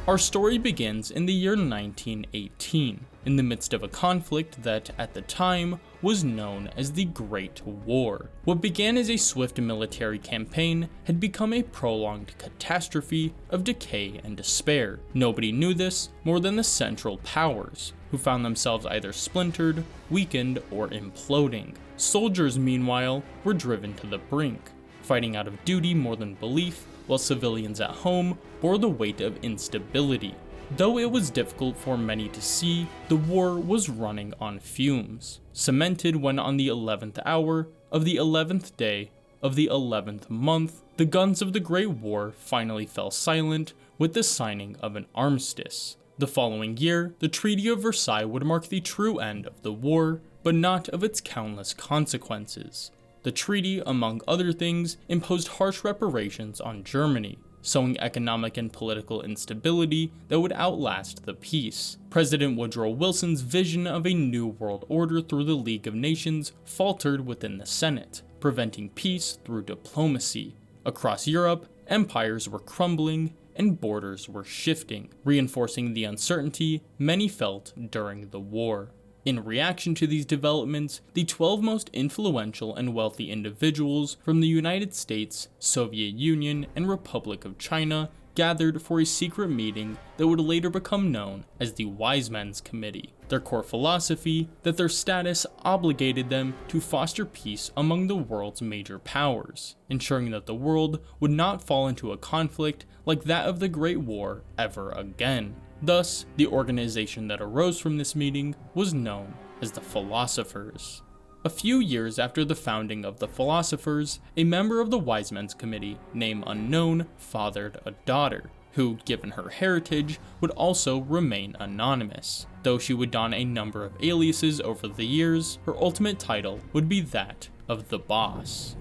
Our story begins in the year 1918, in the midst of a conflict that, at the time, was known as the Great War. What began as a swift military campaign had become a prolonged catastrophe of decay and despair. Nobody knew this more than the Central Powers, who found themselves either splintered, weakened, or imploding. Soldiers, meanwhile, were driven to the brink, fighting out of duty more than belief, while civilians at home bore the weight of instability. Though it was difficult for many to see, the war was running on fumes, cemented when on the 11th hour of the 11th day of the 11th month, the guns of the Great War finally fell silent with the signing of an armistice. The following year, the Treaty of Versailles would mark the true end of the war, but not of its countless consequences. The treaty, among other things, imposed harsh reparations on Germany, sowing economic and political instability that would outlast the peace. President Woodrow Wilson's vision of a new world order through the League of Nations faltered within the Senate, preventing peace through diplomacy. Across Europe, empires were crumbling and borders were shifting, reinforcing the uncertainty many felt during the war. In reaction to these developments, the 12 most influential and wealthy individuals from the United States, Soviet Union, and Republic of China gathered for a secret meeting that would later become known as the Wise Men's Committee. Their core philosophy, that their status obligated them to foster peace among the world's major powers, ensuring that the world would not fall into a conflict like that of the Great War ever again. Thus, the organization that arose from this meeting was known as the Philosophers. A few years after the founding of the Philosophers, a member of the Wise Men's Committee, name unknown, fathered a daughter, who, given her heritage, would also remain anonymous. Though she would don a number of aliases over the years, her ultimate title would be that of the Boss.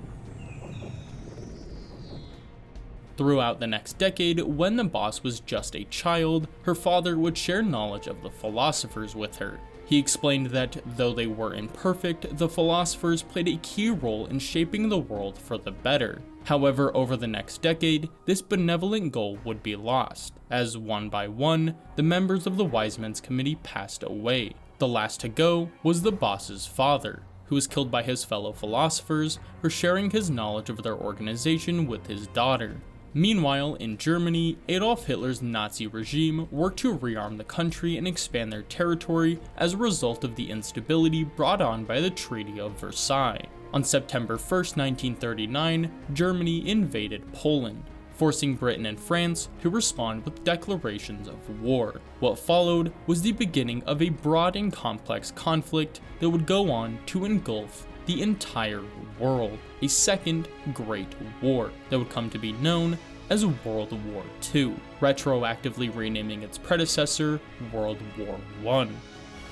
Throughout the next decade, when the Boss was just a child, her father would share knowledge of the Philosophers with her. He explained that, though they were imperfect, the Philosophers played a key role in shaping the world for the better. However, over the next decade, this benevolent goal would be lost, as one by one, the members of the Wise Men's Committee passed away. The last to go was the Boss's father, who was killed by his fellow philosophers for sharing his knowledge of their organization with his daughter. Meanwhile, in Germany, Adolf Hitler's Nazi regime worked to rearm the country and expand their territory as a result of the instability brought on by the Treaty of Versailles. On September 1, 1939, Germany invaded Poland, forcing Britain and France to respond with declarations of war. What followed was the beginning of a broad and complex conflict that would go on to engulf the entire world, a second Great War that would come to be known as World War II, retroactively renaming its predecessor World War I.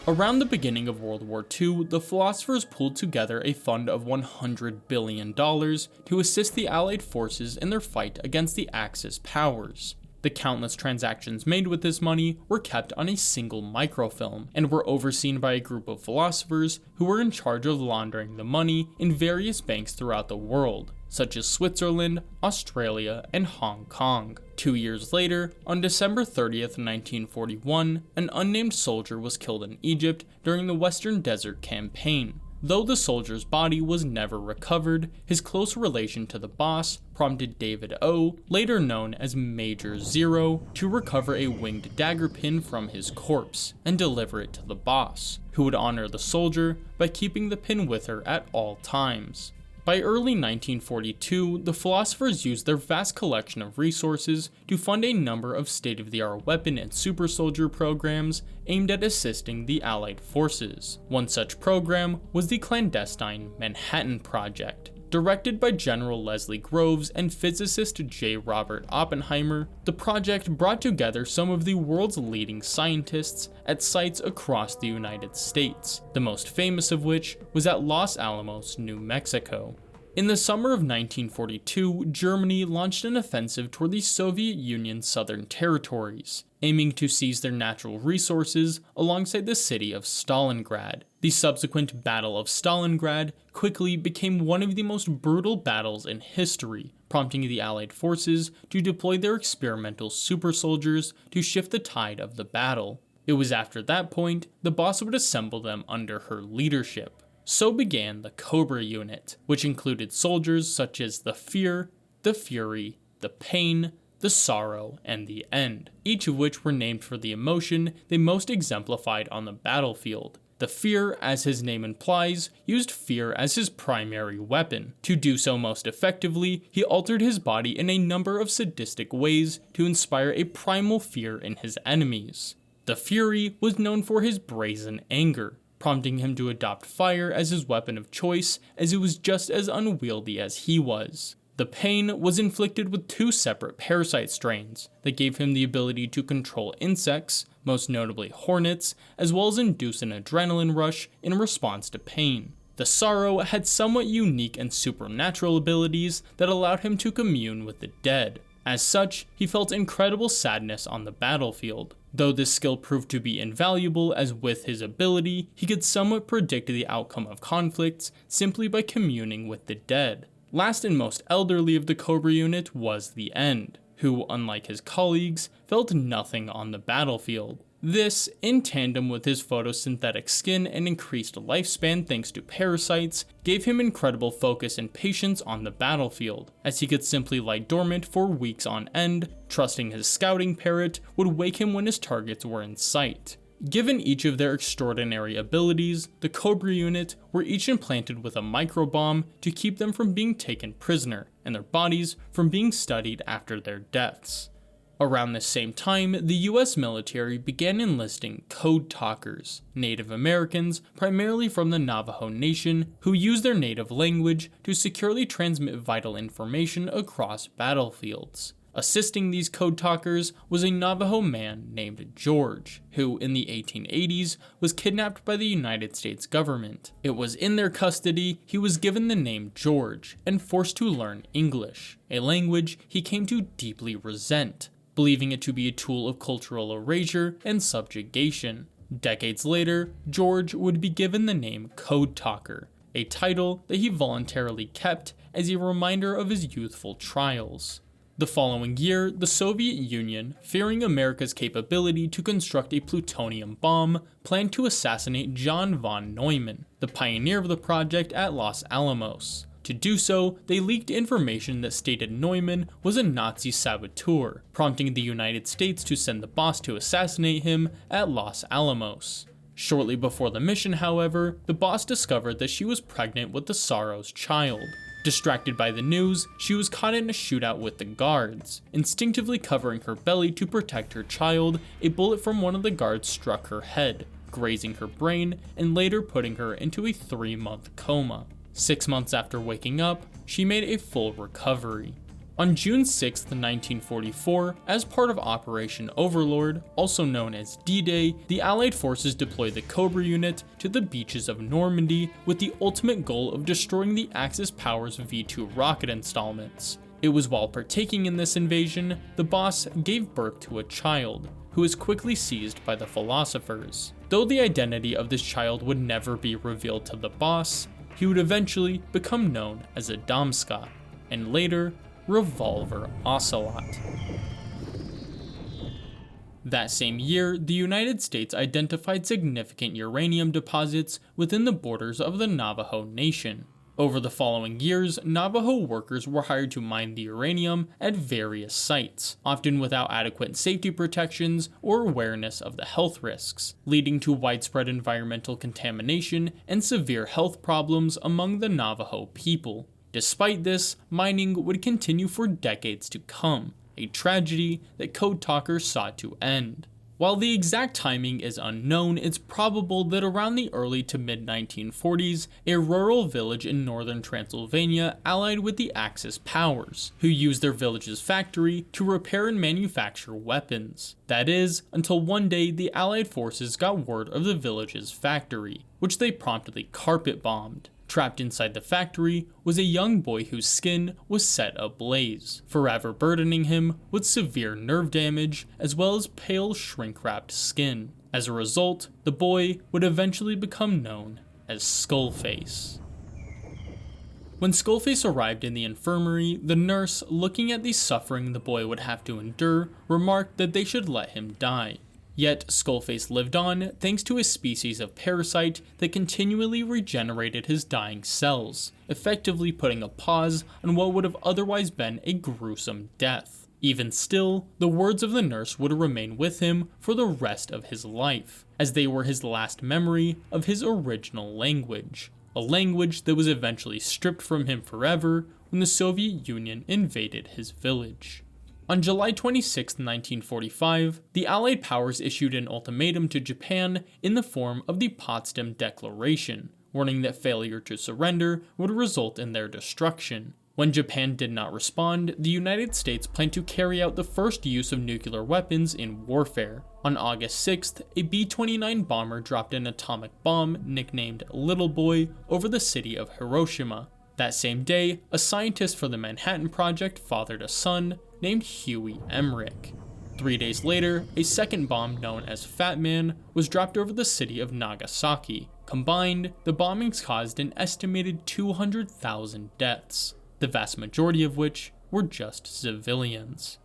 Around the beginning of World War II, the Philosophers pulled together a fund of $100 billion to assist the Allied forces in their fight against the Axis powers. The countless transactions made with this money were kept on a single microfilm and were overseen by a group of philosophers who were in charge of laundering the money in various banks throughout the world, such as Switzerland, Australia, and Hong Kong. 2 years later, on December 30th, 1941, an unnamed soldier was killed in Egypt during the Western Desert Campaign. Though the soldier's body was never recovered, his close relation to the Boss prompted David O., later known as Major Zero, to recover a winged dagger pin from his corpse and deliver it to the Boss, who would honor the soldier by keeping the pin with her at all times. By early 1942, the Philosophers used their vast collection of resources to fund a number of state-of-the-art weapon and super soldier programs aimed at assisting the Allied forces. One such program was the clandestine Manhattan Project. Directed by General Leslie Groves and physicist J. Robert Oppenheimer, the project brought together some of the world's leading scientists at sites across the United States, the most famous of which was at Los Alamos, New Mexico. In the summer of 1942, Germany launched an offensive toward the Soviet Union's southern territories, aiming to seize their natural resources alongside the city of Stalingrad. The subsequent Battle of Stalingrad quickly became one of the most brutal battles in history, prompting the Allied forces to deploy their experimental super soldiers to shift the tide of the battle. It was after that point the boss would assemble them under her leadership. So began the Cobra unit, which included soldiers such as the Fear, the Fury, the Pain, the Sorrow, and the End, each of which were named for the emotion they most exemplified on the battlefield. The Fear, as his name implies, used fear as his primary weapon. To do so most effectively, he altered his body in a number of sadistic ways to inspire a primal fear in his enemies. The Fury was known for his brazen anger, prompting him to adopt fire as his weapon of choice, as it was just as unwieldy as he was. The Pain was inflicted with two separate parasite strains that gave him the ability to control insects, most notably hornets, as well as induce an adrenaline rush in response to pain. The Sorrow had somewhat unique and supernatural abilities that allowed him to commune with the dead. As such, he felt incredible sadness on the battlefield. Though this skill proved to be invaluable, as with his ability, he could somewhat predict the outcome of conflicts simply by communing with the dead. Last and most elderly of the Cobra unit was the End, who, unlike his colleagues, felt nothing on the battlefield. This, in tandem with his photosynthetic skin and increased lifespan thanks to parasites, gave him incredible focus and patience on the battlefield, as he could simply lie dormant for weeks on end, trusting his scouting parrot would wake him when his targets were in sight. Given each of their extraordinary abilities, the Cobra unit were each implanted with a microbomb to keep them from being taken prisoner, and their bodies from being studied after their deaths. Around this same time, the US military began enlisting code talkers, Native Americans primarily from the Navajo Nation, who use their native language to securely transmit vital information across battlefields. Assisting these code talkers was a Navajo man named George, who in the 1880s was kidnapped by the United States government. It was in their custody he was given the name George and forced to learn English, a language he came to deeply resent, believing it to be a tool of cultural erasure and subjugation. Decades later, George would be given the name Code Talker, a title that he voluntarily kept as a reminder of his youthful trials. The following year, the Soviet Union, fearing America's capability to construct a plutonium bomb, planned to assassinate John von Neumann, the pioneer of the project at Los Alamos. To do so, they leaked information that stated Neumann was a Nazi saboteur, prompting the United States to send the boss to assassinate him at Los Alamos. Shortly before the mission, however, the boss discovered that she was pregnant with the Sorrow's child. Distracted by the news, she was caught in a shootout with the guards. Instinctively covering her belly to protect her child, a bullet from one of the guards struck her head, grazing her brain and later putting her into a 3-month coma. 6 months after waking up, she made a full recovery. On June 6, 1944, as part of Operation Overlord, also known as D-Day, the Allied forces deployed the Cobra unit to the beaches of Normandy with the ultimate goal of destroying the Axis powers V-2 rocket installments. It was while partaking in this invasion, the boss gave birth to a child, who was quickly seized by the Philosophers. Though the identity of this child would never be revealed to the boss, he would eventually become known as Adamska, and later, Revolver Ocelot. That same year, the United States identified significant uranium deposits within the borders of the Navajo Nation. Over the following years, Navajo workers were hired to mine the uranium at various sites, often without adequate safety protections or awareness of the health risks, leading to widespread environmental contamination and severe health problems among the Navajo people. Despite this, mining would continue for decades to come, a tragedy that Code Talkers sought to end. While the exact timing is unknown, it's probable that around the early to mid-1940s, a rural village in northern Transylvania allied with the Axis powers, who used their village's factory to repair and manufacture weapons. That is, until one day the Allied forces got word of the village's factory, which they promptly carpet-bombed, Trapped inside the factory was a young boy whose skin was set ablaze, forever burdening him with severe nerve damage as well as pale shrink-wrapped skin. As a result, the boy would eventually become known as Skullface. When Skullface arrived in the infirmary, the nurse, looking at the suffering the boy would have to endure, remarked that they should let him die. Yet, Skullface lived on thanks to a species of parasite that continually regenerated his dying cells, effectively putting a pause on what would have otherwise been a gruesome death. Even still, the words of the nurse would remain with him for the rest of his life, as they were his last memory of his original language, a language that was eventually stripped from him forever when the Soviet Union invaded his village. On July 26, 1945, the Allied powers issued an ultimatum to Japan in the form of the Potsdam Declaration, warning that failure to surrender would result in their destruction. When Japan did not respond, the United States planned to carry out the first use of nuclear weapons in warfare. On August 6th, a B-29 bomber dropped an atomic bomb nicknamed Little Boy over the city of Hiroshima. That same day, a scientist for the Manhattan Project fathered a son named Huey Emmerich. 3 days later, a second bomb known as Fat Man was dropped over the city of Nagasaki. Combined, the bombings caused an estimated 200,000 deaths, the vast majority of which were just civilians.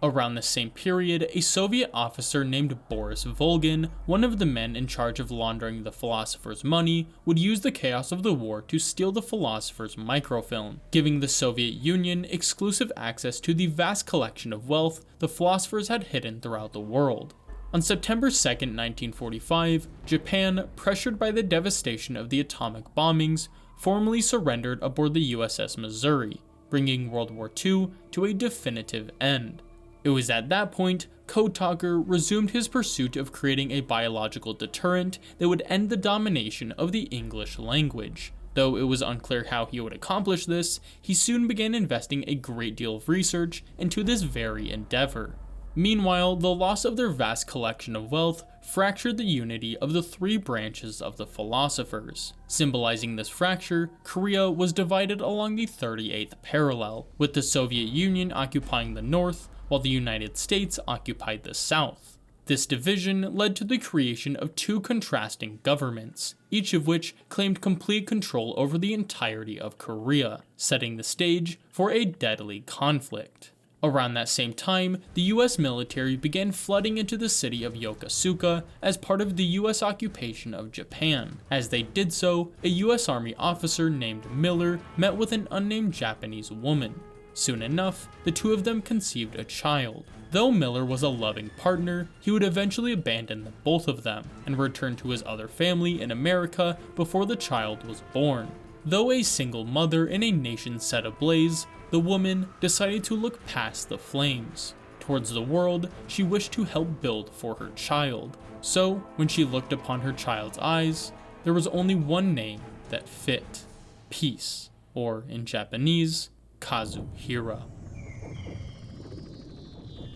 Around the same period, a Soviet officer named Boris Volgin, one of the men in charge of laundering the Philosophers' money, would use the chaos of the war to steal the Philosophers' microfilm, giving the Soviet Union exclusive access to the vast collection of wealth the Philosophers had hidden throughout the world. On September 2, 1945, Japan, pressured by the devastation of the atomic bombings, formally surrendered aboard the USS Missouri, bringing World War II to a definitive end. It was at that point Code Talker resumed his pursuit of creating a biological deterrent that would end the domination of the English language. Though it was unclear how he would accomplish this, he soon began investing a great deal of research into this very endeavor. Meanwhile, the loss of their vast collection of wealth fractured the unity of the three branches of the Philosophers. Symbolizing this fracture, Korea was divided along the 38th parallel, with the Soviet Union occupying the north, while the United States occupied the south. This division led to the creation of two contrasting governments, each of which claimed complete control over the entirety of Korea, setting the stage for a deadly conflict. Around that same time, the US military began flooding into the city of Yokosuka as part of the US occupation of Japan. As they did so, a US Army officer named Miller met with an unnamed Japanese woman. Soon enough, the two of them conceived a child. Though Miller was a loving partner, he would eventually abandon the both of them and return to his other family in America before the child was born. Though a single mother in a nation set ablaze, the woman decided to look past the flames. Towards the world she wished to help build for her child. So, when she looked upon her child's eyes, there was only one name that fit: Peace, or in Japanese, Kazuhira.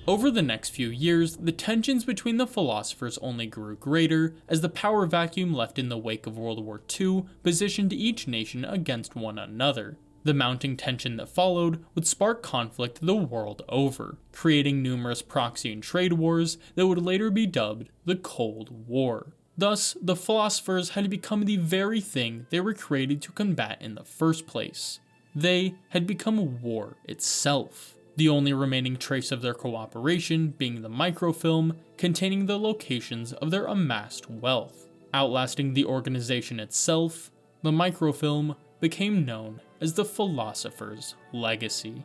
Over the next few years, the tensions between the Philosophers only grew greater as the power vacuum left in the wake of World War II positioned each nation against one another. The mounting tension that followed would spark conflict the world over, creating numerous proxy and trade wars that would later be dubbed the Cold War. Thus, the Philosophers had become the very thing they were created to combat in the first place. They had become war itself, the only remaining trace of their cooperation being the microfilm containing the locations of their amassed wealth. Outlasting the organization itself, the microfilm became known as the Philosopher's Legacy.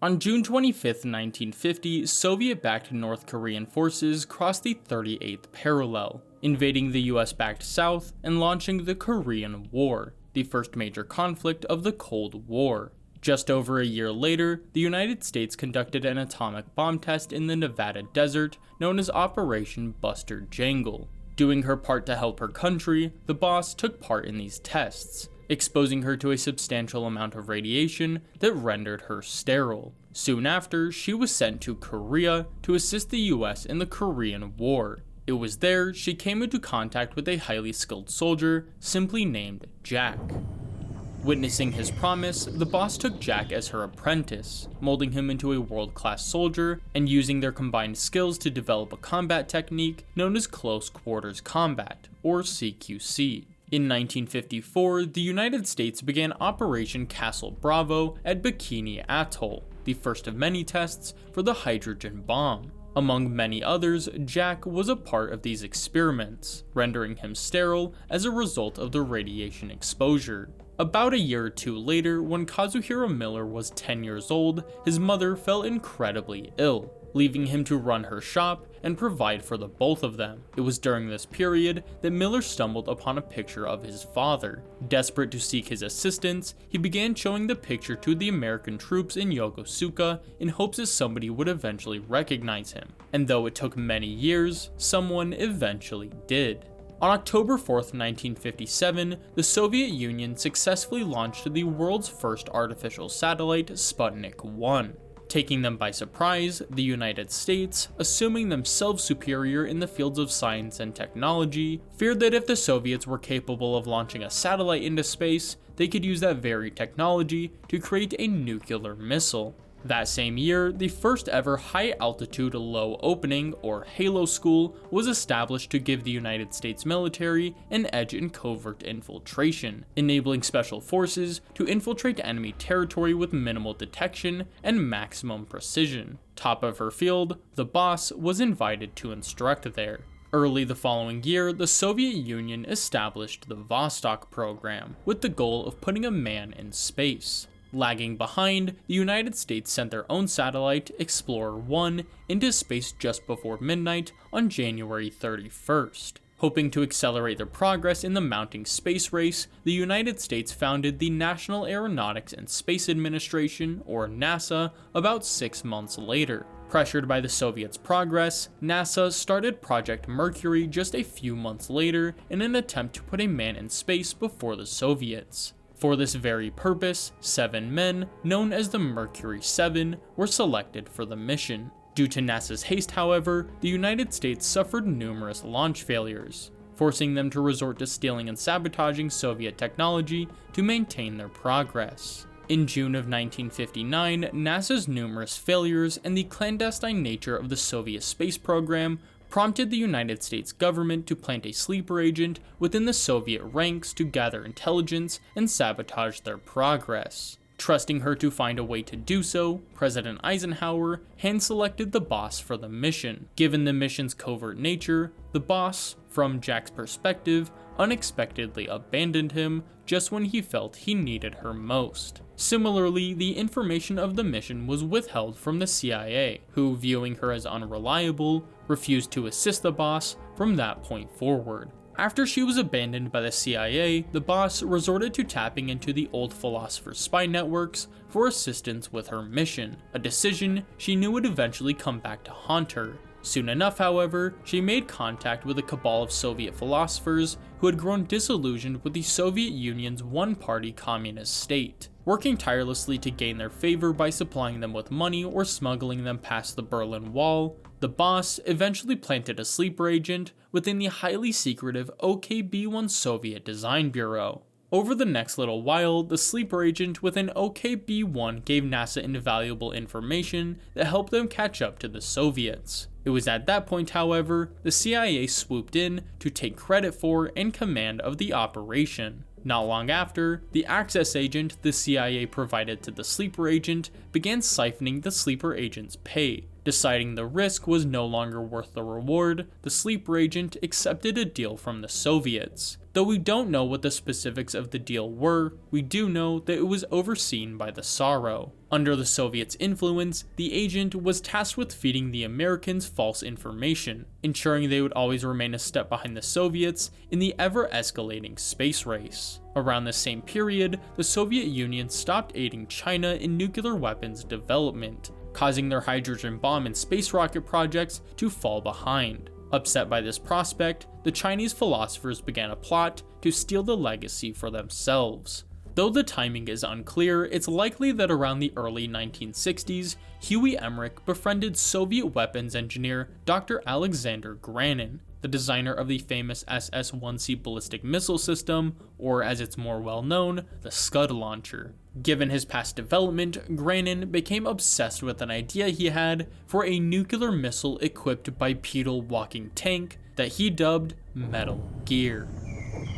On June 25, 1950, Soviet-backed North Korean forces crossed the 38th parallel, invading the US-backed South and launching the Korean War, the first major conflict of the Cold War. Just over a year later, the United States conducted an atomic bomb test in the Nevada desert known as Operation Buster Jangle. Doing her part to help her country, the boss took part in these tests. exposing her to a substantial amount of radiation that rendered her sterile. Soon after, she was sent to Korea to assist the US in the Korean War. It was there she came into contact with a highly skilled soldier simply named Jack. Witnessing his promise, the boss took Jack as her apprentice, molding him into a world-class soldier and using their combined skills to develop a combat technique known as close quarters combat, or CQC. In 1954, the United States began Operation Castle Bravo at Bikini Atoll, the first of many tests for the hydrogen bomb. Among many others, Jack was a part of these experiments, rendering him sterile as a result of the radiation exposure. About a year or two later, when Kazuhiro Miller was 10 years old, his mother fell incredibly ill, leaving him to run her shop and provide for the both of them. It was during this period that Miller stumbled upon a picture of his father. Desperate to seek his assistance, he began showing the picture to the American troops in Yokosuka in hopes that somebody would eventually recognize him. And though it took many years, someone eventually did. On October 4th, 1957, the Soviet Union successfully launched the world's first artificial satellite, Sputnik 1. Taking them by surprise, the United States, assuming themselves superior in the fields of science and technology, feared that if the Soviets were capable of launching a satellite into space, they could use that very technology to create a nuclear missile. That same year, the first ever high-altitude low opening, or HALO school, was established to give the United States military an edge in covert infiltration, enabling special forces to infiltrate enemy territory with minimal detection and maximum precision. Top of her field, the boss was invited to instruct there. Early the following year, the Soviet Union established the Vostok program, with the goal of putting a man in space. Lagging behind, the United States sent their own satellite, Explorer 1, into space just before midnight on January 31st. Hoping to accelerate their progress in the mounting space race, the United States founded the National Aeronautics and Space Administration, or NASA, about 6 months later. Pressured by the Soviets' progress, NASA started Project Mercury just a few months later in an attempt to put a man in space before the Soviets. For this very purpose, 7 men, known as the Mercury 7, were selected for the mission. Due to NASA's haste, however, the United States suffered numerous launch failures, forcing them to resort to stealing and sabotaging Soviet technology to maintain their progress. In June of 1959, NASA's numerous failures and the clandestine nature of the Soviet space program prompted the United States government to plant a sleeper agent within the Soviet ranks to gather intelligence and sabotage their progress. Trusting her to find a way to do so, President Eisenhower hand-selected the boss for the mission. Given the mission's covert nature, the boss, from Jack's perspective, unexpectedly abandoned him just when he felt he needed her most. Similarly, the information of the mission was withheld from the CIA, who, viewing her as unreliable, refused to assist the boss from that point forward. After she was abandoned by the CIA, the boss resorted to tapping into the old Philosophers spy networks for assistance with her mission, a decision she knew would eventually come back to haunt her. Soon enough, however, she made contact with a cabal of Soviet philosophers who had grown disillusioned with the Soviet Union's one-party communist state, working tirelessly to gain their favor by supplying them with money or smuggling them past the Berlin Wall. The boss eventually planted a sleeper agent within the highly secretive OKB-1 Soviet Design Bureau. Over the next little while, the sleeper agent within OKB-1 gave NASA invaluable information that helped them catch up to the Soviets. It was at that point, however, the CIA swooped in to take credit for and command of the operation. Not long after, the access agent the CIA provided to the sleeper agent began siphoning the sleeper agent's pay. Deciding the risk was no longer worth the reward, the sleeper agent accepted a deal from the Soviets. Though we don't know what the specifics of the deal were, we do know that it was overseen by the Tsaro. Under the Soviets' influence, the agent was tasked with feeding the Americans false information, ensuring they would always remain a step behind the Soviets in the ever-escalating space race. Around the same period, the Soviet Union stopped aiding China in nuclear weapons development, causing their hydrogen bomb and space rocket projects to fall behind. Upset by this prospect, the Chinese philosophers began a plot to steal the legacy for themselves. Though the timing is unclear, it's likely that around the early 1960s, Huey Emmerich befriended Soviet weapons engineer Dr. Alexander Granin, the designer of the famous SS-1C ballistic missile system, or as it's more well known, the Scud launcher. Given his past development, Granin became obsessed with an idea he had for a nuclear missile equipped bipedal walking tank that he dubbed Metal Gear.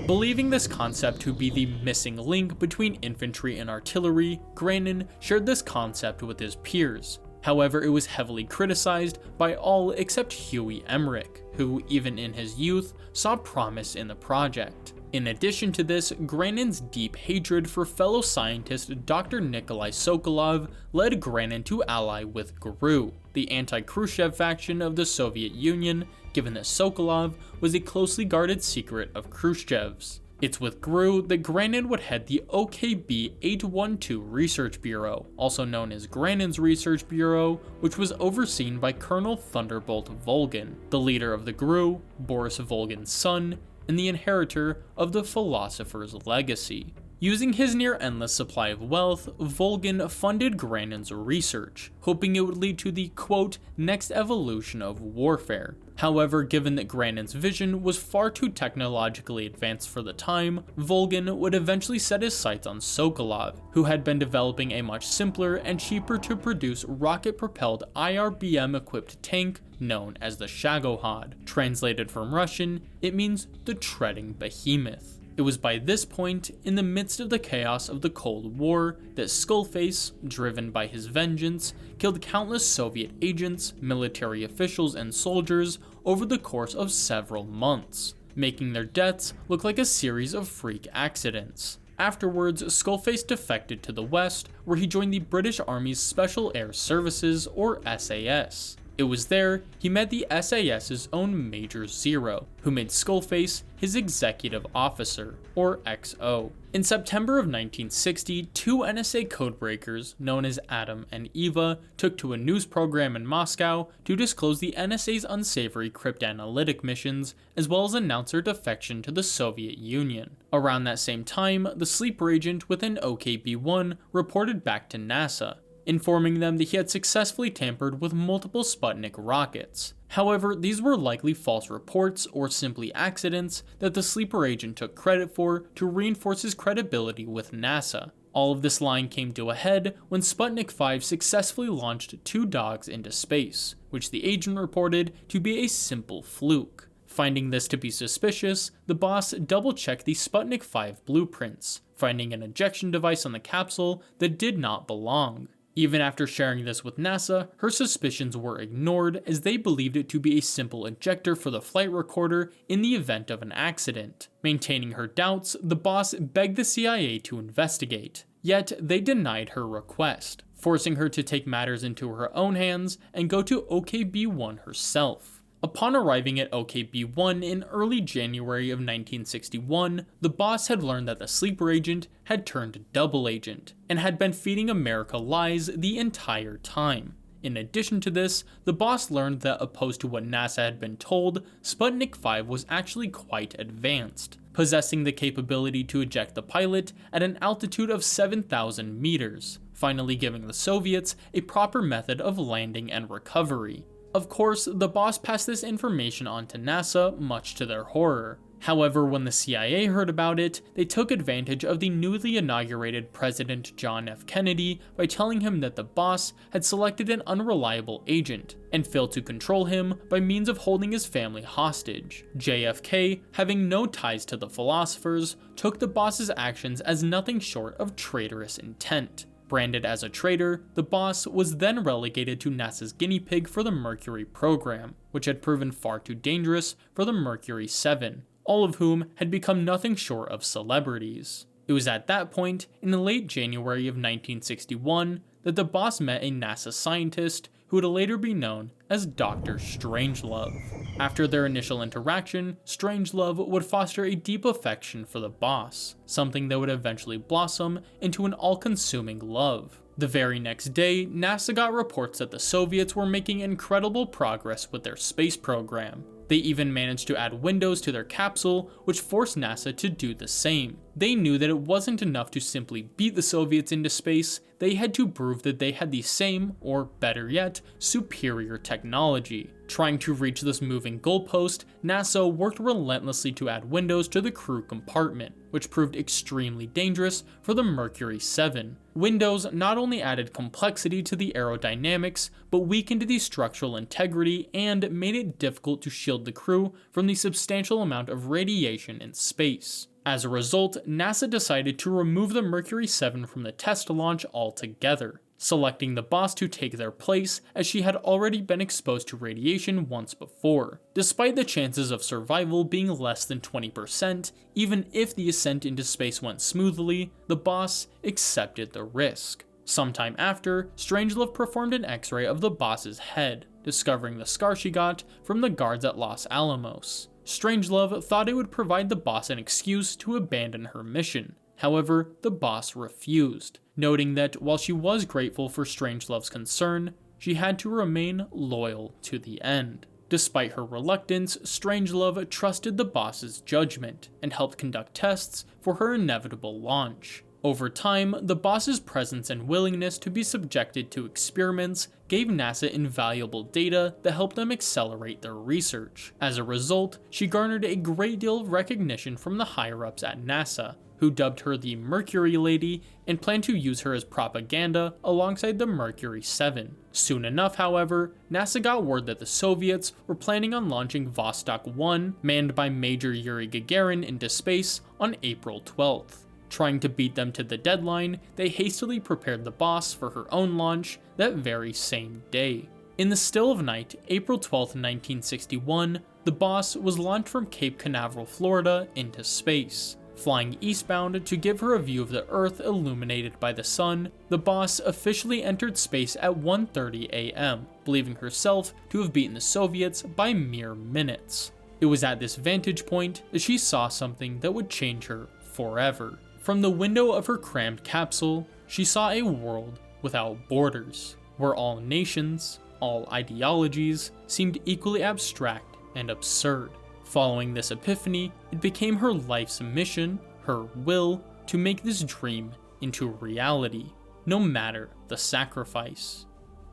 Believing this concept to be the missing link between infantry and artillery, Granin shared this concept with his peers. However, it was heavily criticized by all except Huey Emmerich, who, even in his youth, saw promise in the project. In addition to this, Granin's deep hatred for fellow scientist Dr. Nikolai Sokolov led Granin to ally with GRU, the anti-Khrushchev faction of the Soviet Union, given that Sokolov was a closely guarded secret of Khrushchev's. It's with GRU that Granin would head the OKB-812 Research Bureau, also known as Granin's Research Bureau, which was overseen by Colonel Thunderbolt Volgin, the leader of the GRU, Boris Volgin's son, and the inheritor of the philosopher's legacy. Using his near-endless supply of wealth, Volgin funded Granin's research, hoping it would lead to the, quote, next evolution of warfare. However, given that Granin's vision was far too technologically advanced for the time, Volgin would eventually set his sights on Sokolov, who had been developing a much simpler and cheaper to produce rocket-propelled IRBM-equipped tank known as the Shagohod. Translated from Russian, it means the treading behemoth. It was by this point, in the midst of the chaos of the Cold War, that Skullface, driven by his vengeance, killed countless Soviet agents, military officials, and soldiers over the course of several months, making their deaths look like a series of freak accidents. Afterwards, Skullface defected to the West, where he joined the British Army's Special Air Services, or SAS. It was there he met the SAS's own Major Zero, who made Skullface his executive officer, or XO. In September of 1960, two NSA codebreakers, known as Adam and Eva, took to a news program in Moscow to disclose the NSA's unsavory cryptanalytic missions, as well as announce their defection to the Soviet Union. Around that same time, the sleeper agent within OKB-1 reported back to NASA, informing them that he had successfully tampered with multiple Sputnik rockets. However, these were likely false reports or simply accidents that the sleeper agent took credit for to reinforce his credibility with NASA. All of this lying came to a head when Sputnik 5 successfully launched two dogs into space, which the agent reported to be a simple fluke. Finding this to be suspicious, the boss double-checked the Sputnik 5 blueprints, finding an ejection device on the capsule that did not belong. Even after sharing this with NASA, her suspicions were ignored as they believed it to be a simple ejector for the flight recorder in the event of an accident. Maintaining her doubts, the boss begged the CIA to investigate, yet they denied her request, forcing her to take matters into her own hands and go to OKB-1 herself. Upon arriving at OKB-1 in early January of 1961, the boss had learned that the sleeper agent had turned double agent, and had been feeding America lies the entire time. In addition to this, the boss learned that opposed to what NASA had been told, Sputnik 5 was actually quite advanced, possessing the capability to eject the pilot at an altitude of 7,000 meters, finally giving the Soviets a proper method of landing and recovery. Of course, the boss passed this information on to NASA, much to their horror. However, when the CIA heard about it, they took advantage of the newly inaugurated President John F. Kennedy by telling him that the boss had selected an unreliable agent, and failed to control him by means of holding his family hostage. JFK, having no ties to the philosophers, took the boss's actions as nothing short of traitorous intent. Branded as a traitor, the boss was then relegated to NASA's guinea pig for the Mercury program, which had proven far too dangerous for the Mercury 7, all of whom had become nothing short of celebrities. It was at that point, in the late January of 1961, that the boss met a NASA scientist who would later be known as Dr. Strangelove. After their initial interaction, Strangelove would foster a deep affection for the boss, something that would eventually blossom into an all-consuming love. The very next day, NASA got reports that the Soviets were making incredible progress with their space program. They even managed to add windows to their capsule, which forced NASA to do the same. They knew that it wasn't enough to simply beat the Soviets into space, they had to prove that they had the same, or better yet, superior technology. Trying to reach this moving goalpost, NASA worked relentlessly to add windows to the crew compartment, which proved extremely dangerous for the Mercury 7. Windows not only added complexity to the aerodynamics, but weakened the structural integrity and made it difficult to shield the crew from the substantial amount of radiation in space. As a result, NASA decided to remove the Mercury 7 from the test launch altogether, selecting the boss to take their place as she had already been exposed to radiation once before. Despite the chances of survival being less than 20%, even if the ascent into space went smoothly, the boss accepted the risk. Sometime after, Strangelove performed an X-ray of the boss's head, discovering the scar she got from the guards at Los Alamos. Strangelove thought it would provide the boss an excuse to abandon her mission. However, the boss refused, noting that while she was grateful for Strangelove's concern, she had to remain loyal to the end. Despite her reluctance, Strangelove trusted the boss's judgment and helped conduct tests for her inevitable launch. Over time, the boss's presence and willingness to be subjected to experiments gave NASA invaluable data that helped them accelerate their research. As a result, she garnered a great deal of recognition from the higher-ups at NASA, who dubbed her the Mercury Lady and planned to use her as propaganda alongside the Mercury 7. Soon enough, however, NASA got word that the Soviets were planning on launching Vostok 1, manned by Major Yuri Gagarin, into space on April 12th. Trying to beat them to the deadline, they hastily prepared the boss for her own launch that very same day. In the still of night, April 12, 1961, the boss was launched from Cape Canaveral, Florida into space. Flying eastbound to give her a view of the Earth illuminated by the sun, the boss officially entered space at 1:30 a.m., believing herself to have beaten the Soviets by mere minutes. It was at this vantage point that she saw something that would change her forever. From the window of her crammed capsule, she saw a world without borders, where all nations, all ideologies, seemed equally abstract and absurd. Following this epiphany, it became her life's mission, her will, to make this dream into reality, no matter the sacrifice.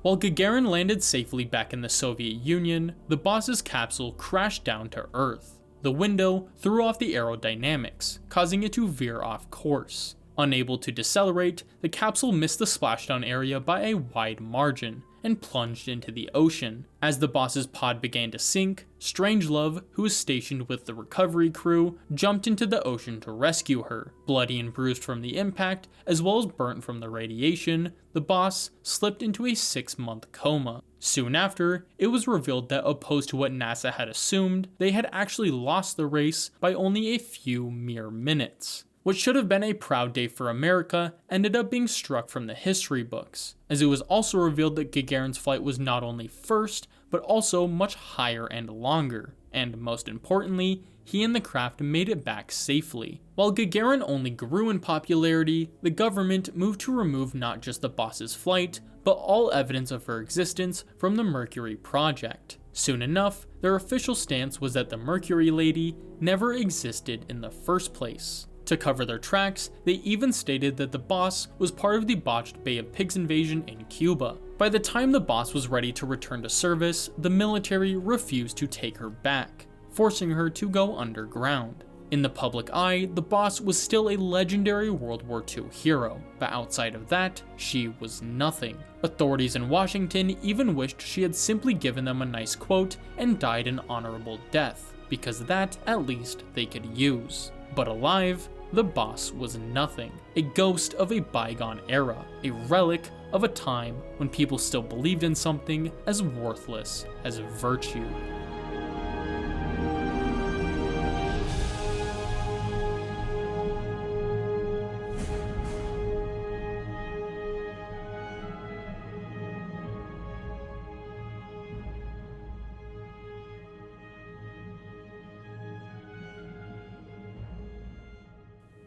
While Gagarin landed safely back in the Soviet Union, the boss's capsule crashed down to Earth. The window threw off the aerodynamics, causing it to veer off course. Unable to decelerate, the capsule missed the splashdown area by a wide margin and plunged into the ocean. As the boss's pod began to sink, Strangelove, who was stationed with the recovery crew, jumped into the ocean to rescue her. Bloody and bruised from the impact, as well as burnt from the radiation, the boss slipped into a 6-month coma. Soon after, it was revealed that opposed to what NASA had assumed, they had actually lost the race by only a few mere minutes. What should have been a proud day for America ended up being struck from the history books, as it was also revealed that Gagarin's flight was not only first, but also much higher and longer, and most importantly, he and the craft made it back safely. While Gagarin only grew in popularity, the government moved to remove not just the boss's flight, but all evidence of her existence from the Mercury project. Soon enough, their official stance was that the Mercury Lady never existed in the first place. To cover their tracks, they even stated that the boss was part of the botched Bay of Pigs invasion in Cuba. By the time the boss was ready to return to service, the military refused to take her back, forcing her to go underground. In the public eye, the boss was still a legendary World War II hero, but outside of that, she was nothing. Authorities in Washington even wished she had simply given them a nice quote and died an honorable death, because that, at least, they could use. But alive, the boss was nothing, a ghost of a bygone era, a relic of a time when people still believed in something as worthless as virtue.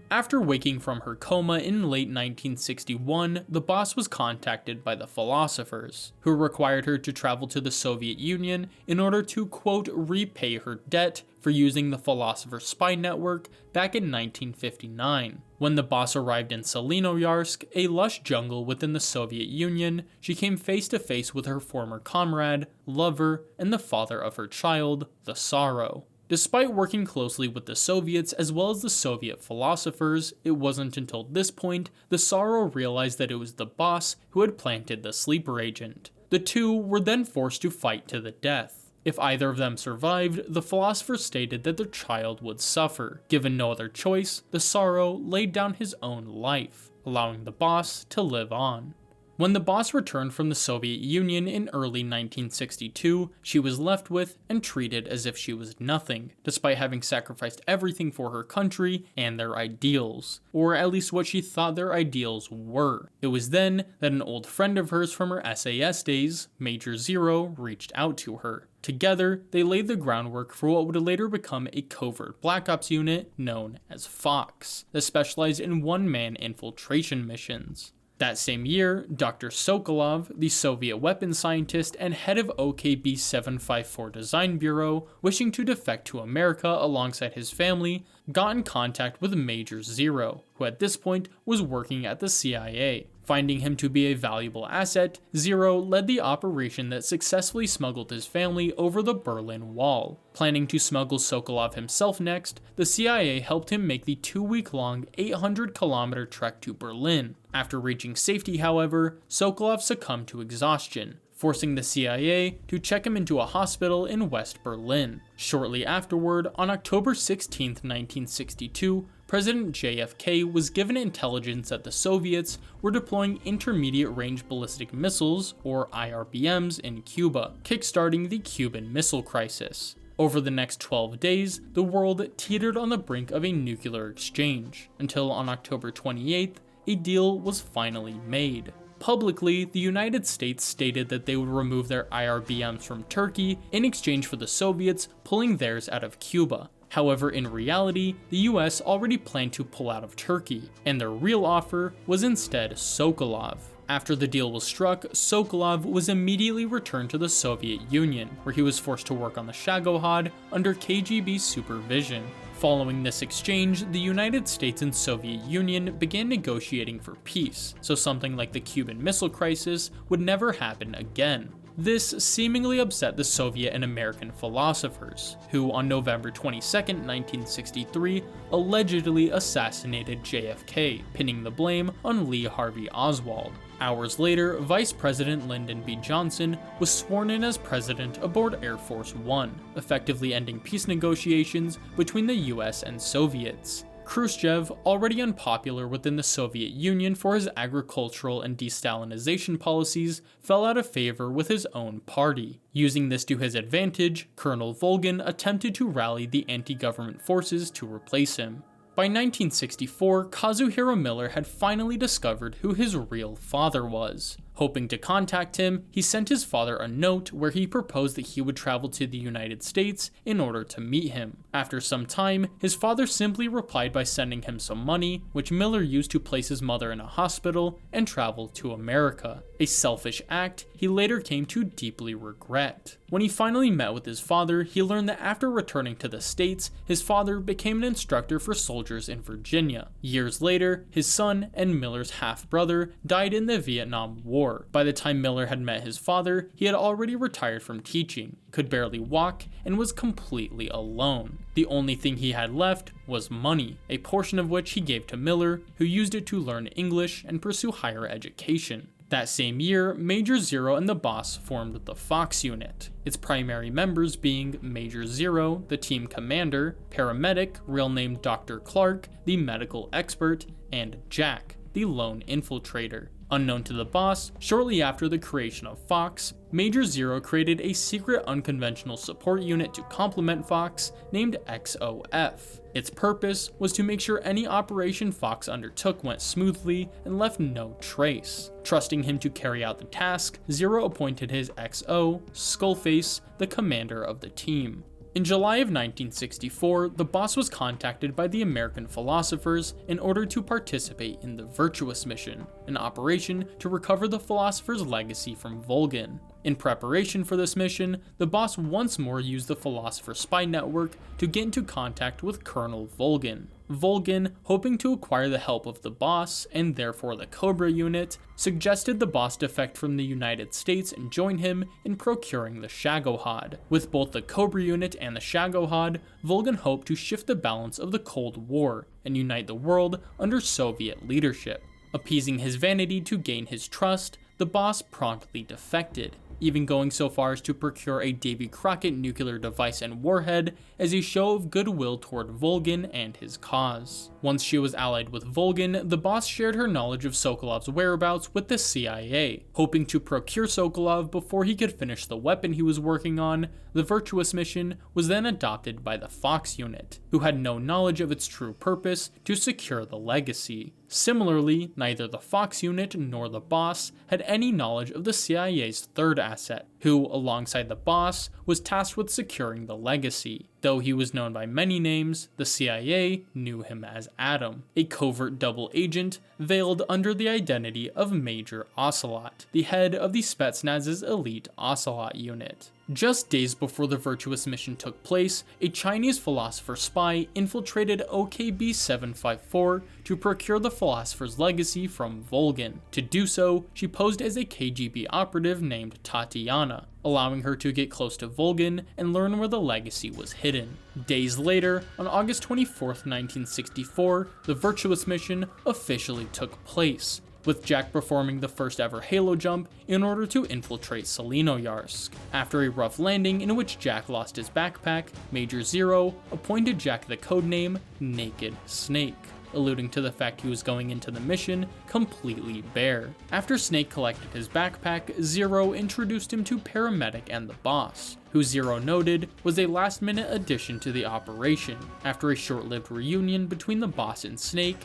After waking from her coma in late 1961, the boss was contacted by the Philosophers, who required her to travel to the Soviet Union in order to, quote, repay her debt for using the Philosopher spy network back in 1959. When the boss arrived in Selinoyarsk, a lush jungle within the Soviet Union, she came face to face with her former comrade, lover, and the father of her child, the Sorrow. Despite working closely with the Soviets as well as the Soviet philosophers, it wasn't until this point the Sorrow realized that it was the boss who had planted the sleeper agent. The two were then forced to fight to the death. If either of them survived, the philosopher stated that their child would suffer. Given no other choice, the Sorrow laid down his own life, allowing the boss to live on. When the boss returned from the Soviet Union in early 1962, she was left with and treated as if she was nothing, despite having sacrificed everything for her country and their ideals, or at least what she thought their ideals were. It was then that an old friend of hers from her SAS days, Major Zero, reached out to her. Together, they laid the groundwork for what would later become a covert Black Ops unit known as Fox, that specialized in one-man infiltration missions. That same year, Dr. Sokolov, the Soviet weapons scientist and head of OKB 754 Design Bureau, wishing to defect to America alongside his family, got in contact with Major Zero, who at this point was working at the CIA. Finding him to be a valuable asset, Zero led the operation that successfully smuggled his family over the Berlin Wall. Planning to smuggle Sokolov himself next, the CIA helped him make the 2-week-long 800-kilometer trek to Berlin. After reaching safety, however, Sokolov succumbed to exhaustion, forcing the CIA to check him into a hospital in West Berlin. Shortly afterward, on October 16, 1962, President JFK was given intelligence that the Soviets were deploying intermediate-range ballistic missiles, or IRBMs, in Cuba, kickstarting the Cuban Missile Crisis. Over the next 12 days, the world teetered on the brink of a nuclear exchange, until on October 28th, a deal was finally made. Publicly, the United States stated that they would remove their IRBMs from Turkey in exchange for the Soviets pulling theirs out of Cuba. However, in reality, the US already planned to pull out of Turkey, and their real offer was instead Sokolov. After the deal was struck, Sokolov was immediately returned to the Soviet Union, where he was forced to work on the Shagohod under KGB supervision. Following this exchange, the United States and Soviet Union began negotiating for peace, so something like the Cuban Missile Crisis would never happen again. This seemingly upset the Soviet and American philosophers, who on November 22, 1963, allegedly assassinated JFK, pinning the blame on Lee Harvey Oswald. Hours later, Vice President Lyndon B. Johnson was sworn in as president aboard Air Force One, effectively ending peace negotiations between the US and Soviets. Khrushchev, already unpopular within the Soviet Union for his agricultural and de-Stalinization policies, fell out of favor with his own party. Using this to his advantage, Colonel Volgin attempted to rally the anti-government forces to replace him. By 1964, Kazuhiro Miller had finally discovered who his real father was. Hoping to contact him, he sent his father a note where he proposed that he would travel to the United States in order to meet him. After some time, his father simply replied by sending him some money, which Miller used to place his mother in a hospital and travel to America. A selfish act he later came to deeply regret. When he finally met with his father, he learned that after returning to the States, his father became an instructor for soldiers in Virginia. Years later, his son and Miller's half-brother died in the Vietnam War. By the time Miller had met his father, he had already retired from teaching, could barely walk, and was completely alone. The only thing he had left was money, a portion of which he gave to Miller, who used it to learn English and pursue higher education. That same year, Major Zero and the boss formed the Fox unit, its primary members being Major Zero, the team commander, paramedic, real name Dr. Clark, the medical expert, and Jack, the lone infiltrator. Unknown to the boss, shortly after the creation of Fox, Major Zero created a secret unconventional support unit to complement Fox named XOF. Its purpose was to make sure any operation Fox undertook went smoothly and left no trace. Trusting him to carry out the task, Zero appointed his XO, Skullface, the commander of the team. In July of 1964, the boss was contacted by the American philosophers in order to participate in the Virtuous Mission, an operation to recover the philosopher's legacy from Volgin. In preparation for this mission, the boss once more used the philosopher spy network to get into contact with Colonel Volgin. Volgin, hoping to acquire the help of the boss, and therefore the Cobra unit, suggested the boss defect from the United States and join him in procuring the Shagohod. With both the Cobra unit and the Shagohod, Volgin hoped to shift the balance of the Cold War and unite the world under Soviet leadership. Appeasing his vanity to gain his trust, the boss promptly defected, even going so far as to procure a Davy Crockett nuclear device and warhead as a show of goodwill toward Volgin and his cause. Once she was allied with Volgin, the boss shared her knowledge of Sokolov's whereabouts with the CIA. Hoping to procure Sokolov before he could finish the weapon he was working on, the Virtuous Mission was then adopted by the Fox unit, who had no knowledge of its true purpose to secure the legacy. Similarly, neither the Fox unit nor the boss had any knowledge of the CIA's third asset, who, alongside the boss, was tasked with securing the legacy. Though he was known by many names, the CIA knew him as Adam, a covert double agent veiled under the identity of Major Ocelot, the head of the Spetsnaz's elite Ocelot unit. Just days before the Virtuous Mission took place, a Chinese philosopher spy infiltrated OKB-754 to procure the philosopher's legacy from Volgin. To do so, she posed as a KGB operative named Tatiana, allowing her to get close to Volgin and learn where the legacy was hidden. Days later, on August 24, 1964, the Virtuous Mission officially took place, with Jack performing the first ever Halo jump in order to infiltrate Selenoyarsk. After a rough landing in which Jack lost his backpack, Major Zero appointed Jack the codename Naked Snake, alluding to the fact he was going into the mission completely bare. After Snake collected his backpack, Zero introduced him to Paramedic and the boss, who Zero noted was a last-minute addition to the operation. After a short-lived reunion between the boss and Snake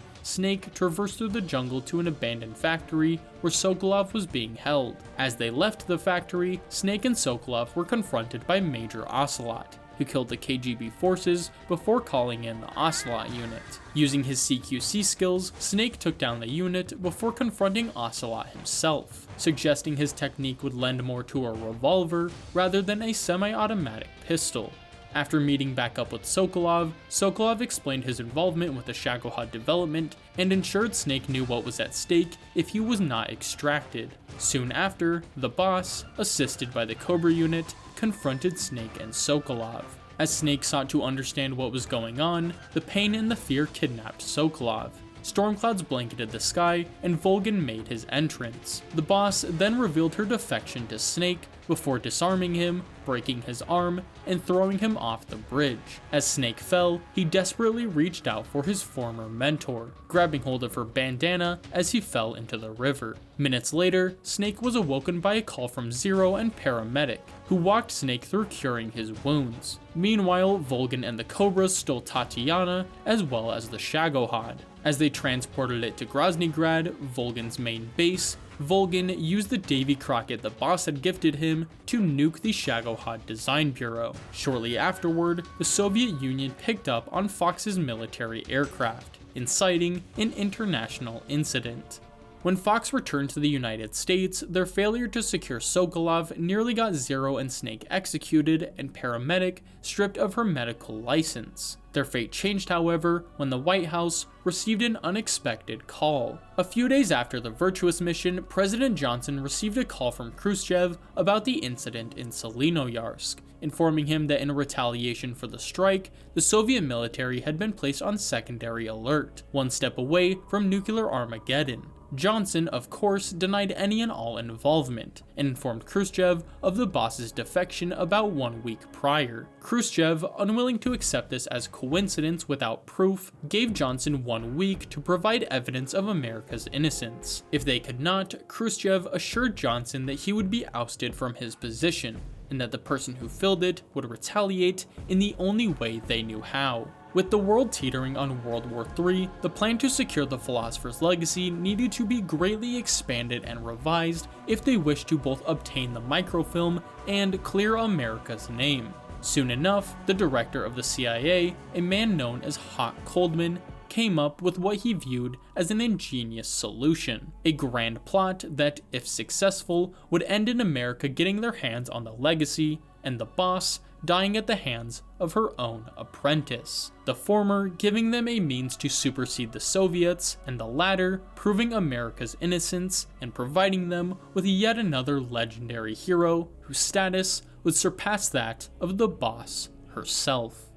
traversed through the jungle to an abandoned factory where Sokolov was being held. As they left the factory, Snake and Sokolov were confronted by Major Ocelot, who killed the KGB forces before calling in the Ocelot unit. Using his CQC skills, Snake took down the unit before confronting Ocelot himself, suggesting his technique would lend more to a revolver rather than a semi-automatic pistol. After meeting back up with Sokolov, Sokolov explained his involvement with the Shagohod development and ensured Snake knew what was at stake if he was not extracted. Soon after, the boss, assisted by the Cobra unit, confronted Snake and Sokolov. As Snake sought to understand what was going on, the pain and the fear kidnapped Sokolov. Storm clouds blanketed the sky, and Volgin made his entrance. The boss then revealed her defection to Snake before disarming him, breaking his arm, and throwing him off the bridge. As Snake fell, he desperately reached out for his former mentor, grabbing hold of her bandana as he fell into the river. Minutes later, Snake was awoken by a call from Zero and Paramedic, who walked Snake through curing his wounds. Meanwhile, Volgin and the Cobras stole Tatiana as well as the Shagohod. As they transported it to Groznygrad, Volgin's main base, Volgin used the Davy Crockett the boss had gifted him to nuke the Shagohod Design Bureau. Shortly afterward, the Soviet Union picked up on Fox's military aircraft, inciting an international incident. When Fox returned to the United States, their failure to secure Sokolov nearly got Zero and Snake executed and Paramedic stripped of her medical license. Their fate changed, however, when the White House received an unexpected call. A few days after the Virtuous Mission, President Johnson received a call from Khrushchev about the incident in Selenoyarsk, informing him that in retaliation for the strike, the Soviet military had been placed on secondary alert, one step away from nuclear Armageddon. Johnson, of course, denied any and all involvement, and informed Khrushchev of the boss's defection about 1 week prior. Khrushchev, unwilling to accept this as coincidence without proof, gave Johnson 1 week to provide evidence of America's innocence. If they could not, Khrushchev assured Johnson that he would be ousted from his position, and that the person who filled it would retaliate in the only way they knew how. With the world teetering on World War III, the plan to secure the philosopher's legacy needed to be greatly expanded and revised if they wished to both obtain the microfilm and clear America's name. Soon enough, the director of the CIA, a man known as Hot Coldman, came up with what he viewed as an ingenious solution, a grand plot that, if successful, would end in America getting their hands on the legacy, and the boss dying at the hands of her own apprentice, the former giving them a means to supersede the Soviets, and the latter proving America's innocence and providing them with yet another legendary hero whose status would surpass that of the boss herself.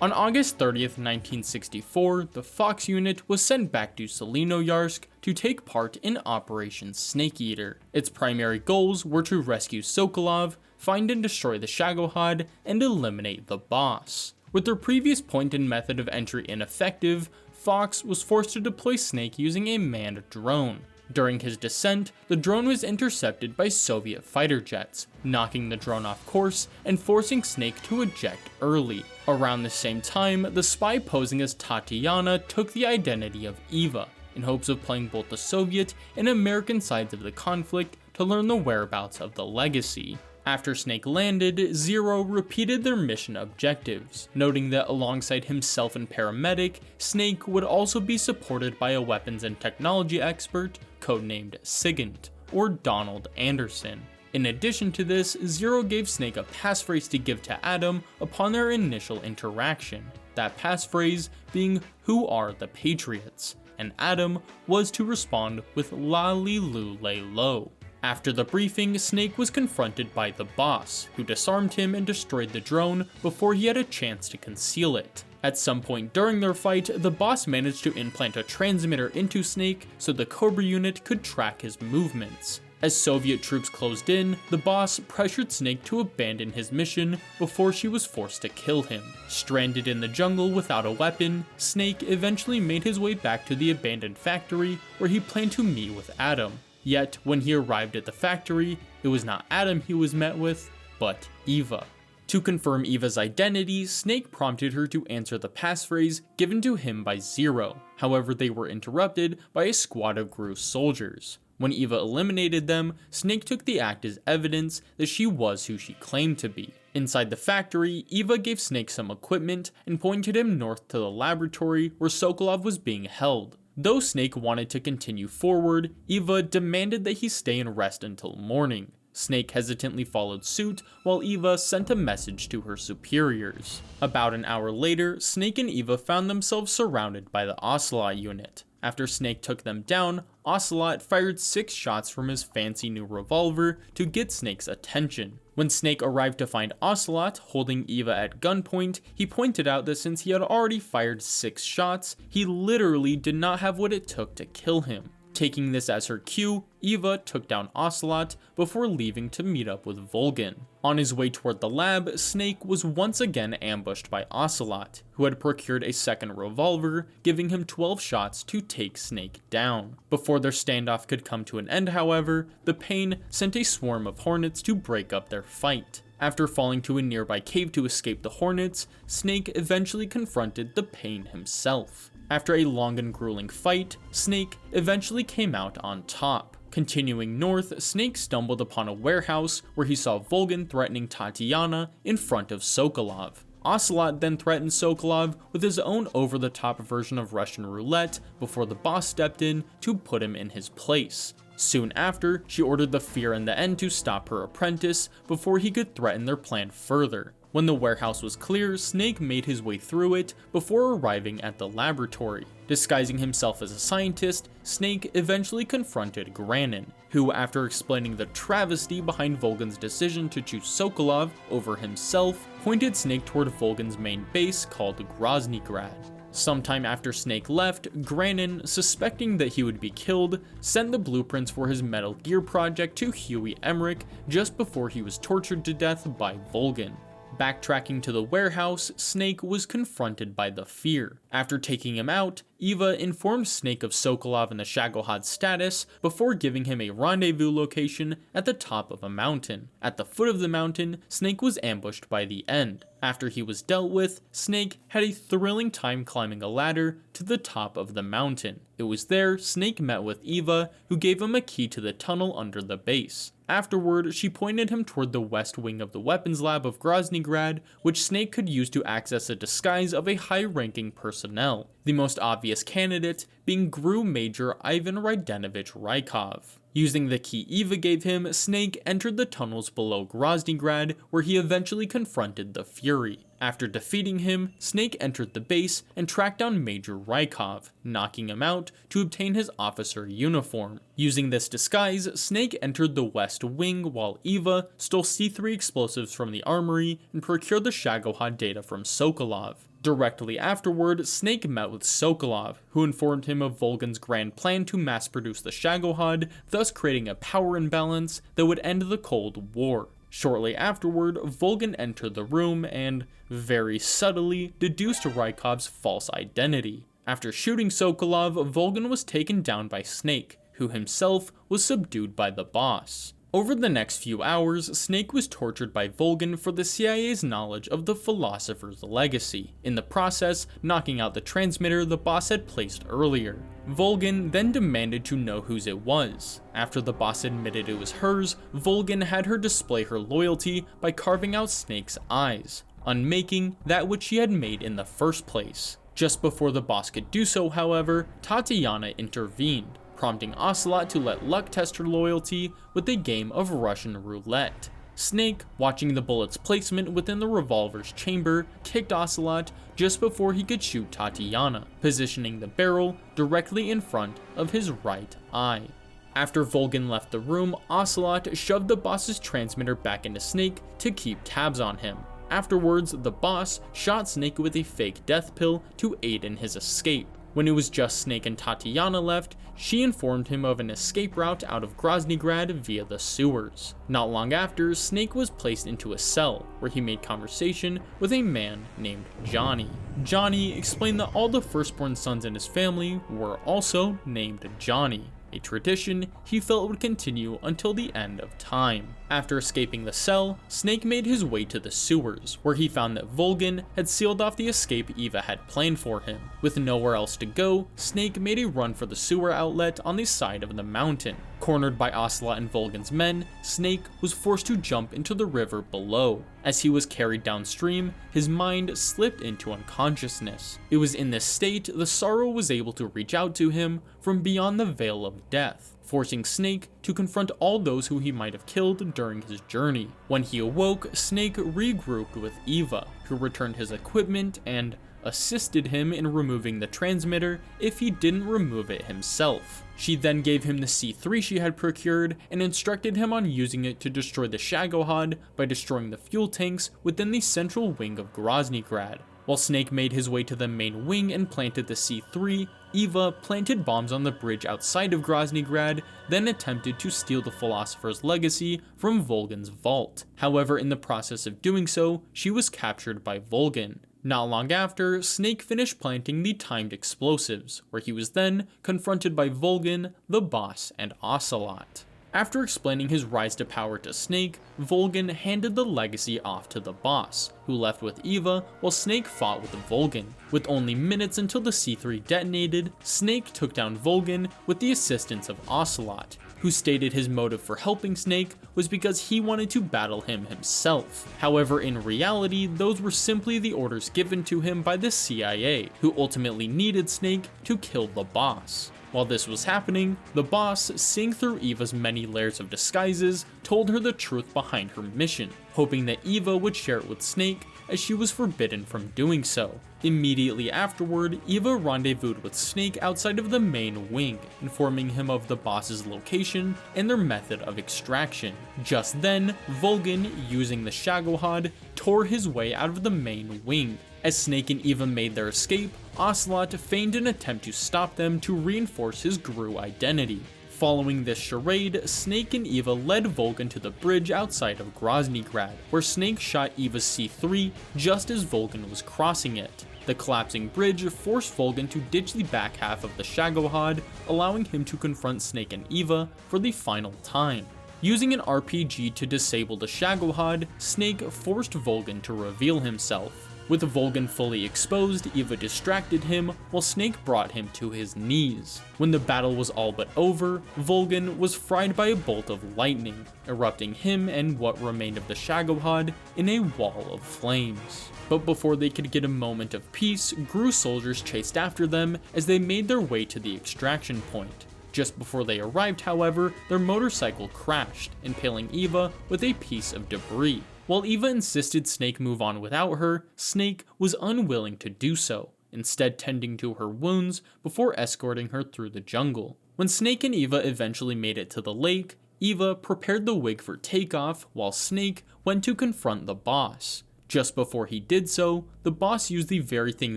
On August 30th, 1964, the Fox unit was sent back to Selinoyarsk to take part in Operation Snake Eater. Its primary goals were to rescue Sokolov, find and destroy the Shagohod, and eliminate the boss. With their previous point and method of entry ineffective, Fox was forced to deploy Snake using a manned drone. During his descent, the drone was intercepted by Soviet fighter jets, knocking the drone off course and forcing Snake to eject early. Around the same time, the spy posing as Tatiana took the identity of Eva, in hopes of playing both the Soviet and American sides of the conflict to learn the whereabouts of the legacy. After Snake landed, Zero repeated their mission objectives, noting that alongside himself and paramedic, Snake would also be supported by a weapons and technology expert, codenamed Sigint, or Donald Anderson. In addition to this, Zero gave Snake a passphrase to give to Adam upon their initial interaction, that passphrase being, "Who are the Patriots?" and Adam was to respond with "La Li Lu Lay Lo." After the briefing, Snake was confronted by the boss, who disarmed him and destroyed the drone before he had a chance to conceal it. At some point during their fight, the boss managed to implant a transmitter into Snake so the Cobra unit could track his movements. As Soviet troops closed in, the boss pressured Snake to abandon his mission before she was forced to kill him. Stranded in the jungle without a weapon, Snake eventually made his way back to the abandoned factory where he planned to meet with Adam. Yet, when he arrived at the factory, it was not Adam he was met with, but Eva. To confirm Eva's identity, Snake prompted her to answer the passphrase given to him by Zero. However, they were interrupted by a squad of GRU soldiers. When Eva eliminated them, Snake took the act as evidence that she was who she claimed to be. Inside the factory, Eva gave Snake some equipment and pointed him north to the laboratory where Sokolov was being held. Though Snake wanted to continue forward, Eva demanded that he stay and rest until morning. Snake hesitantly followed suit, while Eva sent a message to her superiors. About an hour later, Snake and Eva found themselves surrounded by the Ocelot unit. After Snake took them down, Ocelot fired 6 shots from his fancy new revolver to get Snake's attention. When Snake arrived to find Ocelot holding Eva at gunpoint, he pointed out that since he had already fired 6 shots, he literally did not have what it took to kill him. Taking this as her cue, Eva took down Ocelot before leaving to meet up with Volgin. On his way toward the lab, Snake was once again ambushed by Ocelot, who had procured a second revolver, giving him 12 shots to take Snake down. Before their standoff could come to an end, however, the Pain sent a swarm of hornets to break up their fight. After falling to a nearby cave to escape the hornets, Snake eventually confronted the Pain himself. After a long and grueling fight, Snake eventually came out on top. Continuing north, Snake stumbled upon a warehouse where he saw Volgin threatening Tatiana in front of Sokolov. Ocelot then threatened Sokolov with his own over-the-top version of Russian roulette before the boss stepped in to put him in his place. Soon after, she ordered the Fear and the End to stop her apprentice before he could threaten their plan further. When the warehouse was clear, Snake made his way through it before arriving at the laboratory. Disguising himself as a scientist, Snake eventually confronted Granin, who, after explaining the travesty behind Volgin's decision to choose Sokolov over himself, pointed Snake toward Volgin's main base called Groznygrad. Sometime after Snake left, Granin, suspecting that he would be killed, sent the blueprints for his Metal Gear project to Huey Emmerich just before he was tortured to death by Volgin. Backtracking to the warehouse, Snake was confronted by the fear. After taking him out, Eva informed Snake of Sokolov and the Shagohod's status before giving him a rendezvous location at the top of a mountain. At the foot of the mountain, Snake was ambushed by the End. After he was dealt with, Snake had a thrilling time climbing a ladder to the top of the mountain. It was there Snake met with Eva, who gave him a key to the tunnel under the base. Afterward, she pointed him toward the west wing of the weapons lab of Groznygrad, which Snake could use to access a disguise of a high-ranking personnel, the most obvious candidate being GRU Major Ivan Rydenovich Rykov. Using the key Eva gave him, Snake entered the tunnels below Groznygrad, where he eventually confronted the Fury. After defeating him, Snake entered the base and tracked down Major Rykov, knocking him out to obtain his officer uniform. Using this disguise, Snake entered the west wing while Eva stole C3 explosives from the armory and procured the Shagohod data from Sokolov. Directly afterward, Snake met with Sokolov, who informed him of Volgan's grand plan to mass-produce the Shagohod, thus creating a power imbalance that would end the Cold War. Shortly afterward, Volgan entered the room and, very subtly, deduced Rykov's false identity. After shooting Sokolov, Volgan was taken down by Snake, who himself was subdued by the boss. Over the next few hours, Snake was tortured by Volgan for the CIA's knowledge of the Philosopher's legacy, in the process knocking out the transmitter the boss had placed earlier. Volgan then demanded to know whose it was. After the boss admitted it was hers, Volgan had her display her loyalty by carving out Snake's eyes, unmaking that which she had made in the first place. Just before the boss could do so, however, Tatiana intervened, prompting Ocelot to let luck test her loyalty with a game of Russian roulette. Snake, watching the bullet's placement within the revolver's chamber, kicked Ocelot just before he could shoot Tatiana, positioning the barrel directly in front of his right eye. After Volgan left the room, Ocelot shoved the boss's transmitter back into Snake to keep tabs on him. Afterwards, the boss shot Snake with a fake death pill to aid in his escape. When it was just Snake and Tatiana left, she informed him of an escape route out of Groznygrad via the sewers. Not long after, Snake was placed into a cell, where he made conversation with a man named Johnny. Johnny explained that all the firstborn sons in his family were also named Johnny, a tradition he felt would continue until the end of time. After escaping the cell, Snake made his way to the sewers, where he found that Volgan had sealed off the escape Eva had planned for him. With nowhere else to go, Snake made a run for the sewer outlet on the side of the mountain. Cornered by Ocelot and Volgan's men, Snake was forced to jump into the river below. As he was carried downstream, his mind slipped into unconsciousness. It was in this state the Sorrow was able to reach out to him from beyond the veil of death, forcing Snake to confront all those who he might have killed during his journey. When he awoke, Snake regrouped with Eva, who returned his equipment and assisted him in removing the transmitter if he didn't remove it himself. She then gave him the C3 she had procured and instructed him on using it to destroy the Shagohod by destroying the fuel tanks within the central wing of Groznygrad. While Snake made his way to the main wing and planted the C3, Eva planted bombs on the bridge outside of Groznygrad, then attempted to steal the Philosopher's legacy from Volgan's vault. However, in the process of doing so, she was captured by Volgan. Not long after, Snake finished planting the timed explosives, where he was then confronted by Volgan, the boss, and Ocelot. After explaining his rise to power to Snake, Volgan handed the legacy off to the boss, who left with Eva while Snake fought with Volgan. With only minutes until the C3 detonated, Snake took down Volgan with the assistance of Ocelot, who stated his motive for helping Snake was because he wanted to battle him himself. However, in reality, those were simply the orders given to him by the CIA, who ultimately needed Snake to kill the boss. While this was happening, the boss, seeing through Eva's many layers of disguises, told her the truth behind her mission, hoping that Eva would share it with Snake, as she was forbidden from doing so. Immediately afterward, Eva rendezvoused with Snake outside of the main wing, informing him of the boss's location and their method of extraction. Just then, Volgan, using the Shagohod, tore his way out of the main wing. As Snake and Eva made their escape, Ocelot feigned an attempt to stop them to reinforce his GRU identity. Following this charade, Snake and Eva led Volgin to the bridge outside of Groznygrad, where Snake shot Eva's C3 just as Volgin was crossing it. The collapsing bridge forced Volgin to ditch the back half of the Shagohod, allowing him to confront Snake and Eva for the final time. Using an RPG to disable the Shagohod, Snake forced Volgin to reveal himself. With Volgin fully exposed, Eva distracted him, while Snake brought him to his knees. When the battle was all but over, Volgin was fried by a bolt of lightning, erupting him and what remained of the Shagohod in a wall of flames. But before they could get a moment of peace, Gru soldiers chased after them as they made their way to the extraction point. Just before they arrived, however, their motorcycle crashed, impaling Eva with a piece of debris. While Eva insisted Snake move on without her, Snake was unwilling to do so, instead tending to her wounds before escorting her through the jungle. When Snake and Eva eventually made it to the lake, Eva prepared the wig for takeoff while Snake went to confront the boss. Just before he did so, the boss used the very thing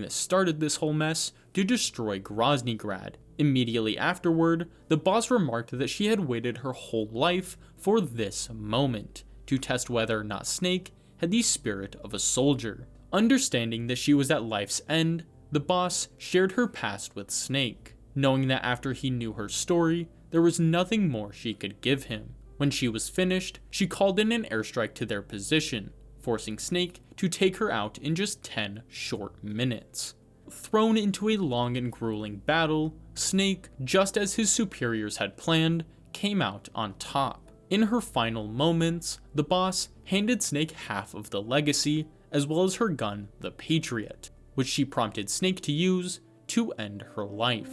that started this whole mess to destroy Groznygrad. Immediately afterward, the boss remarked that she had waited her whole life for this moment, to test whether or not Snake had the spirit of a soldier. Understanding that she was at life's end, the boss shared her past with Snake, knowing that after he knew her story, there was nothing more she could give him. When she was finished, she called in an airstrike to their position, forcing Snake to take her out in just 10 short minutes. Thrown into a long and grueling battle, Snake, just as his superiors had planned, came out on top. In her final moments, the boss handed Snake half of the legacy, as well as her gun, the Patriot, which she prompted Snake to use to end her life.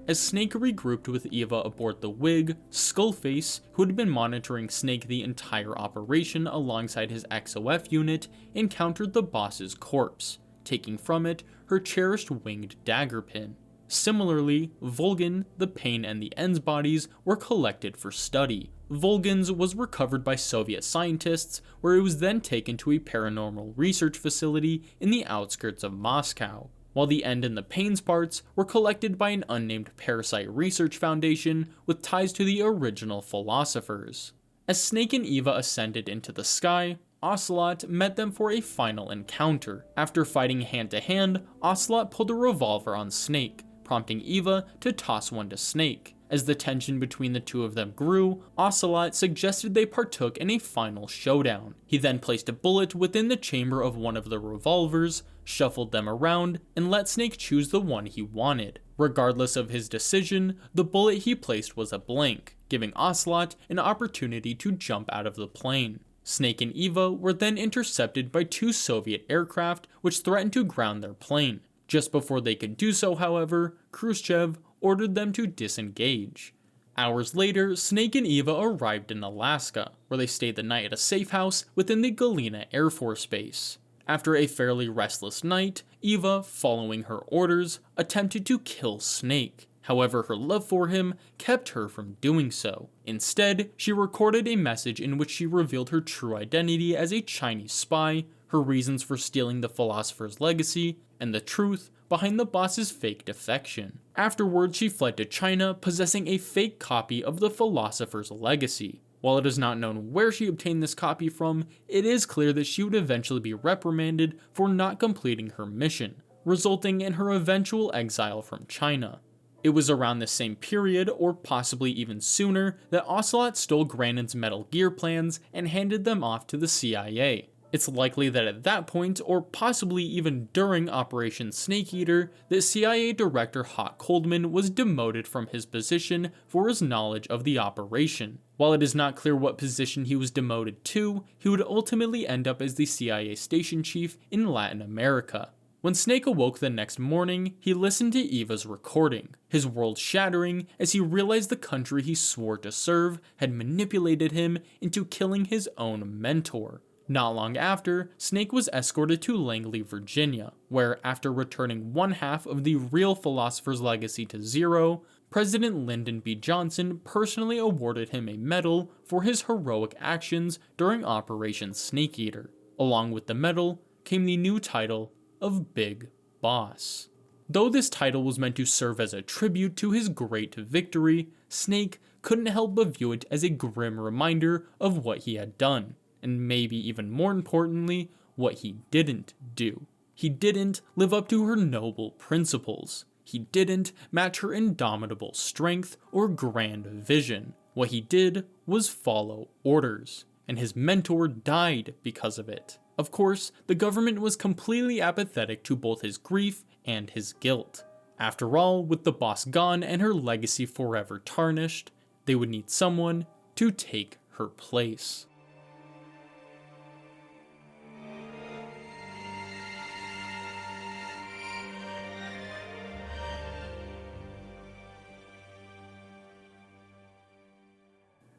As Snake regrouped with Eva aboard the Wig, Skullface, who had been monitoring Snake the entire operation alongside his XOF unit, encountered the boss's corpse, taking from it her cherished winged dagger pin. Similarly, Volgin, the Pain, and the End's bodies were collected for study. Volgin's was recovered by Soviet scientists, where it was then taken to a paranormal research facility in the outskirts of Moscow, while the End and the Pain's parts were collected by an unnamed parasite research foundation with ties to the original philosophers. As Snake and Eva ascended into the sky, Ocelot met them for a final encounter. After fighting hand to hand, Ocelot pulled a revolver on Snake, prompting Eva to toss one to Snake. As the tension between the two of them grew, Ocelot suggested they partook in a final showdown. He then placed a bullet within the chamber of one of the revolvers, shuffled them around, and let Snake choose the one he wanted. Regardless of his decision, the bullet he placed was a blank, giving Ocelot an opportunity to jump out of the plane. Snake and Eva were then intercepted by 2 Soviet aircraft which threatened to ground their plane. Just before they could do so, however, Khrushchev ordered them to disengage. Hours later, Snake and Eva arrived in Alaska, where they stayed the night at a safe house within the Galena Air Force Base. After a fairly restless night, Eva, following her orders, attempted to kill Snake. However, her love for him kept her from doing so. Instead, she recorded a message in which she revealed her true identity as a Chinese spy, her reasons for stealing the philosopher's legacy, and the truth behind the boss's fake defection. Afterwards, she fled to China, possessing a fake copy of the philosopher's legacy. While it is not known where she obtained this copy from, it is clear that she would eventually be reprimanded for not completing her mission, resulting in her eventual exile from China. It was around the same period, or possibly even sooner, that Ocelot stole Grandin's Metal Gear plans and handed them off to the CIA. It's likely that at that point, or possibly even during Operation Snake Eater, that CIA Director Hawk Coldman was demoted from his position for his knowledge of the operation. While it is not clear what position he was demoted to, he would ultimately end up as the CIA station chief in Latin America. When Snake awoke the next morning, he listened to Eva's recording, his world shattering as he realized the country he swore to serve had manipulated him into killing his own mentor. Not long after, Snake was escorted to Langley, Virginia, where, after returning one half of the real philosopher's legacy to Zero, President Lyndon B. Johnson personally awarded him a medal for his heroic actions during Operation Snake Eater. Along with the medal came the new title of Big Boss. Though this title was meant to serve as a tribute to his great victory, Snake couldn't help but view it as a grim reminder of what he had done, and maybe even more importantly, what he didn't do. He didn't live up to her noble principles. He didn't match her indomitable strength or grand vision. What he did was follow orders, and his mentor died because of it. Of course, the government was completely apathetic to both his grief and his guilt. After all, with the boss gone and her legacy forever tarnished, they would need someone to take her place.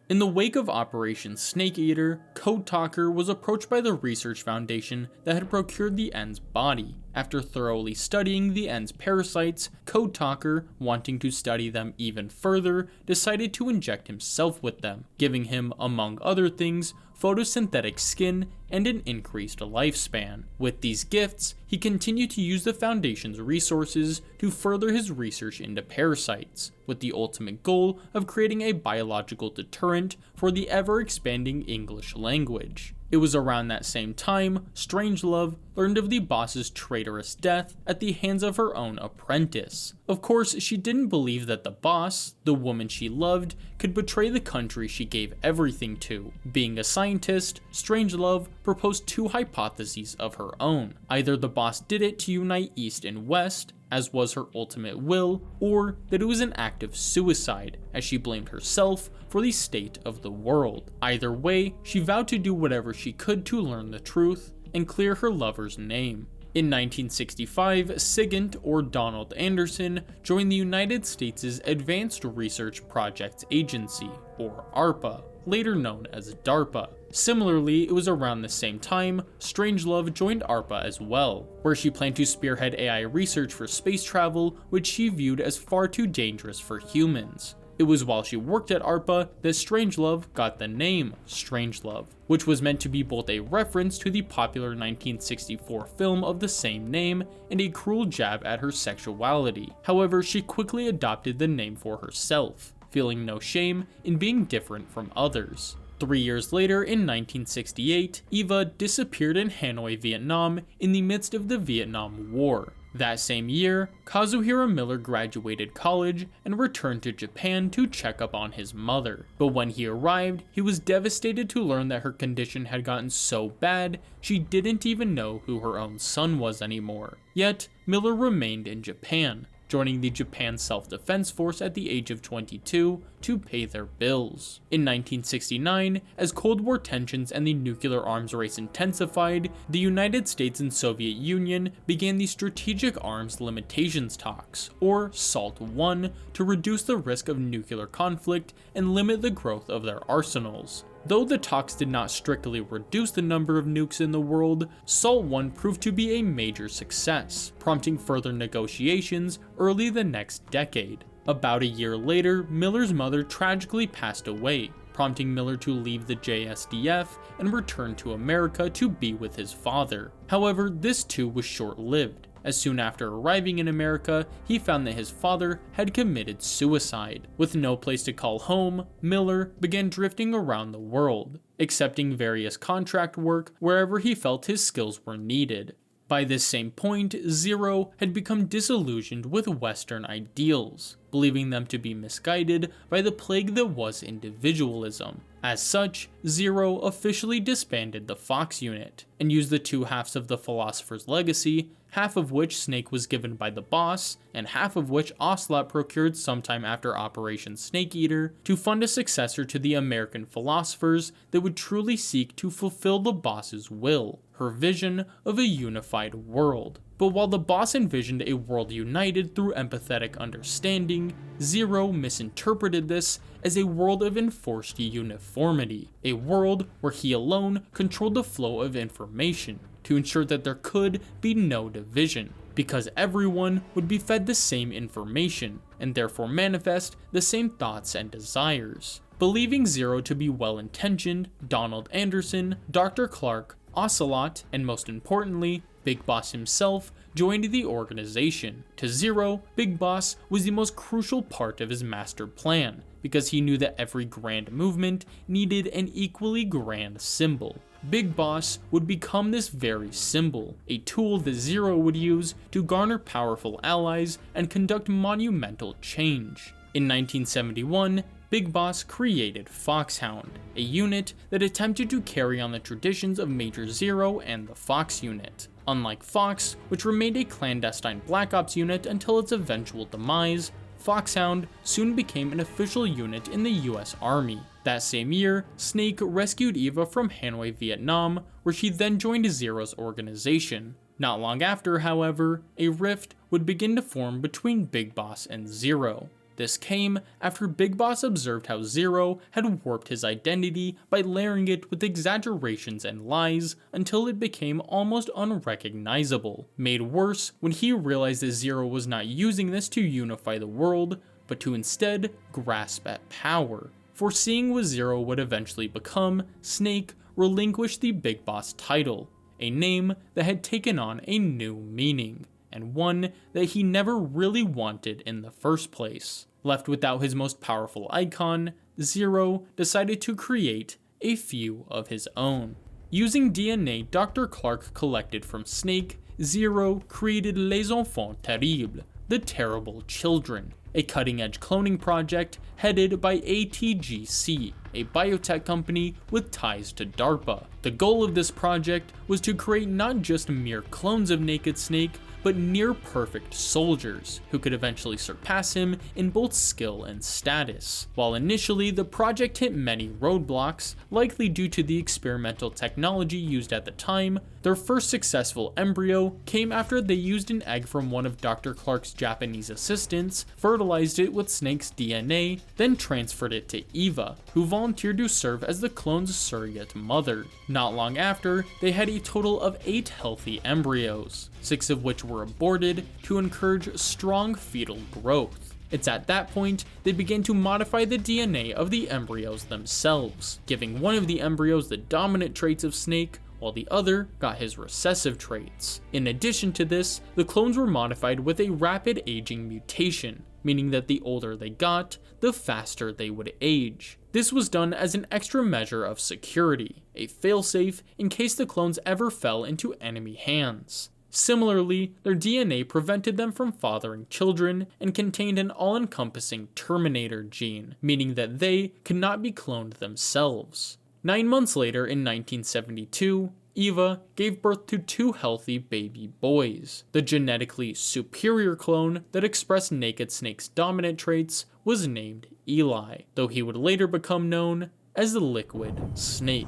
In the wake of Operation Snake Eater, Code Talker was approached by the research foundation that had procured the End's body. After thoroughly studying the End's parasites, Code Talker, wanting to study them even further, decided to inject himself with them, giving him, among other things, photosynthetic skin and an increased lifespan. With these gifts, he continued to use the Foundation's resources to further his research into parasites, with the ultimate goal of creating a biological deterrent for the ever-expanding English language. It was around that same time Strangelove learned of the boss's traitorous death at the hands of her own apprentice. Of course, she didn't believe that the boss, the woman she loved, could betray the country she gave everything to. Being a scientist, Strangelove proposed two hypotheses of her own. Either the boss did it to unite East and West, as was her ultimate will, or that it was an act of suicide, as she blamed herself for the state of the world. Either way, she vowed to do whatever she could to learn the truth and clear her lover's name. In 1965, Sigint, or Donald Anderson, joined the United States' Advanced Research Projects Agency, or ARPA, later known as DARPA. Similarly, it was around the same time Strangelove joined ARPA as well, where she planned to spearhead AI research for space travel, which she viewed as far too dangerous for humans. It was while she worked at ARPA that Strangelove got the name Strangelove, which was meant to be both a reference to the popular 1964 film of the same name and a cruel jab at her sexuality. However, she quickly adopted the name for herself, feeling no shame in being different from others. 3 years later, in 1968, Eva disappeared in Hanoi, Vietnam, in the midst of the Vietnam War. That same year, Kazuhiro Miller graduated college and returned to Japan to check up on his mother. But when he arrived, he was devastated to learn that her condition had gotten so bad, she didn't even know who her own son was anymore. Yet, Miller remained in Japan, joining the Japan Self-Defense Force at the age of 22 to pay their bills. In 1969, as Cold War tensions and the nuclear arms race intensified, the United States and Soviet Union began the Strategic Arms Limitations Talks, or SALT I, to reduce the risk of nuclear conflict and limit the growth of their arsenals. Though the talks did not strictly reduce the number of nukes in the world, SALT I proved to be a major success, prompting further negotiations early the next decade. About a year later, Miller's mother tragically passed away, prompting Miller to leave the JSDF and return to America to be with his father. However, this too was short-lived, as soon after arriving in America, he found that his father had committed suicide. With no place to call home, Miller began drifting around the world, accepting various contract work wherever he felt his skills were needed. By this same point, Zero had become disillusioned with Western ideals, believing them to be misguided by the plague that was individualism. As such, Zero officially disbanded the Fox unit, and used the two halves of the Philosopher's legacy, half of which Snake was given by the boss, and half of which Ocelot procured sometime after Operation Snake Eater, to fund a successor to the American philosophers that would truly seek to fulfill the boss's will, her vision of a unified world. But while the boss envisioned a world united through empathetic understanding, Zero misinterpreted this as a world of enforced uniformity, a world where he alone controlled the flow of information, to ensure that there could be no division, because everyone would be fed the same information, and therefore manifest the same thoughts and desires. Believing Zero to be well-intentioned, Donald Anderson, Dr. Clark, Ocelot, and most importantly, Big Boss himself joined the organization. To Zero, Big Boss was the most crucial part of his master plan, because he knew that every grand movement needed an equally grand symbol. Big Boss would become this very symbol, a tool that Zero would use to garner powerful allies and conduct monumental change. In 1971, Big Boss created Foxhound, a unit that attempted to carry on the traditions of Major Zero and the Fox unit. Unlike Fox, which remained a clandestine Black Ops unit until its eventual demise, Foxhound soon became an official unit in the US Army. That same year, Snake rescued Eva from Hanoi, Vietnam, where she then joined Zero's organization. Not long after, however, a rift would begin to form between Big Boss and Zero. This came after Big Boss observed how Zero had warped his identity by layering it with exaggerations and lies until it became almost unrecognizable. Made worse when he realized that Zero was not using this to unify the world, but to instead grasp at power. Foreseeing what Zero would eventually become, Snake relinquished the Big Boss title, a name that had taken on a new meaning, and one that he never really wanted in the first place. Left without his most powerful icon, Zero decided to create a few of his own. Using DNA Dr. Clark collected from Snake, Zero created Les Enfants Terribles, the Terrible Children, a cutting-edge cloning project headed by ATGC, a biotech company with ties to DARPA. The goal of this project was to create not just mere clones of Naked Snake, but near-perfect soldiers who could eventually surpass him in both skill and status. While initially the project hit many roadblocks, likely due to the experimental technology used at the time, their first successful embryo came after they used an egg from one of Dr. Clark's Japanese assistants, fertilized it with Snake's DNA, then transferred it to Eva, who volunteered to serve as the clone's surrogate mother. Not long after, they had a total of 8 healthy embryos, 6 of which were aborted to encourage strong fetal growth. It's at that point they began to modify the DNA of the embryos themselves, giving one of the embryos the dominant traits of Snake, while the other got his recessive traits. In addition to this, the clones were modified with a rapid aging mutation, meaning that the older they got, the faster they would age. This was done as an extra measure of security, a failsafe in case the clones ever fell into enemy hands. Similarly, their DNA prevented them from fathering children and contained an all-encompassing Terminator gene, meaning that they could not be cloned themselves. 9 months later, in 1972, Eva gave birth to 2 healthy baby boys. The genetically superior clone that expressed Naked Snake's dominant traits was named Eli, though he would later become known as the Liquid Snake.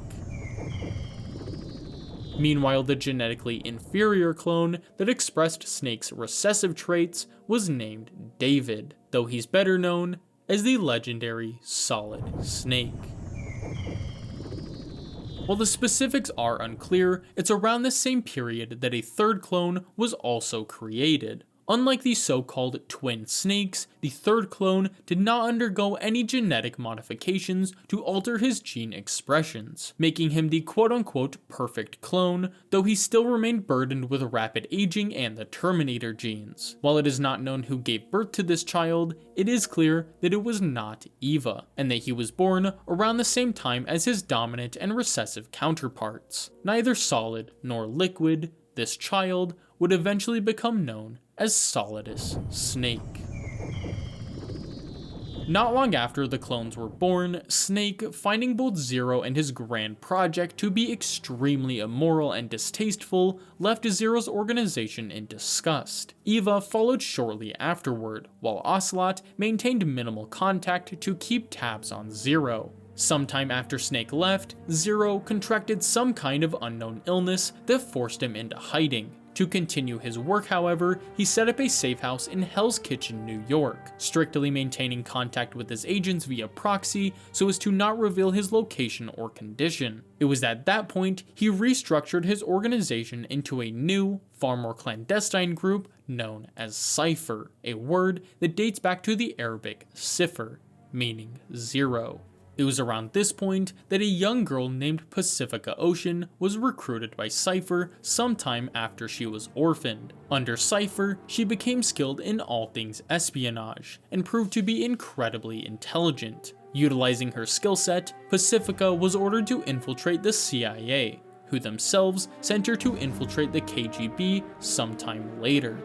Meanwhile, the genetically inferior clone that expressed Snake's recessive traits was named David, though he's better known as the legendary Solid Snake. While the specifics are unclear, it's around the same period that a third clone was also created. Unlike the so-called twin snakes, the third clone did not undergo any genetic modifications to alter his gene expressions, making him the quote-unquote perfect clone, though he still remained burdened with rapid aging and the Terminator genes. While it is not known who gave birth to this child, it is clear that it was not Eva, and that he was born around the same time as his dominant and recessive counterparts. Neither Solid nor Liquid, this child would eventually become known as Solidus Snake. Not long after the clones were born, Snake, finding both Zero and his grand project to be extremely immoral and distasteful, left Zero's organization in disgust. Eva followed shortly afterward, while Ocelot maintained minimal contact to keep tabs on Zero. Sometime after Snake left, Zero contracted some kind of unknown illness that forced him into hiding. To continue his work, however, he set up a safe house in Hell's Kitchen, New York, strictly maintaining contact with his agents via proxy so as to not reveal his location or condition. It was at that point he restructured his organization into a new, far more clandestine group known as Cypher, a word that dates back to the Arabic sifr, meaning zero. It was around this point that a young girl named Pacifica Ocean was recruited by Cypher sometime after she was orphaned. Under Cypher, she became skilled in all things espionage, and proved to be incredibly intelligent. Utilizing her skill set, Pacifica was ordered to infiltrate the CIA, who themselves sent her to infiltrate the KGB sometime later.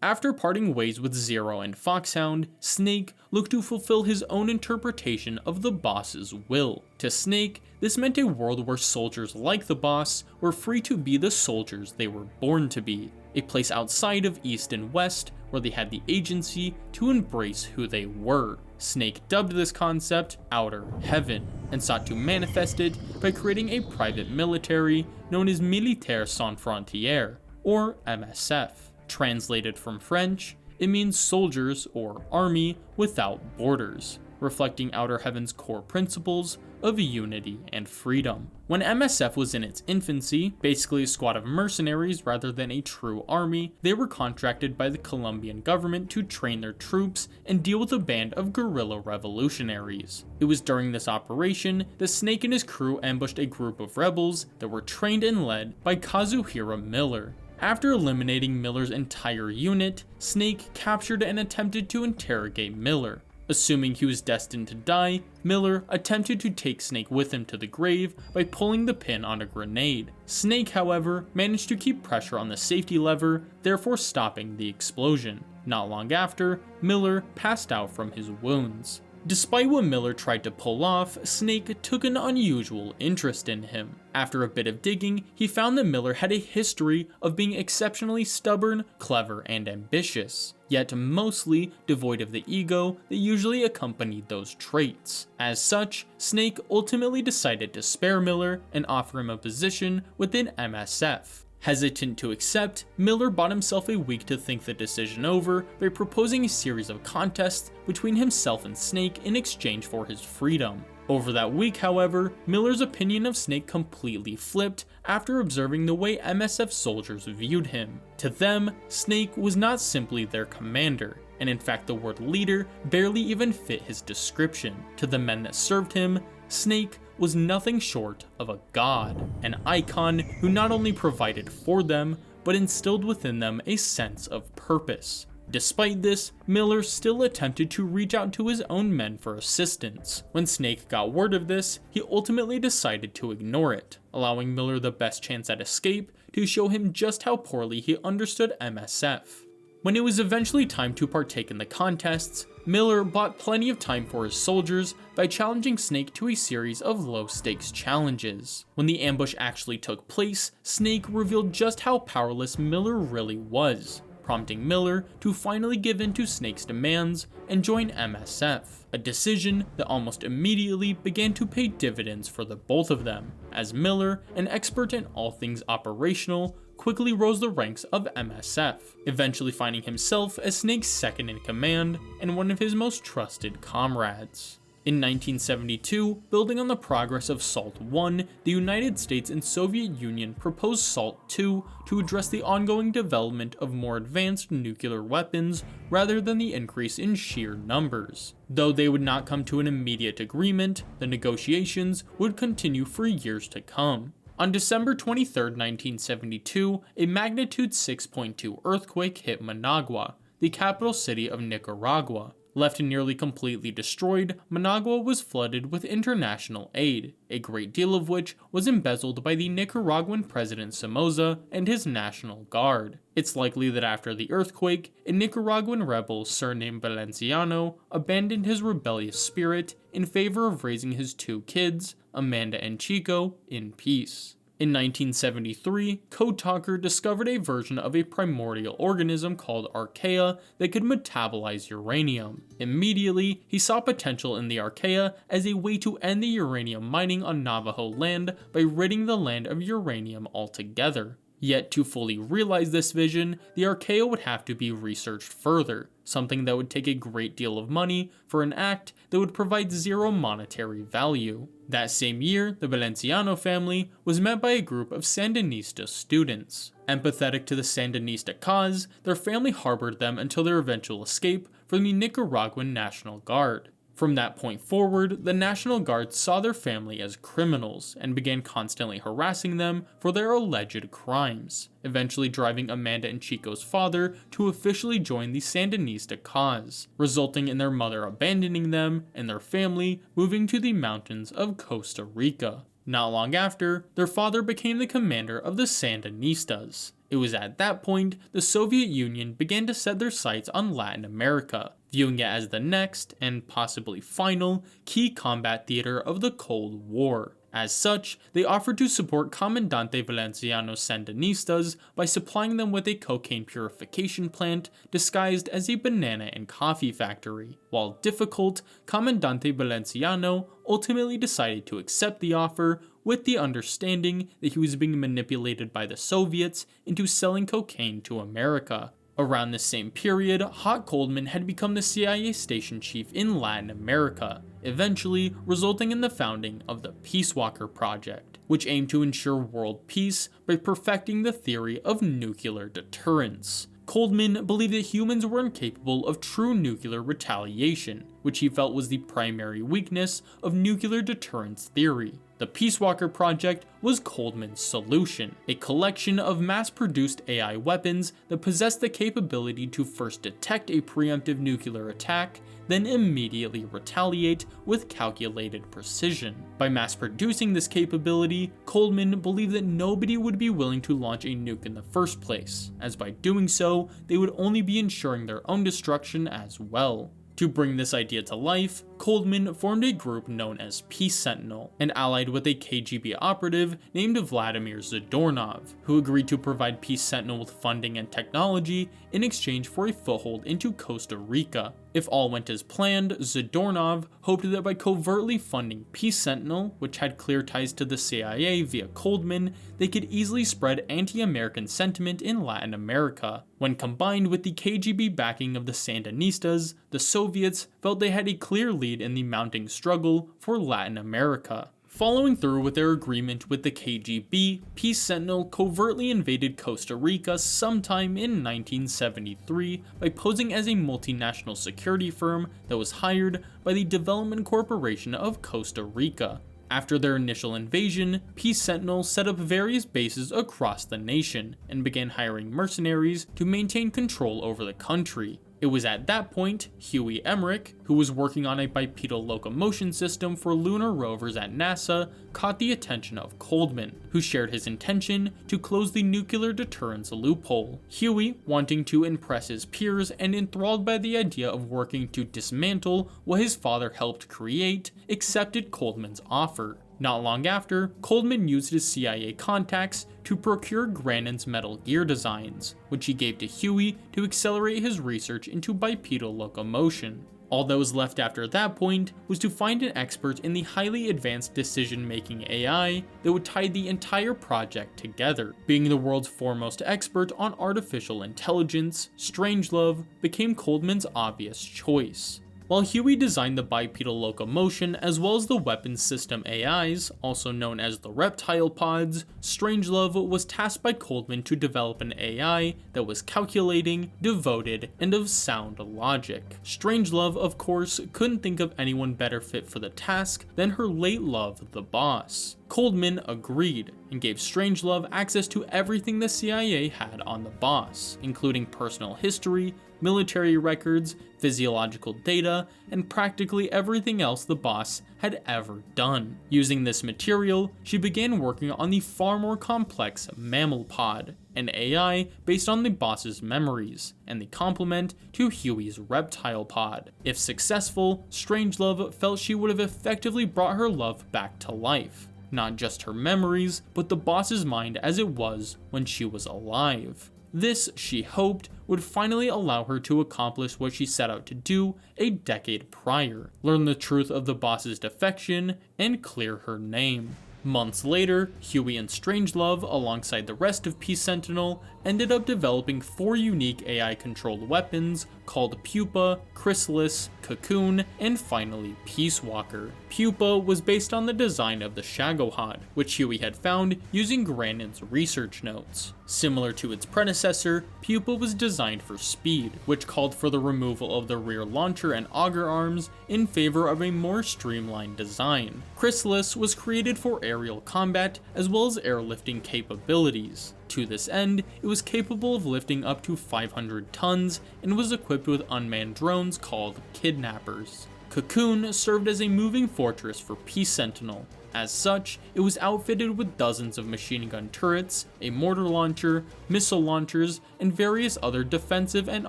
After parting ways with Zero and Foxhound, Snake looked to fulfill his own interpretation of the boss's will. To Snake, this meant a world where soldiers like the boss were free to be the soldiers they were born to be, a place outside of East and West where they had the agency to embrace who they were. Snake dubbed this concept Outer Heaven, and sought to manifest it by creating a private military known as Militaires Sans Frontières, or MSF. Translated from French, it means soldiers or army without borders, reflecting Outer Heaven's core principles of unity and freedom. When MSF was in its infancy, basically a squad of mercenaries rather than a true army, they were contracted by the Colombian government to train their troops and deal with a band of guerrilla revolutionaries. It was during this operation that Snake and his crew ambushed a group of rebels that were trained and led by Kazuhira Miller. After eliminating Miller's entire unit, Snake captured and attempted to interrogate Miller. Assuming he was destined to die, Miller attempted to take Snake with him to the grave by pulling the pin on a grenade. Snake, however, managed to keep pressure on the safety lever, therefore stopping the explosion. Not long after, Miller passed out from his wounds. Despite what Miller tried to pull off, Snake took an unusual interest in him. After a bit of digging, he found that Miller had a history of being exceptionally stubborn, clever, and ambitious, yet mostly devoid of the ego that usually accompanied those traits. As such, Snake ultimately decided to spare Miller and offer him a position within MSF. Hesitant to accept, Miller bought himself a week to think the decision over by proposing a series of contests between himself and Snake in exchange for his freedom. Over that week, however, Miller's opinion of Snake completely flipped after observing the way MSF soldiers viewed him. To them, Snake was not simply their commander, and in fact the word leader barely even fit his description. To the men that served him, Snake was nothing short of a god, an icon who not only provided for them, but instilled within them a sense of purpose. Despite this, Miller still attempted to reach out to his own men for assistance. When Snake got word of this, he ultimately decided to ignore it, allowing Miller the best chance at escape to show him just how poorly he understood MSF. When it was eventually time to partake in the contests, Miller bought plenty of time for his soldiers by challenging Snake to a series of low-stakes challenges. When the ambush actually took place, Snake revealed just how powerless Miller really was, prompting Miller to finally give in to Snake's demands and join MSF, a decision that almost immediately began to pay dividends for the both of them, as Miller, an expert in all things operational, quickly rose the ranks of MSF, eventually finding himself as Snake's second in command and one of his most trusted comrades. In 1972, building on the progress of SALT I, the United States and Soviet Union proposed SALT II to address the ongoing development of more advanced nuclear weapons rather than the increase in sheer numbers. Though they would not come to an immediate agreement, the negotiations would continue for years to come. On December 23, 1972, a magnitude 6.2 earthquake hit Managua, the capital city of Nicaragua. Left nearly completely destroyed, Managua was flooded with international aid, a great deal of which was embezzled by the Nicaraguan President Somoza and his National Guard. It's likely that after the earthquake, a Nicaraguan rebel surnamed Valenciano abandoned his rebellious spirit in favor of raising his two kids, Amanda and Chico, in peace. In 1973, Code Talker discovered a version of a primordial organism called archaea that could metabolize uranium. Immediately, he saw potential in the archaea as a way to end the uranium mining on Navajo land by ridding the land of uranium altogether. Yet to fully realize this vision, the archaea would have to be researched further, something that would take a great deal of money for an act that would provide zero monetary value. That same year, the Valenciano family was met by a group of Sandinista students. Empathetic to the Sandinista cause, their family harbored them until their eventual escape from the Nicaraguan National Guard. From that point forward, the National Guard saw their family as criminals and began constantly harassing them for their alleged crimes, eventually driving Amanda and Chico's father to officially join the Sandinista cause, resulting in their mother abandoning them and their family moving to the mountains of Costa Rica. Not long after, their father became the commander of the Sandinistas. It was at that point the Soviet Union began to set their sights on Latin America, viewing it as the next, and possibly final, key combat theater of the Cold War. As such, they offered to support Comandante Valenciano's Sandinistas by supplying them with a cocaine purification plant disguised as a banana and coffee factory. While difficult, Comandante Valenciano ultimately decided to accept the offer with the understanding that he was being manipulated by the Soviets into selling cocaine to America. Around the same period, Hot Goldman had become the CIA station chief in Latin America, eventually resulting in the founding of the Peace Walker Project, which aimed to ensure world peace by perfecting the theory of nuclear deterrence. Goldman believed that humans were incapable of true nuclear retaliation, which he felt was the primary weakness of nuclear deterrence theory. The Peace Walker Project was Goldman's solution, a collection of mass-produced AI weapons that possessed the capability to first detect a preemptive nuclear attack, then immediately retaliate with calculated precision. By mass-producing this capability, Goldman believed that nobody would be willing to launch a nuke in the first place, as by doing so, they would only be ensuring their own destruction as well. To bring this idea to life, Goldman formed a group known as Peace Sentinel and allied with a KGB operative named Vladimir Zadornov, who agreed to provide Peace Sentinel with funding and technology in exchange for a foothold into Costa Rica. If all went as planned, Zadornov hoped that by covertly funding Peace Sentinel, which had clear ties to the CIA via Goldman, they could easily spread anti-American sentiment in Latin America. When combined with the KGB backing of the Sandinistas, the Soviets felt they had a clear lead in the mounting struggle for Latin America. Following through with their agreement with the KGB, Peace Sentinel covertly invaded Costa Rica sometime in 1973 by posing as a multinational security firm that was hired by the Development Corporation of Costa Rica. After their initial invasion, Peace Sentinel set up various bases across the nation and began hiring mercenaries to maintain control over the country. It was at that point Huey Emmerich, who was working on a bipedal locomotion system for lunar rovers at NASA, caught the attention of Goldman, who shared his intention to close the nuclear deterrence loophole. Huey, wanting to impress his peers and enthralled by the idea of working to dismantle what his father helped create, accepted Goldman's offer. Not long after, Goldman used his CIA contacts to procure Granin's Metal Gear designs, which he gave to Huey to accelerate his research into bipedal locomotion. All that was left after that point was to find an expert in the highly advanced decision-making AI that would tie the entire project together. Being the world's foremost expert on artificial intelligence, Strangelove became Goldman's obvious choice. While Huey designed the bipedal locomotion as well as the weapons system AIs, also known as the reptile pods, Strangelove was tasked by Goldman to develop an AI that was calculating, devoted, and of sound logic. Strangelove, of course, couldn't think of anyone better fit for the task than her late love, the boss. Goldman agreed and gave Strangelove access to everything the CIA had on the boss, including personal history, military records, physiological data, and practically everything else the boss had ever done. Using this material, she began working on the far more complex Mammal Pod, an AI based on the boss's memories, and the complement to Huey's Reptile Pod. If successful, Strangelove felt she would have effectively brought her love back to life. not just her memories, but the boss's mind as it was when she was alive. This, she hoped, would finally allow her to accomplish what she set out to do a decade prior, learn the truth of the boss's defection, and clear her name. Months later, Huey and Strangelove, alongside the rest of Peace Sentinel, ended up developing 4 unique AI-controlled weapons called Pupa, Chrysalis, Cocoon, and finally Peace Walker. Pupa was based on the design of the Shagohod, which Huey had found using Grandin's research notes. Similar to its predecessor, Pupa was designed for speed, which called for the removal of the rear launcher and auger arms in favor of a more streamlined design. Chrysalis was created for aerial combat as well as airlifting capabilities. To this end, it was capable of lifting up to 500 tons and was equipped with unmanned drones called Kidnappers. Cocoon served as a moving fortress for Peace Sentinel. As such, it was outfitted with dozens of machine gun turrets, a mortar launcher, missile launchers, and various other defensive and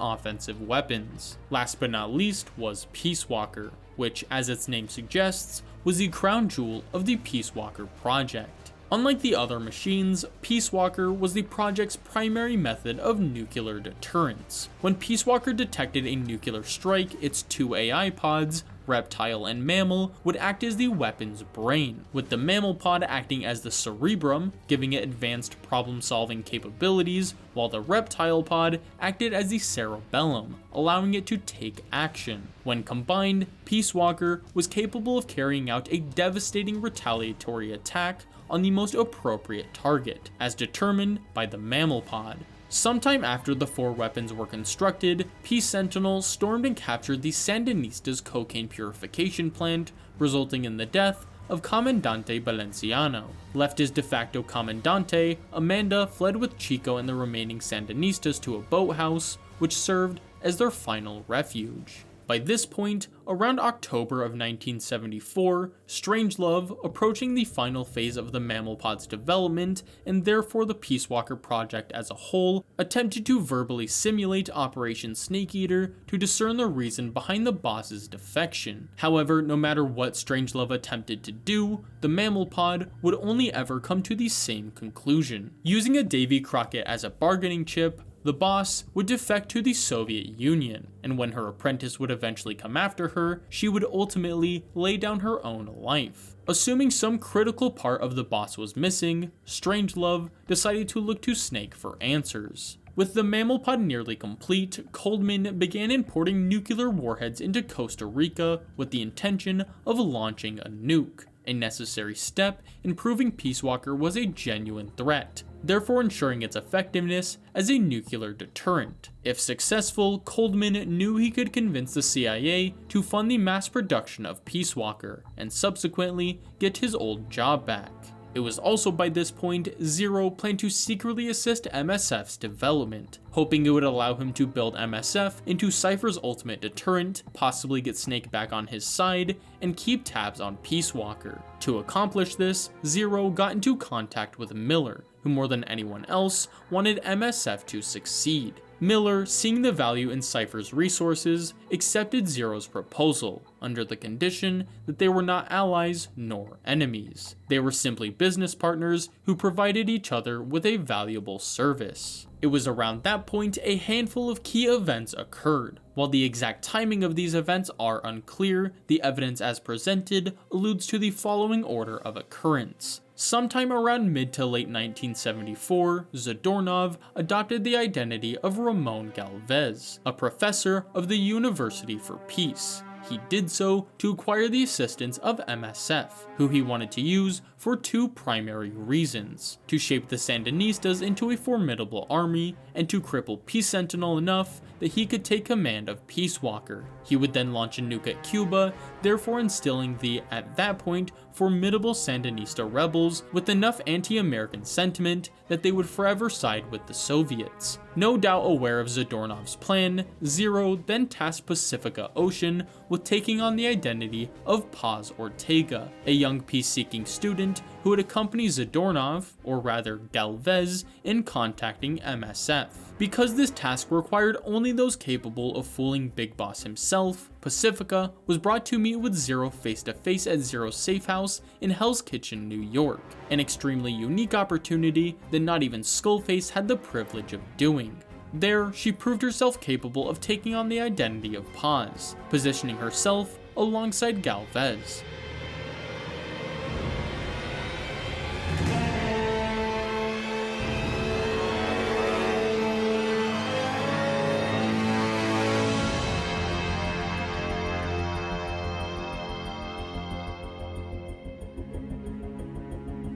offensive weapons. Last but not least was Peace Walker, which, as its name suggests, was the crown jewel of the Peace Walker project. Unlike the other machines, Peace Walker was the project's primary method of nuclear deterrence. When Peace Walker detected a nuclear strike, its 2 AI pods, Reptile and Mammal, would act as the weapon's brain, with the Mammal pod acting as the cerebrum, giving it advanced problem-solving capabilities, while the Reptile pod acted as the cerebellum, allowing it to take action. When combined, Peace Walker was capable of carrying out a devastating retaliatory attack on the most appropriate target, as determined by the Mammal pod. Sometime after the 4 weapons were constructed, Peace Sentinel stormed and captured the Sandinista's cocaine purification plant, resulting in the death of Comandante Valenciano. Left as de facto Comandante, Amanda fled with Chico and the remaining Sandinistas to a boathouse, which served as their final refuge. By this point, around October of 1974, Strangelove, approaching the final phase of the Mammal Pod's development, and therefore the Peace Walker project as a whole, attempted to verbally simulate Operation Snake Eater to discern the reason behind the boss's defection. However, no matter what Strangelove attempted to do, the Mammal Pod would only ever come to the same conclusion. Using a Davy Crockett as a bargaining chip, the boss would defect to the Soviet Union, and when her apprentice would eventually come after her, she would ultimately lay down her own life. Assuming some critical part of the boss was missing, Strangelove decided to look to Snake for answers. With the Mammal Pod nearly complete, Coldman began importing nuclear warheads into Costa Rica with the intention of launching a nuke, a necessary step in proving Peace Walker was a genuine threat, therefore ensuring its effectiveness as a nuclear deterrent. If successful, Coldman knew he could convince the CIA to fund the mass production of Peace Walker, and subsequently get his old job back. It was also by this point Zero planned to secretly assist MSF's development, hoping it would allow him to build MSF into Cypher's ultimate deterrent, possibly get Snake back on his side, and keep tabs on Peace Walker. To accomplish this, Zero got into contact with Miller, who more than anyone else wanted MSF to succeed. Miller, seeing the value in Cypher's resources, accepted Zero's proposal, under the condition that they were not allies nor enemies. They were simply business partners who provided each other with a valuable service. It was around that point a handful of key events occurred. While the exact timing of these events are unclear, the evidence as presented alludes to the following order of occurrence. Sometime around mid to late 1974, Zadornov adopted the identity of Ramon Galvez, a professor of the University for Peace. He did so to acquire the assistance of MSF, who he wanted to use for 2 primary reasons: to shape the Sandinistas into a formidable army, and to cripple Peace Sentinel enough that he could take command of Peace Walker. He would then launch a nuke at Cuba, therefore instilling the, at that point, formidable Sandinista rebels with enough anti-American sentiment that they would forever side with the Soviets. No doubt aware of Zadornov's plan, Zero then tasked Pacifica Ocean with taking on the identity of Paz Ortega, a young peace-seeking student who would accompany Zadornov, or rather Galvez, in contacting MSF. Because this task required only those capable of fooling Big Boss himself, Pacifica was brought to meet with Zero face to face at Zero's safe house in Hell's Kitchen, New York, an extremely unique opportunity that not even Skullface had the privilege of doing. There, she proved herself capable of taking on the identity of Paz, positioning herself alongside Galvez.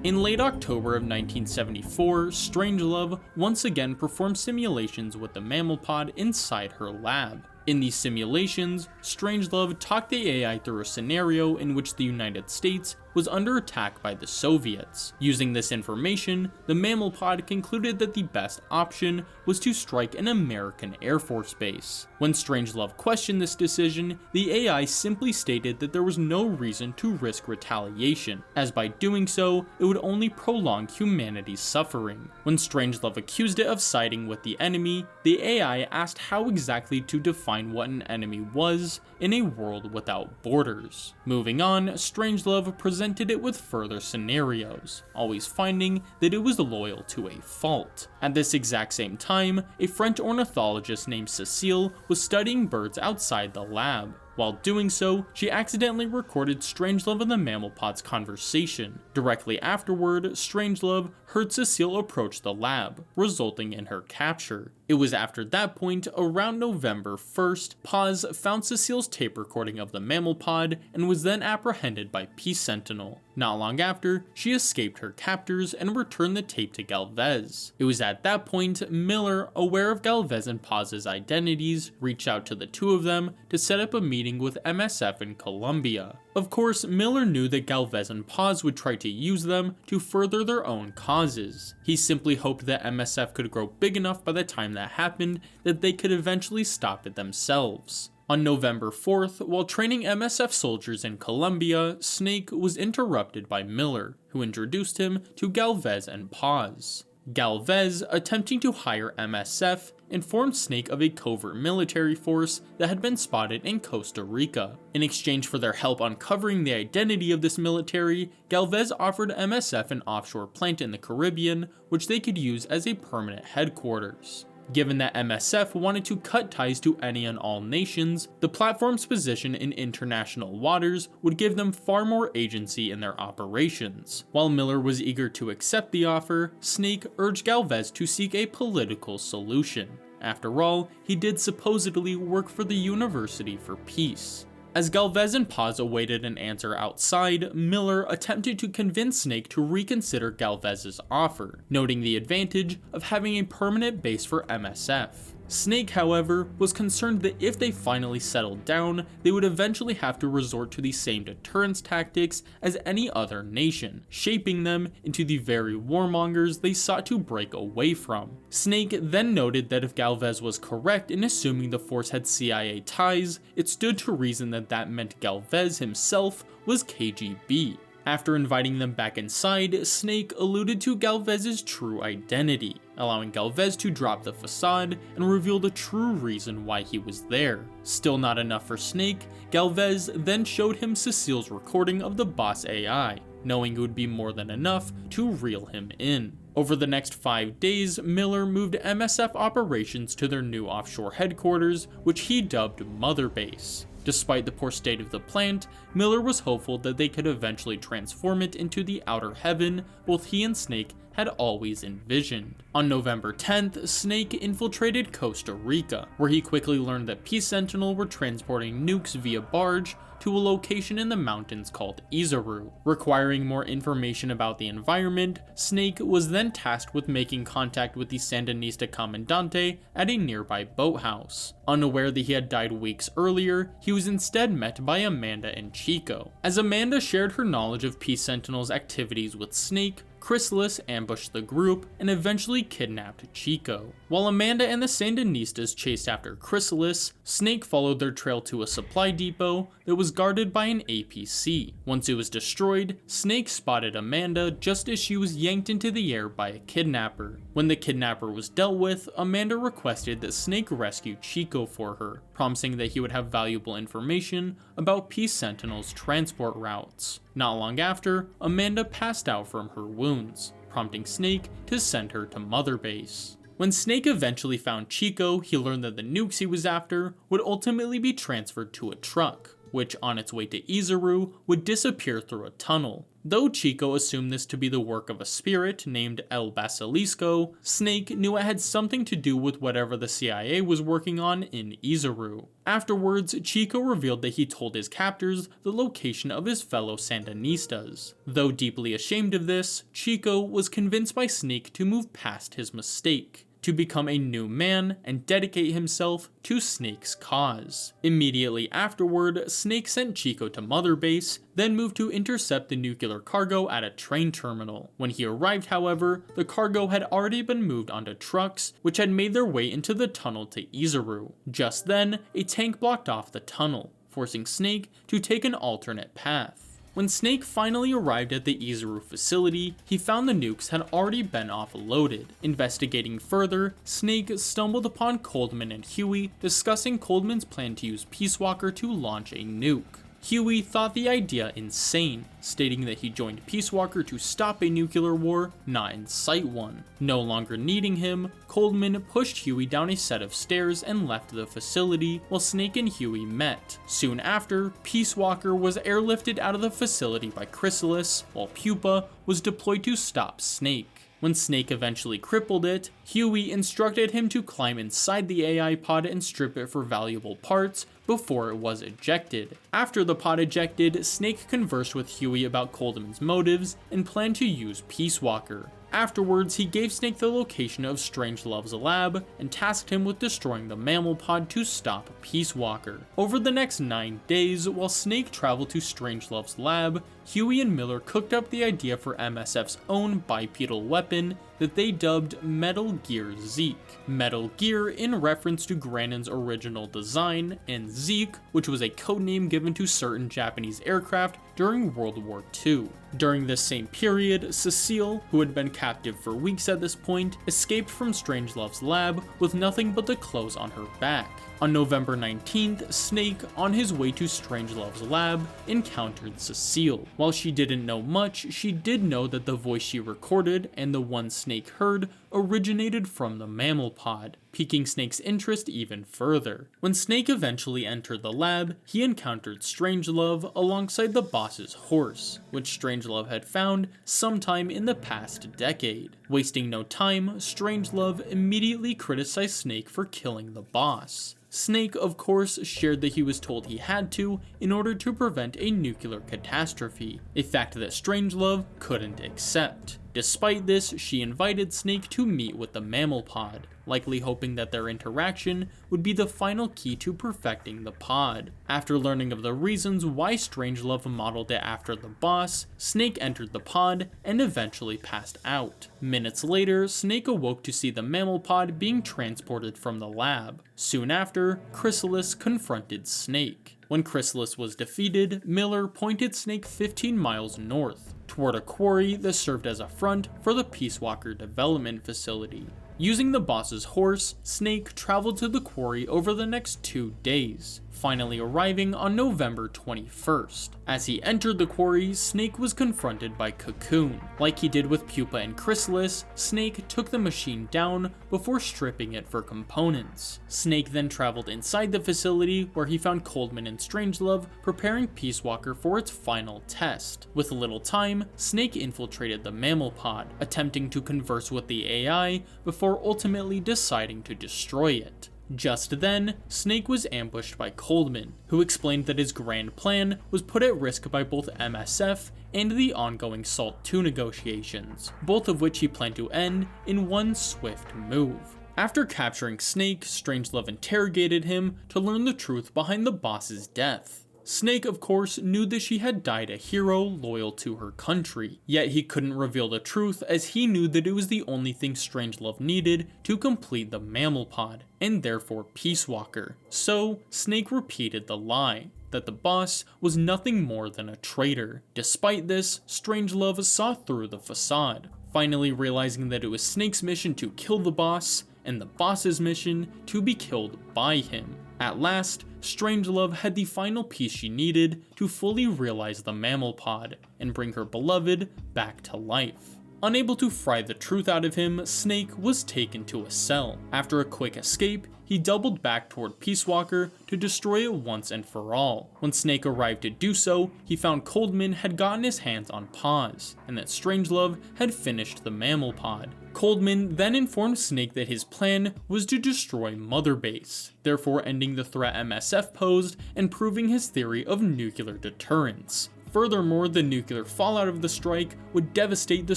In late October of 1974, Strangelove once again performed simulations with the mammal pod inside her lab. In these simulations, Strangelove talked the AI through a scenario in which the United States was under attack by the Soviets. Using this information, the mammal pod concluded that the best option was to strike an American Air Force base. When Strangelove questioned this decision, the AI simply stated that there was no reason to risk retaliation, as by doing so, it would only prolong humanity's suffering. When Strangelove accused it of siding with the enemy, the AI asked how exactly to define what an enemy was in a world without borders. Moving on, Strangelove presented it with further scenarios, always finding that it was loyal to a fault. At this exact same time, a French ornithologist named Cecile was studying birds outside the lab. While doing so, she accidentally recorded Strangelove and the mammal pod's conversation. Directly afterward, Strangelove heard Cecile approach the lab, resulting in her capture. It was after that point, around November 1st, Paz found Cecile's tape recording of the mammal pod and was then apprehended by Peace Sentinel. Not long after, she escaped her captors and returned the tape to Galvez. It was at that point, Miller, aware of Galvez and Paz's identities, reached out to the two of them to set up a meeting with MSF in Colombia. Of course, Miller knew that Galvez and Paz would try to use them to further their own causes. He simply hoped that MSF could grow big enough by the time that happened that they could eventually stop it themselves. On November 4th, while training MSF soldiers in Colombia, Snake was interrupted by Miller, who introduced him to Galvez and Paz. Galvez, attempting to hire MSF, informed Snake of a covert military force that had been spotted in Costa Rica. In exchange for their help uncovering the identity of this military, Galvez offered MSF an offshore plant in the Caribbean, which they could use as a permanent headquarters. Given that MSF wanted to cut ties to any and all nations, the platform's position in international waters would give them far more agency in their operations. While Miller was eager to accept the offer, Snake urged Galvez to seek a political solution. After all, he did supposedly work for the University for Peace. As Galvez and Paz awaited an answer outside, Miller attempted to convince Snake to reconsider Galvez's offer, noting the advantage of having a permanent base for MSF. Snake, however, was concerned that if they finally settled down, they would eventually have to resort to the same deterrence tactics as any other nation, shaping them into the very warmongers they sought to break away from. Snake then noted that if Galvez was correct in assuming the force had CIA ties, it stood to reason that that meant Galvez himself was KGB. After inviting them back inside, Snake alluded to Galvez's true identity, allowing Galvez to drop the facade and reveal the true reason why he was there. Still not enough for Snake, Galvez then showed him Cecile's recording of the boss AI, knowing it would be more than enough to reel him in. Over the next 5 days, Miller moved MSF operations to their new offshore headquarters, which he dubbed Mother Base. Despite the poor state of the plant, Miller was hopeful that they could eventually transform it into the outer heaven both he and Snake had always envisioned. On November 10th, Snake infiltrated Costa Rica, where he quickly learned that Peace Sentinel were transporting nukes via barge to a location in the mountains called Izaru. Requiring more information about the environment, Snake was then tasked with making contact with the Sandinista Comandante at a nearby boathouse. Unaware that he had died weeks earlier, he was instead met by Amanda and Chico. As Amanda shared her knowledge of Peace Sentinel's activities with Snake, Chrysalis ambushed the group and eventually kidnapped Chico. While Amanda and the Sandinistas chased after Chrysalis, Snake followed their trail to a supply depot that was guarded by an APC. Once it was destroyed, Snake spotted Amanda just as she was yanked into the air by a kidnapper. When the kidnapper was dealt with, Amanda requested that Snake rescue Chico for her, promising that he would have valuable information about Peace Sentinel's transport routes. Not long after, Amanda passed out from her wounds, prompting Snake to send her to Mother Base. When Snake eventually found Chico, he learned that the nukes he was after would ultimately be transferred to a truck, which on its way to Izuru would disappear through a tunnel. Though Chico assumed this to be the work of a spirit named El Basilisco, Snake knew it had something to do with whatever the CIA was working on in Izuru. Afterwards, Chico revealed that he told his captors the location of his fellow Sandinistas. Though deeply ashamed of this, Chico was convinced by Snake to move past his mistake, to become a new man and dedicate himself to Snake's cause. Immediately afterward, Snake sent Chico to Mother Base, then moved to intercept the nuclear cargo at a train terminal. When he arrived, however, the cargo had already been moved onto trucks, which had made their way into the tunnel to Izuru. Just then, a tank blocked off the tunnel, forcing Snake to take an alternate path. When Snake finally arrived at the Izuru facility, he found the nukes had already been offloaded. Investigating further, Snake stumbled upon Coldman and Huey discussing Coldman's plan to use Peace Walker to launch a nuke. Huey thought the idea insane, stating that he joined Peace Walker to stop a nuclear war, not incite one. No longer needing him, Coldman pushed Huey down a set of stairs and left the facility while Snake and Huey met. Soon after, Peace Walker was airlifted out of the facility by Chrysalis, while Pupa was deployed to stop Snake. When Snake eventually crippled it, Huey instructed him to climb inside the AI pod and strip it for valuable parts before it was ejected. After the pod ejected, Snake conversed with Huey about Coldman's motives and planned to use Peace Walker. Afterwards, he gave Snake the location of Strangelove's lab and tasked him with destroying the mammal pod to stop Peace Walker. Over the next 9 days, while Snake traveled to Strangelove's lab, Huey and Miller cooked up the idea for MSF's own bipedal weapon that they dubbed Metal Gear Zeke. Metal Gear in reference to Grannon's original design, and Zeke, which was a codename given to certain Japanese aircraft during World War II. During this same period, Cecile, who had been captive for weeks at this point, escaped from Strangelove's lab with nothing but the clothes on her back. On November 19th, Snake, on his way to Strangelove's lab, encountered Cecile. While she didn't know much, she did know that the voice she recorded and the one Snake heard originated from the mammal pod, piquing Snake's interest even further. When Snake eventually entered the lab, he encountered Strangelove alongside the boss's horse, which Strangelove had found sometime in the past decade. Wasting no time, Strangelove immediately criticized Snake for killing the boss. Snake, of course, shared that he was told he had to in order to prevent a nuclear catastrophe, a fact that Strangelove couldn't accept. Despite this, she invited Snake to meet with the mammal pod, likely hoping that their interaction would be the final key to perfecting the pod. After learning of the reasons why Strangelove modeled it after the boss, Snake entered the pod and eventually passed out. Minutes later, Snake awoke to see the mammal pod being transported from the lab. Soon after, Chrysalis confronted Snake. When Chrysalis was defeated, Miller pointed Snake 15 miles north, toward a quarry that served as a front for the Peace Walker development facility. Using the boss's horse, Snake traveled to the quarry over the next 2 days, finally arriving on November 21st. As he entered the quarry, Snake was confronted by Cocoon. Like he did with Pupa and Chrysalis, Snake took the machine down before stripping it for components. Snake then traveled inside the facility where he found Coldman and Strangelove preparing Peace Walker for its final test. With little time, Snake infiltrated the mammal pod, attempting to converse with the AI before ultimately deciding to destroy it. Just then, Snake was ambushed by Coldman, who explained that his grand plan was put at risk by both MSF and the ongoing SALT II negotiations, both of which he planned to end in one swift move. After capturing Snake, Strangelove interrogated him to learn the truth behind the boss's death. Snake, of course, knew that she had died a hero loyal to her country, yet he couldn't reveal the truth as he knew that it was the only thing Strangelove needed to complete the mammal pod, and therefore Peace Walker. So, Snake repeated the lie, that the boss was nothing more than a traitor. Despite this, Strangelove saw through the facade, finally realizing that it was Snake's mission to kill the boss, and the boss's mission to be killed by him. At last, Strangelove had the final piece she needed to fully realize the mammal pod and bring her beloved back to life. Unable to pry the truth out of him, Snake was taken to a cell. After a quick escape, he doubled back toward Peace Walker to destroy it once and for all. When Snake arrived to do so, he found Coldman had gotten his hands on Paz, and that Strangelove had finished the mammal pod. Coldman then informed Snake that his plan was to destroy Mother Base, therefore ending the threat MSF posed and proving his theory of nuclear deterrence. Furthermore, the nuclear fallout of the strike would devastate the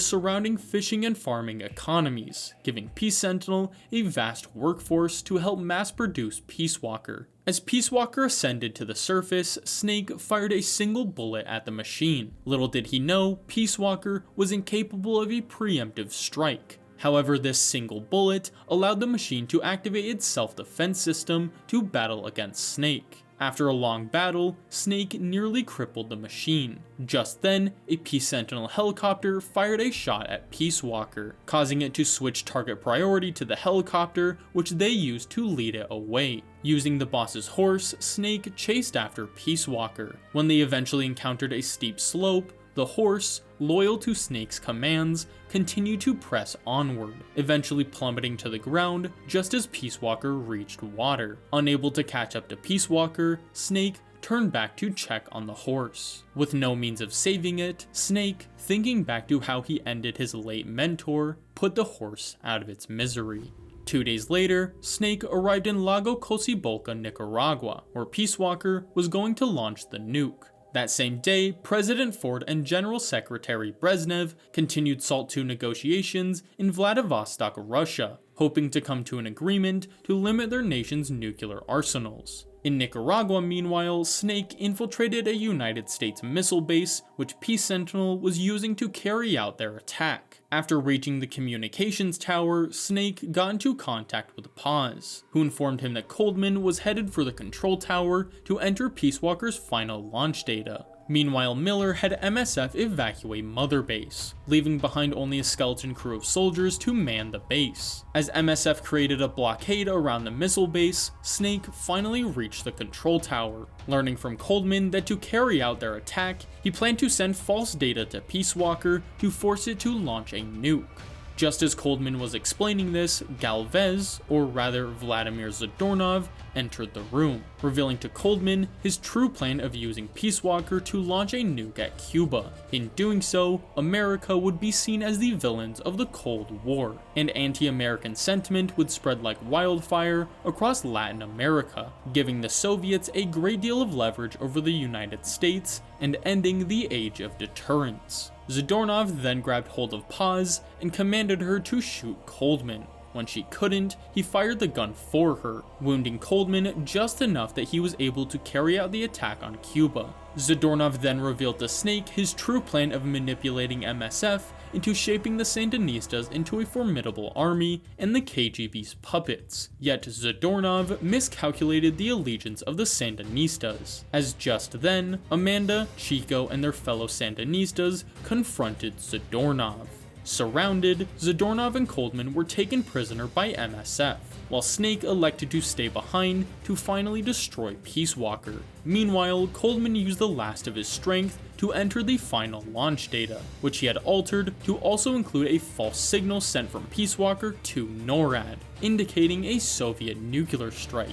surrounding fishing and farming economies, giving Peace Sentinel a vast workforce to help mass produce Peace Walker. As Peace Walker ascended to the surface, Snake fired a single bullet at the machine. Little did he know, Peace Walker was incapable of a preemptive strike. However, this single bullet allowed the machine to activate its self-defense system to battle against Snake. After a long battle, Snake nearly crippled the machine. Just then, a Peace Sentinel helicopter fired a shot at Peace Walker, causing it to switch target priority to the helicopter, which they used to lead it away. Using the boss's horse, Snake chased after Peace Walker. When they eventually encountered a steep slope, the horse, loyal to Snake's commands, continued to press onward, eventually plummeting to the ground just as Peace Walker reached water. Unable to catch up to Peace Walker, Snake turned back to check on the horse. With no means of saving it, Snake, thinking back to how he ended his late mentor, put the horse out of its misery. 2 days later, Snake arrived in Lago Cocibolca, Nicaragua, where Peace Walker was going to launch the nuke. That same day, President Ford and General Secretary Brezhnev continued SALT II negotiations in Vladivostok, Russia, hoping to come to an agreement to limit their nation's nuclear arsenals. In Nicaragua, meanwhile, Snake infiltrated a United States missile base, which Peace Sentinel was using to carry out their attack. After reaching the communications tower, Snake got into contact with Paz, who informed him that Coldman was headed for the control tower to enter Peace Walker's final launch data. Meanwhile, Miller had MSF evacuate Mother Base, leaving behind only a skeleton crew of soldiers to man the base. As MSF created a blockade around the missile base, Snake finally reached the control tower, learning from Coldman that to carry out their attack, he planned to send false data to Peace Walker to force it to launch a nuke. Just as Coldman was explaining this, Galvez, or rather Vladimir Zadornov, entered the room, revealing to Coldman his true plan of using Peace Walker to launch a nuke at Cuba. In doing so, America would be seen as the villains of the Cold War, and anti-American sentiment would spread like wildfire across Latin America, giving the Soviets a great deal of leverage over the United States and ending the age of deterrence. Zadornov then grabbed hold of Paz and commanded her to shoot Coldman. When she couldn't, he fired the gun for her, wounding Coldman just enough that he was able to carry out the attack on Cuba. Zadornov then revealed to Snake his true plan of manipulating MSF into shaping the Sandinistas into a formidable army and the KGB's puppets. Yet Zadornov miscalculated the allegiance of the Sandinistas, as just then, Amanda, Chico, and their fellow Sandinistas confronted Zadornov. Surrounded, Zadornov and Coldman were taken prisoner by MSF, while Snake elected to stay behind to finally destroy Peace Walker. Meanwhile, Coldman used the last of his strength to enter the final launch data, which he had altered to also include a false signal sent from Peace Walker to NORAD, indicating a Soviet nuclear strike.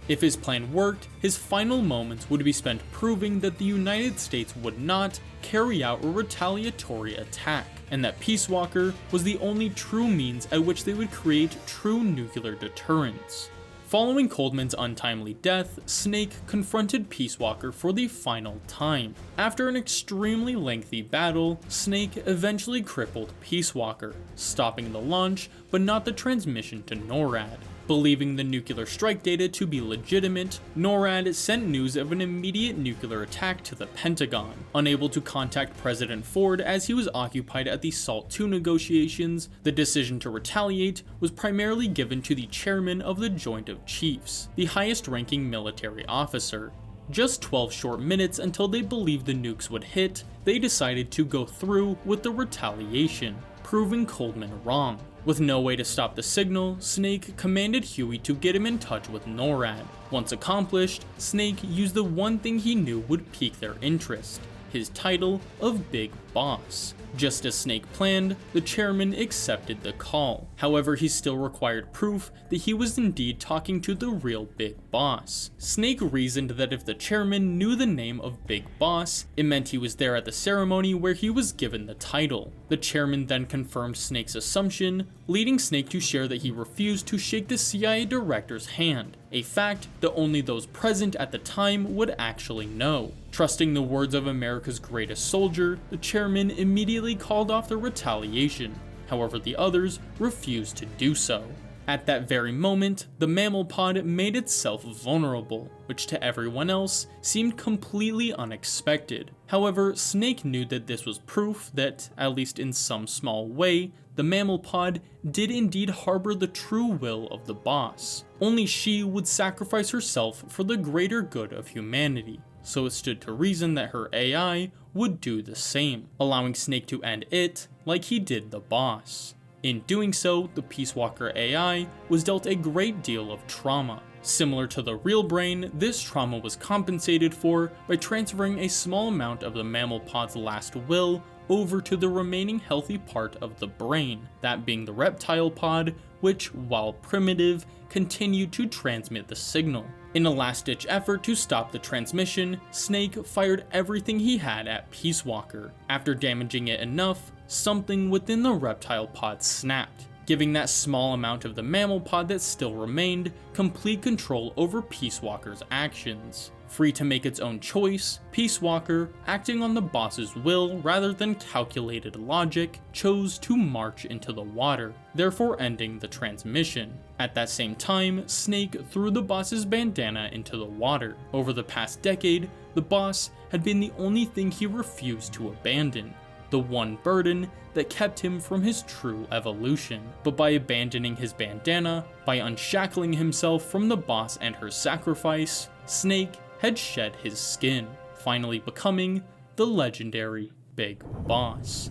If his plan worked, his final moments would be spent proving that the United States would not carry out a retaliatory attack, and that Peace Walker was the only true means at which they would create true nuclear deterrence. Following Coldman's untimely death, Snake confronted Peace Walker for the final time. After an extremely lengthy battle, Snake eventually crippled Peace Walker, stopping the launch but not the transmission to NORAD. Believing the nuclear strike data to be legitimate, NORAD sent news of an immediate nuclear attack to the Pentagon. Unable to contact President Ford as he was occupied at the SALT II negotiations, the decision to retaliate was primarily given to the chairman of the Joint of Chiefs, the highest-ranking military officer. Just 12 short minutes until they believed the nukes would hit, they decided to go through with the retaliation, proving Coldman wrong. With no way to stop the signal, Snake commanded Huey to get him in touch with NORAD. Once accomplished, Snake used the one thing he knew would pique their interest: his title of Big Boss. Just as Snake planned, the chairman accepted the call. However, he still required proof that he was indeed talking to the real Big Boss. Snake reasoned that if the chairman knew the name of Big Boss, it meant he was there at the ceremony where he was given the title. The chairman then confirmed Snake's assumption, leading Snake to share that he refused to shake the CIA director's hand, a fact that only those present at the time would actually know. Trusting the words of America's greatest soldier, the chairman immediately called off the retaliation. However, the others refused to do so. At that very moment, the mammal pod made itself vulnerable, which to everyone else seemed completely unexpected. However, Snake knew that this was proof that, at least in some small way, the mammal pod did indeed harbor the true will of the boss. Only she would sacrifice herself for the greater good of humanity, so it stood to reason that her AI would do the same, allowing Snake to end it like he did the boss. In doing so, the Peace Walker AI was dealt a great deal of trauma. Similar to the real brain, this trauma was compensated for by transferring a small amount of the mammal pod's last will over to the remaining healthy part of the brain, that being the reptile pod, which, while primitive, continued to transmit the signal. In a last-ditch effort to stop the transmission, Snake fired everything he had at Peace Walker. After damaging it enough, something within the reptile pod snapped, giving that small amount of the mammal pod that still remained complete control over Peace Walker's actions. Free to make its own choice, Peace Walker, acting on the boss's will rather than calculated logic, chose to march into the water, therefore ending the transmission. At that same time, Snake threw the boss's bandana into the water. Over the past decade, the boss had been the only thing he refused to abandon, the one burden that kept him from his true evolution. But by abandoning his bandana, by unshackling himself from the boss and her sacrifice, Snake had shed his skin, finally becoming the legendary Big Boss.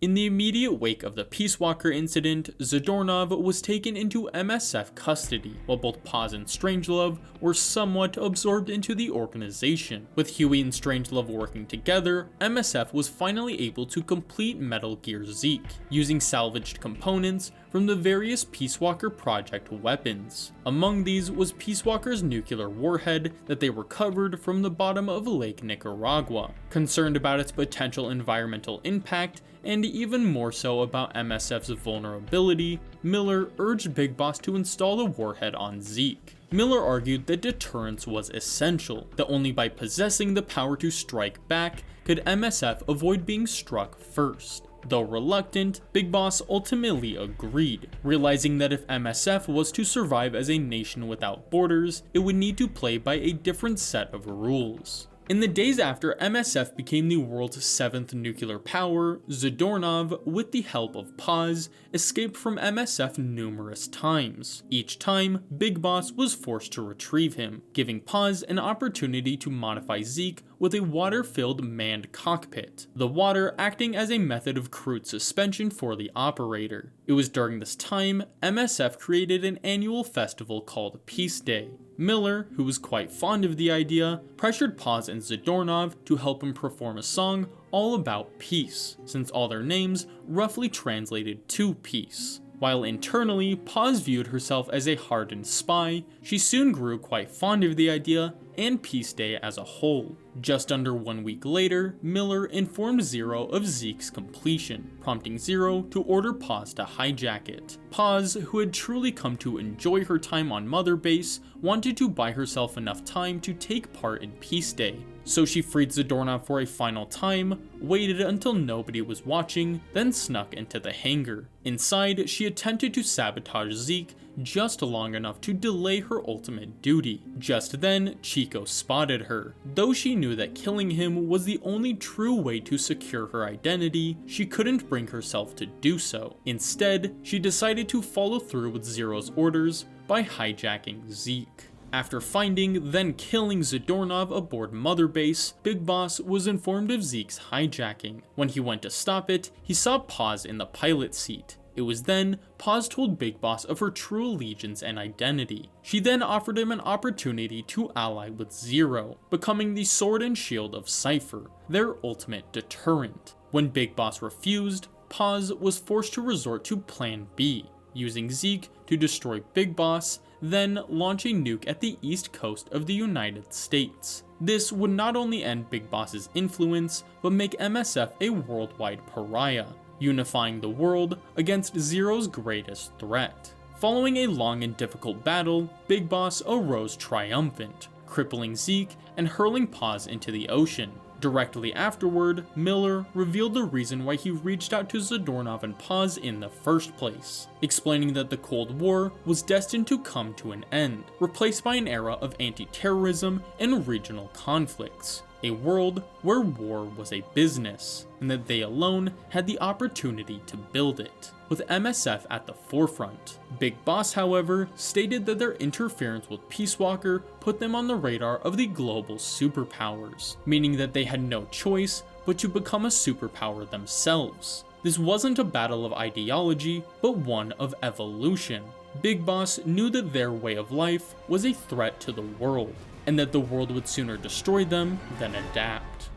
In the immediate wake of the Peace Walker incident, Zadornov was taken into MSF custody, while both Paz and Strangelove were somewhat absorbed into the organization. With Huey and Strangelove working together, MSF was finally able to complete Metal Gear Zeke, using salvaged components from the various Peace Walker project weapons. Among these was Peace Walker's nuclear warhead that they recovered from the bottom of Lake Nicaragua. Concerned about its potential environmental impact, and even more so about MSF's vulnerability, Miller urged Big Boss to install the warhead on Zeke. Miller argued that deterrence was essential, that only by possessing the power to strike back could MSF avoid being struck first. Though reluctant, Big Boss ultimately agreed, realizing that if MSF was to survive as a nation without borders, it would need to play by a different set of rules. In the days after MSF became the world's 7th nuclear power, Zadornov, with the help of Paz, escaped from MSF numerous times. Each time, Big Boss was forced to retrieve him, giving Paz an opportunity to modify Zeke with a water-filled manned cockpit, the water acting as a method of crude suspension for the operator. It was during this time, MSF created an annual festival called Peace Day. Miller, who was quite fond of the idea, pressured Paz and Zadornov to help him perform a song all about peace, since all their names roughly translated to peace. While internally, Paz viewed herself as a hardened spy, she soon grew quite fond of the idea and Peace Day as a whole. Just under 1 week later, Miller informed Zero of Zeke's completion, prompting Zero to order Paz to hijack it. Paz, who had truly come to enjoy her time on Mother Base, wanted to buy herself enough time to take part in Peace Day, So she freed Zadornov for a final time, waited until nobody was watching, then snuck into the hangar. Inside, she attempted to sabotage Zeke just long enough to delay her ultimate duty. Just then, Chico spotted her. Though she knew that killing him was the only true way to secure her identity, she couldn't bring herself to do so. Instead, she decided to follow through with Zero's orders by hijacking Zeke. After finding, then killing Zadornov aboard Mother Base, Big Boss was informed of Zeke's hijacking. When he went to stop it, he saw Paz in the pilot seat. It was then Paz told Big Boss of her true allegiance and identity. She then offered him an opportunity to ally with Zero, becoming the sword and shield of Cypher, their ultimate deterrent. When Big Boss refused, Paz was forced to resort to Plan B, using Zeke to destroy Big Boss, then launch a nuke at the east coast of the United States. This would not only end Big Boss's influence, but make MSF a worldwide pariah, unifying the world against Zero's greatest threat. Following a long and difficult battle, Big Boss arose triumphant, crippling Zeke and hurling Paz into the ocean. Directly afterward, Miller revealed the reason why he reached out to Zadornov and Paz in the first place, explaining that the Cold War was destined to come to an end, replaced by an era of anti-terrorism and regional conflicts, a world where war was a business, and that they alone had the opportunity to build it, with MSF at the forefront. Big Boss, however, stated that their interference with Peace Walker put them on the radar of the global superpowers, meaning that they had no choice but to become a superpower themselves. This wasn't a battle of ideology, but one of evolution. Big Boss knew that their way of life was a threat to the world, and that the world would sooner destroy them than adapt.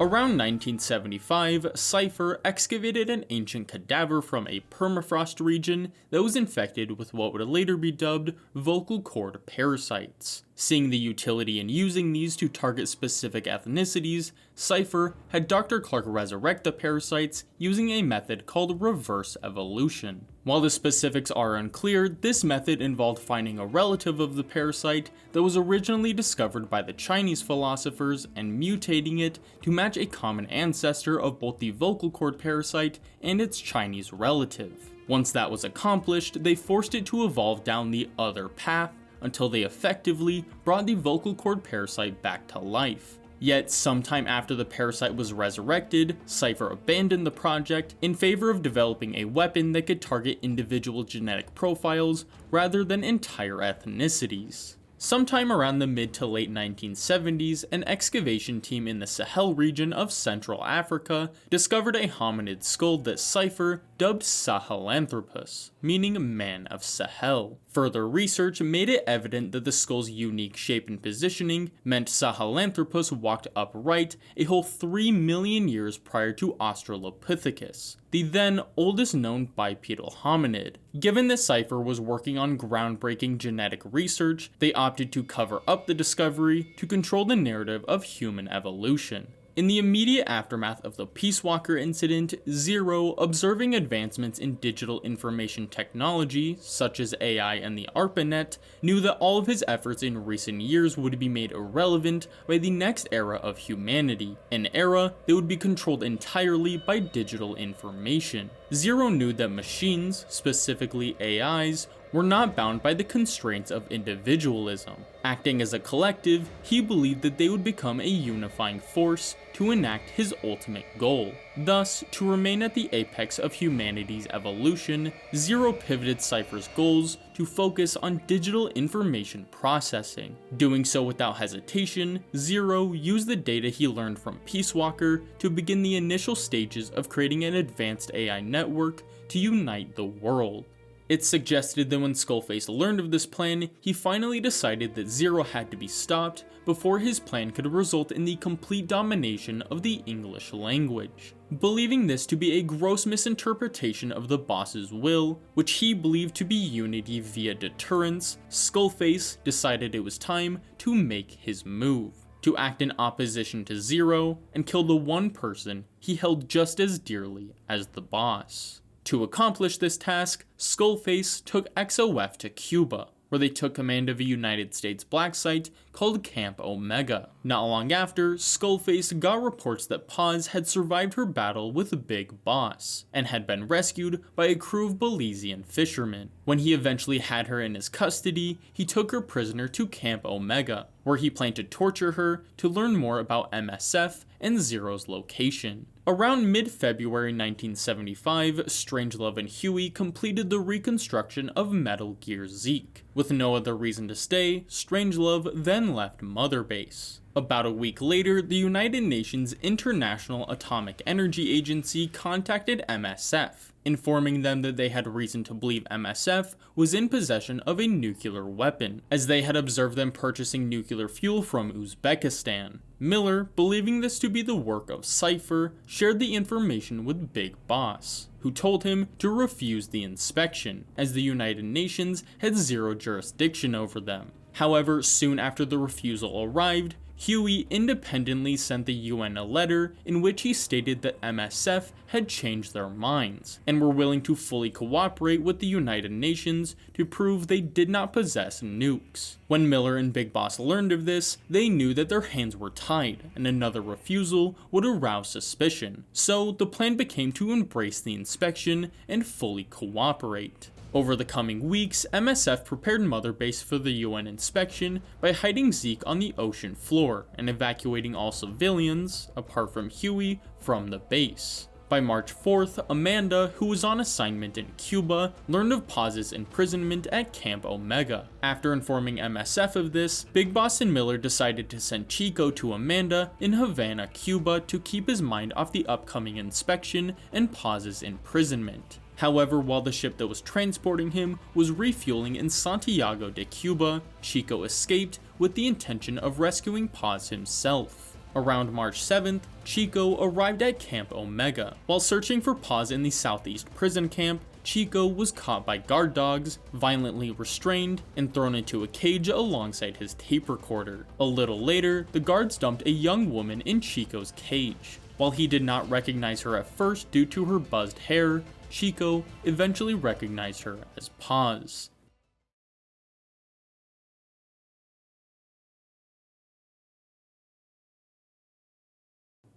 Around 1975, Cypher excavated an ancient cadaver from a permafrost region that was infected with what would later be dubbed vocal cord parasites. Seeing the utility in using these to target specific ethnicities, Cypher had Dr. Clark resurrect the parasites using a method called reverse evolution. While the specifics are unclear, this method involved finding a relative of the parasite that was originally discovered by the Chinese philosophers and mutating it to match a common ancestor of both the vocal cord parasite and its Chinese relative. Once that was accomplished, they forced it to evolve down the other path, until they effectively brought the vocal cord parasite back to life. Yet, sometime after the parasite was resurrected, Cypher abandoned the project in favor of developing a weapon that could target individual genetic profiles rather than entire ethnicities. Sometime around the mid to late 1970s, an excavation team in the Sahel region of Central Africa discovered a hominid skull that Cypher dubbed Sahelanthropus, meaning man of Sahel. Further research made it evident that the skull's unique shape and positioning meant Sahelanthropus walked upright a whole 3 million years prior to Australopithecus, the then oldest known bipedal hominid. Given that Cypher was working on groundbreaking genetic research, they opted to cover up the discovery to control the narrative of human evolution. In the immediate aftermath of the Peace Walker incident, Zero, observing advancements in digital information technology, such as AI and the ARPANET, knew that all of his efforts in recent years would be made irrelevant by the next era of humanity, an era that would be controlled entirely by digital information. Zero knew that machines, specifically AIs, were not bound by the constraints of individualism. Acting as a collective, he believed that they would become a unifying force to enact his ultimate goal. Thus, to remain at the apex of humanity's evolution, Zero pivoted Cypher's goals to focus on digital information processing. Doing so without hesitation, Zero used the data he learned from Peace Walker to begin the initial stages of creating an advanced AI network to unite the world. It's suggested that when Skullface learned of this plan, he finally decided that Zero had to be stopped before his plan could result in the complete domination of the English language. Believing this to be a gross misinterpretation of the boss's will, which he believed to be unity via deterrence, Skullface decided it was time to make his move. to act in opposition to Zero and kill the one person he held just as dearly as the boss. To accomplish this task, Skullface took XOF to Cuba, where they took command of a United States black site called Camp Omega. Not long after, Skullface got reports that Paz had survived her battle with Big Boss, and had been rescued by a crew of Belizean fishermen. When he eventually had her in his custody, he took her prisoner to Camp Omega, where he planned to torture her to learn more about MSF and Zero's location. Around mid-February 1975, Strangelove and Huey completed the reconstruction of Metal Gear Zeke. With no other reason to stay, Strangelove then left Mother Base. About a week later, the United Nations International Atomic Energy Agency contacted MSF, informing them that they had reason to believe MSF was in possession of a nuclear weapon, as they had observed them purchasing nuclear fuel from Uzbekistan. Miller, believing this to be the work of Cypher, shared the information with Big Boss, who told him to refuse the inspection, as the United Nations had zero jurisdiction over them. However, soon after the refusal arrived, Huey independently sent the UN a letter in which he stated that MSF had changed their minds, and were willing to fully cooperate with the United Nations to prove they did not possess nukes. When Miller and Big Boss learned of this, they knew that their hands were tied, and another refusal would arouse suspicion, so the plan became to embrace the inspection and fully cooperate. Over the coming weeks, MSF prepared Mother Base for the UN inspection by hiding Zeke on the ocean floor and evacuating all civilians, apart from Huey, from the base. By March 4th, Amanda, who was on assignment in Cuba, learned of Paz's imprisonment at Camp Omega. After informing MSF of this, Big Boss and Miller decided to send Chico to Amanda in Havana, Cuba to keep his mind off the upcoming inspection and Paz's imprisonment. However, while the ship that was transporting him was refueling in Santiago de Cuba, Chico escaped with the intention of rescuing Paz himself. Around March 7th, Chico arrived at Camp Omega. While searching for Paz in the southeast prison camp, Chico was caught by guard dogs, violently restrained, and thrown into a cage alongside his tape recorder. A little later, the guards dumped a young woman in Chico's cage. While he did not recognize her at first due to her buzzed hair, Chico eventually recognized her as Paz.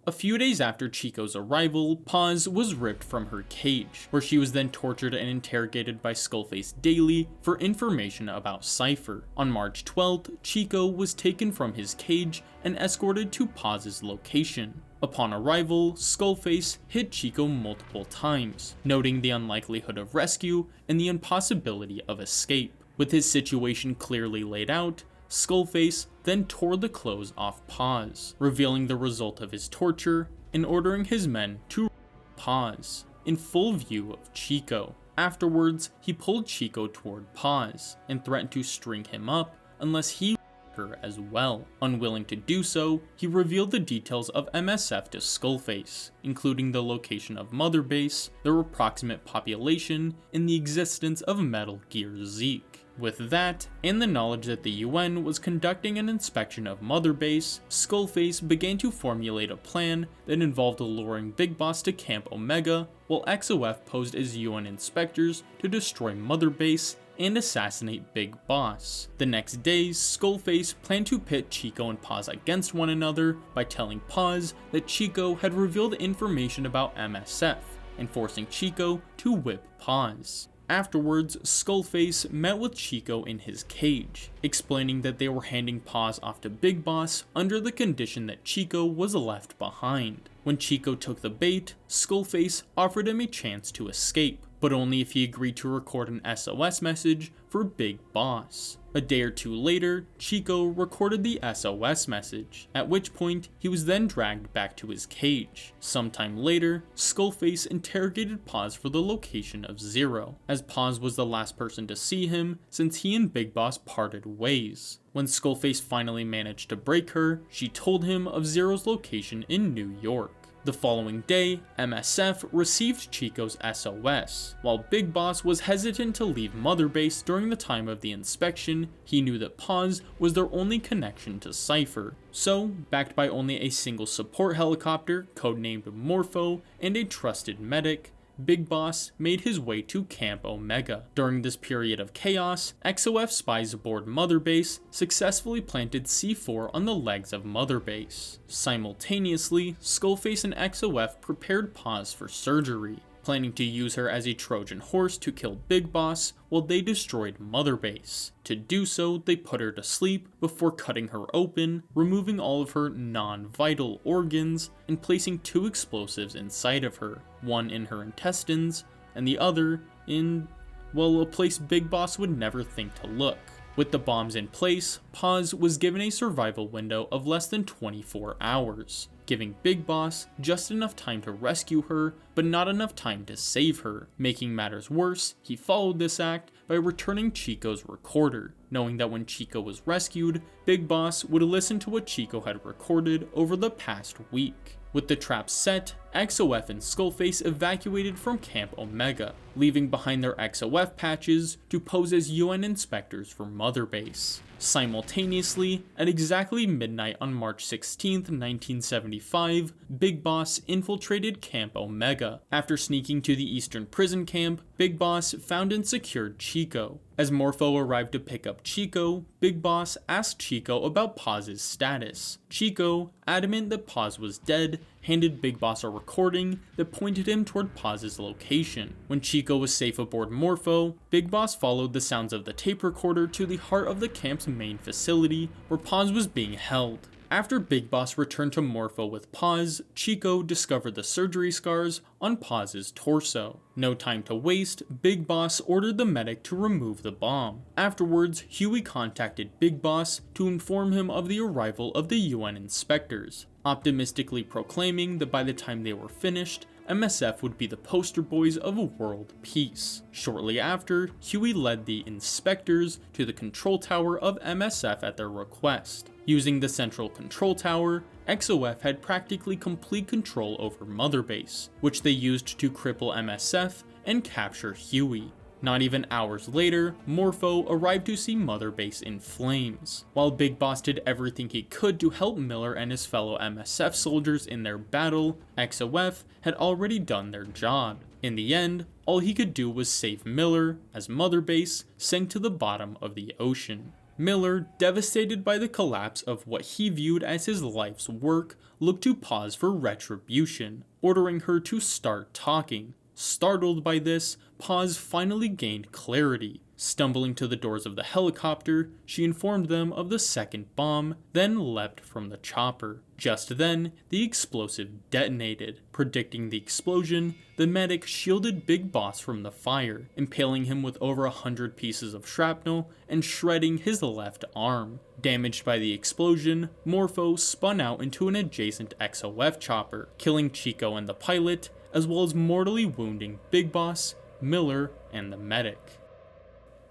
A few days after Chico's arrival, Paz was ripped from her cage, where she was then tortured and interrogated by Skullface daily for information about Cypher. On March 12th, Chico was taken from his cage and escorted to Paz's location. Upon arrival, Skullface hit Chico multiple times, noting the unlikelihood of rescue and the impossibility of escape. With his situation clearly laid out, Skullface then tore the clothes off Paz, revealing the result of his torture and ordering his men to Paz, in full view of Chico. Afterwards, he pulled Chico toward Paz and threatened to string him up unless he her as well. Unwilling to do so, he revealed the details of MSF to Skullface, including the location of Mother Base, their approximate population, and the existence of Metal Gear Zeke. With that, and the knowledge that the UN was conducting an inspection of Mother Base, Skullface began to formulate a plan that involved luring Big Boss to Camp Omega, while XOF posed as UN inspectors to destroy Mother Base and assassinate Big Boss. The next day, Skullface planned to pit Chico and Paz against one another by telling Paz that Chico had revealed information about MSF, and forcing Chico to whip Paz. Afterwards, Skullface met with Chico in his cage, explaining that they were handing Paz off to Big Boss under the condition that Chico was left behind. When Chico took the bait, Skullface offered him a chance to escape, but only if he agreed to record an SOS message for Big Boss. A day or two later, Chico recorded the SOS message, at which point he was then dragged back to his cage. Sometime later, Skullface interrogated Paz for the location of Zero, as Paz was the last person to see him since he and Big Boss parted ways. When Skullface finally managed to break her, she told him of Zero's location in New York. The following day, MSF received Chico's SOS. While Big Boss was hesitant to leave Mother Base during the time of the inspection, he knew that Paz was their only connection to Cypher. So, backed by only a single support helicopter, codenamed Morpho, and a trusted medic, Big Boss made his way to Camp Omega. During this period of chaos, XOF spies aboard Mother Base successfully planted C4 on the legs of Mother Base. Simultaneously, Skullface and XOF prepared Paz for surgery, planning to use her as a Trojan horse to kill Big Boss while they destroyed Mother Base. To do so, they put her to sleep before cutting her open, removing all of her non-vital organs, and placing 2 explosives inside of her, one in her intestines, and the other in, well, a place Big Boss would never think to look. With the bombs in place, Paz was given a survival window of less than 24 hours, giving Big Boss just enough time to rescue her, but not enough time to save her. Making matters worse, he followed this act by returning Chico's recorder, knowing that when Chico was rescued, Big Boss would listen to what Chico had recorded over the past week. With the trap set, XOF and Skullface evacuated from Camp Omega, leaving behind their XOF patches to pose as UN inspectors for Mother Base. Simultaneously, at exactly midnight on March 16, 1975, Big Boss infiltrated Camp Omega. After sneaking to the eastern prison camp, Big Boss found and secured Chico. As Morpho arrived to pick up Chico, Big Boss asked Chico about Paz's status. Chico, adamant that Paz was dead, handed Big Boss a recording that pointed him toward Paz's location. When Chico was safe aboard Morpho, Big Boss followed the sounds of the tape recorder to the heart of the camp's main facility where Paz was being held. After Big Boss returned to Morpho with Paz, Chico discovered the surgery scars on Paz's torso. No time to waste, Big Boss ordered the medic to remove the bomb. Afterwards, Huey contacted Big Boss to inform him of the arrival of the UN inspectors, optimistically proclaiming that by the time they were finished, MSF would be the poster boys of world peace. Shortly after, Huey led the inspectors to the control tower of MSF at their request. Using the central control tower, XOF had practically complete control over Mother Base, which they used to cripple MSF and capture Huey. Not even hours later, Morpho arrived to see Mother Base in flames. While Big Boss did everything he could to help Miller and his fellow MSF soldiers in their battle, XOF had already done their job. In the end, all he could do was save Miller, as Mother Base sank to the bottom of the ocean. Miller, devastated by the collapse of what he viewed as his life's work, looked to Paz for retribution, ordering her to start talking. Startled by this, Paz finally gained clarity. Stumbling to the doors of the helicopter, she informed them of the second bomb, then leapt from the chopper. Just then, the explosive detonated. Predicting the explosion, the medic shielded Big Boss from the fire, impaling him with over 100 pieces of shrapnel and shredding his left arm. Damaged by the explosion, Morpho spun out into an adjacent XOF chopper, killing Chico and the pilot, as well as mortally wounding Big Boss, Miller, and the medic.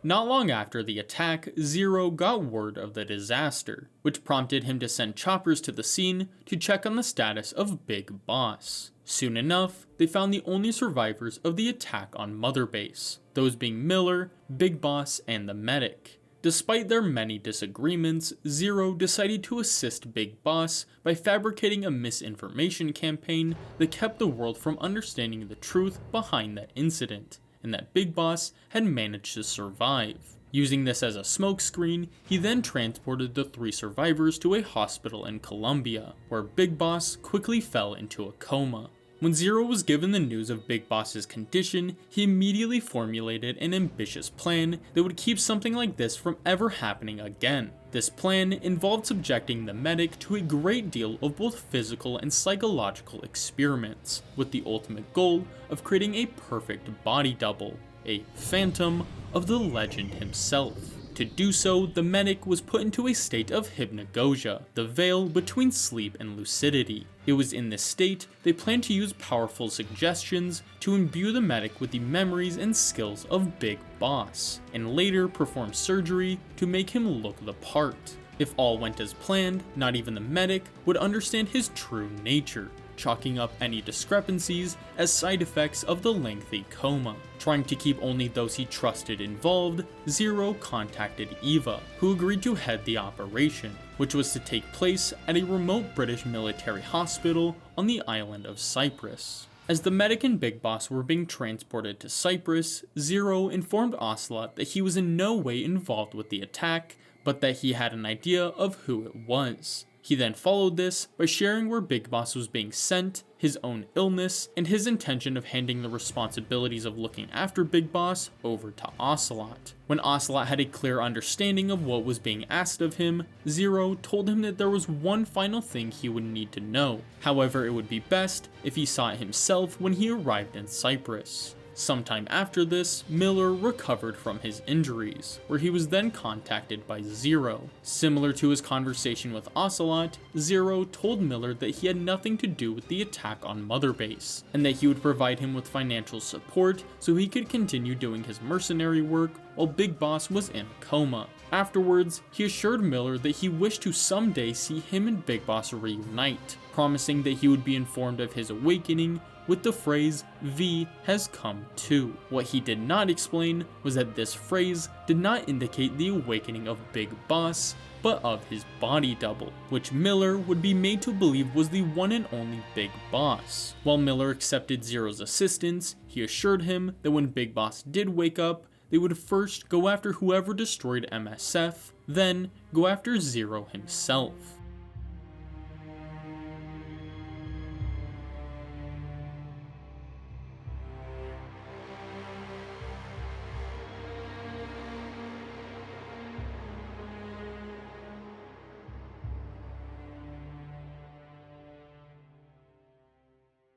Not long after the attack, Zero got word of the disaster, which prompted him to send choppers to the scene to check on the status of Big Boss. Soon enough, they found the only survivors of the attack on Mother Base, those being Miller, Big Boss, and the medic. Despite their many disagreements, Zero decided to assist Big Boss by fabricating a misinformation campaign that kept the world from understanding the truth behind that incident, and that Big Boss had managed to survive. Using this as a smokescreen, he then transported the 3 survivors to a hospital in Colombia, where Big Boss quickly fell into a coma. When Zero was given the news of Big Boss's condition, he immediately formulated an ambitious plan that would keep something like this from ever happening again. This plan involved subjecting the medic to a great deal of both physical and psychological experiments, with the ultimate goal of creating a perfect body double, a phantom of the legend himself. To do so, the medic was put into a state of hypnagogia, the veil between sleep and lucidity. It was in this state they planned to use powerful suggestions to imbue the medic with the memories and skills of Big Boss, and later perform surgery to make him look the part. If all went as planned, not even the medic would understand his true nature. chalking up any discrepancies as side effects of the lengthy coma. Trying to keep only those he trusted involved, Zero contacted Eva, who agreed to head the operation, which was to take place at a remote British military hospital on the island of Cyprus. As the medic and Big Boss were being transported to Cyprus, Zero informed Ocelot that he was in no way involved with the attack, but that he had an idea of who it was. He then followed this by sharing where Big Boss was being sent, his own illness, and his intention of handing the responsibilities of looking after Big Boss over to Ocelot. When Ocelot had a clear understanding of what was being asked of him, Zero told him that there was one final thing he would need to know. However, it would be best if he saw it himself when he arrived in Cyprus. Sometime after this, Miller recovered from his injuries, where he was then contacted by Zero. Similar to his conversation with Ocelot, Zero told Miller that he had nothing to do with the attack on Mother Base, and that he would provide him with financial support so he could continue doing his mercenary work while Big Boss was in a coma. Afterwards, he assured Miller that he wished to someday see him and Big Boss reunite, promising that he would be informed of his awakening with the phrase, "V has come too." What he did not explain was that this phrase did not indicate the awakening of Big Boss, but of his body double, which Miller would be made to believe was the one and only Big Boss. While Miller accepted Zero's assistance, he assured him that when Big Boss did wake up, they would first go after whoever destroyed MSF, then go after Zero himself.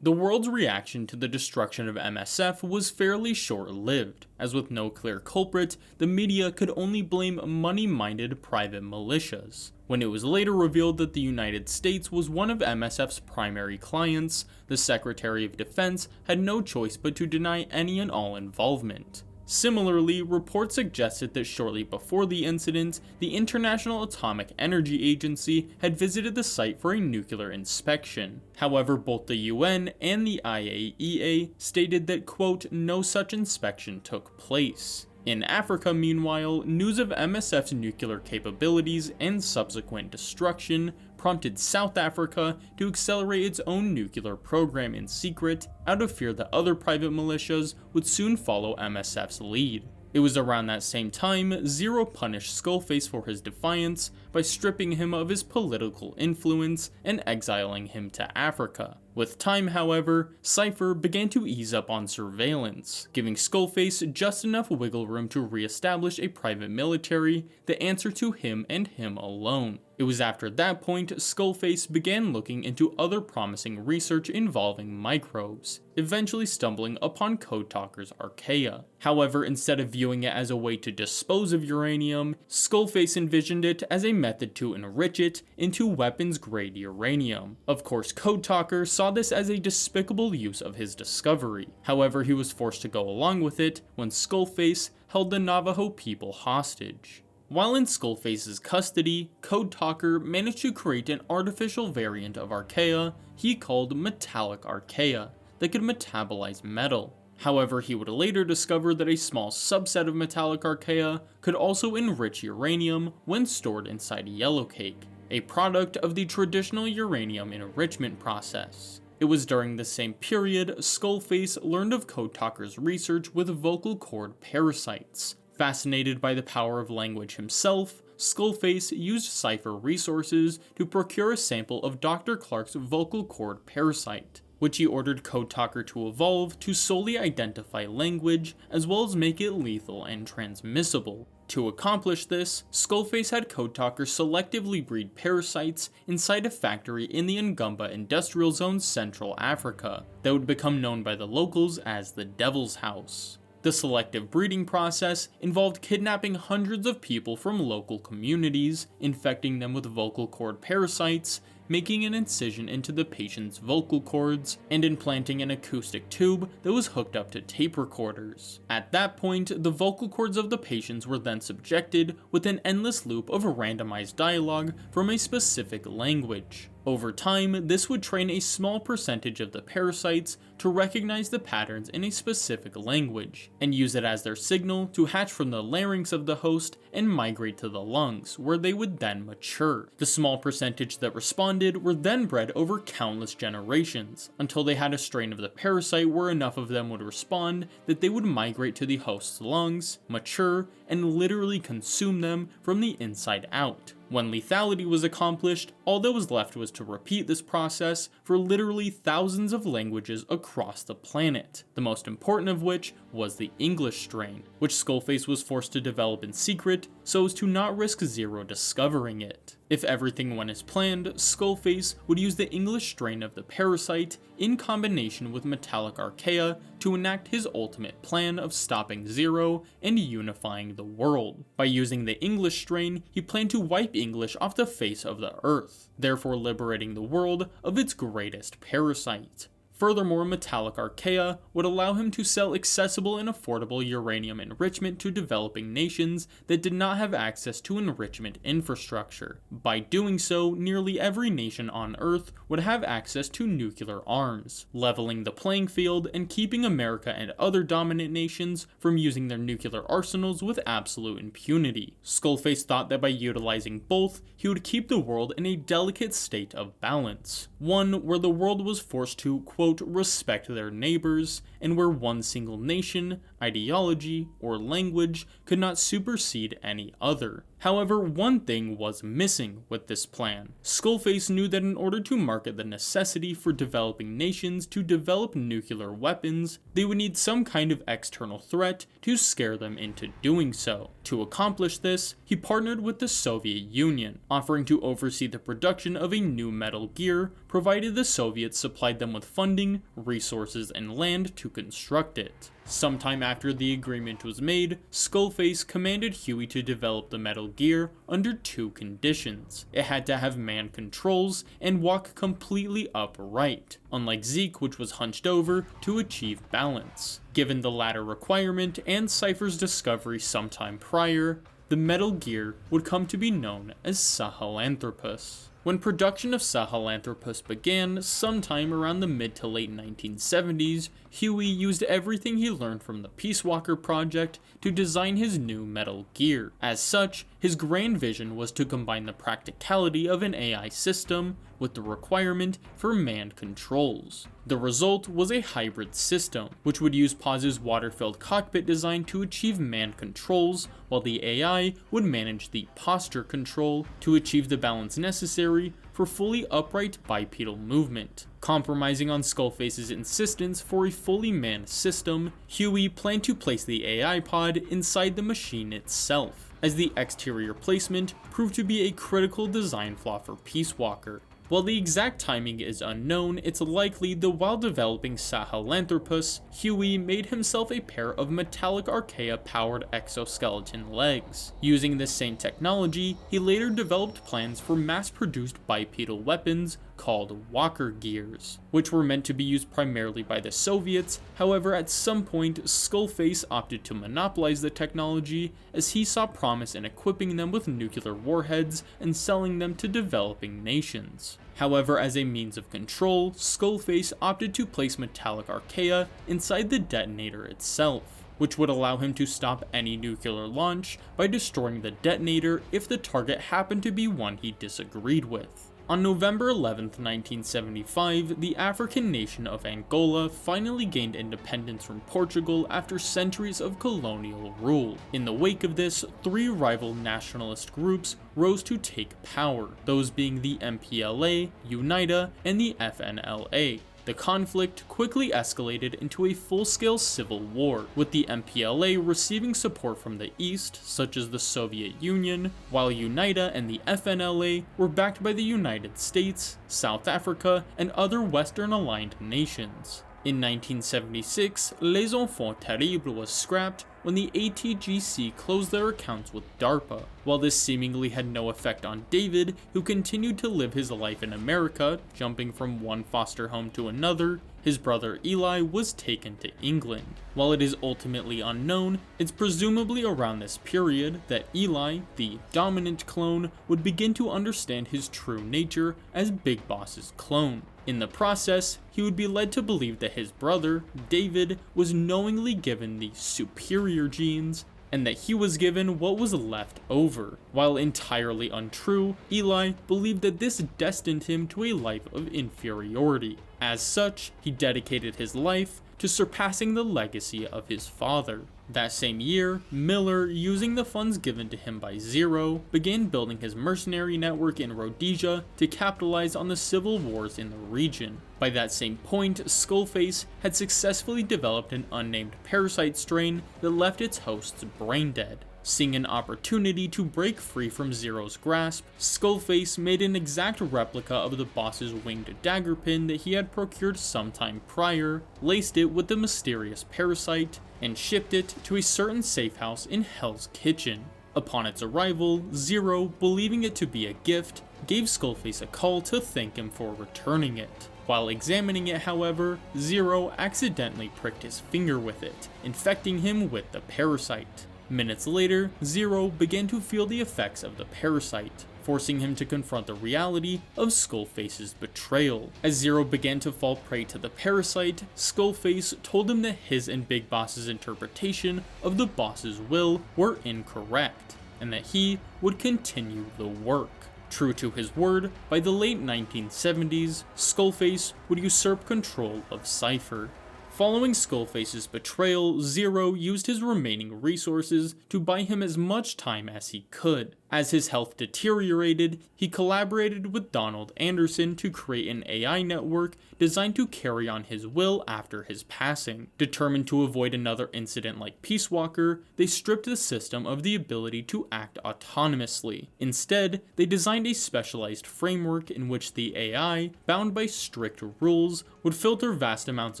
The world's reaction to the destruction of MSF was fairly short-lived, as with no clear culprit, the media could only blame money-minded private militias. When it was later revealed that the United States was one of MSF's primary clients, the Secretary of Defense had no choice but to deny any and all involvement. Similarly, reports suggested that shortly before the incident, the International Atomic Energy Agency had visited the site for a nuclear inspection. However, both the UN and the IAEA stated that, quote, no such inspection took place. In Africa, meanwhile, news of MSF's nuclear capabilities and subsequent destruction prompted South Africa to accelerate its own nuclear program in secret, out of fear that other private militias would soon follow MSF's lead. It was around that same time Zero punished Skullface for his defiance by stripping him of his political influence and exiling him to Africa. With time, however, Cypher began to ease up on surveillance, giving Skullface just enough wiggle room to re-establish a private military that answered to him and him alone. It was after that point Skullface began looking into other promising research involving microbes, eventually stumbling upon Code Talker's Archaea. However, instead of viewing it as a way to dispose of uranium, Skullface envisioned it as a method to enrich it into weapons-grade uranium. Of course, Code Talker saw this as a despicable use of his discovery. However, he was forced to go along with it when Skullface held the Navajo people hostage. While in Skullface's custody, Code Talker managed to create an artificial variant of Archaea he called Metallic Archaea that could metabolize metal. However, he would later discover that a small subset of Metallic Archaea could also enrich uranium when stored inside yellowcake, a product of the traditional uranium enrichment process. It was during the same period Skullface learned of Code Talker's research with vocal cord parasites. Fascinated by the power of language himself, Skullface used Cypher resources to procure a sample of Dr. Clark's vocal cord parasite, which he ordered Code Talker to evolve to solely identify language, as well as make it lethal and transmissible. To accomplish this, Skullface had Code Talker selectively breed parasites inside a factory in the Ngumba Industrial Zone, Central Africa, that would become known by the locals as the Devil's House. The selective breeding process involved kidnapping hundreds of people from local communities, infecting them with vocal cord parasites, making an incision into the patient's vocal cords and implanting an acoustic tube that was hooked up to tape recorders. At that point, the vocal cords of the patients were then subjected with an endless loop of randomized dialogue from a specific language. Over time, this would train a small percentage of the parasites to recognize the patterns in a specific language, and use it as their signal to hatch from the larynx of the host and migrate to the lungs, where they would then mature. The small percentage that responded were then bred over countless generations, until they had a strain of the parasite where enough of them would respond that they would migrate to the host's lungs, mature, and literally consume them from the inside out. When lethality was accomplished, all that was left was to repeat this process for literally thousands of languages across the planet, the most important of which was the English strain, which Skullface was forced to develop in secret so as to not risk Zero discovering it. If everything went as planned, Skullface would use the English strain of the parasite in combination with metallic archaea to enact his ultimate plan of stopping Zero and unifying the world. By using the English strain, he planned to wipe English off the face of the earth, therefore liberating the world of its greatest parasite. Furthermore, metallic archaea would allow him to sell accessible and affordable uranium enrichment to developing nations that did not have access to enrichment infrastructure. By doing so, nearly every nation on Earth would have access to nuclear arms, leveling the playing field and keeping America and other dominant nations from using their nuclear arsenals with absolute impunity. Skullface thought that by utilizing both, he would keep the world in a delicate state of balance, one where the world was forced to, quote, respect their neighbors, and where one single nation, ideology, or language could not supersede any other. However, one thing was missing with this plan. Skullface knew that in order to market the necessity for developing nations to develop nuclear weapons, they would need some kind of external threat to scare them into doing so. To accomplish this, he partnered with the Soviet Union, offering to oversee the production of a new Metal Gear, provided the Soviets supplied them with funding, resources, and land to construct it. Sometime after the agreement was made, Skullface commanded Huey to develop the Metal Gear under two conditions. It had to have man controls and walk completely upright, unlike Zeke, which was hunched over, to achieve balance. Given the latter requirement and Cypher's discovery sometime prior, the Metal Gear would come to be known as Sahelanthropus. When production of Sahelanthropus began sometime around the mid to late 1970s, Huey used everything he learned from the Peace Walker project to design his new Metal Gear. As such, his grand vision was to combine the practicality of an AI system with the requirement for manned controls. The result was a hybrid system, which would use Paz's water-filled cockpit design to achieve manned controls, while the AI would manage the posture control to achieve the balance necessary for fully upright bipedal movement. Compromising on Skullface's insistence for a fully manned system, Huey planned to place the AI pod inside the machine itself, as the exterior placement proved to be a critical design flaw for Peace Walker. While the exact timing is unknown, it's likely that while developing Sahelanthropus, Huey made himself a pair of metallic archaea-powered exoskeleton legs. Using this same technology, he later developed plans for mass-produced bipedal weapons called Walker Gears, which were meant to be used primarily by the Soviets. However, at some point, Skullface opted to monopolize the technology as he saw promise in equipping them with nuclear warheads and selling them to developing nations. However, as a means of control, Skullface opted to place metallic archaea inside the detonator itself, which would allow him to stop any nuclear launch by destroying the detonator if the target happened to be one he disagreed with. On November 11, 1975, the African nation of Angola finally gained independence from Portugal after centuries of colonial rule. In the wake of this, three rival nationalist groups rose to take power, those being the MPLA, UNITA, and the FNLA. The conflict quickly escalated into a full-scale civil war, with the MPLA receiving support from the East, such as the Soviet Union, while UNITA and the FNLA were backed by the United States, South Africa, and other Western-aligned nations. In 1976, Les Enfants Terribles was scrapped when the ATGC closed their accounts with DARPA. While this seemingly had no effect on David, who continued to live his life in America, jumping from one foster home to another, his brother Eli was taken to England. While it is ultimately unknown, it's presumably around this period that Eli, the dominant clone, would begin to understand his true nature as Big Boss's clone. In the process, he would be led to believe that his brother, David, was knowingly given the superior genes, and that he was given what was left over. While entirely untrue, Eli believed that this destined him to a life of inferiority. As such, he dedicated his life to surpassing the legacy of his father. That same year, Miller, using the funds given to him by Zero, began building his mercenary network in Rhodesia to capitalize on the civil wars in the region. By that same point, Skullface had successfully developed an unnamed parasite strain that left its hosts brain dead. Seeing an opportunity to break free from Zero's grasp, Skullface made an exact replica of the boss's winged dagger pin that he had procured sometime prior, laced it with the mysterious parasite, and shipped it to a certain safe house in Hell's Kitchen. Upon its arrival, Zero, believing it to be a gift, gave Skullface a call to thank him for returning it. While examining it, however, Zero accidentally pricked his finger with it, infecting him with the parasite. Minutes later, Zero began to feel the effects of the parasite, forcing him to confront the reality of Skullface's betrayal. As Zero began to fall prey to the parasite, Skullface told him that his and Big Boss's interpretation of the boss's will were incorrect, and that he would continue the work. True to his word, by the late 1970s, Skullface would usurp control of Cypher. Following Skullface's betrayal, Zero used his remaining resources to buy him as much time as he could. As his health deteriorated, he collaborated with Donald Anderson to create an AI network designed to carry on his will after his passing. Determined to avoid another incident like Peace Walker, they stripped the system of the ability to act autonomously. Instead, they designed a specialized framework in which the AI, bound by strict rules, would filter vast amounts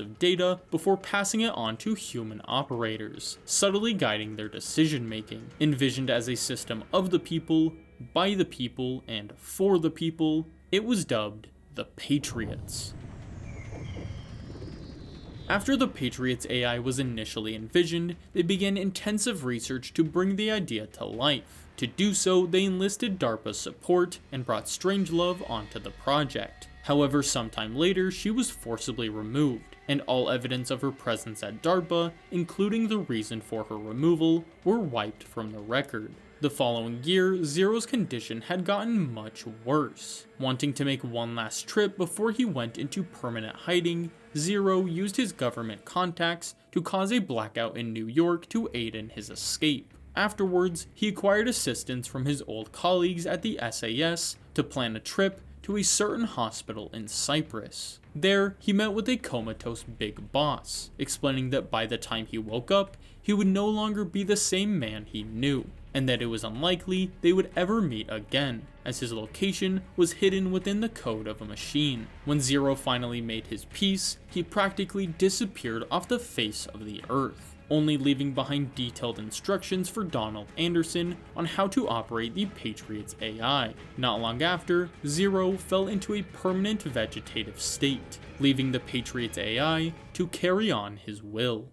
of data before passing it on to human operators, subtly guiding their decision-making. Envisioned as a system of the people, by the people, and for the people, it was dubbed the Patriots. After the Patriots AI was initially envisioned, they began intensive research to bring the idea to life. To do so, they enlisted DARPA's support and brought Strangelove onto the project. However, sometime later, she was forcibly removed, and all evidence of her presence at DARPA, including the reason for her removal, were wiped from the record. The following year, Zero's condition had gotten much worse. Wanting to make one last trip before he went into permanent hiding, Zero used his government contacts to cause a blackout in New York to aid in his escape. Afterwards, he acquired assistance from his old colleagues at the SAS to plan a trip to a certain hospital in Cyprus. There, he met with a comatose Big Boss, explaining that by the time he woke up, he would no longer be the same man he knew, and that it was unlikely they would ever meet again, as his location was hidden within the code of a machine. When Zero finally made his peace, he practically disappeared off the face of the earth, only leaving behind detailed instructions for Donald Anderson on how to operate the Patriots AI. Not long after, Zero fell into a permanent vegetative state, leaving the Patriots AI to carry on his will.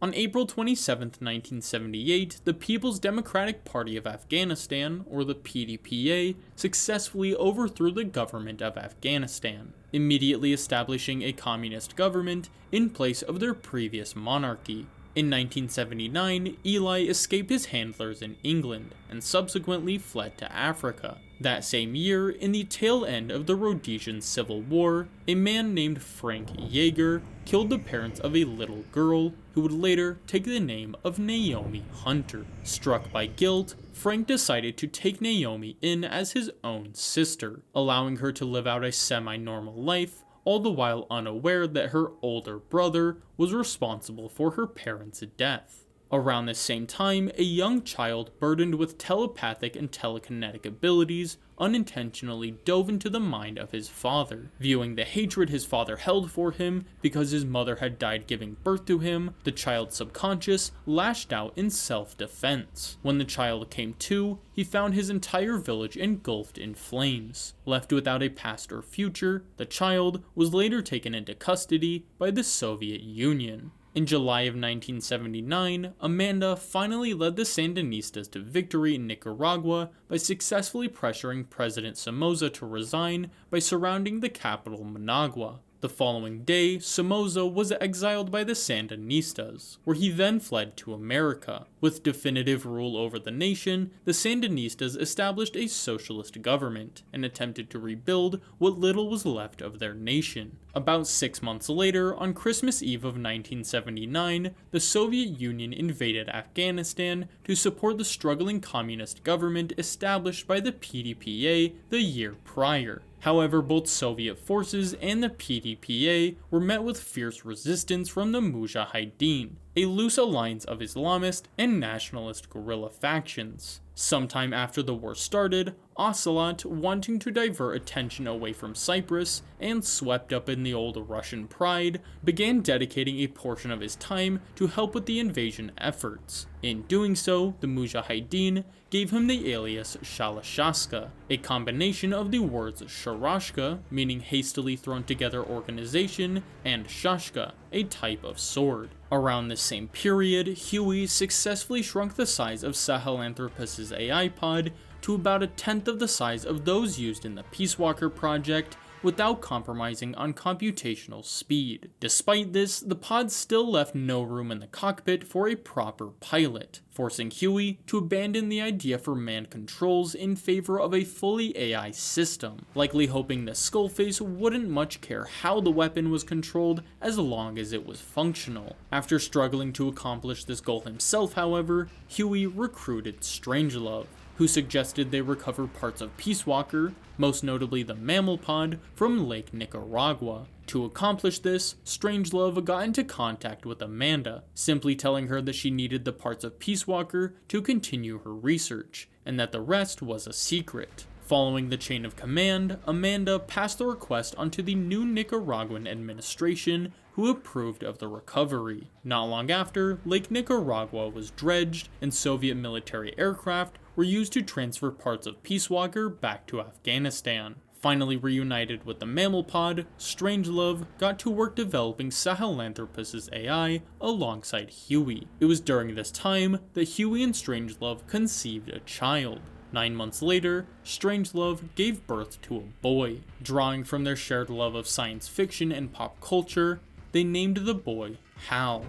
On April 27, 1978, the People's Democratic Party of Afghanistan, or the PDPA, successfully overthrew the government of Afghanistan, immediately establishing a communist government in place of their previous monarchy. In 1979, Eli escaped his handlers in England, and subsequently fled to Africa. That same year, in the tail end of the Rhodesian Civil War, a man named Frank Yeager killed the parents of a little girl who would later take the name of Naomi Hunter. Struck by guilt, Frank decided to take Naomi in as his own sister, allowing her to live out a semi-normal life, all the while unaware that her older brother was responsible for her parents' death. Around the same time, a young child burdened with telepathic and telekinetic abilities unintentionally dove into the mind of his father. Viewing the hatred his father held for him because his mother had died giving birth to him, the child's subconscious lashed out in self-defense. When the child came to, he found his entire village engulfed in flames. Left without a past or future, the child was later taken into custody by the Soviet Union. In July of 1979, Amanda finally led the Sandinistas to victory in Nicaragua by successfully pressuring President Somoza to resign by surrounding the capital Managua. The following day, Somoza was exiled by the Sandinistas, where he then fled to America. With definitive rule over the nation, the Sandinistas established a socialist government and attempted to rebuild what little was left of their nation. About 6 months later, on Christmas Eve of 1979, the Soviet Union invaded Afghanistan to support the struggling communist government established by the PDPA the year prior. However, both Soviet forces and the PDPA were met with fierce resistance from the Mujahideen, a loose alliance of Islamist and nationalist guerrilla factions. Sometime after the war started, Ocelot, wanting to divert attention away from Cyprus and swept up in the old Russian pride, began dedicating a portion of his time to help with the invasion efforts. In doing so, the Mujahideen gave him the alias Shalashaska, a combination of the words Sharashka, meaning hastily thrown together organization, and Shashka, a type of sword. Around this same period, Huey successfully shrunk the size of Sahelanthropus's AI pod to about 1/10 of the size of those used in the Peace Walker project, without compromising on computational speed. Despite this, the pod still left no room in the cockpit for a proper pilot, forcing Huey to abandon the idea for manned controls in favor of a fully AI system, likely hoping the Skullface wouldn't much care how the weapon was controlled as long as it was functional. After struggling to accomplish this goal himself, however, Huey recruited Strangelove, who suggested they recover parts of Peace Walker, most notably the mammal pod, from Lake Nicaragua. To accomplish this, Strangelove got into contact with Amanda, simply telling her that she needed the parts of Peace Walker to continue her research, and that the rest was a secret. Following the chain of command, Amanda passed the request onto the new Nicaraguan administration, who approved of the recovery. Not long after, Lake Nicaragua was dredged, and Soviet military aircraft were used to transfer parts of Peace Walker back to Afghanistan. Finally reunited with the mammal pod, Strangelove got to work developing Sahelanthropus's AI alongside Huey. It was during this time that Huey and Strangelove conceived a child. 9 months later, Strangelove gave birth to a boy. Drawing from their shared love of science fiction and pop culture, they named the boy Hal.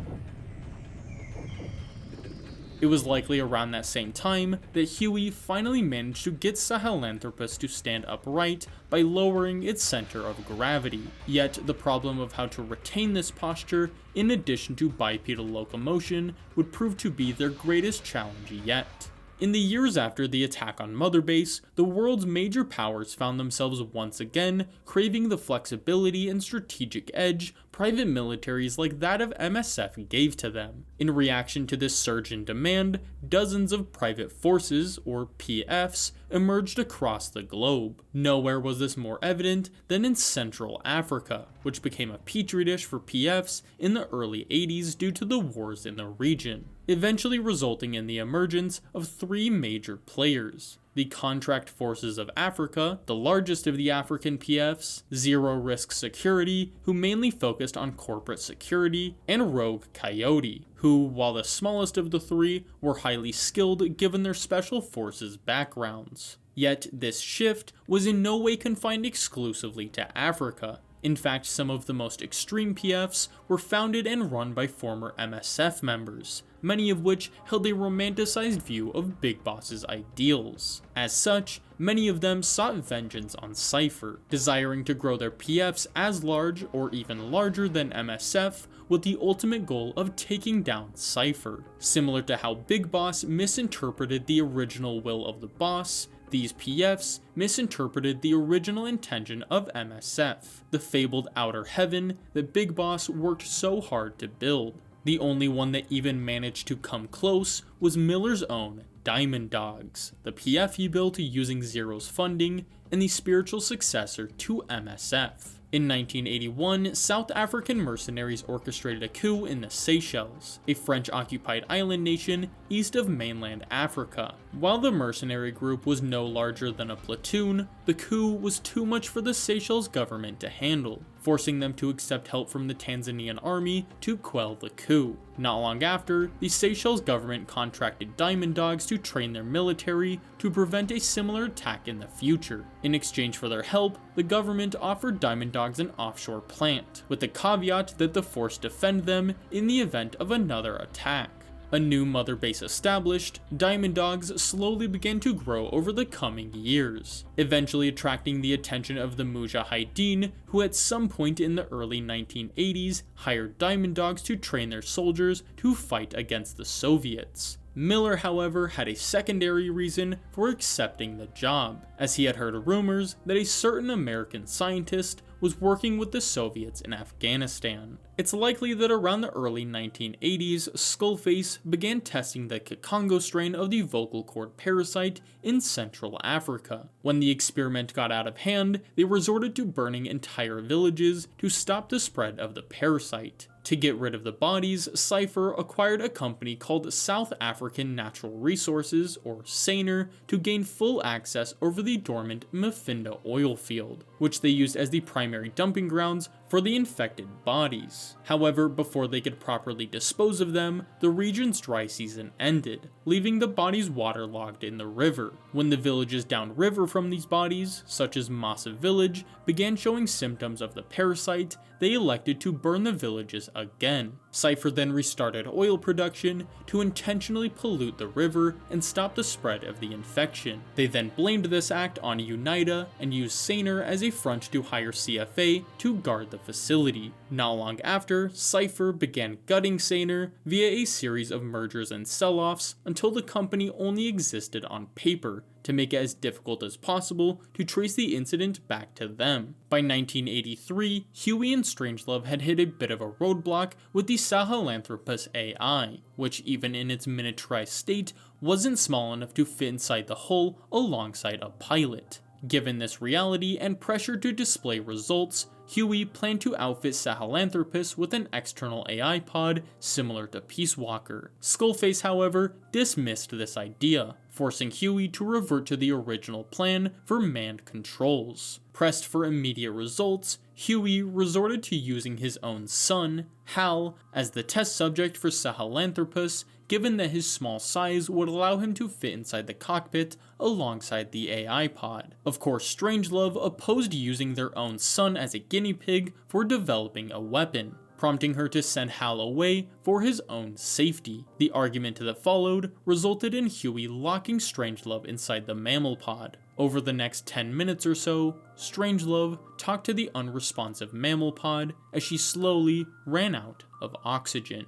It was likely around that same time that Huey finally managed to get Sahelanthropus to stand upright by lowering its center of gravity. Yet the problem of how to retain this posture, in addition to bipedal locomotion, would prove to be their greatest challenge yet. In the years after the attack on Mother Base, the world's major powers found themselves once again craving the flexibility and strategic edge private militaries like that of MSF gave to them. In reaction to this surge in demand, dozens of private forces, or PFs, emerged across the globe. Nowhere was this more evident than in Central Africa, which became a petri dish for PFs in the early 80s due to the wars in the region, eventually resulting in the emergence of 3 major players: the Contract Forces of Africa, the largest of the African PFs, Zero Risk Security, who mainly focused on corporate security, and Rogue Coyote, who, while the smallest of the 3, were highly skilled given their special forces backgrounds. Yet this shift was in no way confined exclusively to Africa. In fact, some of the most extreme PFs were founded and run by former MSF members, many of which held a romanticized view of Big Boss's ideals. As such, many of them sought vengeance on Cypher, desiring to grow their PFs as large or even larger than MSF, with the ultimate goal of taking down Cypher. Similar to how Big Boss misinterpreted the original will of the boss, these PFs misinterpreted the original intention of MSF, the fabled outer heaven that Big Boss worked so hard to build. The only one that even managed to come close was Miller's own Diamond Dogs, the PF he built using Zero's funding, and the spiritual successor to MSF. In 1981, South African mercenaries orchestrated a coup in the Seychelles, a French-occupied island nation east of mainland Africa. While the mercenary group was no larger than a platoon, the coup was too much for the Seychelles government to handle, forcing them to accept help from the Tanzanian army to quell the coup. Not long after, the Seychelles government contracted Diamond Dogs to train their military to prevent a similar attack in the future. In exchange for their help, the government offered Diamond Dogs an offshore plant, with the caveat that the force defend them in the event of another attack. A new mother base established, Diamond Dogs slowly began to grow over the coming years, eventually attracting the attention of the Mujahideen, who at some point in the early 1980s hired Diamond Dogs to train their soldiers to fight against the Soviets. Miller, however, had a secondary reason for accepting the job, as he had heard rumors that a certain American scientist was working with the Soviets in Afghanistan. It's likely that around the early 1980s, Skullface began testing the Kakongo strain of the vocal cord parasite in Central Africa. When the experiment got out of hand, they resorted to burning entire villages to stop the spread of the parasite. To get rid of the bodies, Cypher acquired a company called South African Natural Resources, or SANER, to gain full access over the dormant Mafinda oil field, which they used as the primary dumping grounds for the infected bodies. However, before they could properly dispose of them, the region's dry season ended, leaving the bodies waterlogged in the river. When the villages downriver from these bodies, such as Massa Village, began showing symptoms of the parasite, they elected to burn the villages again. Cypher then restarted oil production to intentionally pollute the river and stop the spread of the infection. They then blamed this act on UNITA and used SANER as a front to hire CFA to guard the facility. Not long after, Cypher began gutting SANER via a series of mergers and sell-offs until the company only existed on paper, to make it as difficult as possible to trace the incident back to them. By 1983, Huey and Strangelove had hit a bit of a roadblock with the Sahelanthropus AI, which even in its miniaturized state wasn't small enough to fit inside the hull alongside a pilot. Given this reality and pressure to display results, Huey planned to outfit Sahelanthropus with an external AI pod similar to Peace Walker. Skullface, however, dismissed this idea, forcing Huey to revert to the original plan for manned controls. Pressed for immediate results, Huey resorted to using his own son, Hal, as the test subject for Sahelanthropus, given that his small size would allow him to fit inside the cockpit alongside the AI pod. Of course, Strangelove opposed using their own son as a guinea pig for developing a weapon, prompting her to send Hal away for his own safety. The argument that followed resulted in Huey locking Strangelove inside the mammal pod. Over the next 10 minutes or so, Strangelove talked to the unresponsive mammal pod as she slowly ran out of oxygen.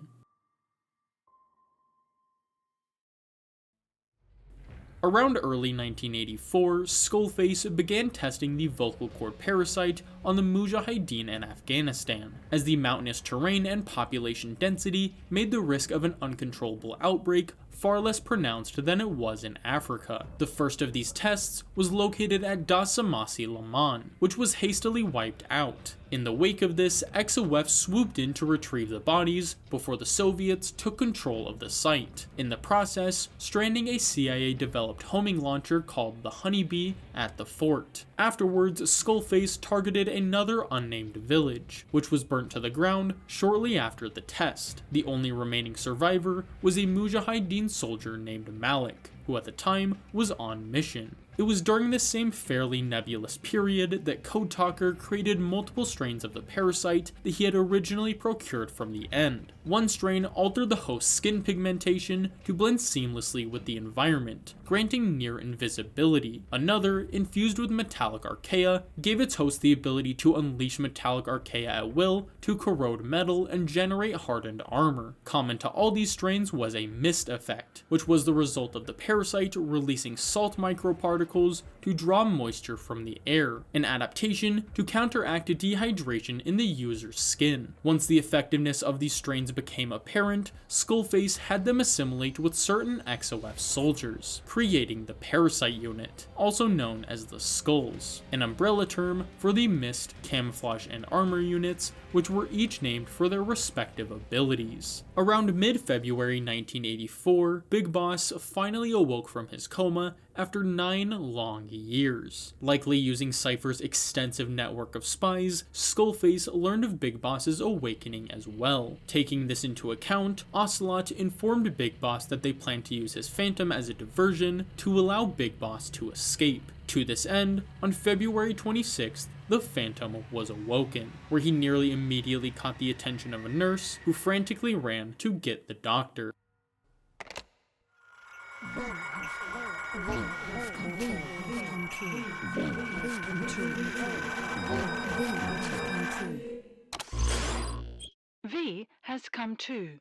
Around early 1984, Skullface began testing the vocal cord parasite on the Mujahideen in Afghanistan, as the mountainous terrain and population density made the risk of an uncontrollable outbreak far less pronounced than it was in Africa. The first of these tests was located at Das Samasi Laman, which was hastily wiped out. In the wake of this, XOF swooped in to retrieve the bodies before the Soviets took control of the site, in the process stranding a CIA-developed homing launcher called the Honeybee at the fort. Afterwards, Skullface targeted another unnamed village, which was burnt to the ground shortly after the test. The only remaining survivor was a Mujahideen soldier named Malik, who at the time was on mission. It was during this same fairly nebulous period that Code Talker created multiple strains of the parasite that he had originally procured from the End. One strain altered the host's skin pigmentation to blend seamlessly with the environment, granting near invisibility. Another, infused with metallic archaea, gave its host the ability to unleash metallic archaea at will to corrode metal and generate hardened armor. Common to all these strains was a mist effect, which was the result of the parasite releasing salt microparticles particles to draw moisture from the air, an adaptation to counteract dehydration in the user's skin. Once the effectiveness of these strains became apparent, Skullface had them assimilate with certain XOF soldiers, creating the Parasite Unit, also known as the Skulls, an umbrella term for the Mist, Camouflage, and Armor units, which were each named for their respective abilities. Around mid-February 1984, Big Boss finally awoke from his coma after 9 long years. Likely using Cypher's extensive network of spies, Skullface learned of Big Boss's awakening as well. Taking this into account, Ocelot informed Big Boss that they planned to use his Phantom as a diversion to allow Big Boss to escape. To this end, on February 26th, the Phantom was awoken, where he nearly immediately caught the attention of a nurse who frantically ran to get the doctor. V has come too.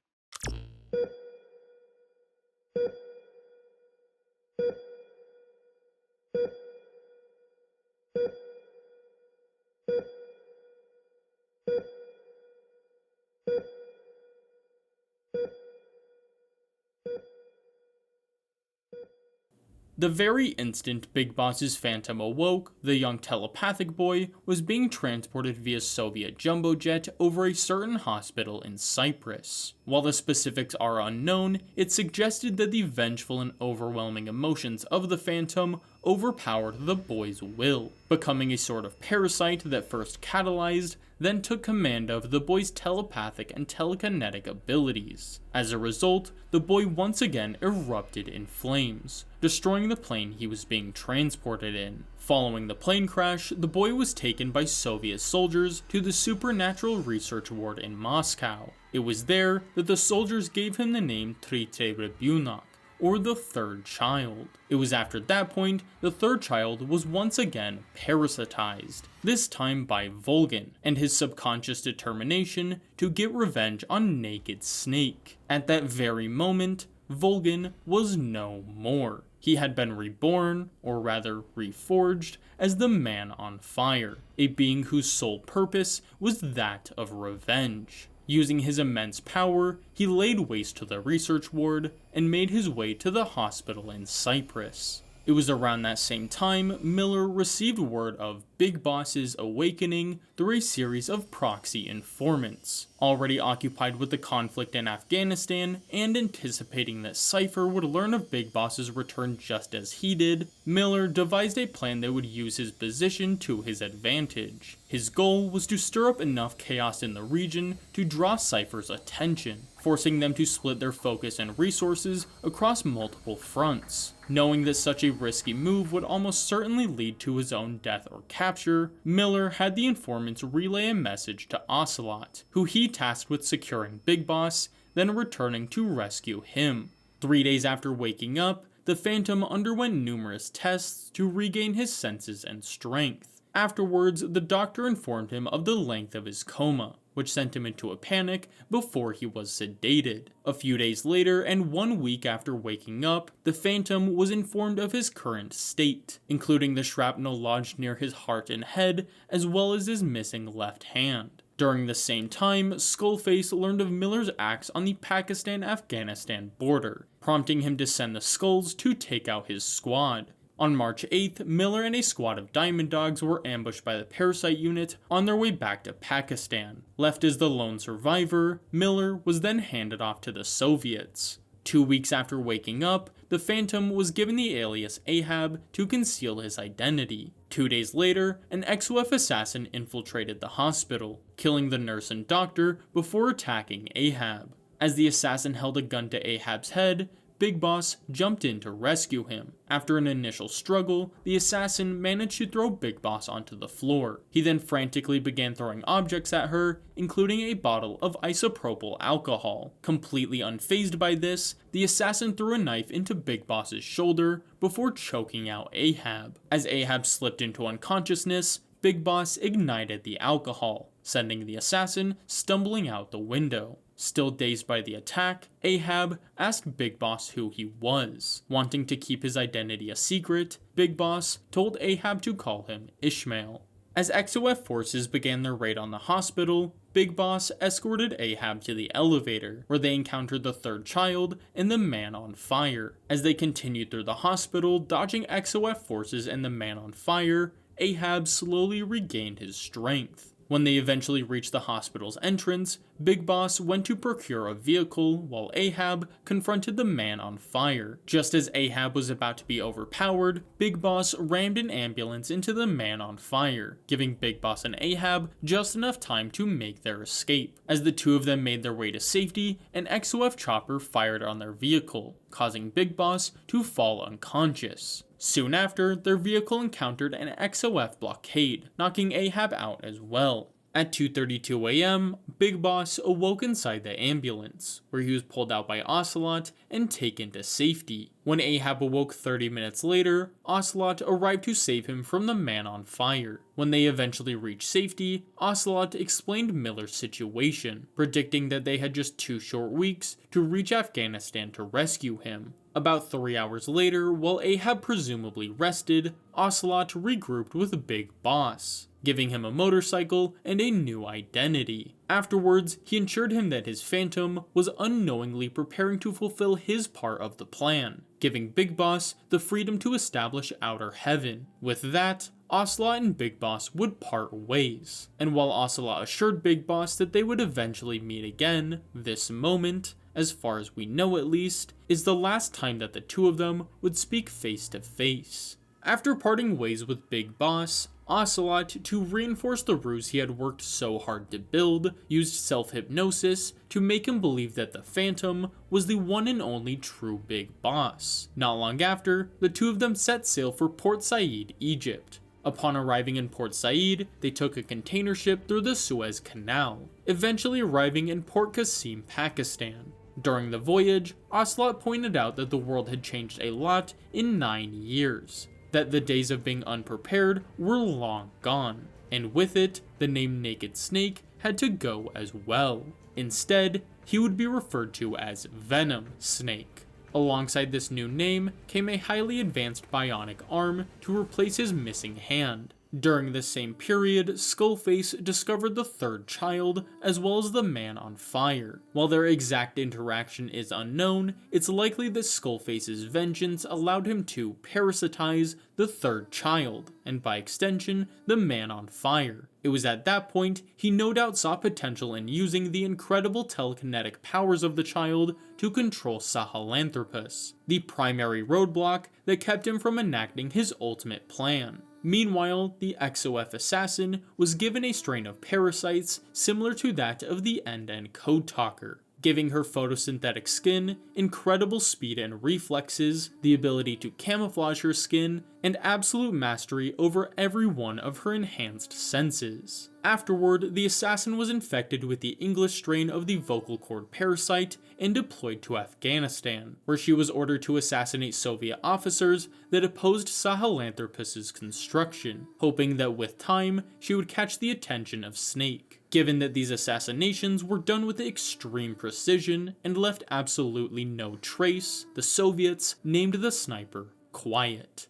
The very instant Big Boss's Phantom awoke, the young telepathic boy was being transported via Soviet jumbo jet over a certain hospital in Cyprus. While the specifics are unknown, it suggested that the vengeful and overwhelming emotions of the Phantom overpowered the boy's will, becoming a sort of parasite that first catalyzed, then took command of the boy's telepathic and telekinetic abilities. As a result, the boy once again erupted in flames, destroying the plane he was being transported in. Following the plane crash, the boy was taken by Soviet soldiers to the Supernatural Research Ward in Moscow. It was there that the soldiers gave him the name Tretye Rебенок, or the third child. It was after that point, the third child was once again parasitized, this time by Volgin, and his subconscious determination to get revenge on Naked Snake. At that very moment, Volgin was no more. He had been reborn, or rather reforged, as the Man on Fire, a being whose sole purpose was that of revenge. Using his immense power, he laid waste to the research ward and made his way to the hospital in Cyprus. It was around that same time Miller received word of Big Boss's awakening through a series of proxy informants. Already occupied with the conflict in Afghanistan and anticipating that Cypher would learn of Big Boss's return just as he did, Miller devised a plan that would use his position to his advantage. His goal was to stir up enough chaos in the region to draw Cypher's attention, forcing them to split their focus and resources across multiple fronts. Knowing that such a risky move would almost certainly lead to his own death or capture, Miller had the informants relay a message to Ocelot, who he tasked with securing Big Boss, then returning to rescue him. 3 days after waking up, the Phantom underwent numerous tests to regain his senses and strength. Afterwards, the doctor informed him of the length of his coma, which sent him into a panic before he was sedated. A few days later, and 1 week after waking up, the Phantom was informed of his current state, including the shrapnel lodged near his heart and head, as well as his missing left hand. During the same time, Skullface learned of Miller's acts on the Pakistan-Afghanistan border, prompting him to send the Skulls to take out his squad. On March 8th, Miller and a squad of Diamond Dogs were ambushed by the Parasite Unit on their way back to Pakistan. Left as the lone survivor, Miller was then handed off to the Soviets. 2 weeks after waking up, the Phantom was given the alias Ahab to conceal his identity. 2 days later, an XOF assassin infiltrated the hospital, killing the nurse and doctor before attacking Ahab. As the assassin held a gun to Ahab's head, Big Boss jumped in to rescue him. After an initial struggle, the assassin managed to throw Big Boss onto the floor. He then frantically began throwing objects at her, including a bottle of isopropyl alcohol. Completely unfazed by this, the assassin threw a knife into Big Boss's shoulder before choking out Ahab. As Ahab slipped into unconsciousness, Big Boss ignited the alcohol, sending the assassin stumbling out the window. Still dazed by the attack, Ahab asked Big Boss who he was. Wanting to keep his identity a secret, Big Boss told Ahab to call him Ishmael. As XOF forces began their raid on the hospital, Big Boss escorted Ahab to the elevator, where they encountered the third child and the man on fire. As they continued through the hospital, dodging XOF forces and the man on fire, Ahab slowly regained his strength. When they eventually reached the hospital's entrance, Big Boss went to procure a vehicle while Ahab confronted the man on fire. Just as Ahab was about to be overpowered, Big Boss rammed an ambulance into the man on fire, giving Big Boss and Ahab just enough time to make their escape. As the two of them made their way to safety, an XOF chopper fired on their vehicle, causing Big Boss to fall unconscious. Soon after, their vehicle encountered an XOF blockade, knocking Ahab out as well. At 2:32 a.m., Big Boss awoke inside the ambulance, where he was pulled out by Ocelot and taken to safety. When Ahab awoke 30 minutes later, Ocelot arrived to save him from the man on fire. When they eventually reached safety, Ocelot explained Miller's situation, predicting that they had just 2 short weeks to reach Afghanistan to rescue him. About 3 hours later, while Ahab presumably rested, Ocelot regrouped with Big Boss, giving him a motorcycle and a new identity. Afterwards, he assured him that his Phantom was unknowingly preparing to fulfill his part of the plan, giving Big Boss the freedom to establish Outer Heaven. With that, Ocelot and Big Boss would part ways, and while Ocelot assured Big Boss that they would eventually meet again, this moment, as far as we know at least, is the last time that the two of them would speak face to face. After parting ways with Big Boss, Ocelot, to reinforce the ruse he had worked so hard to build, used self-hypnosis to make him believe that the Phantom was the one and only true Big Boss. Not long after, the two of them set sail for Port Said, Egypt. Upon arriving in Port Said, they took a container ship through the Suez Canal, eventually arriving in Port Qasim, Pakistan. During the voyage, Ocelot pointed out that the world had changed a lot in 9 years, that the days of being unprepared were long gone, and with it, the name Naked Snake had to go as well. Instead, he would be referred to as Venom Snake. Alongside this new name came a highly advanced bionic arm to replace his missing hand. During this same period, Skullface discovered the third child, as well as the man on fire. While their exact interaction is unknown, it's likely that Skullface's vengeance allowed him to parasitize the third child, and by extension, the man on fire. It was at that point he no doubt saw potential in using the incredible telekinetic powers of the child to control Sahelanthropus, the primary roadblock that kept him from enacting his ultimate plan. Meanwhile, the XOF assassin was given a strain of parasites similar to that of the End Code Talker, giving her photosynthetic skin, incredible speed and reflexes, the ability to camouflage her skin, and absolute mastery over every one of her enhanced senses. Afterward, the assassin was infected with the English strain of the vocal cord parasite and deployed to Afghanistan, where she was ordered to assassinate Soviet officers that opposed Sahelanthropus's construction, hoping that with time, she would catch the attention of Snake. Given that these assassinations were done with extreme precision and left absolutely no trace, the Soviets named the sniper Quiet.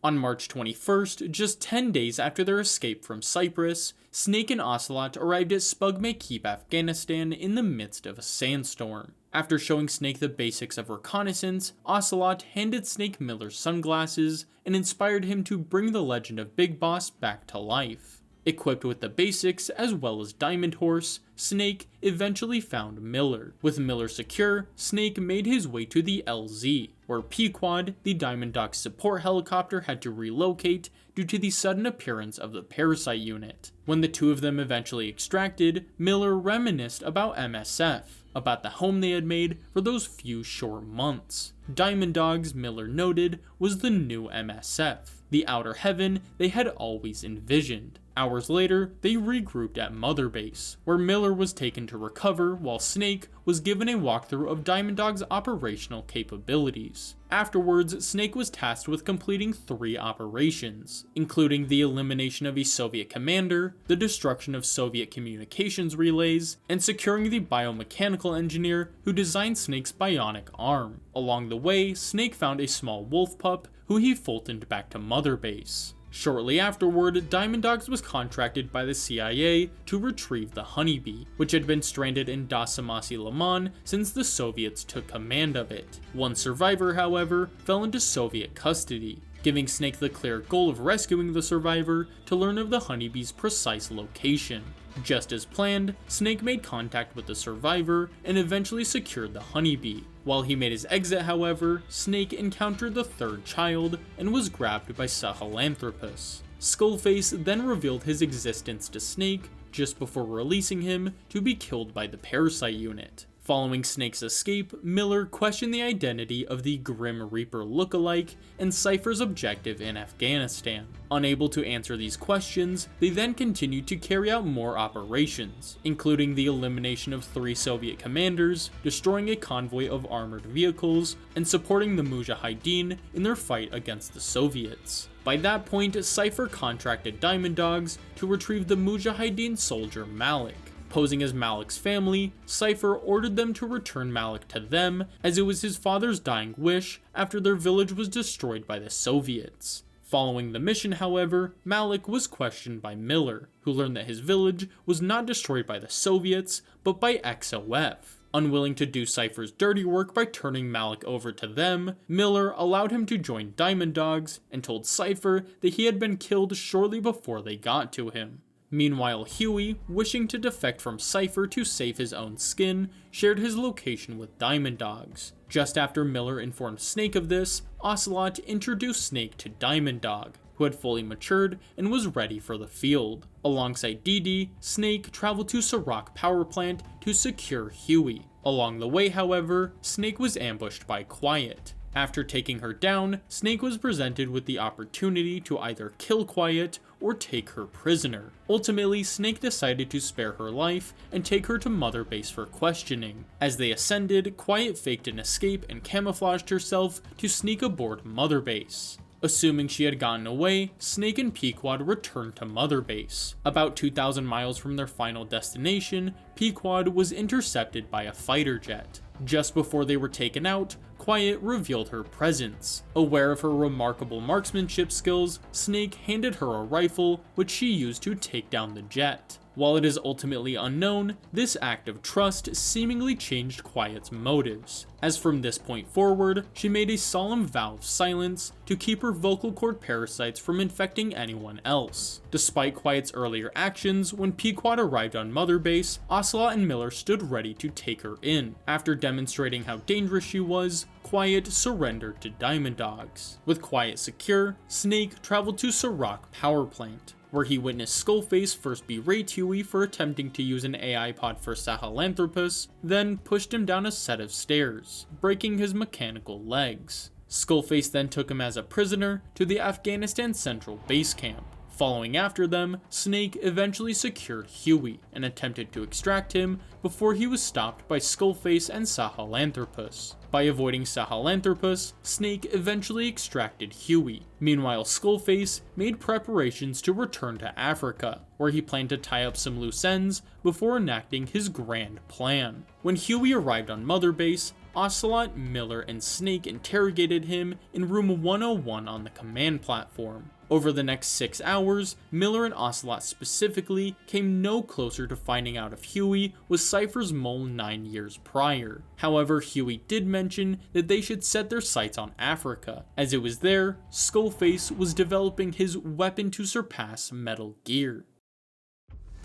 On March 21st, just 10 days after their escape from Cyprus, Snake and Ocelot arrived at Spugme Keep, Afghanistan in the midst of a sandstorm. After showing Snake the basics of reconnaissance, Ocelot handed Snake Miller's sunglasses and inspired him to bring the legend of Big Boss back to life. Equipped with the basics as well as Diamond Horse, Snake eventually found Miller. With Miller secure, Snake made his way to the LZ, where Pequod, the Diamond Dog's support helicopter, had to relocate due to the sudden appearance of the parasite unit. When the two of them eventually extracted, Miller reminisced about MSF, about the home they had made for those few short months. Diamond Dogs, Miller noted, was the new MSF, the outer heaven they had always envisioned. Hours later, they regrouped at Mother Base, where Miller was taken to recover while Snake was given a walkthrough of Diamond Dog's operational capabilities. Afterwards, Snake was tasked with completing 3 operations, including the elimination of a Soviet commander, the destruction of Soviet communications relays, and securing the biomechanical engineer who designed Snake's bionic arm. Along the way, Snake found a small wolf pup who he Fultoned back to Mother Base. Shortly afterward, Diamond Dogs was contracted by the CIA to retrieve the honeybee, which had been stranded in Dasamasi Liman since the Soviets took command of it. One survivor, however, fell into Soviet custody, giving Snake the clear goal of rescuing the survivor to learn of the honeybee's precise location. Just as planned, Snake made contact with the survivor and eventually secured the honeybee. While he made his exit, however, Snake encountered the 3rd child and was grabbed by Sahelanthropus. Skullface then revealed his existence to Snake just before releasing him to be killed by the Parasite unit. Following Snake's escape, Miller questioned the identity of the Grim Reaper lookalike and Cypher's objective in Afghanistan. Unable to answer these questions, they then continued to carry out more operations, including the elimination of 3 Soviet commanders, destroying a convoy of armored vehicles, and supporting the Mujahideen in their fight against the Soviets. By that point, Cypher contracted Diamond Dogs to retrieve the Mujahideen soldier Malik. Posing as Malik's family, Cypher ordered them to return Malik to them, as it was his father's dying wish after their village was destroyed by the Soviets. Following the mission, however, Malik was questioned by Miller, who learned that his village was not destroyed by the Soviets, but by XOF. Unwilling to do Cypher's dirty work by turning Malik over to them, Miller allowed him to join Diamond Dogs and told Cypher that he had been killed shortly before they got to him. Meanwhile, Huey, wishing to defect from Cypher to save his own skin, shared his location with Diamond Dogs. Just after Miller informed Snake of this, Ocelot introduced Snake to Diamond Dog, who had fully matured and was ready for the field. Alongside Dee Dee, Snake traveled to Serac Power Plant to secure Huey. Along the way, however, Snake was ambushed by Quiet. After taking her down, Snake was presented with the opportunity to either kill Quiet or take her prisoner. Ultimately, Snake decided to spare her life and take her to Mother Base for questioning. As they ascended, Quiet faked an escape and camouflaged herself to sneak aboard Mother Base. Assuming she had gotten away, Snake and Pequod returned to Mother Base. About 2,000 miles from their final destination, Pequod was intercepted by a fighter jet. Just before they were taken out, Quiet revealed her presence. Aware of her remarkable marksmanship skills, Snake handed her a rifle, which she used to take down the jet. While it is ultimately unknown, this act of trust seemingly changed Quiet's motives, as from this point forward, she made a solemn vow of silence to keep her vocal cord parasites from infecting anyone else. Despite Quiet's earlier actions, when Pequod arrived on Mother Base, Ocelot and Miller stood ready to take her in. After demonstrating how dangerous she was, Quiet surrendered to Diamond Dogs. With Quiet secure, Snake traveled to Serac Power Plant, where he witnessed Skullface first berate Huey for attempting to use an AI pod for Sahelanthropus, then pushed him down a set of stairs, breaking his mechanical legs. Skullface then took him as a prisoner to the Afghanistan Central Base Camp. Following after them, Snake eventually secured Huey and attempted to extract him before he was stopped by Skullface and Sahelanthropus. By avoiding Sahelanthropus, Snake eventually extracted Huey. Meanwhile, Skullface made preparations to return to Africa, where he planned to tie up some loose ends before enacting his grand plan. When Huey arrived on Mother Base, Ocelot, Miller, and Snake interrogated him in room 101 on the command platform. Over the next 6 hours, Miller and Ocelot specifically came no closer to finding out if Huey was Cypher's mole 9 years prior. However, Huey did mention that they should set their sights on Africa, as it was there Skullface was developing his weapon to surpass Metal Gear.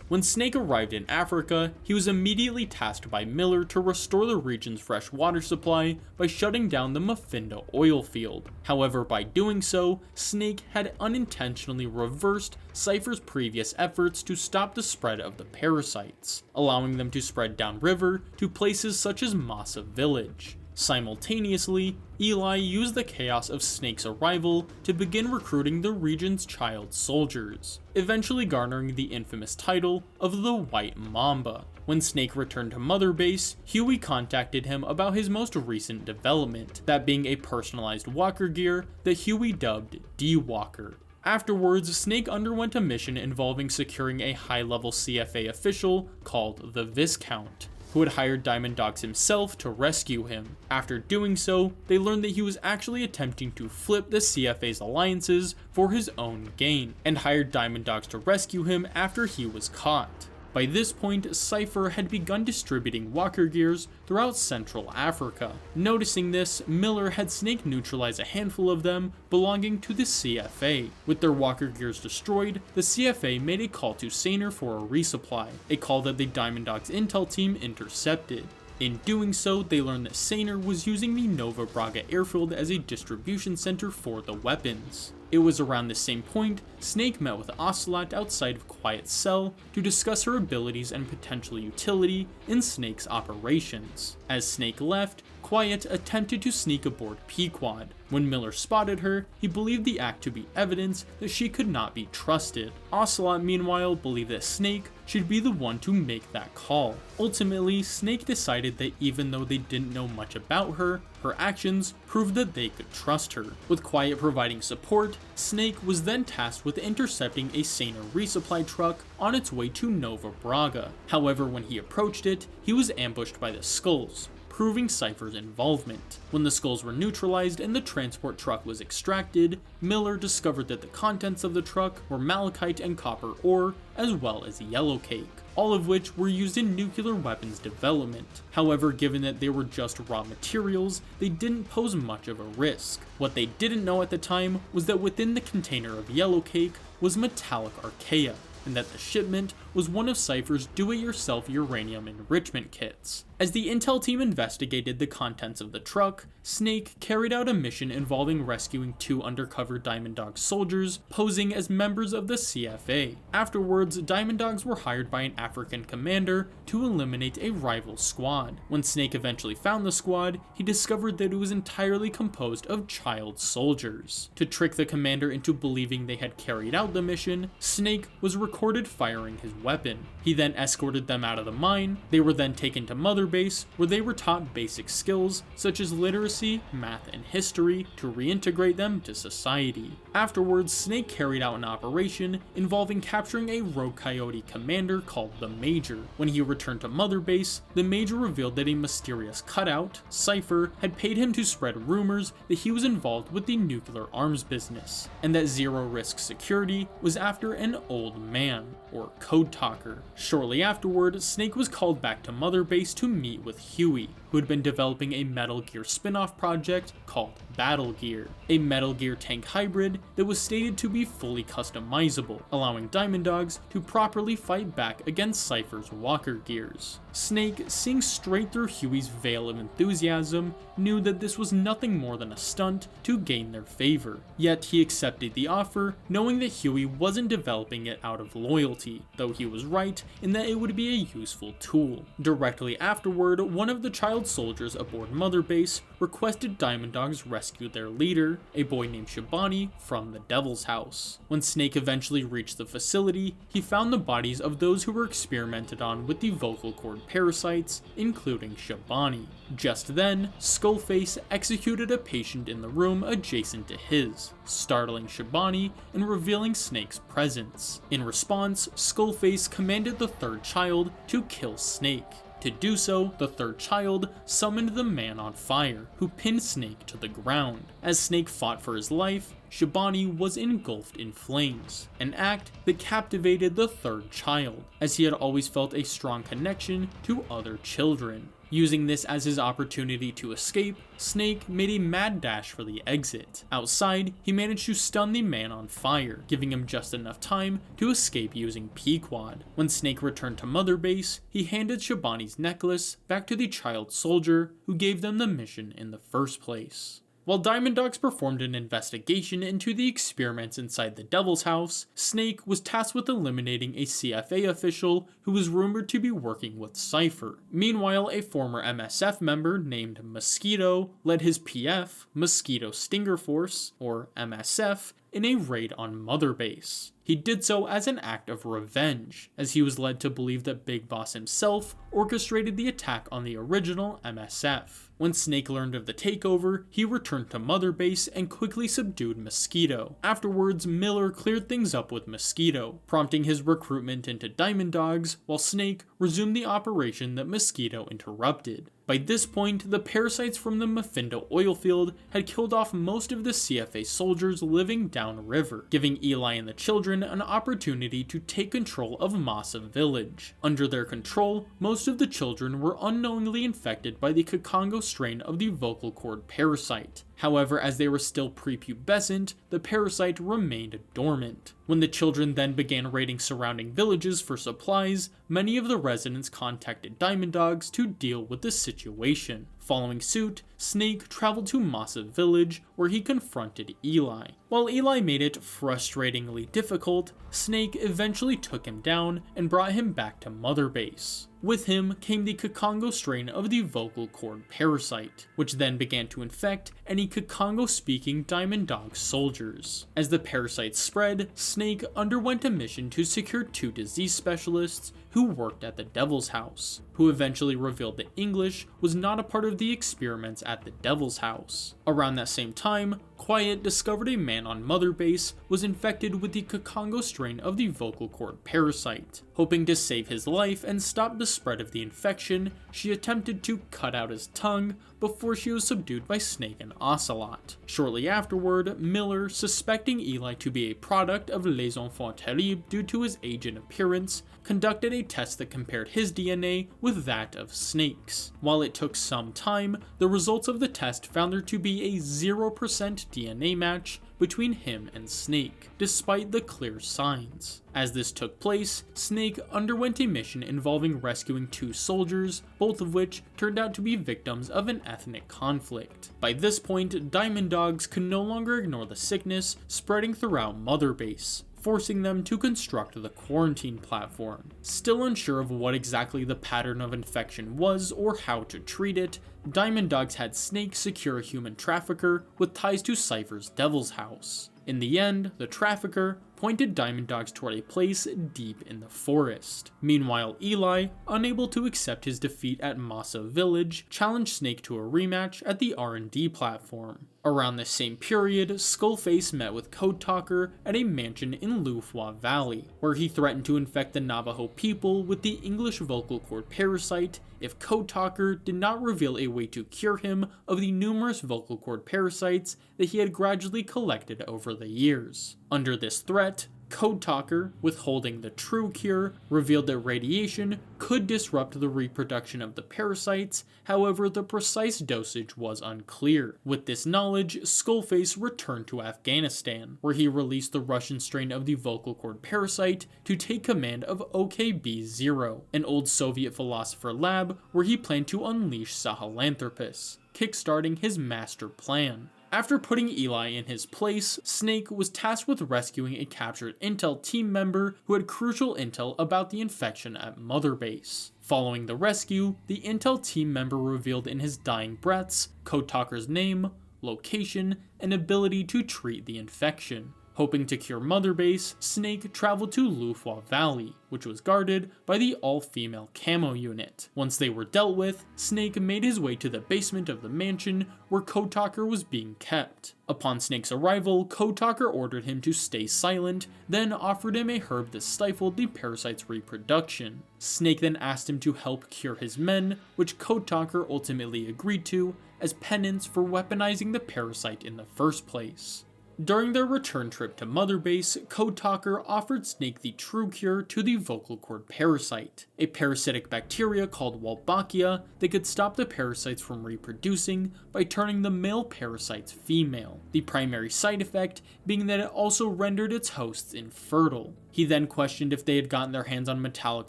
When Snake arrived in Africa, he was immediately tasked by Miller to restore the region's fresh water supply by shutting down the Mafinda oil field. However, by doing so, Snake had unintentionally reversed Cypher's previous efforts to stop the spread of the parasites, allowing them to spread downriver to places such as Massa Village. Simultaneously, Eli used the chaos of Snake's arrival to begin recruiting the region's child soldiers, eventually garnering the infamous title of the White Mamba. When Snake returned to Mother Base, Huey contacted him about his most recent development, that being a personalized walker gear that Huey dubbed D-Walker. Afterwards, Snake underwent a mission involving securing a high-level CFA official called the Viscount, who had hired Diamond Dogs himself to rescue him. After doing so, they learned that he was actually attempting to flip the CFA's alliances for his own gain, and hired Diamond Dogs to rescue him after he was caught. By this point, Cypher had begun distributing walker gears throughout Central Africa. Noticing this, Miller had Snake neutralize a handful of them belonging to the CFA. With their walker gears destroyed, the CFA made a call to Saner for a resupply, a call that the Diamond Dogs intel team intercepted. In doing so, they learned that Saner was using the Nova Braga airfield as a distribution center for the weapons. It was around the same point Snake met with Ocelot outside of Quiet's cell to discuss her abilities and potential utility in Snake's operations. As Snake left, Quiet attempted to sneak aboard Pequod. When Miller spotted her, he believed the act to be evidence that she could not be trusted. Ocelot, meanwhile, believed that Snake should be the one to make that call. Ultimately, Snake decided that even though they didn't know much about her, her actions proved that they could trust her. With Quiet providing support, Snake was then tasked with intercepting a Saner resupply truck on its way to Nova Braga. However, when he approached it, he was ambushed by the Skulls, proving Cypher's involvement. When the Skulls were neutralized and the transport truck was extracted, Miller discovered that the contents of the truck were malachite and copper ore, as well as yellow cake, all of which were used in nuclear weapons development. However, given that they were just raw materials, they didn't pose much of a risk. What they didn't know at the time was that within the container of yellow cake was metallic archaea, and that the shipment was one of Cypher's do-it-yourself uranium enrichment kits. As the intel team investigated the contents of the truck, Snake carried out a mission involving rescuing 2 undercover Diamond Dog soldiers posing as members of the CFA. Afterwards, Diamond Dogs were hired by an African commander to eliminate a rival squad. When Snake eventually found the squad, he discovered that it was entirely composed of child soldiers. To trick the commander into believing they had carried out the mission, Snake was recorded firing his weapon. He then escorted them out of the mine. They were then taken to Mother Base, where they were taught basic skills such as literacy, math, and history to reintegrate them to society. Afterwards, Snake carried out an operation involving capturing a rogue coyote commander called the Major. When he returned to Mother Base, the Major revealed that a mysterious cutout, Cypher, had paid him to spread rumors that he was involved with the nuclear arms business, and that Zero Risk Security was after an old man, or code talker. Shortly afterward, Snake was called back to Mother Base to meet with Huey, who had been developing a Metal Gear spin-off project called Battle Gear, a Metal Gear tank hybrid that was stated to be fully customizable, allowing Diamond Dogs to properly fight back against Cypher's walker gears. Snake, seeing straight through Huey's veil of enthusiasm, knew that this was nothing more than a stunt to gain their favor. Yet he accepted the offer, knowing that Huey wasn't developing it out of loyalty, though he was right in that it would be a useful tool. Directly afterward, one of the child soldiers aboard Mother Base requested Diamond Dogs rescue their leader, a boy named Shabani, from the Devil's House. When Snake eventually reached the facility, he found the bodies of those who were experimented on with the vocal cord parasites, including Shabani. Just then, Skullface executed a patient in the room adjacent to his, startling Shabani and revealing Snake's presence. In response, Skullface commanded the third child to kill Snake. To do so, the third child summoned the Man on Fire, who pinned Snake to the ground. As Snake fought for his life, Shabani was engulfed in flames, an act that captivated the third child, as he had always felt a strong connection to other children. Using this as his opportunity to escape, Snake made a mad dash for the exit. Outside, he managed to stun the Man on Fire, giving him just enough time to escape using Pequod. When Snake returned to Mother Base, he handed Shabani's necklace back to the child soldier who gave them the mission in the first place. While Diamond Dogs performed an investigation into the experiments inside the Devil's House, Snake was tasked with eliminating a CFA official who was rumored to be working with Cypher. Meanwhile, a former MSF member named Mosquito led his PF, Mosquito Stinger Force, or MSF, in a raid on Mother Base. He did so as an act of revenge, as he was led to believe that Big Boss himself orchestrated the attack on the original MSF. When Snake learned of the takeover, he returned to Mother Base and quickly subdued Mosquito. Afterwards, Miller cleared things up with Mosquito, prompting his recruitment into Diamond Dogs, while Snake resumed the operation that Mosquito interrupted. By this point, the parasites from the Mephindo oil field had killed off most of the CFA soldiers living downriver, giving Eli and the children an opportunity to take control of Massa Village. Under their control, most of the children were unknowingly infected by the Kakongo strain of the vocal cord parasite. However, as they were still prepubescent, the parasite remained dormant. When the children then began raiding surrounding villages for supplies, many of the residents contacted Diamond Dogs to deal with the situation. Following suit, Snake traveled to Massa Village, where he confronted Eli. While Eli made it frustratingly difficult, Snake eventually took him down and brought him back to Mother Base. With him came the Kakongo strain of the vocal cord parasite, which then began to infect any Kakongo-speaking Diamond Dog soldiers. As the parasite spread, Snake underwent a mission to secure 2 disease specialists who worked at the Devil's House, who eventually revealed that English was not a part of the experiments at the Devil's House. Around that same time, Quiet discovered a man on Mother Base was infected with the Kakongo strain of the vocal cord parasite. Hoping to save his life and stop the spread of the infection, she attempted to cut out his tongue before she was subdued by Snake and Ocelot. Shortly afterward, Miller, suspecting Eli to be a product of Les Enfants Terribles due to his age and appearance, conducted a test that compared his DNA with that of Snake's. While it took some time, the results of the test found there to be a 0% DNA match between him and Snake, despite the clear signs. As this took place, Snake underwent a mission involving rescuing 2 soldiers, both of which turned out to be victims of an ethnic conflict. By this point, Diamond Dogs could no longer ignore the sickness spreading throughout Mother Base, forcing them to construct the quarantine platform. Still unsure of what exactly the pattern of infection was or how to treat it, Diamond Dogs had Snake secure a human trafficker with ties to Cypher's Devil's House. In the end, the trafficker pointed Diamond Dogs toward a place deep in the forest. Meanwhile, Eli, unable to accept his defeat at Massa Village, challenged Snake to a rematch at the R&D platform. Around the same period, Skullface met with Code Talker at a mansion in Lufwa Valley, where he threatened to infect the Navajo people with the English vocal cord parasite if Code Talker did not reveal a way to cure him of the numerous vocal cord parasites that he had gradually collected over the years. Under this threat, Code Talker, withholding the true cure, revealed that radiation could disrupt the reproduction of the parasites, however the precise dosage was unclear. With this knowledge, Skullface returned to Afghanistan, where he released the Russian strain of the vocal cord parasite to take command of OKB-0, an old Soviet philosopher lab where he planned to unleash Sahelanthropus, kickstarting his master plan. After putting Eli in his place, Snake was tasked with rescuing a captured Intel team member who had crucial intel about the infection at Mother Base. Following the rescue, the Intel team member revealed in his dying breaths Code Talker's name, location, and ability to treat the infection. Hoping to cure Mother Base, Snake traveled to Lufwa Valley, which was guarded by the all-female camo unit. Once they were dealt with, Snake made his way to the basement of the mansion where Code Talker was being kept. Upon Snake's arrival, Code Talker ordered him to stay silent, then offered him a herb that stifled the parasite's reproduction. Snake then asked him to help cure his men, which Code Talker ultimately agreed to as penance for weaponizing the parasite in the first place. During their return trip to Mother Base, Code Talker offered Snake the true cure to the vocal cord parasite, a parasitic bacteria called Wolbachia that could stop the parasites from reproducing by turning the male parasites female, the primary side effect being that it also rendered its hosts infertile. He then questioned if they had gotten their hands on metallic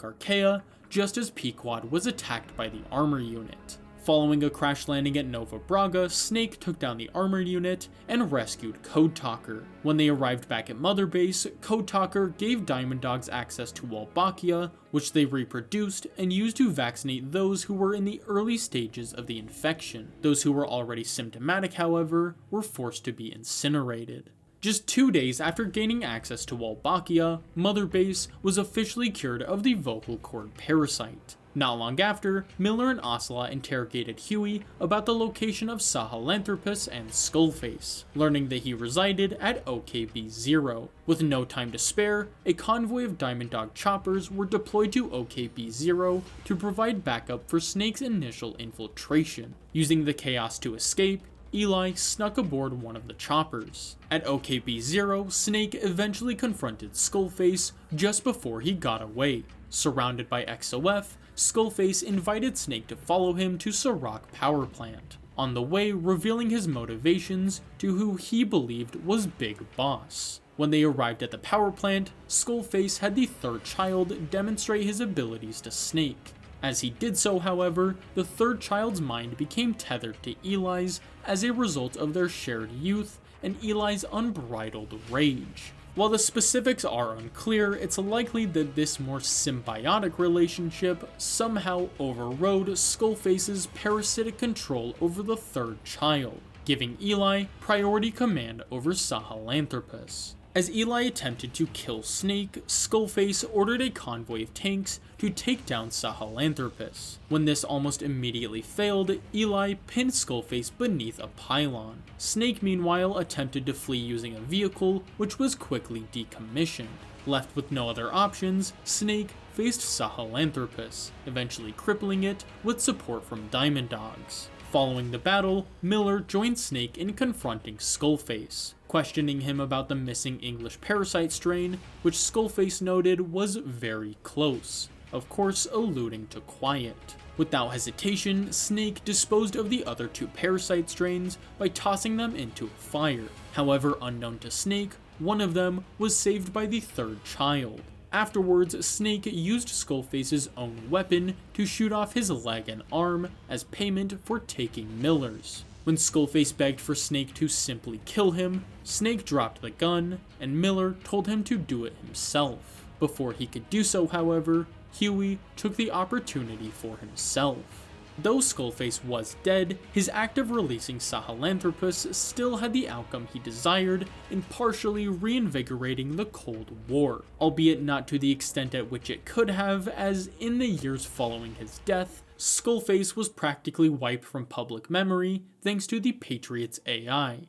archaea, just as Pequod was attacked by the armor unit. Following a crash landing at Nova Braga, Snake took down the armored unit and rescued Code Talker. When they arrived back at Mother Base, Code Talker gave Diamond Dogs access to Wolbachia, which they reproduced and used to vaccinate those who were in the early stages of the infection. Those who were already symptomatic, however, were forced to be incinerated. Just 2 days after gaining access to Wolbachia, Mother Base was officially cured of the vocal cord parasite. Not long after, Miller and Ocelot interrogated Huey about the location of Sahelanthropus and Skullface, learning that he resided at OKB-0. With no time to spare, a convoy of Diamond Dog choppers were deployed to OKB-0 to provide backup for Snake's initial infiltration. Using the chaos to escape, Eli snuck aboard one of the choppers. At OKB-0, Snake eventually confronted Skullface just before he got away. Surrounded by XOF, Skullface invited Snake to follow him to Serac Power Plant, on the way revealing his motivations to who he believed was Big Boss. When they arrived at the power plant, Skullface had the third child demonstrate his abilities to Snake. As he did so, however, the third child's mind became tethered to Eli's as a result of their shared youth and Eli's unbridled rage. While the specifics are unclear, it's likely that this more symbiotic relationship somehow overrode Skullface's parasitic control over the third child, giving Eli priority command over Sahelanthropus. As Eli attempted to kill Snake, Skullface ordered a convoy of tanks to take down Sahelanthropus. When this almost immediately failed, Eli pinned Skullface beneath a pylon. Snake meanwhile attempted to flee using a vehicle, which was quickly decommissioned. Left with no other options, Snake faced Sahelanthropus, eventually crippling it with support from Diamond Dogs. Following the battle, Miller joined Snake in confronting Skullface, questioning him about the missing English parasite strain, which Skullface noted was very close, of course alluding to Quiet. Without hesitation, Snake disposed of the other two parasite strains by tossing them into a fire. However, unknown to Snake, one of them was saved by the third child. Afterwards, Snake used Skullface's own weapon to shoot off his leg and arm as payment for taking Miller's. When Skullface begged for Snake to simply kill him, Snake dropped the gun, and Miller told him to do it himself. Before he could do so, however, Huey took the opportunity for himself. Though Skullface was dead, his act of releasing Sahelanthropus still had the outcome he desired in partially reinvigorating the Cold War, albeit not to the extent at which it could have, as in the years following his death, Skullface was practically wiped from public memory thanks to the Patriots AI.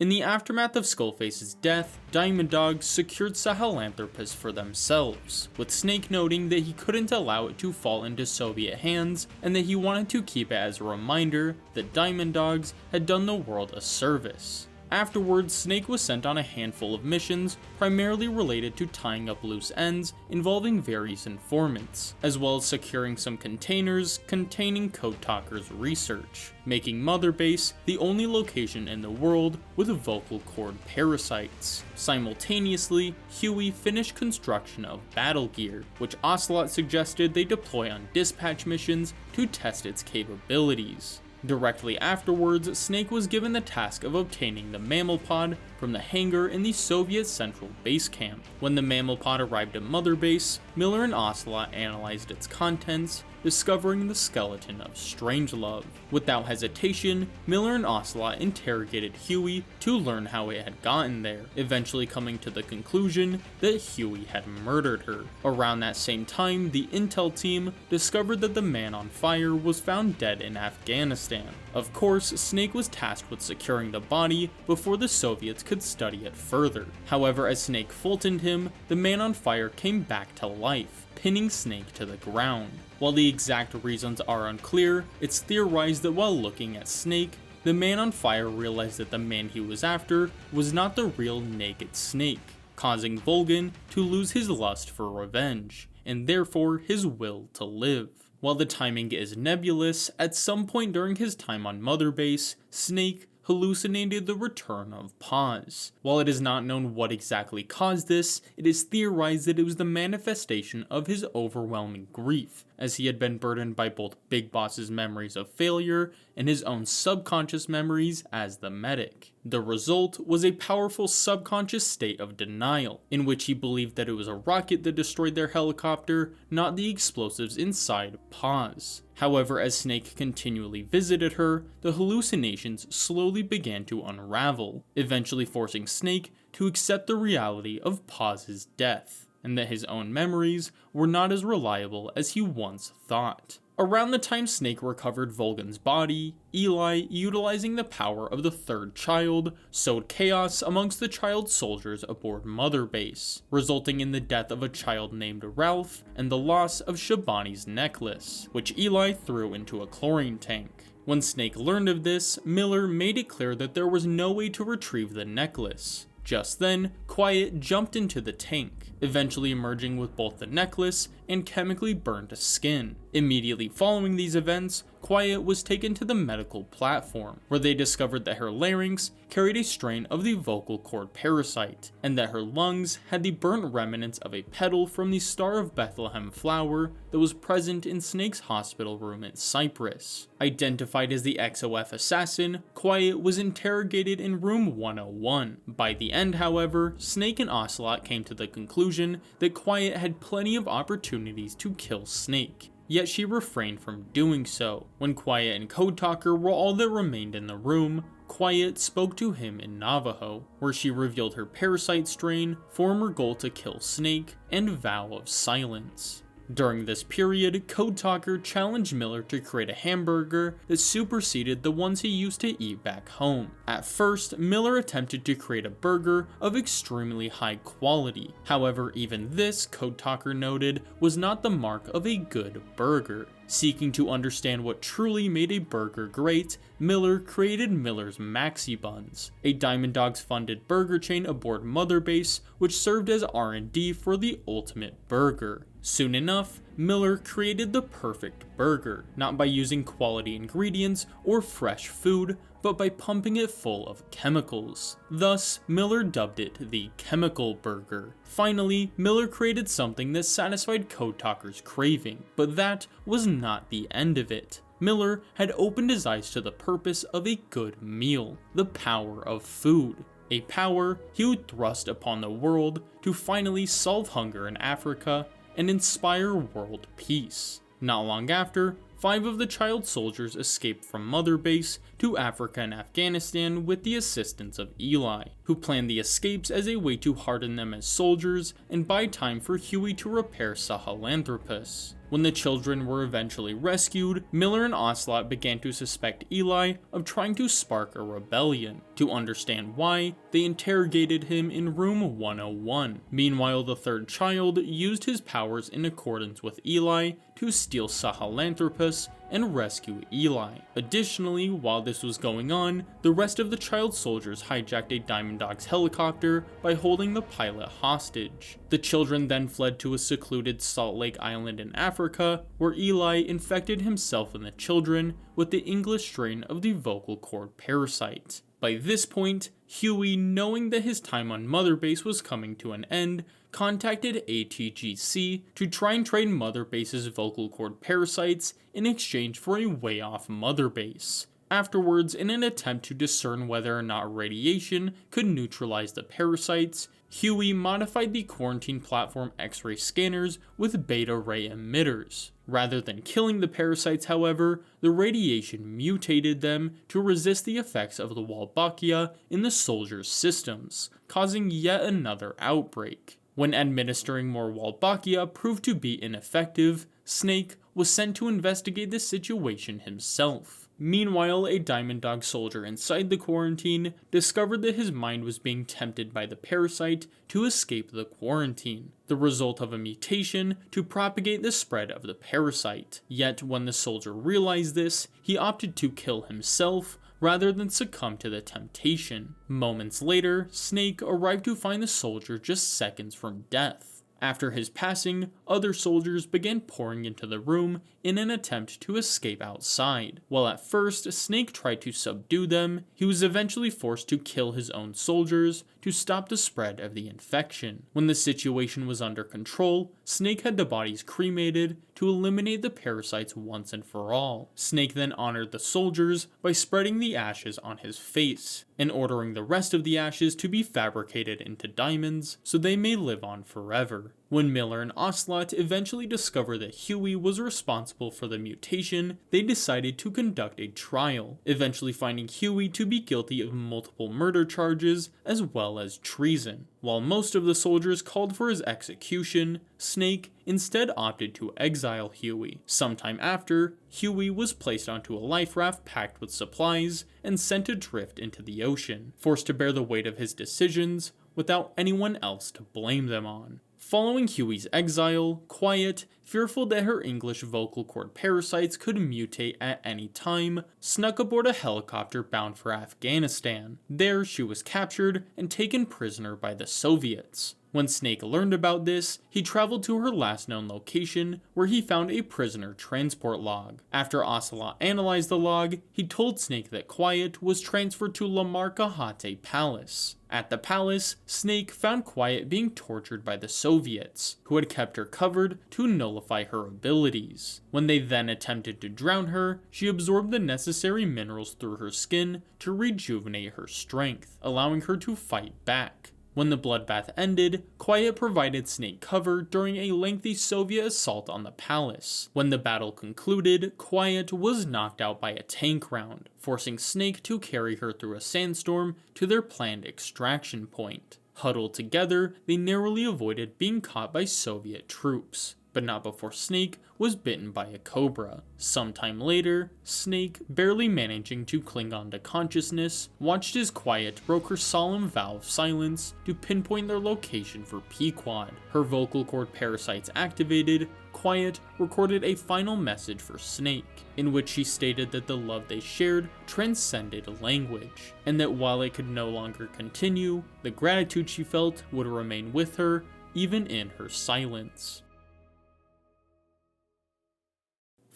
In the aftermath of Skullface's death, Diamond Dogs secured Sahelanthropus for themselves, with Snake noting that he couldn't allow it to fall into Soviet hands and that he wanted to keep it as a reminder that Diamond Dogs had done the world a service. Afterwards, Snake was sent on a handful of missions, primarily related to tying up loose ends involving various informants, as well as securing some containers containing Code Talker's research, making Mother Base the only location in the world with vocal cord parasites. Simultaneously, Huey finished construction of battle gear, which Ocelot suggested they deploy on dispatch missions to test its capabilities. Directly afterwards, Snake was given the task of obtaining the mammal pod from the hangar in the Soviet Central Base Camp. When the mammal pod arrived at Mother Base, Miller and Ocelot analyzed its contents, discovering the skeleton of Strangelove. Without hesitation, Miller and Ocelot interrogated Huey to learn how it had gotten there, eventually coming to the conclusion that Huey had murdered her. Around that same time, the intel team discovered that the man on fire was found dead in Afghanistan. Of course, Snake was tasked with securing the body before the Soviets could study it further. However, as Snake Fultoned him, the man on fire came back to life, pinning Snake to the ground. While the exact reasons are unclear, it's theorized that while looking at Snake, the man on fire realized that the man he was after was not the real naked Snake, causing Volgin to lose his lust for revenge, and therefore his will to live. While the timing is nebulous, at some point during his time on Mother Base, Snake hallucinated the return of Paz. While it is not known what exactly caused this, it is theorized that it was the manifestation of his overwhelming grief, as he had been burdened by both Big Boss's memories of failure and his own subconscious memories as the medic. The result was a powerful subconscious state of denial, in which he believed that it was a rocket that destroyed their helicopter, not the explosives inside Paz. However, as Snake continually visited her, the hallucinations slowly began to unravel, eventually forcing Snake to accept the reality of Paz's death, and that his own memories were not as reliable as he once thought. Around the time Snake recovered Volgan's body, Eli, utilizing the power of the third child, sowed chaos amongst the child soldiers aboard Mother Base, resulting in the death of a child named Ralph and the loss of Shabani's necklace, which Eli threw into a chlorine tank. When Snake learned of this, Miller made it clear that there was no way to retrieve the necklace. Just then, Quiet jumped into the tank, eventually emerging with both the necklace and chemically burned skin. Immediately following these events, Quiet was taken to the medical platform, where they discovered that her larynx carried a strain of the vocal cord parasite, and that her lungs had the burnt remnants of a petal from the Star of Bethlehem flower that was present in Snake's hospital room in Cyprus. Identified as the XOF assassin, Quiet was interrogated in room 101. By the end, however, Snake and Ocelot came to the conclusion that Quiet had plenty of opportunities to kill Snake, yet she refrained from doing so. When Quiet and Code Talker were all that remained in the room, Quiet spoke to him in Navajo, where she revealed her parasite strain, former goal to kill Snake, and vow of silence. During this period, Code Talker challenged Miller to create a hamburger that superseded the ones he used to eat back home. At first, Miller attempted to create a burger of extremely high quality. However, even this, Code Talker noted, was not the mark of a good burger. Seeking to understand what truly made a burger great, Miller created Miller's Maxi Buns, a Diamond Dogs funded burger chain aboard Mother Base, which served as R&D for the ultimate burger. Soon enough, Miller created the perfect burger, not by using quality ingredients or fresh food, but by pumping it full of chemicals. Thus, Miller dubbed it the Chemical Burger. Finally, Miller created something that satisfied Code Talker's craving, but that was not the end of it. Miller had opened his eyes to the purpose of a good meal, the power of food. A power he would thrust upon the world to finally solve hunger in Africa and inspire world peace. Not long after, 5 of the child soldiers escaped from Mother Base to Africa and Afghanistan with the assistance of Eli, who planned the escapes as a way to harden them as soldiers and buy time for Huey to repair Sahelanthropus. When the children were eventually rescued, Miller and Ocelot began to suspect Eli of trying to spark a rebellion. To understand why, they interrogated him in room 101. Meanwhile, the third child used his powers in accordance with Eli to steal Sahelanthropus and rescue Eli. Additionally, while this was going on, the rest of the child soldiers hijacked a Diamond Dogs helicopter by holding the pilot hostage. The children then fled to a secluded Salt Lake Island in Africa, where Eli infected himself and the children with the English strain of the vocal cord parasite. By this point, Huey, knowing that his time on Mother Base was coming to an end, contacted ATGC to try and trade Mother Base's vocal cord parasites in exchange for a way off Mother Base. Afterwards, in an attempt to discern whether or not radiation could neutralize the parasites, Huey modified the quarantine platform X-ray scanners with beta ray emitters. Rather than killing the parasites, however, the radiation mutated them to resist the effects of the Wolbachia in the soldiers' systems, causing yet another outbreak. When administering more Wolbachia proved to be ineffective, Snake was sent to investigate the situation himself. Meanwhile, a Diamond Dog soldier inside the quarantine discovered that his mind was being tempted by the parasite to escape the quarantine, the result of a mutation to propagate the spread of the parasite. Yet, when the soldier realized this, he opted to kill himself rather than succumb to the temptation. Moments later, Snake arrived to find the soldier just seconds from death. After his passing, other soldiers began pouring into the room in an attempt to escape outside. While at first Snake tried to subdue them, he was eventually forced to kill his own soldiers to stop the spread of the infection. When the situation was under control, Snake had the bodies cremated to to eliminate the parasites once and for all. Snake then honored the soldiers by spreading the ashes on his face, and ordering the rest of the ashes to be fabricated into diamonds so they may live on forever. When Miller and Ocelot eventually discovered that Huey was responsible for the mutation, they decided to conduct a trial, eventually finding Huey to be guilty of multiple murder charges as well as treason. While most of the soldiers called for his execution, Snake instead opted to exile Huey. Sometime after, Huey was placed onto a life raft packed with supplies and sent adrift into the ocean, forced to bear the weight of his decisions without anyone else to blame them on. Following Huey's exile, Quiet, fearful that her English vocal cord parasites could mutate at any time, snuck aboard a helicopter bound for Afghanistan. There, she was captured and taken prisoner by the Soviets. When Snake learned about this, he traveled to her last known location, where he found a prisoner transport log. After Ocelot analyzed the log, he told Snake that Quiet was transferred to La Marcahate Palace. At the palace, Snake found Quiet being tortured by the Soviets, who had kept her covered to nullify her abilities. When they then attempted to drown her, she absorbed the necessary minerals through her skin to rejuvenate her strength, allowing her to fight back. When the bloodbath ended, Quiet provided Snake cover during a lengthy Soviet assault on the palace. When the battle concluded, Quiet was knocked out by a tank round, forcing Snake to carry her through a sandstorm to their planned extraction point. Huddled together, they narrowly avoided being caught by Soviet troops, but not before Snake was bitten by a cobra. Sometime later, Snake, barely managing to cling on to consciousness, watched as Quiet broke her solemn vow of silence to pinpoint their location for Pequod. Her vocal cord parasites activated, Quiet recorded a final message for Snake, in which she stated that the love they shared transcended language, and that while it could no longer continue, the gratitude she felt would remain with her, even in her silence.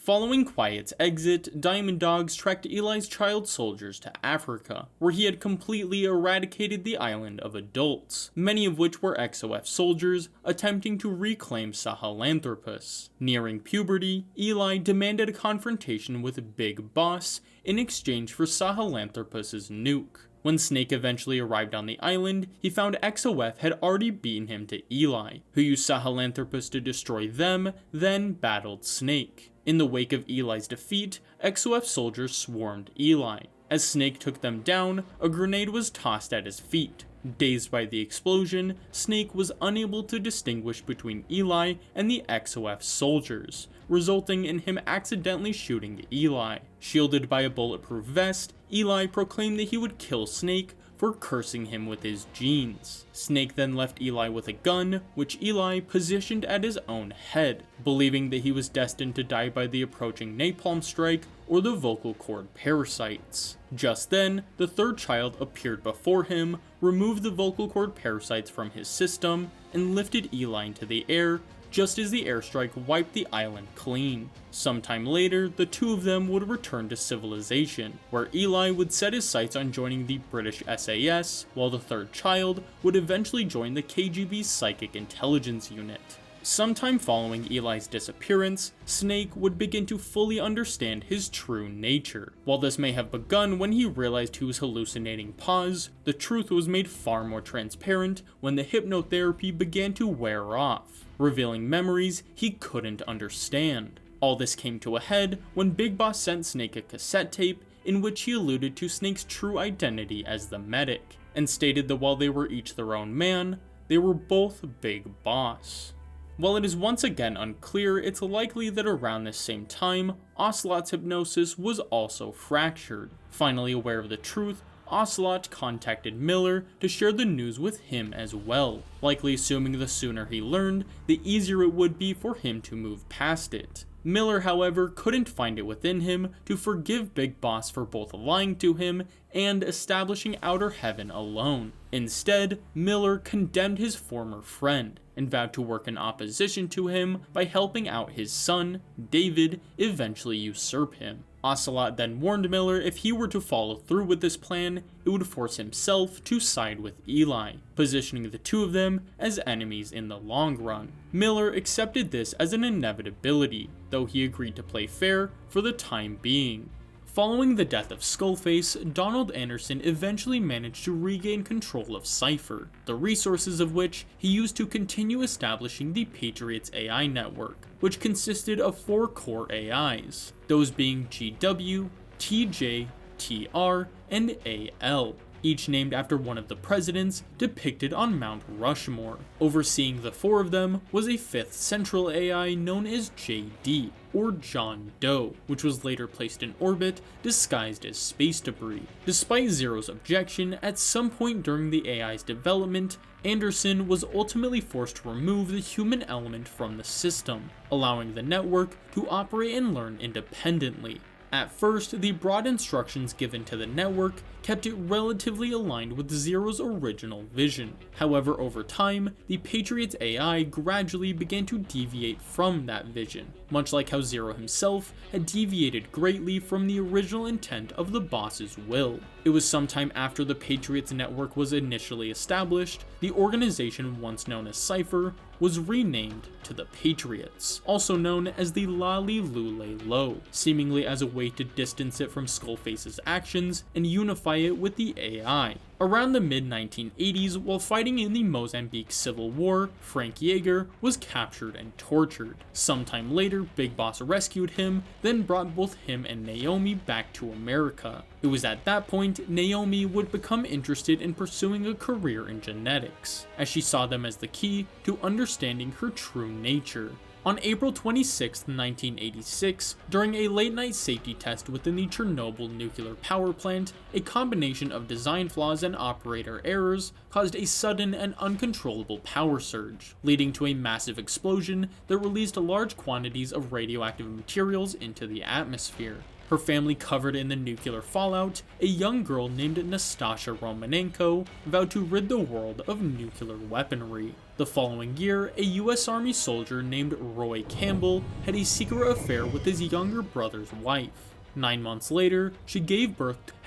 Following Quiet's exit, Diamond Dogs tracked Eli's child soldiers to Africa, where he had completely eradicated the island of adults, many of which were XOF soldiers attempting to reclaim Sahelanthropus. Nearing puberty, Eli demanded a confrontation with Big Boss in exchange for Sahelanthropus's nuke. When Snake eventually arrived on the island, he found XOF had already beaten him to Eli, who used Sahelanthropus to destroy them, then battled Snake. In the wake of Eli's defeat, XOF soldiers swarmed Eli. As Snake took them down, a grenade was tossed at his feet. Dazed by the explosion, Snake was unable to distinguish between Eli and the XOF soldiers, resulting in him accidentally shooting Eli. Shielded by a bulletproof vest, Eli proclaimed that he would kill Snake for cursing him with his genes. Snake then left Eli with a gun, which Eli positioned at his own head, believing that he was destined to die by the approaching napalm strike or the vocal cord parasites. Just then, the third child appeared before him, removed the vocal cord parasites from his system, and lifted Eli into the air, just as the airstrike wiped the island clean. Sometime later, the two of them would return to civilization, where Eli would set his sights on joining the British SAS, while the third child would eventually join the KGB's Psychic Intelligence Unit. Sometime following Eli's disappearance, Snake would begin to fully understand his true nature. While this may have begun when he realized he was hallucinating Paz, the truth was made far more transparent when the hypnotherapy began to wear off, revealing memories he couldn't understand. All this came to a head when Big Boss sent Snake a cassette tape in which he alluded to Snake's true identity as the medic, and stated that while they were each their own man, they were both Big Boss. While it is once again unclear, it's likely that around this same time, Ocelot's hypnosis was also fractured. Finally aware of the truth, Ocelot contacted Miller to share the news with him as well, likely assuming the sooner he learned, the easier it would be for him to move past it. Miller, however, couldn't find it within him to forgive Big Boss for both lying to him and establishing Outer Heaven alone. Instead, Miller condemned his former friend and vowed to work in opposition to him by helping out his son, David, eventually usurp him. Ocelot then warned Miller if he were to follow through with this plan, it would force himself to side with Eli, positioning the two of them as enemies in the long run. Miller accepted this as an inevitability, though he agreed to play fair for the time being. Following the death of Skullface, Donald Anderson eventually managed to regain control of Cypher, the resources of which he used to continue establishing the Patriots AI network, which consisted of 4 core AIs, those being GW, TJ, TR, and AL, each named after one of the presidents depicted on Mount Rushmore. Overseeing the 4 of them was a 5th central AI known as JD, or John Doe, which was later placed in orbit disguised as space debris. Despite Zero's objection, at some point during the AI's development, Anderson was ultimately forced to remove the human element from the system, allowing the network to operate and learn independently. At first, the broad instructions given to the network kept it relatively aligned with Zero's original vision. However, over time, the Patriots AI gradually began to deviate from that vision, much like how Zero himself had deviated greatly from the original intent of the boss's will. It was sometime after the Patriots network was initially established, the organization once known as Cypher was renamed to the Patriots, also known as the Lali Lule Lo, seemingly as a way to distance it from Skullface's actions and unify it with the AI. Around the mid-1980s, while fighting in the Mozambique Civil War, Frank Yeager was captured and tortured. Sometime later, Big Boss rescued him, then brought both him and Naomi back to America. It was at that point Naomi would become interested in pursuing a career in genetics, as she saw them as the key to understanding her true nature. On April 26, 1986, during a late-night safety test within the Chernobyl nuclear power plant, a combination of design flaws and operator errors caused a sudden and uncontrollable power surge, leading to a massive explosion that released large quantities of radioactive materials into the atmosphere. Her family covered in the nuclear fallout, a young girl named Nastasha Romanenko vowed to rid the world of nuclear weaponry. The following year, a US Army soldier named Roy Campbell had a secret affair with his younger brother's wife. 9 months later, she gave birth to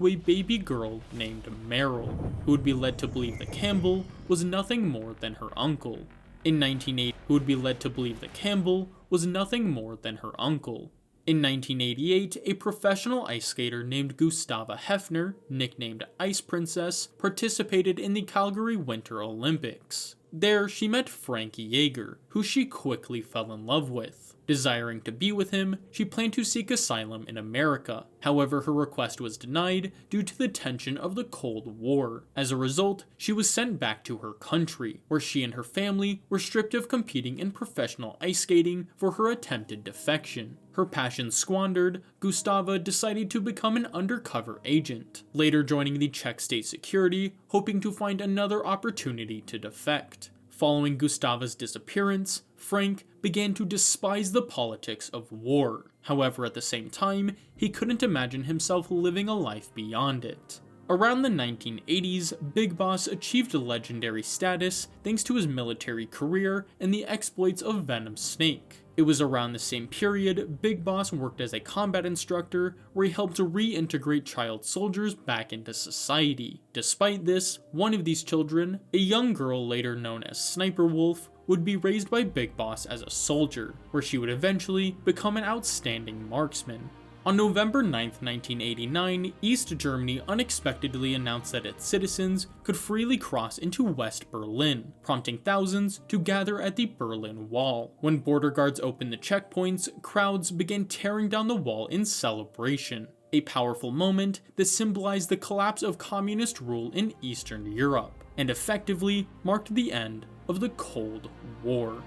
a baby girl named Meryl, who would be led to believe that Campbell was nothing more than her uncle. In 1988, a professional ice skater named Gustava Hefner, nicknamed Ice Princess, participated in the Calgary Winter Olympics. There, she met Frank Yeager, who she quickly fell in love with. Desiring to be with him, she planned to seek asylum in America. However, her request was denied due to the tension of the Cold War. As a result, she was sent back to her country, where she and her family were stripped of competing in professional ice skating for her attempted defection. Her passion squandered, Gustava decided to become an undercover agent, later joining the Czech state security, hoping to find another opportunity to defect. Following Gustava's disappearance, Frank began to despise the politics of war. However, at the same time, he couldn't imagine himself living a life beyond it. Around the 1980s, Big Boss achieved legendary status thanks to his military career and the exploits of Venom Snake. It was around the same period Big Boss worked as a combat instructor where he helped to reintegrate child soldiers back into society. Despite this, one of these children, a young girl later known as Sniper Wolf, would be raised by Big Boss as a soldier, where she would eventually become an outstanding marksman. On November 9, 1989, East Germany unexpectedly announced that its citizens could freely cross into West Berlin, prompting thousands to gather at the Berlin Wall. When border guards opened the checkpoints, crowds began tearing down the wall in celebration, a powerful moment that symbolized the collapse of communist rule in Eastern Europe, and effectively marked the end of the Cold War.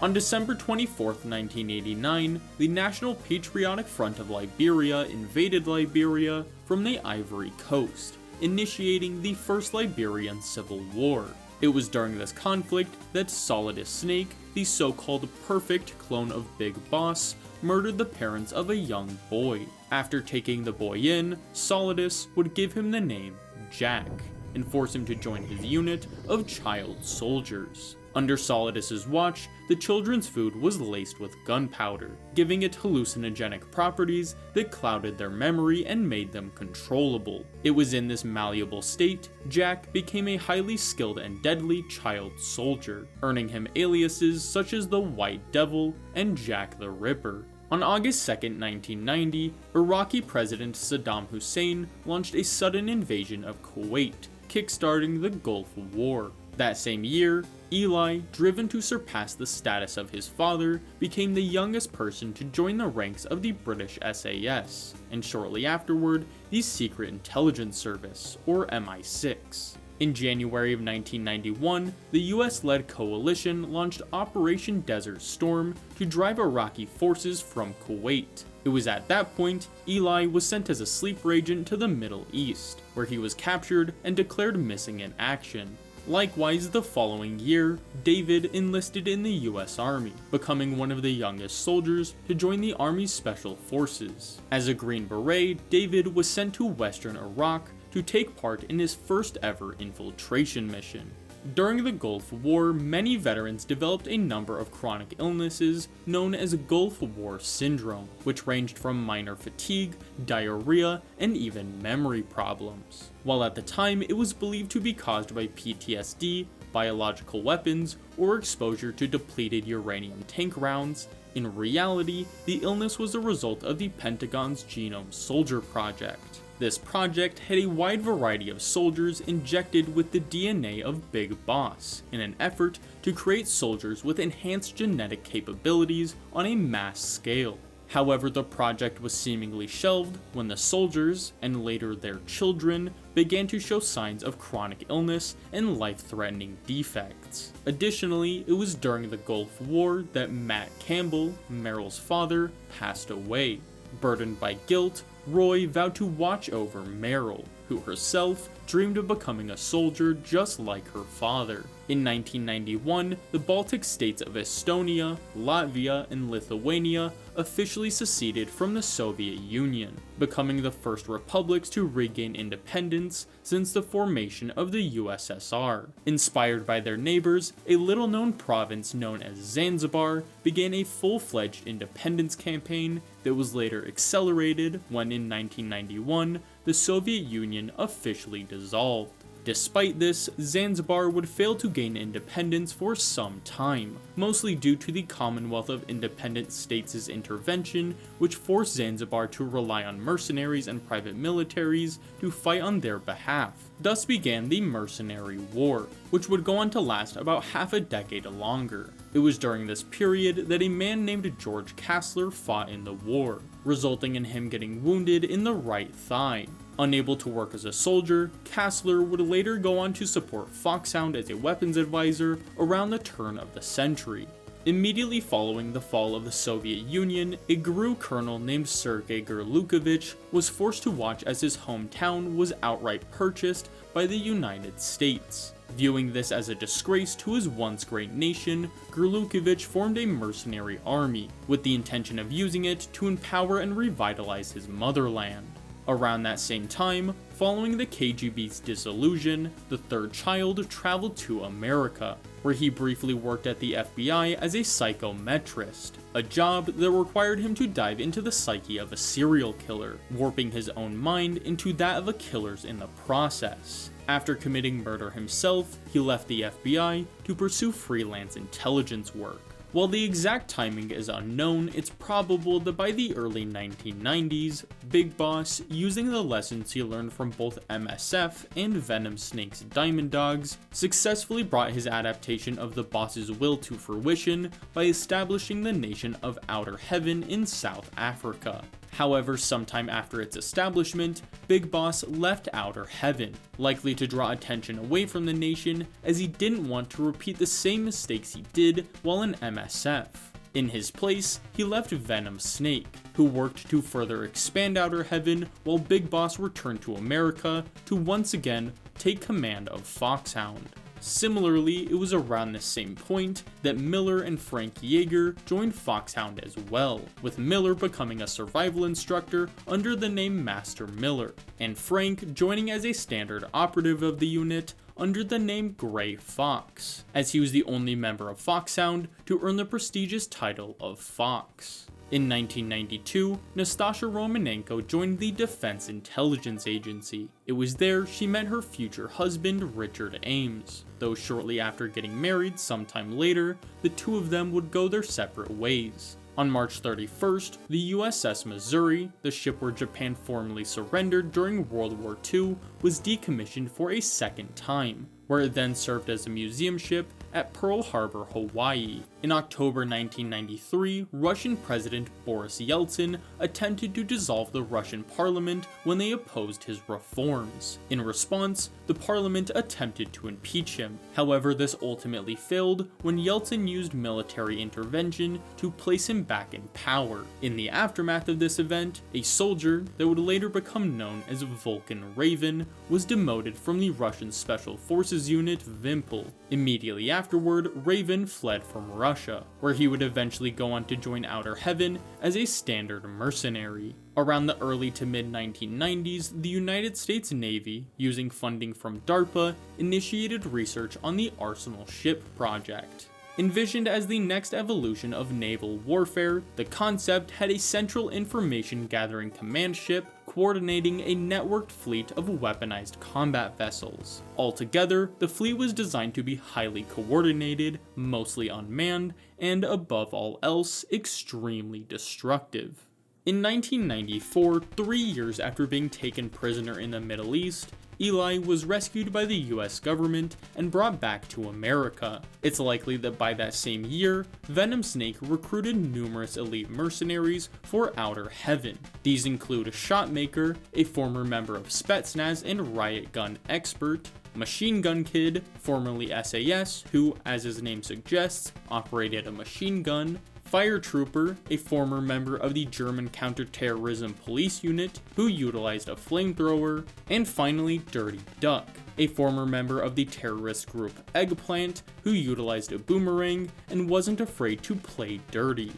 On December 24, 1989, the National Patriotic Front of Liberia invaded Liberia from the Ivory Coast, initiating the First Liberian Civil War. It was during this conflict that Solidus Snake, the so-called perfect clone of Big Boss, murdered the parents of a young boy. After taking the boy in, Solidus would give him the name Jack, and force him to join his unit of child soldiers. Under Solidus's watch, the children's food was laced with gunpowder, giving it hallucinogenic properties that clouded their memory and made them controllable. It was in this malleable state, Jack became a highly skilled and deadly child soldier, earning him aliases such as the White Devil and Jack the Ripper. On August 2, 1990, Iraqi President Saddam Hussein launched a sudden invasion of Kuwait, kickstarting the Gulf War. That same year, Eli, driven to surpass the status of his father, became the youngest person to join the ranks of the British SAS, and shortly afterward, the Secret Intelligence Service, or MI6. In January of 1991, the US-led coalition launched Operation Desert Storm to drive Iraqi forces from Kuwait. It was at that point Eli was sent as a sleeper agent to the Middle East, where he was captured and declared missing in action. Likewise, the following year, David enlisted in the US Army, becoming one of the youngest soldiers to join the Army's Special Forces. As a Green Beret, David was sent to Western Iraq to take part in his first ever infiltration mission. During the Gulf War, many veterans developed a number of chronic illnesses known as Gulf War Syndrome, which ranged from minor fatigue, diarrhea, and even memory problems. While at the time it was believed to be caused by PTSD, biological weapons, or exposure to depleted uranium tank rounds, in reality, the illness was a result of the Pentagon's Genome Soldier Project. This project had a wide variety of soldiers injected with the DNA of Big Boss in an effort to create soldiers with enhanced genetic capabilities on a mass scale. However, the project was seemingly shelved when the soldiers, and later their children, began to show signs of chronic illness and life-threatening defects. Additionally, it was during the Gulf War that Matt Campbell, Meryl's father, passed away. Burdened by guilt, Roy vowed to watch over Meryl, who herself dreamed of becoming a soldier just like her father. In 1991, the Baltic states of Estonia, Latvia, and Lithuania officially seceded from the Soviet Union, becoming the first republics to regain independence since the formation of the USSR. Inspired by their neighbors, a little-known province known as Zanzibar began a full-fledged independence campaign that was later accelerated when in 1991, the Soviet Union officially dissolved. Despite this, Zanzibar would fail to gain independence for some time, mostly due to the Commonwealth of Independent States' intervention, which forced Zanzibar to rely on mercenaries and private militaries to fight on their behalf. Thus began the Mercenary War, which would go on to last about half a decade longer. It was during this period that a man named George Kassler fought in the war, resulting in him getting wounded in the right thigh. Unable to work as a soldier, Kassler would later go on to support Foxhound as a weapons advisor around the turn of the century. Immediately following the fall of the Soviet Union, a GRU colonel named Sergei Gerlukovich was forced to watch as his hometown was outright purchased by the United States. Viewing this as a disgrace to his once great nation, Gerlukovich formed a mercenary army, with the intention of using it to empower and revitalize his motherland. Around that same time, following the KGB's dissolution, the third child traveled to America, where he briefly worked at the FBI as a psychometrist, a job that required him to dive into the psyche of a serial killer, warping his own mind into that of a killer's in the process. After committing murder himself, he left the FBI to pursue freelance intelligence work. While the exact timing is unknown, it's probable that by the early 1990s, Big Boss, using the lessons he learned from both MSF and Venom Snake's Diamond Dogs, successfully brought his adaptation of the boss's will to fruition by establishing the nation of Outer Heaven in South Africa. However, sometime after its establishment, Big Boss left Outer Heaven, likely to draw attention away from the nation as he didn't want to repeat the same mistakes he did while in MSF. In his place, he left Venom Snake, who worked to further expand Outer Heaven while Big Boss returned to America to once again take command of Foxhound. Similarly, it was around the same point that Miller and Frank Yeager joined Foxhound as well, with Miller becoming a survival instructor under the name Master Miller, and Frank joining as a standard operative of the unit under the name Gray Fox, as he was the only member of Foxhound to earn the prestigious title of Fox. In 1992, Nastasha Romanenko joined the Defense Intelligence Agency. It was there she met her future husband, Richard Ames, though shortly after getting married sometime later, the two of them would go their separate ways. On March 31st, the USS Missouri, the ship where Japan formally surrendered during World War II, was decommissioned for a second time, where it then served as a museum ship at Pearl Harbor, Hawaii. In October 1993, Russian President Boris Yeltsin attempted to dissolve the Russian parliament when they opposed his reforms. In response, the parliament attempted to impeach him. However, this ultimately failed when Yeltsin used military intervention to place him back in power. In the aftermath of this event, a soldier that would later become known as Vulcan Raven was demoted from the Russian Special Forces unit Vimpel. Immediately afterward, Raven fled from Russia, where he would eventually go on to join Outer Heaven as a standard mercenary. Around the early to mid-1990s, the United States Navy, using funding from DARPA, initiated research on the Arsenal Ship project. Envisioned as the next evolution of naval warfare, the concept had a central information gathering command ship coordinating a networked fleet of weaponized combat vessels. Altogether, the fleet was designed to be highly coordinated, mostly unmanned, and above all else, extremely destructive. In 1994, 3 years after being taken prisoner in the Middle East, Eli was rescued by the US government and brought back to America. It's likely that by that same year, Venom Snake recruited numerous elite mercenaries for Outer Heaven. These include Shotmaker, a former member of Spetsnaz and Riot Gun Expert, Machine Gun Kid, formerly SAS, who, as his name suggests, operated a machine gun, Fire Trooper, a former member of the German counterterrorism police unit who utilized a flamethrower, and finally Dirty Duck, a former member of the terrorist group Eggplant who utilized a boomerang and wasn't afraid to play dirty.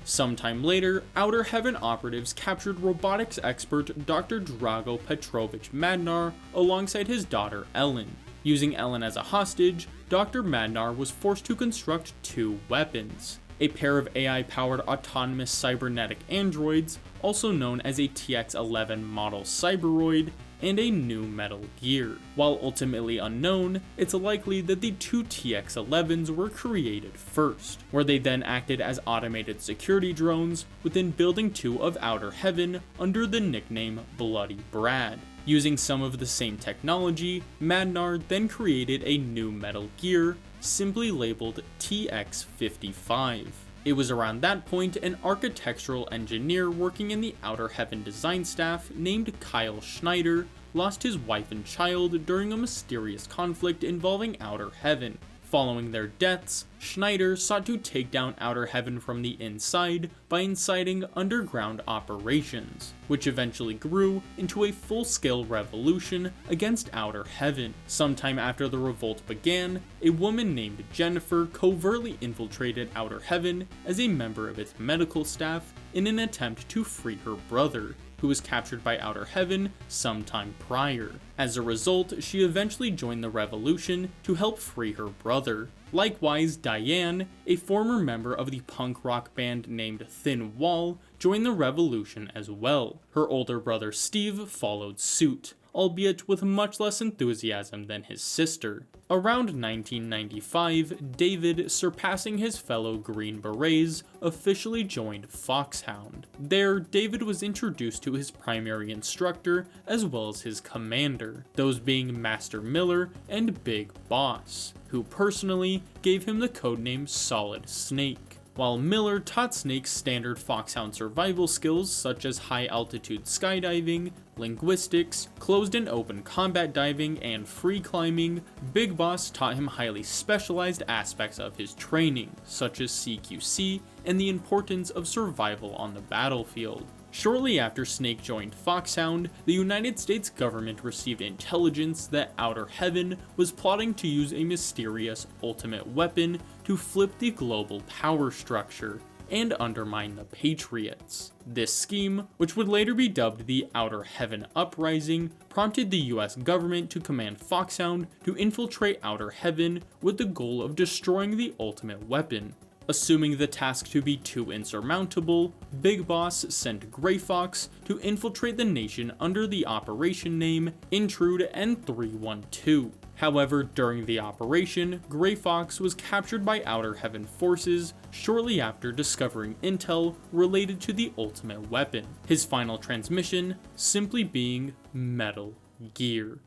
Sometime later, Outer Heaven operatives captured robotics expert Dr. Drago Petrovich Madnar alongside his daughter Ellen. Using Ellen as a hostage, Dr. Madnar was forced to construct 2 weapons. A pair of AI-powered autonomous cybernetic androids, also known as a TX-11 model cyberoid, and a new Metal Gear. While ultimately unknown, it's likely that the 2 TX-11s were created first, where they then acted as automated security drones within Building 2 of Outer Heaven under the nickname Bloody Brad. Using some of the same technology, Madnar then created a new Metal Gear, simply labeled TX-55. It was around that point an architectural engineer working in the Outer Heaven design staff named Kyle Schneider lost his wife and child during a mysterious conflict involving Outer Heaven. Following their deaths, Schneider sought to take down Outer Heaven from the inside by inciting underground operations, which eventually grew into a full-scale revolution against Outer Heaven. Sometime after the revolt began, a woman named Jennifer covertly infiltrated Outer Heaven as a member of its medical staff in an attempt to free her brother, who was captured by Outer Heaven sometime prior. As a result, she eventually joined the revolution to help free her brother. Likewise, Diane, a former member of the punk rock band named Thin Wall, joined the revolution as well. Her older brother Steve followed suit, albeit with much less enthusiasm than his sister. Around 1995, David, surpassing his fellow Green Berets, officially joined Foxhound. There, David was introduced to his primary instructor as well as his commander, those being Master Miller and Big Boss, who personally gave him the codename Solid Snake. while Miller taught Snake standard foxhound survival skills such as high-altitude skydiving, linguistics, closed and open combat diving, and free climbing. Big Boss taught him highly specialized aspects of his training, such as CQC and the importance of survival on the battlefield. Shortly after Snake joined Foxhound, the United States government received intelligence that Outer Heaven was plotting to use a mysterious ultimate weapon to flip the global power structure and undermine the Patriots. This scheme, which would later be dubbed the Outer Heaven Uprising, prompted the US government to command Foxhound to infiltrate Outer Heaven with the goal of destroying the ultimate weapon. Assuming the task to be too insurmountable, Big Boss sent Gray Fox to infiltrate the nation under the operation name Intrude N312. However, during the operation, Gray Fox was captured by Outer Heaven forces shortly after discovering intel related to the ultimate weapon, his final transmission simply being Metal Gear.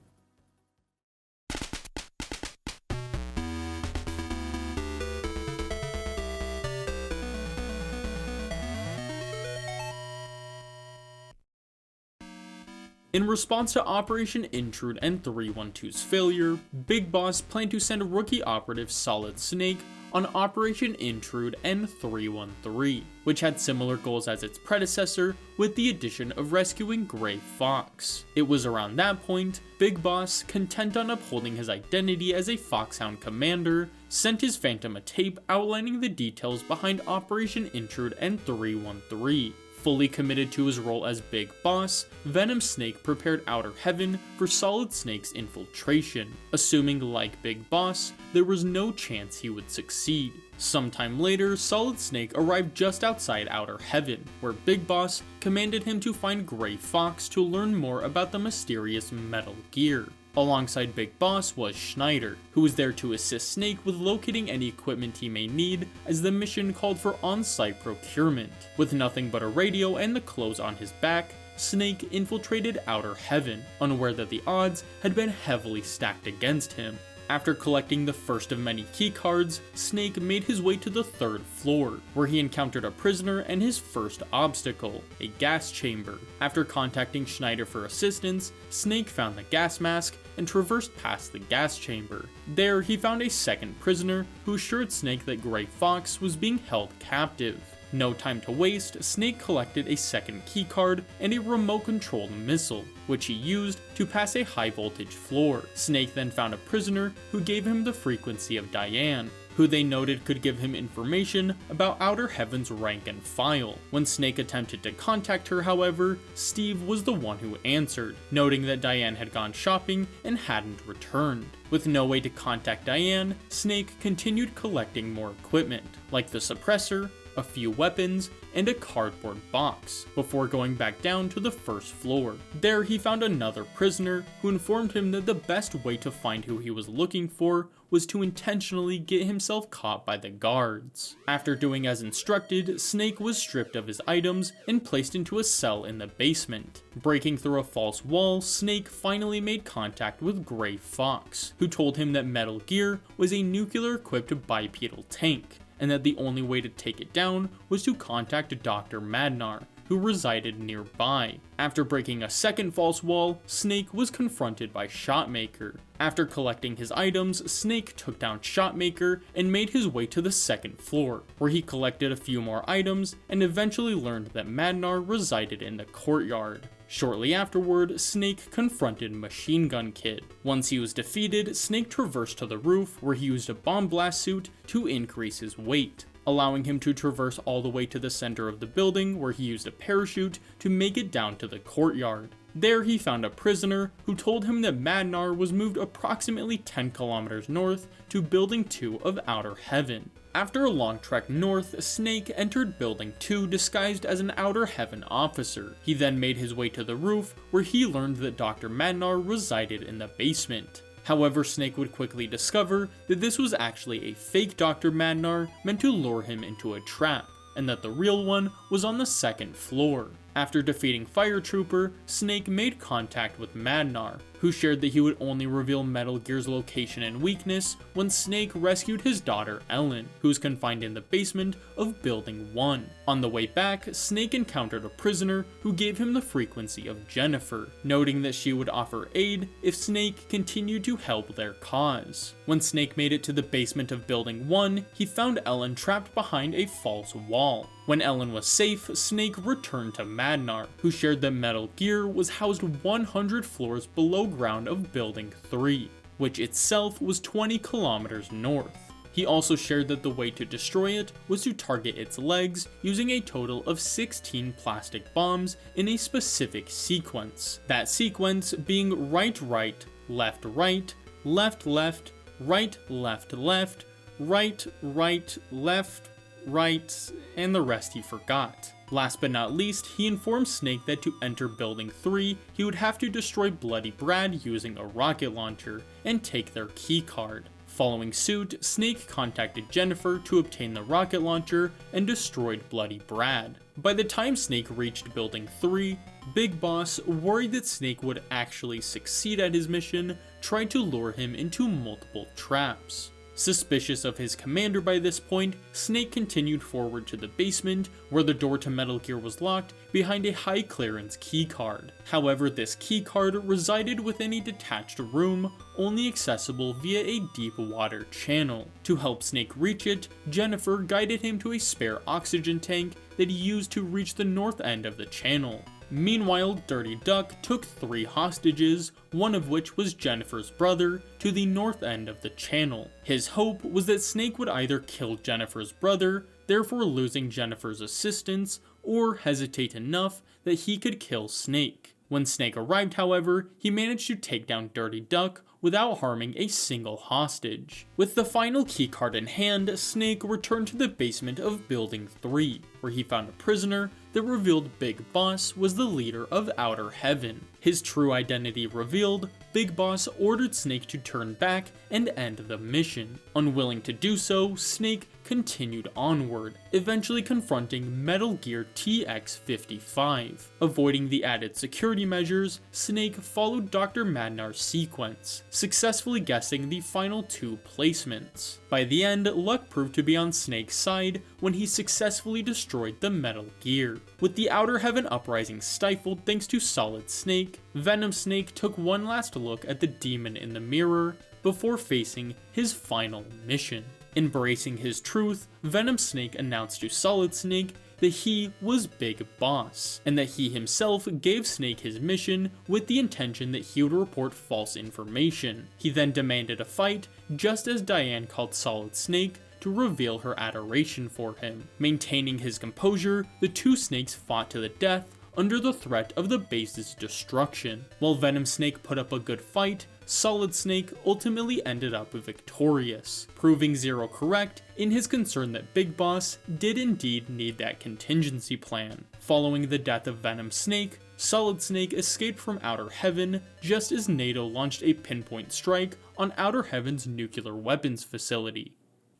In response to Operation Intrude N312's failure, Big Boss planned to send rookie operative Solid Snake on Operation Intrude N313, which had similar goals as its predecessor, with the addition of rescuing Gray Fox. It was around that point, Big Boss, content on upholding his identity as a Foxhound commander, sent his Phantom a tape outlining the details behind Operation Intrude N313. Fully committed to his role as Big Boss, Venom Snake prepared Outer Heaven for Solid Snake's infiltration, assuming, like Big Boss, there was no chance he would succeed. Sometime later, Solid Snake arrived just outside Outer Heaven, where Big Boss commanded him to find Gray Fox to learn more about the mysterious Metal Gear. Alongside Big Boss was Schneider, who was there to assist Snake with locating any equipment he may need, as the mission called for on-site procurement. With nothing but a radio and the clothes on his back, Snake infiltrated Outer Heaven, unaware that the odds had been heavily stacked against him. After collecting the first of many keycards, Snake made his way to the 3rd floor, where he encountered a prisoner and his first obstacle, a gas chamber. After contacting Schneider for assistance, Snake found the gas mask and traversed past the gas chamber. There, he found a second prisoner who assured Snake that Gray Fox was being held captive. No time to waste, Snake collected a second keycard and a remote-controlled missile, which he used to pass a high-voltage floor. Snake then found a prisoner who gave him the frequency of Diane, who they noted could give him information about Outer Heaven's rank and file. When Snake attempted to contact her, however, Steve was the one who answered, noting that Diane had gone shopping and hadn't returned. With no way to contact Diane, Snake continued collecting more equipment, like the suppressor, a few weapons, and a cardboard box, before going back down to the 1st floor. There he found another prisoner who informed him that the best way to find who he was looking for was to intentionally get himself caught by the guards. After doing as instructed, Snake was stripped of his items and placed into a cell in the basement. Breaking through a false wall, Snake finally made contact with Gray Fox, who told him that Metal Gear was a nuclear-equipped bipedal tank, and that the only way to take it down was to contact Dr. Madnar, who resided nearby. After breaking a second false wall, Snake was confronted by Shotmaker. After collecting his items, Snake took down Shotmaker and made his way to the 2nd floor, where he collected a few more items and eventually learned that Madnar resided in the courtyard. Shortly afterward, Snake confronted Machine Gun Kid. Once he was defeated, Snake traversed to the roof, where he used a bomb blast suit to increase his weight, allowing him to traverse all the way to the center of the building, where he used a parachute to make it down to the courtyard. There he found a prisoner who told him that Madnar was moved approximately 10 kilometers north to Building 2 of Outer Heaven. After a long trek north, Snake entered Building 2 disguised as an Outer Heaven officer. He then made his way to the roof, where he learned that Dr. Madnar resided in the basement. However, Snake would quickly discover that this was actually a fake Dr. Madnar meant to lure him into a trap, and that the real one was on the 2nd floor. After defeating Fire Trooper, Snake made contact with M.A.D, who shared that he would only reveal Metal Gear's location and weakness when Snake rescued his daughter Ellen, who was confined in the basement of Building 1. On the way back, Snake encountered a prisoner who gave him the frequency of Jennifer, noting that she would offer aid if Snake continued to help their cause. When Snake made it to the basement of Building 1, he found Ellen trapped behind a false wall. When Ellen was safe, Snake returned to M.A.D, who shared that Metal Gear was housed 100 floors below ground of Building 3, which itself was 20 kilometers north. He also shared that the way to destroy it was to target its legs using a total of 16 plastic bombs in a specific sequence. That sequence being right right, left right, left left, right left left, right right left, right, and the rest he forgot. Last but not least, he informed Snake that to enter Building 3, he would have to destroy Bloody Brad using a rocket launcher and take their keycard. Following suit, Snake contacted Jennifer to obtain the rocket launcher and destroyed Bloody Brad. By the time Snake reached Building 3, Big Boss, worried that Snake would actually succeed at his mission, tried to lure him into multiple traps. Suspicious of his commander by this point, Snake continued forward to the basement, where the door to Metal Gear was locked behind a high clearance keycard. However, this keycard resided within a detached room, only accessible via a deep water channel. To help Snake reach it, Jennifer guided him to a spare oxygen tank that he used to reach the north end of the channel. Meanwhile, Dirty Duck took 3 hostages, one of which was Jennifer's brother, to the north end of the channel. His hope was that Snake would either kill Jennifer's brother, therefore losing Jennifer's assistance, or hesitate enough that he could kill Snake. When Snake arrived, however, he managed to take down Dirty Duck without harming a single hostage. With the final keycard in hand, Snake returned to the basement of Building 3, where he found a prisoner that revealed Big Boss was the leader of Outer Heaven. His true identity revealed, Big Boss ordered Snake to turn back and end the mission. Unwilling to do so, Snake continued onward, eventually confronting Metal Gear TX-55. Avoiding the added security measures, Snake followed Dr. Madnar's sequence, successfully guessing the final 2 placements. By the end, luck proved to be on Snake's side when he successfully destroyed the Metal Gear. With the Outer Heaven uprising stifled thanks to Solid Snake, Venom Snake took one last look at the demon in the mirror before facing his final mission. Embracing his truth, Venom Snake announced to Solid Snake that he was Big Boss, and that he himself gave Snake his mission with the intention that he would report false information. He then demanded a fight, just as Diane called Solid Snake to reveal her adoration for him. Maintaining his composure, the 2 snakes fought to the death under the threat of the base's destruction. While Venom Snake put up a good fight, Solid Snake ultimately ended up victorious, proving Zero correct in his concern that Big Boss did indeed need that contingency plan. Following the death of Venom Snake, Solid Snake escaped from Outer Heaven just as NATO launched a pinpoint strike on Outer Heaven's nuclear weapons facility.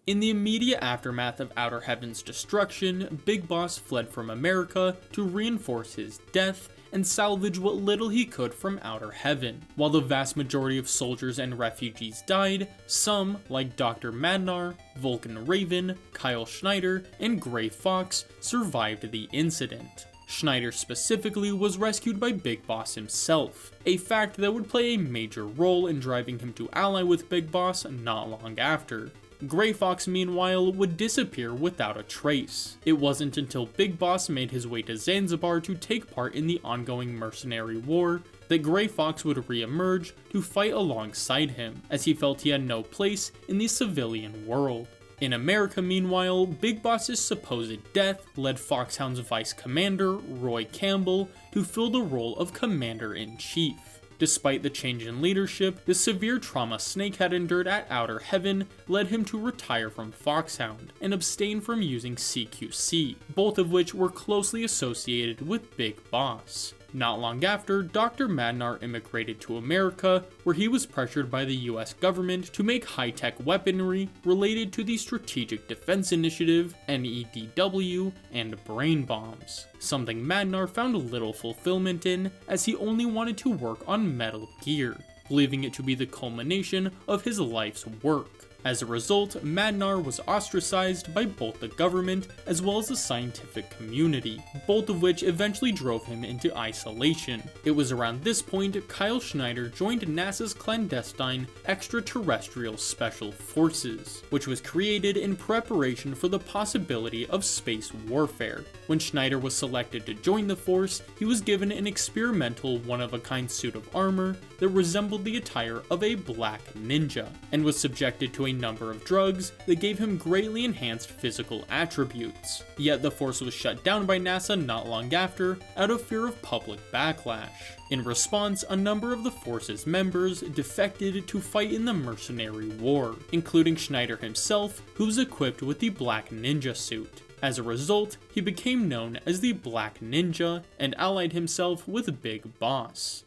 In the immediate aftermath of Outer Heaven's destruction, Big Boss fled from America to reinforce his death and salvage what little he could from Outer Heaven. While the vast majority of soldiers and refugees died, some, like Dr. Madnar, Vulcan Raven, Kyle Schneider, and Gray Fox, survived the incident. Schneider specifically was rescued by Big Boss himself, a fact that would play a major role in driving him to ally with Big Boss not long after. Gray Fox, meanwhile, would disappear without a trace. It wasn't until Big Boss made his way to Zanzibar to take part in the ongoing mercenary war that Gray Fox would re-emerge to fight alongside him, as he felt he had no place in the civilian world. In America, meanwhile, Big Boss's supposed death led Foxhound's vice commander, Roy Campbell, to fill the role of Commander-in-Chief. Despite the change in leadership, the severe trauma Snake had endured at Outer Heaven led him to retire from Foxhound and abstain from using CQC, both of which were closely associated with Big Boss. Not long after, Dr. Madnar immigrated to America, where he was pressured by the US government to make high-tech weaponry related to the Strategic Defense Initiative, NEDW, and brain bombs, something Madnar found little fulfillment in, as he only wanted to work on Metal Gear, believing it to be the culmination of his life's work. As a result, Madnar was ostracized by both the government as well as the scientific community, both of which eventually drove him into isolation. It was around this point Kyle Schneider joined NASA's clandestine Extraterrestrial Special Forces, which was created in preparation for the possibility of space warfare. When Schneider was selected to join the force, he was given an experimental one-of-a-kind suit of armor that resembled the attire of a black ninja, and was subjected to a number of drugs that gave him greatly enhanced physical attributes. Yet the force was shut down by NASA not long after, out of fear of public backlash. In response, a number of the force's members defected to fight in the mercenary war, including Schneider himself, who was equipped with the Black Ninja suit. As a result, he became known as the Black Ninja and allied himself with Big Boss.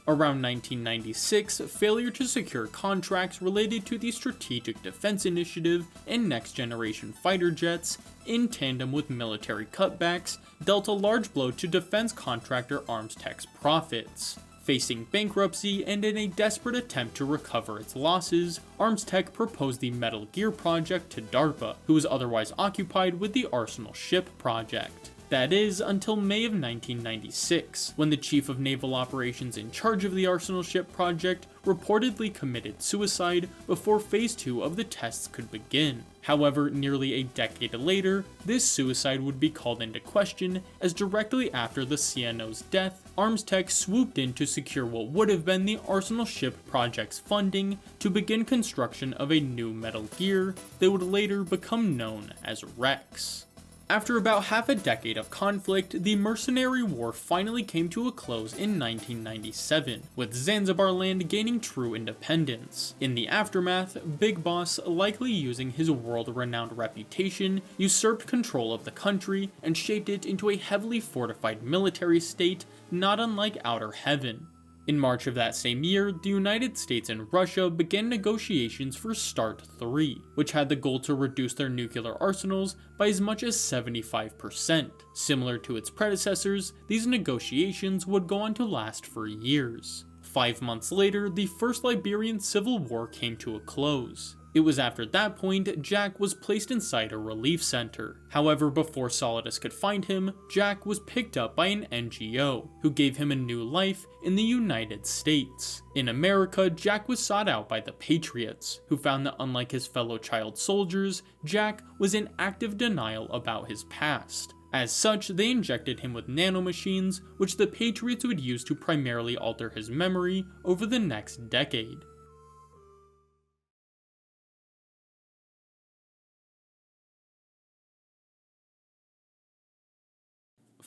Around 1996, failure to secure contracts related to the Strategic Defense Initiative and next-generation fighter jets, in tandem with military cutbacks, dealt a large blow to defense contractor Armstech's profits. Facing bankruptcy and in a desperate attempt to recover its losses, Armstech proposed the Metal Gear project to DARPA, who was otherwise occupied with the Arsenal ship project. That is, until May of 1996, when the chief of naval operations in charge of the Arsenal ship project reportedly committed suicide before phase 2 of the tests could begin. However, nearly a decade later, this suicide would be called into question, as directly after the CNO's death, Armstech swooped in to secure what would have been the Arsenal ship project's funding to begin construction of a new Metal Gear that would later become known as Rex. After about half a decade of conflict, the mercenary war finally came to a close in 1997, with Zanzibar land gaining true independence. In the aftermath, Big Boss, likely using his world-renowned reputation, usurped control of the country and shaped it into a heavily fortified military state not unlike Outer Heaven. In March of that same year, the United States and Russia began negotiations for START 3, which had the goal to reduce their nuclear arsenals by as much as 75%. Similar to its predecessors, these negotiations would go on to last for years. 5 months later, the First Liberian Civil War came to a close. It was after that point Jack was placed inside a relief center. However, before Solidus could find him, Jack was picked up by an NGO, who gave him a new life in the United States. In America, Jack was sought out by the Patriots, who found that unlike his fellow child soldiers, Jack was in active denial about his past. As such, they injected him with nanomachines, which the Patriots would use to primarily alter his memory over the next decade.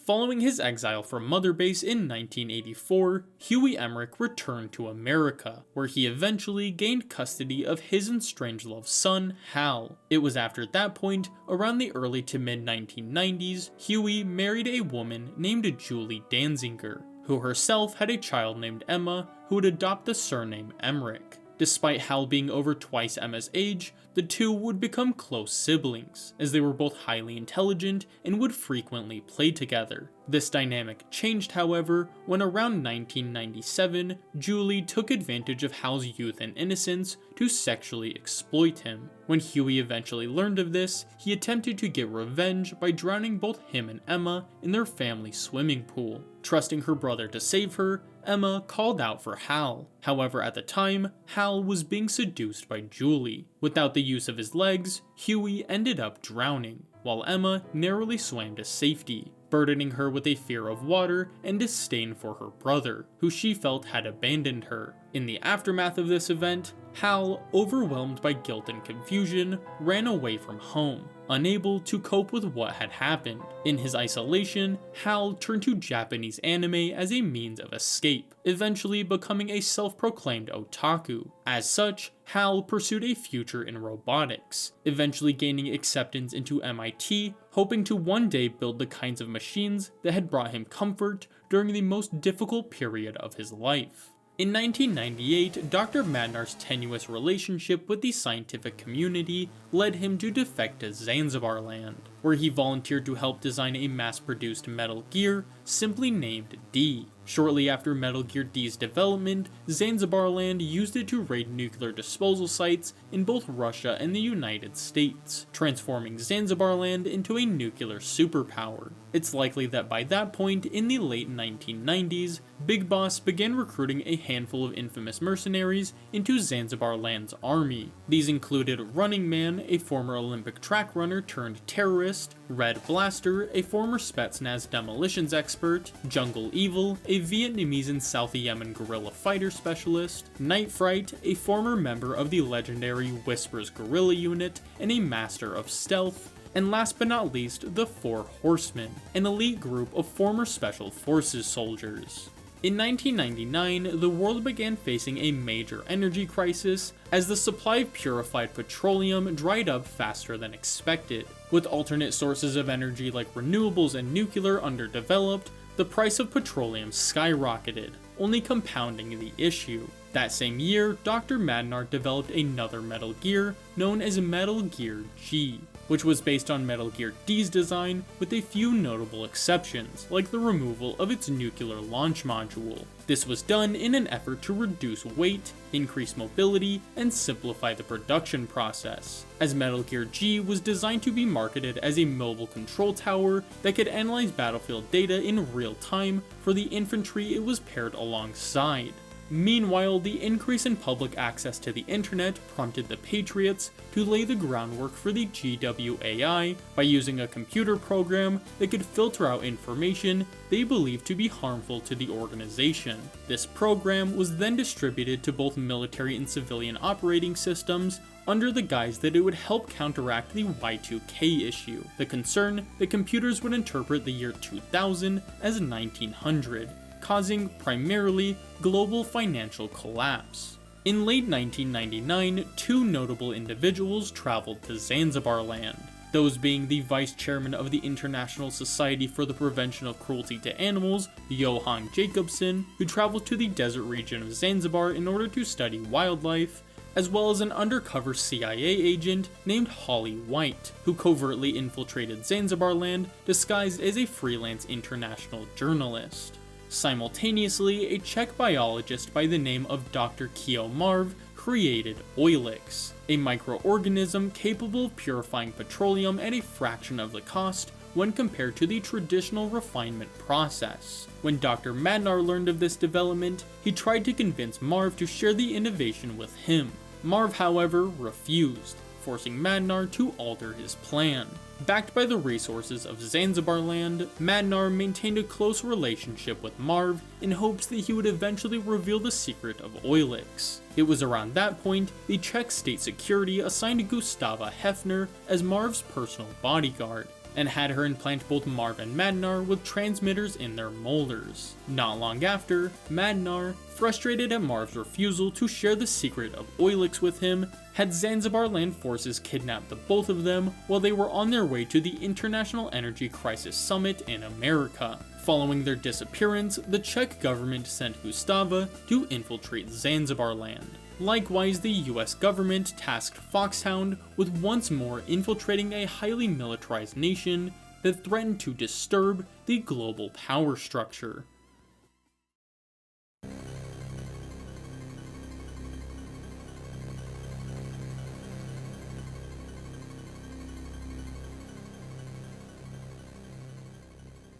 Following his exile from Mother Base in 1984, Huey Emmerich returned to America, where he eventually gained custody of his and Strangelove's son, Hal. It was after that point, around the early to mid-1990s, Huey married a woman named Julie Danziger, who herself had a child named Emma, who would adopt the surname Emmerich. Despite Hal being over twice Emma's age, the two would become close siblings, as they were both highly intelligent and would frequently play together. This dynamic changed, however, when around 1997, Julie took advantage of Hal's youth and innocence to sexually exploit him. When Huey eventually learned of this, he attempted to get revenge by drowning both him and Emma in their family swimming pool. Trusting her brother to save her, Emma called out for Hal. However, at the time, Hal was being seduced by Julie. Without the use of his legs, Huey ended up drowning, while Emma narrowly swam to safety, burdening her with a fear of water and disdain for her brother, who she felt had abandoned her. In the aftermath of this event, Hal, overwhelmed by guilt and confusion, ran away from home, unable to cope with what had happened. In his isolation, Hal turned to Japanese anime as a means of escape, eventually becoming a self-proclaimed otaku. As such, Hal pursued a future in robotics, eventually gaining acceptance into MIT, hoping to one day build the kinds of machines that had brought him comfort during the most difficult period of his life. In 1998, Dr. Madnar's tenuous relationship with the scientific community led him to defect to Zanzibar land, where he volunteered to help design a mass-produced Metal Gear, simply named D. Shortly after Metal Gear D's development, Zanzibar land used it to raid nuclear disposal sites in both Russia and the United States, transforming Zanzibar land into a nuclear superpower. It's likely that by that point, in the late 1990s, Big Boss began recruiting a handful of infamous mercenaries into Zanzibar land's army. These included Running Man, a former Olympic track runner turned terrorist, Red Blaster, a former Spetsnaz demolitions expert, Jungle Evil, a Vietnamese and South Yemen guerrilla fighter specialist, Night Fright, a former member of the legendary Whispers guerrilla unit and a master of stealth, and last but not least, the Four Horsemen, an elite group of former Special Forces soldiers. In 1999, the world began facing a major energy crisis as the supply of purified petroleum dried up faster than expected. With alternate sources of energy like renewables and nuclear underdeveloped, the price of petroleum skyrocketed, only compounding the issue. That same year, Dr. Madnar developed another Metal Gear known as Metal Gear G, which was based on Metal Gear D's design with a few notable exceptions, like the removal of its nuclear launch module. This was done in an effort to reduce weight, increase mobility, and simplify the production process, as Metal Gear G was designed to be marketed as a mobile control tower that could analyze battlefield data in real time for the infantry it was paired alongside. Meanwhile, the increase in public access to the internet prompted the Patriots to lay the groundwork for the GWAI by using a computer program that could filter out information they believed to be harmful to the organization. This program was then distributed to both military and civilian operating systems under the guise that it would help counteract the Y2K issue, the concern that computers would interpret the year 2000 as 1900. Causing primarily global financial collapse. In late 1999, two notable individuals traveled to Zanzibar land, those being the vice chairman of the International Society for the Prevention of Cruelty to Animals, Johan Jacobsen, who traveled to the desert region of Zanzibar in order to study wildlife, as well as an undercover CIA agent named Holly White, who covertly infiltrated Zanzibar land disguised as a freelance international journalist. Simultaneously, a Czech biologist by the name of Dr. Kio Marv created Oilix, a microorganism capable of purifying petroleum at a fraction of the cost when compared to the traditional refinement process. When Dr. Madnar learned of this development, he tried to convince Marv to share the innovation with him. Marv, however, refused, forcing Madnar to alter his plan. Backed by the resources of Zanzibar land, Madnar maintained a close relationship with Marv in hopes that he would eventually reveal the secret of Oilix. It was around that point the Czech state security assigned Gustava Hefner as Marv's personal bodyguard, and had her implant both Marv and Madnar with transmitters in their molars. Not long after, Madnar, frustrated at Marv's refusal to share the secret of Oilix with him, had Zanzibar land forces kidnap the both of them while they were on their way to the International Energy Crisis Summit in America. Following their disappearance, the Czech government sent Gustava to infiltrate Zanzibar land. Likewise, the US government tasked Foxhound with once more infiltrating a highly militarized nation that threatened to disturb the global power structure.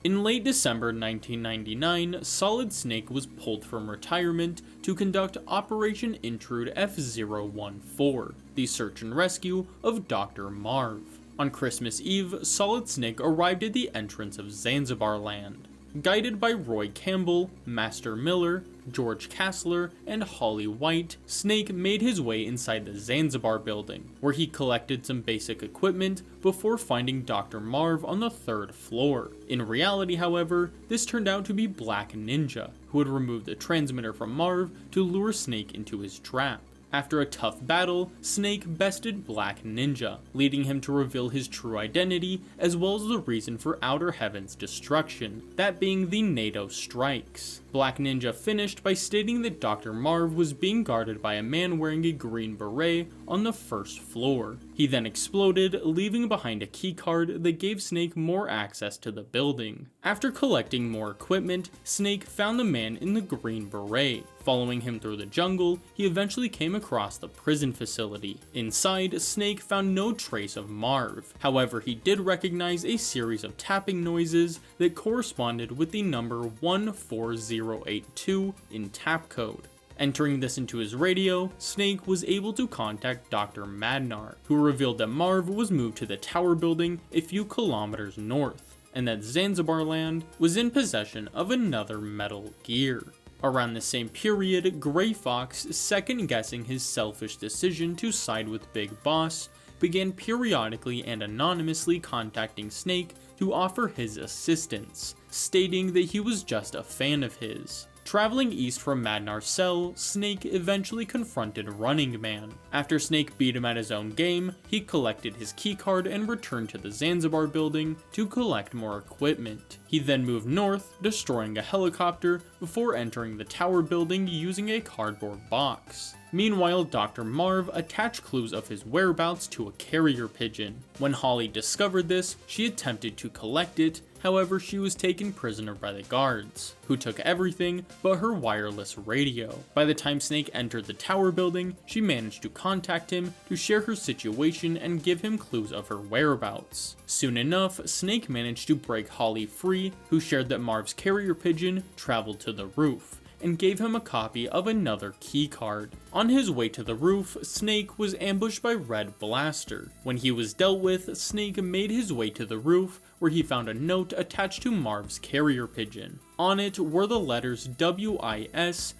In late December 1999, Solid Snake was pulled from retirement to conduct Operation Intrude F-014, the search and rescue of Dr. Marv. On Christmas Eve, Solid Snake arrived at the entrance of Zanzibar land. Guided by Roy Campbell, Master Miller, George Kassler, and Holly White, Snake made his way inside the Zanzibar building, where he collected some basic equipment before finding Dr. Marv on the 3rd floor. In reality, however, this turned out to be Black Ninja, who had removed the transmitter from Marv to lure Snake into his trap. After a tough battle, Snake bested Black Ninja, leading him to reveal his true identity as well as the reason for Outer Heaven's destruction, that being the NATO strikes. Black Ninja finished by stating that Dr. Marv was being guarded by a man wearing a green beret on the first floor. He then exploded, leaving behind a keycard that gave Snake more access to the building. After collecting more equipment, Snake found the man in the green beret. Following him through the jungle, he eventually came across the prison facility. Inside, Snake found no trace of Marv. However, he did recognize a series of tapping noises that corresponded with the number 14082 in tap code. Entering this into his radio, Snake was able to contact Dr. Madnar, who revealed that Marv was moved to the tower building a few kilometers north, and that Zanzibar Land was in possession of another Metal Gear. Around the same period, Gray Fox, second-guessing his selfish decision to side with Big Boss, began periodically and anonymously contacting Snake to offer his assistance, stating that he was just a fan of his. Traveling east from Madnar's cell, Snake eventually confronted Running Man. After Snake beat him at his own game, he collected his keycard and returned to the Zanzibar building to collect more equipment. He then moved north, destroying a helicopter before entering the tower building using a cardboard box. Meanwhile, Dr. Marv attached clues of his whereabouts to a carrier pigeon. When Holly discovered this, she attempted to collect it. However, she was taken prisoner by the guards, who took everything but her wireless radio. By the time Snake entered the tower building, she managed to contact him to share her situation and give him clues of her whereabouts. Soon enough, Snake managed to break Holly free, who shared that Marv's carrier pigeon traveled to the roof, and gave him a copy of another keycard. On his way to the roof, Snake was ambushed by Red Blaster. When he was dealt with, Snake made his way to the roof, where he found a note attached to Marv's carrier pigeon. On it were the letters WISOHIO.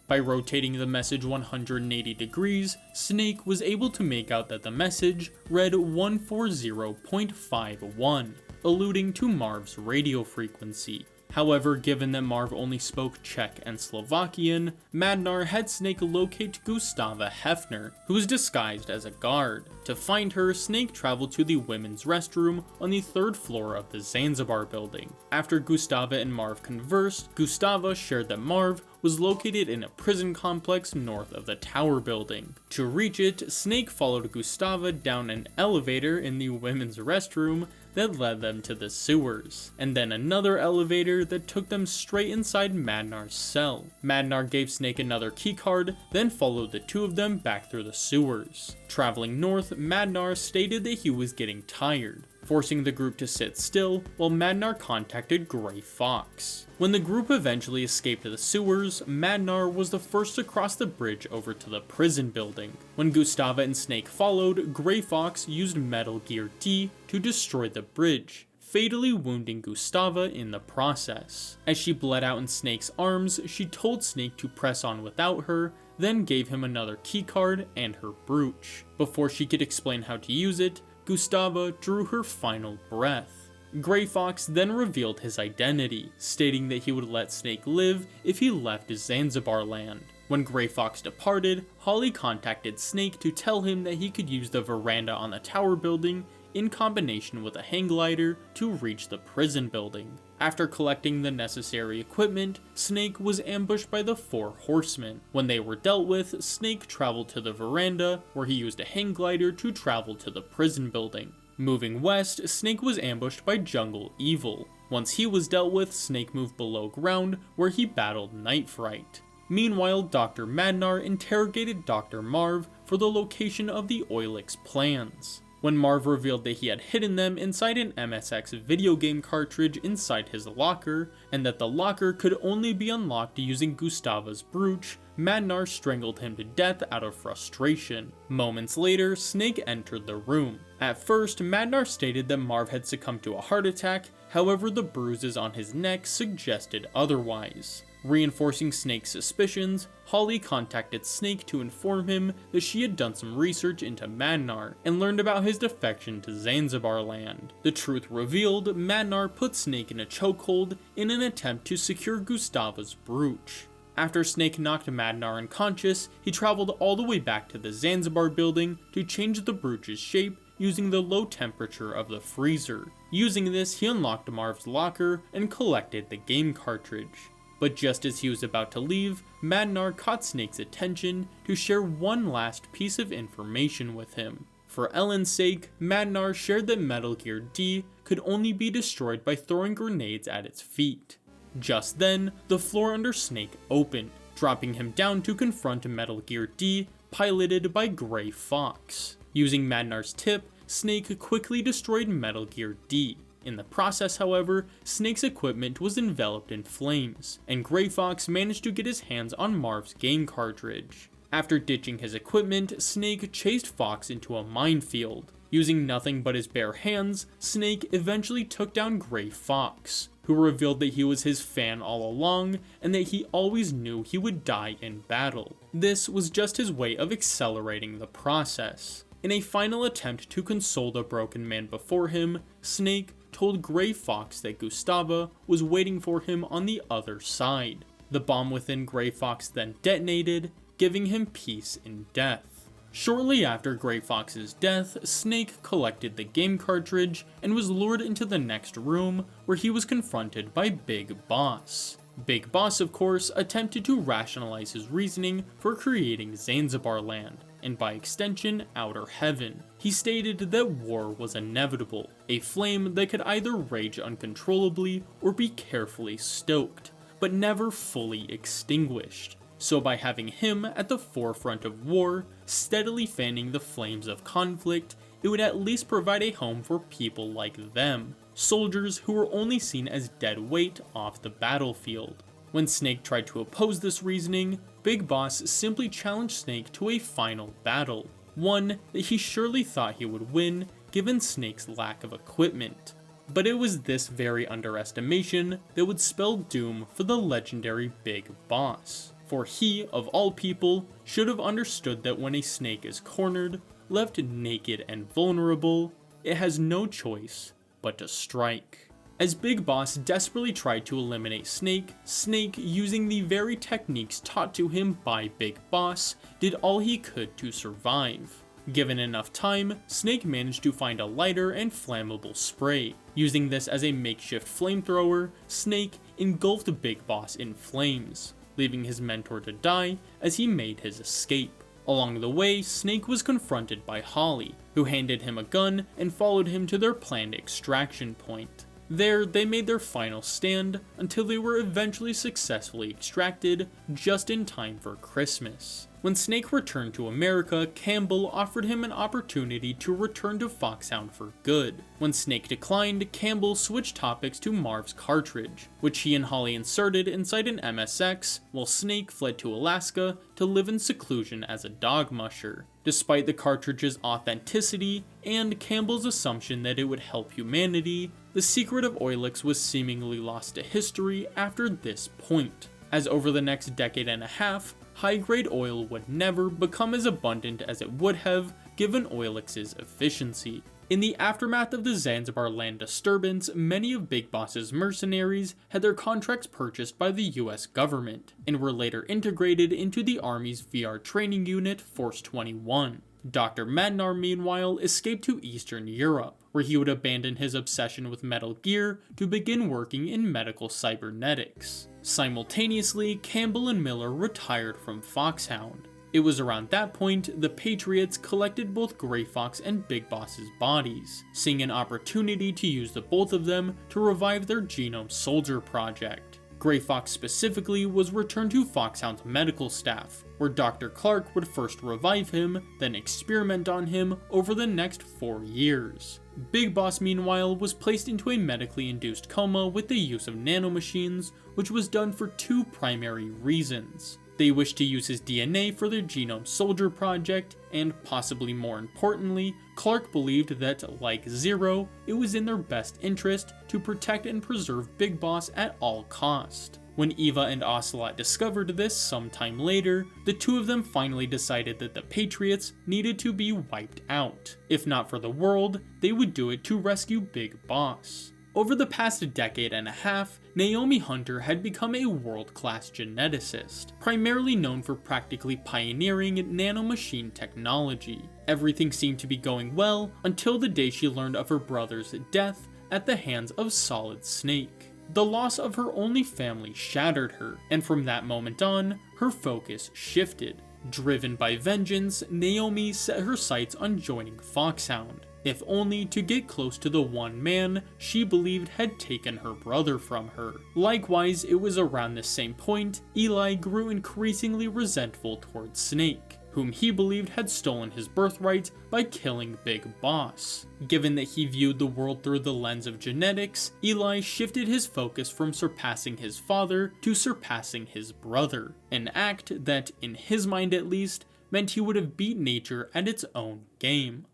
By rotating the message 180 degrees, Snake was able to make out that the message read 140.51, alluding to Marv's radio frequency. However, given that Marv only spoke Czech and Slovakian, Madnar had Snake locate Gustava Hefner, who was disguised as a guard. To find her, Snake traveled to the women's restroom on the 3rd floor of the Zanzibar building. After Gustava and Marv conversed, Gustava shared that Marv was located in a prison complex north of the tower building. To reach it, Snake followed Gustava down an elevator in the women's restroom that led them to the sewers, and then another elevator that took them straight inside Madnar's cell. Madnar gave Snake another keycard, then followed the two of them back through the sewers. Traveling north, Madnar stated that he was getting tired, forcing the group to sit still while Madnar contacted Gray Fox. When the group eventually escaped the sewers, Madnar was the first to cross the bridge over to the prison building. When Gustava and Snake followed, Gray Fox used Metal Gear D to destroy the bridge, fatally wounding Gustava in the process. As she bled out in Snake's arms, she told Snake to press on without her, then gave him another keycard and her brooch. Before she could explain how to use it, Gustava drew her final breath. Gray Fox then revealed his identity, stating that he would let Snake live if he left Zanzibar Land. When Gray Fox departed, Holly contacted Snake to tell him that he could use the veranda on the tower building in combination with a hang glider to reach the prison building. After collecting the necessary equipment, Snake was ambushed by the 4 horsemen. When they were dealt with, Snake traveled to the veranda, where he used a hang glider to travel to the prison building. Moving west, Snake was ambushed by Jungle Evil. Once he was dealt with, Snake moved below ground, where he battled Night Fright. Meanwhile, Dr. Madnar interrogated Dr. Marv for the location of the Oilix plans. When Marv revealed that he had hidden them inside an MSX video game cartridge inside his locker, and that the locker could only be unlocked using Gustava's brooch, Madnar strangled him to death out of frustration. Moments later, Snake entered the room. At first, Madnar stated that Marv had succumbed to a heart attack, however the bruises on his neck suggested otherwise. Reinforcing Snake's suspicions, Holly contacted Snake to inform him that she had done some research into Madnar and learned about his defection to Zanzibar Land. The truth revealed, Madnar put Snake in a chokehold in an attempt to secure Gustava's brooch. After Snake knocked Madnar unconscious, he traveled all the way back to the Zanzibar building to change the brooch's shape using the low temperature of the freezer. Using this, he unlocked Marv's locker and collected the game cartridge. But just as he was about to leave, Madnar caught Snake's attention to share one last piece of information with him. For Ellen's sake, Madnar shared that Metal Gear D could only be destroyed by throwing grenades at its feet. Just then, the floor under Snake opened, dropping him down to confront Metal Gear D, piloted by Gray Fox. Using Madnar's tip, Snake quickly destroyed Metal Gear D. In the process, however, Snake's equipment was enveloped in flames, and Gray Fox managed to get his hands on Marv's game cartridge. After ditching his equipment, Snake chased Fox into a minefield. Using nothing but his bare hands, Snake eventually took down Gray Fox, who revealed that he was his fan all along and that he always knew he would die in battle. This was just his way of accelerating the process. In a final attempt to console the broken man before him, Snake told Gray Fox that Gustava was waiting for him on the other side. The bomb within Gray Fox then detonated, giving him peace in death. Shortly after Gray Fox's death, Snake collected the game cartridge and was lured into the next room where he was confronted by Big Boss. Big Boss, of course, attempted to rationalize his reasoning for creating Zanzibar Land, and by extension, Outer Heaven. He stated that war was inevitable, a flame that could either rage uncontrollably or be carefully stoked, but never fully extinguished. So by having him at the forefront of war, steadily fanning the flames of conflict, it would at least provide a home for people like them, soldiers who were only seen as dead weight off the battlefield. When Snake tried to oppose this reasoning, Big Boss simply challenged Snake to a final battle, one that he surely thought he would win given Snake's lack of equipment. But it was this very underestimation that would spell doom for the legendary Big Boss. For he, of all people, should have understood that when a snake is cornered, left naked and vulnerable, it has no choice but to strike. As Big Boss desperately tried to eliminate Snake, Snake, using the very techniques taught to him by Big Boss, did all he could to survive. Given enough time, Snake managed to find a lighter and flammable spray. Using this as a makeshift flamethrower, Snake engulfed Big Boss in flames, leaving his mentor to die as he made his escape. Along the way, Snake was confronted by Holly, who handed him a gun and followed him to their planned extraction point. There, they made their final stand until they were eventually successfully extracted just in time for Christmas. When Snake returned to America, Campbell offered him an opportunity to return to Foxhound for good. When Snake declined, Campbell switched topics to Marv's cartridge, which he and Holly inserted inside an MSX, while Snake fled to Alaska to live in seclusion as a dog musher. Despite the cartridge's authenticity and Campbell's assumption that it would help humanity, the secret of Oilix was seemingly lost to history after this point, as over the next decade and a half, high-grade oil would never become as abundant as it would have given Oilix's efficiency. In the aftermath of the Zanzibar land disturbance, many of Big Boss's mercenaries had their contracts purchased by the US government, and were later integrated into the Army's VR training unit Force 21. Dr. Madnar, meanwhile, escaped to Eastern Europe, where he would abandon his obsession with Metal Gear to begin working in medical cybernetics. Simultaneously, Campbell and Miller retired from Foxhound. It was around that point the Patriots collected both Gray Fox and Big Boss's bodies, seeing an opportunity to use the both of them to revive their Genome Soldier project. Gray Fox specifically was returned to Foxhound's medical staff, where Dr. Clark would first revive him, then experiment on him over the next 4 years. Big Boss, meanwhile, was placed into a medically induced coma with the use of nanomachines, which was done for 2 primary reasons. They wished to use his DNA for their Genome Soldier project, and possibly more importantly, Clark believed that, like Zero, it was in their best interest to protect and preserve Big Boss at all cost. When Eva and Ocelot discovered this sometime later, the two of them finally decided that the Patriots needed to be wiped out. If not for the world, they would do it to rescue Big Boss. Over the past decade and a half, Naomi Hunter had become a world-class geneticist, primarily known for practically pioneering nanomachine technology. Everything seemed to be going well until the day she learned of her brother's death at the hands of Solid Snake. The loss of her only family shattered her, and from that moment on, her focus shifted. Driven by vengeance, Naomi set her sights on joining Foxhound, if only to get close to the one man she believed had taken her brother from her. Likewise, it was around this same point Eli grew increasingly resentful towards Snake, whom he believed had stolen his birthright by killing Big Boss. Given that he viewed the world through the lens of genetics, Eli shifted his focus from surpassing his father to surpassing his brother, an act that, in his mind at least, meant he would have beat nature at its own game.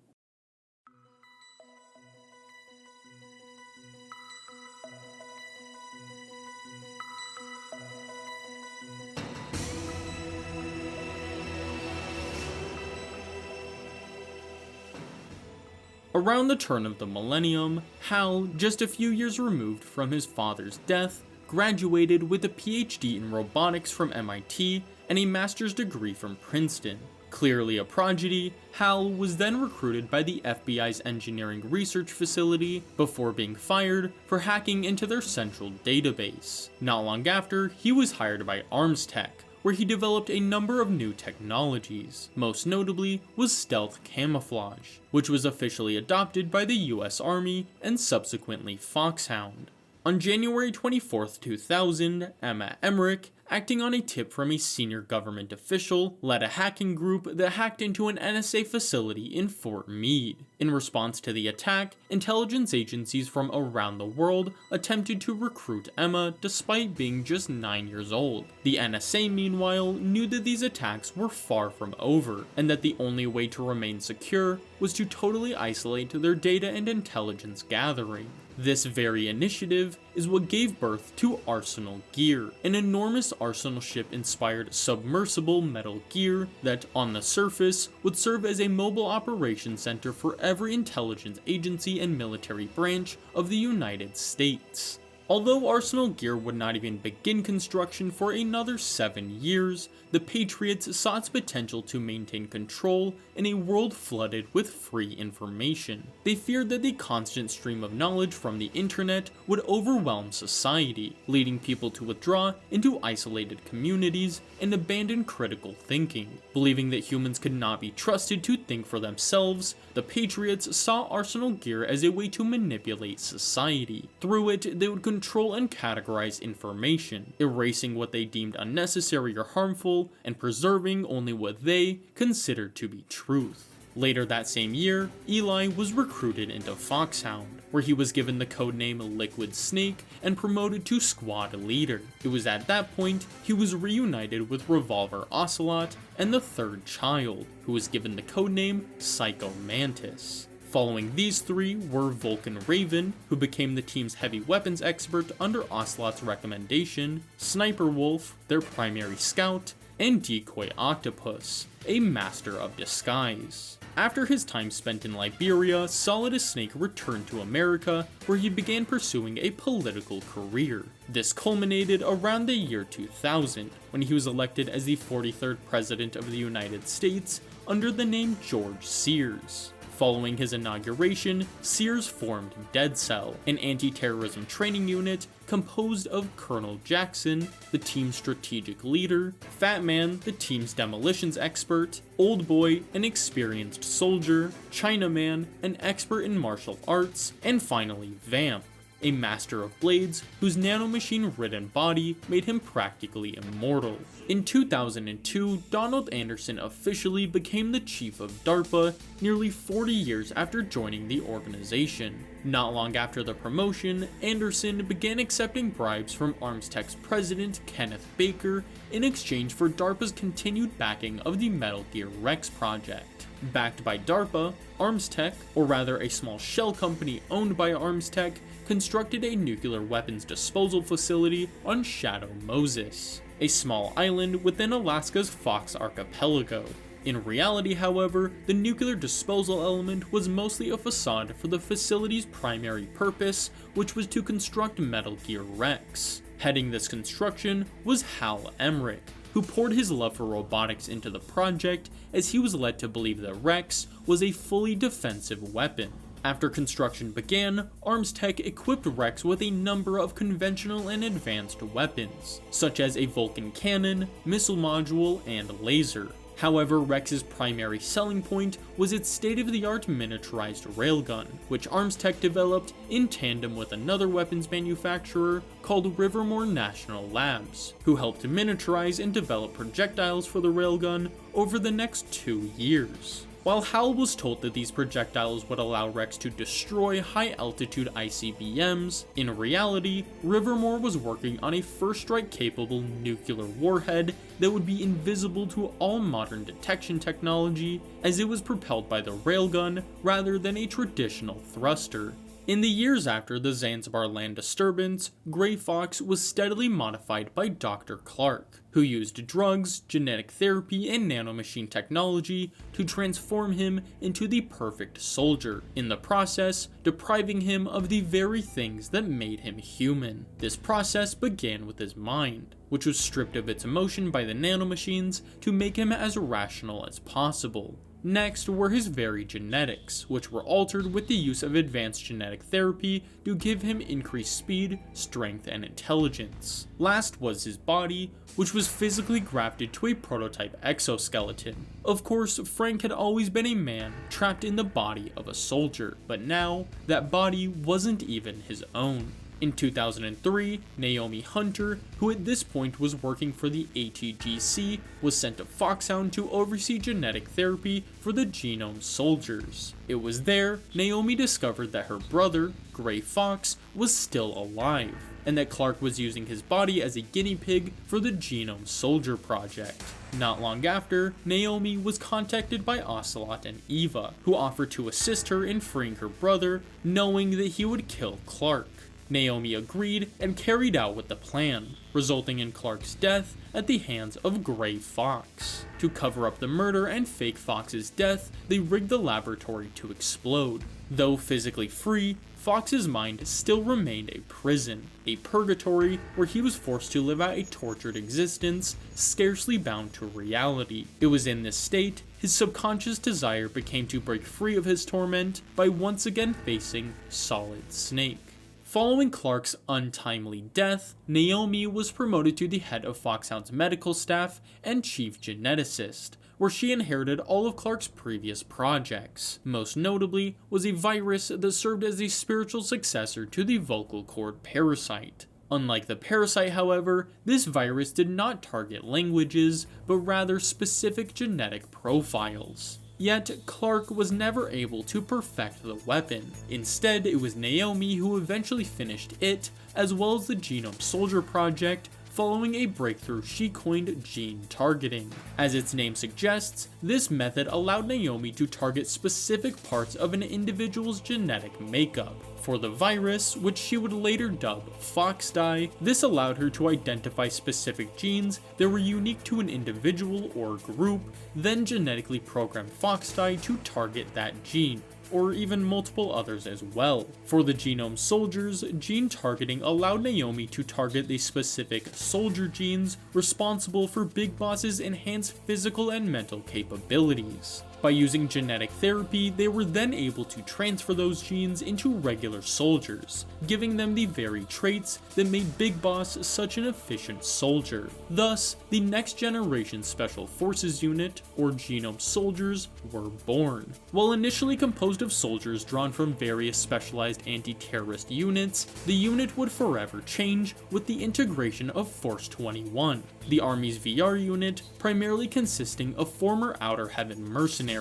Around the turn of the millennium, Hal, just a few years removed from his father's death, graduated with a PhD in robotics from MIT and a master's degree from Princeton. Clearly a prodigy, Hal was then recruited by the FBI's engineering research facility before being fired for hacking into their central database. Not long after, he was hired by ArmsTech, where he developed a number of new technologies. Most notably was stealth camouflage, which was officially adopted by the US Army and subsequently Foxhound. On January 24, 2000, Emma Emmerich, acting on a tip from a senior government official, led a hacking group that hacked into an NSA facility in Fort Meade. In response to the attack, intelligence agencies from around the world attempted to recruit Emma despite being just 9 years old. The NSA, meanwhile, knew that these attacks were far from over, and that the only way to remain secure was to totally isolate their data and intelligence gathering. This very initiative is what gave birth to Arsenal Gear, an enormous Arsenal ship-inspired submersible metal gear that, on the surface, would serve as a mobile operations center for every intelligence agency and military branch of the United States. Although Arsenal Gear would not even begin construction for another 7 years, the Patriots saw its potential to maintain control in a world flooded with free information. They feared that the constant stream of knowledge from the internet would overwhelm society, leading people to withdraw into isolated communities and abandon critical thinking. Believing that humans could not be trusted to think for themselves, the Patriots saw Arsenal Gear as a way to manipulate society. Through it, they would control and categorize information, erasing what they deemed unnecessary or harmful, and preserving only what they considered to be truth. Later that same year, Eli was recruited into Foxhound, where he was given the codename Liquid Snake and promoted to squad leader. It was at that point he was reunited with Revolver Ocelot and the third child, who was given the codename Psycho Mantis. Following these three were Vulcan Raven, who became the team's heavy weapons expert under Ocelot's recommendation, Sniper Wolf, their primary scout, and Decoy Octopus, a master of disguise. After his time spent in Liberia, Solid Snake returned to America, where he began pursuing a political career. This culminated around the year 2000, when he was elected as the 43rd President of the United States under the name George Sears. Following his inauguration, Sears formed Dead Cell, an anti-terrorism training unit composed of Colonel Jackson, the team's strategic leader, Fat Man, the team's demolitions expert, Old Boy, an experienced soldier, Chinaman, an expert in martial arts, and finally Vamp, a master of blades whose nanomachine-ridden body made him practically immortal. In 2002, Donald Anderson officially became the chief of DARPA nearly 40 years after joining the organization. Not long after the promotion, Anderson began accepting bribes from ArmsTech's president, Kenneth Baker, in exchange for DARPA's continued backing of the Metal Gear Rex project. Backed by DARPA, ArmsTech, or rather a small shell company owned by ArmsTech, constructed a nuclear weapons disposal facility on Shadow Moses, a small island within Alaska's Fox Archipelago. In reality, however, the nuclear disposal element was mostly a facade for the facility's primary purpose, which was to construct Metal Gear Rex. Heading this construction was Hal Emmerich, who poured his love for robotics into the project as he was led to believe that Rex was a fully defensive weapon. After construction began, Arms Tech equipped Rex with a number of conventional and advanced weapons, such as a Vulcan cannon, missile module, and laser. However, Rex's primary selling point was its state-of-the-art miniaturized railgun, which Arms Tech developed in tandem with another weapons manufacturer called Livermore National Labs, who helped to miniaturize and develop projectiles for the railgun over the next 2 years. While Hal was told that these projectiles would allow Rex to destroy high-altitude ICBMs, in reality, Livermore was working on a first-strike-capable nuclear warhead that would be invisible to all modern detection technology, as it was propelled by the railgun rather than a traditional thruster. In the years after the Zanzibar land disturbance, Gray Fox was steadily modified by Dr. Clark, who used drugs, genetic therapy, and nanomachine technology to transform him into the perfect soldier, in the process depriving him of the very things that made him human. This process began with his mind, which was stripped of its emotion by the nanomachines to make him as rational as possible. Next were his very genetics, which were altered with the use of advanced genetic therapy to give him increased speed, strength, and intelligence. Last was his body, which was physically grafted to a prototype exoskeleton. Of course, Frank had always been a man trapped in the body of a soldier, but now that body wasn't even his own. In 2003, Naomi Hunter, who at this point was working for the ATGC, was sent to Foxhound to oversee genetic therapy for the Genome Soldiers. It was there Naomi discovered that her brother, Gray Fox, was still alive, and that Clark was using his body as a guinea pig for the Genome Soldier project. Not long after, Naomi was contacted by Ocelot and Eva, who offered to assist her in freeing her brother, knowing that he would kill Clark. Naomi agreed and carried out with the plan, resulting in Clark's death at the hands of Gray Fox. To cover up the murder and fake Fox's death, they rigged the laboratory to explode. Though physically free, Fox's mind still remained a prison, a purgatory where he was forced to live out a tortured existence, scarcely bound to reality. It was in this state his subconscious desire became to break free of his torment by once again facing Solid Snake. Following Clark's untimely death, Naomi was promoted to the head of Foxhound's medical staff and chief geneticist, where she inherited all of Clark's previous projects. Most notably was a virus that served as a spiritual successor to the vocal cord parasite. Unlike the parasite, however, this virus did not target languages, but rather specific genetic profiles. Yet, Clark was never able to perfect the weapon. Instead, it was Naomi who eventually finished it, as well as the Genome Soldier project, following a breakthrough she coined gene targeting. As its name suggests, this method allowed Naomi to target specific parts of an individual's genetic makeup. For the virus, which she would later dub FoxDie, this allowed her to identify specific genes that were unique to an individual or group, then genetically program FoxDie to target that gene, or even multiple others as well. For the Genome Soldiers, gene targeting allowed Naomi to target the specific soldier genes responsible for Big Boss's enhanced physical and mental capabilities. By using genetic therapy, they were then able to transfer those genes into regular soldiers, giving them the very traits that made Big Boss such an efficient soldier. Thus, the Next Generation Special Forces Unit, or Genome Soldiers, were born. While initially composed of soldiers drawn from various specialized anti-terrorist units, the unit would forever change with the integration of Force 21, the Army's VR unit, primarily consisting of former Outer Heaven mercenaries.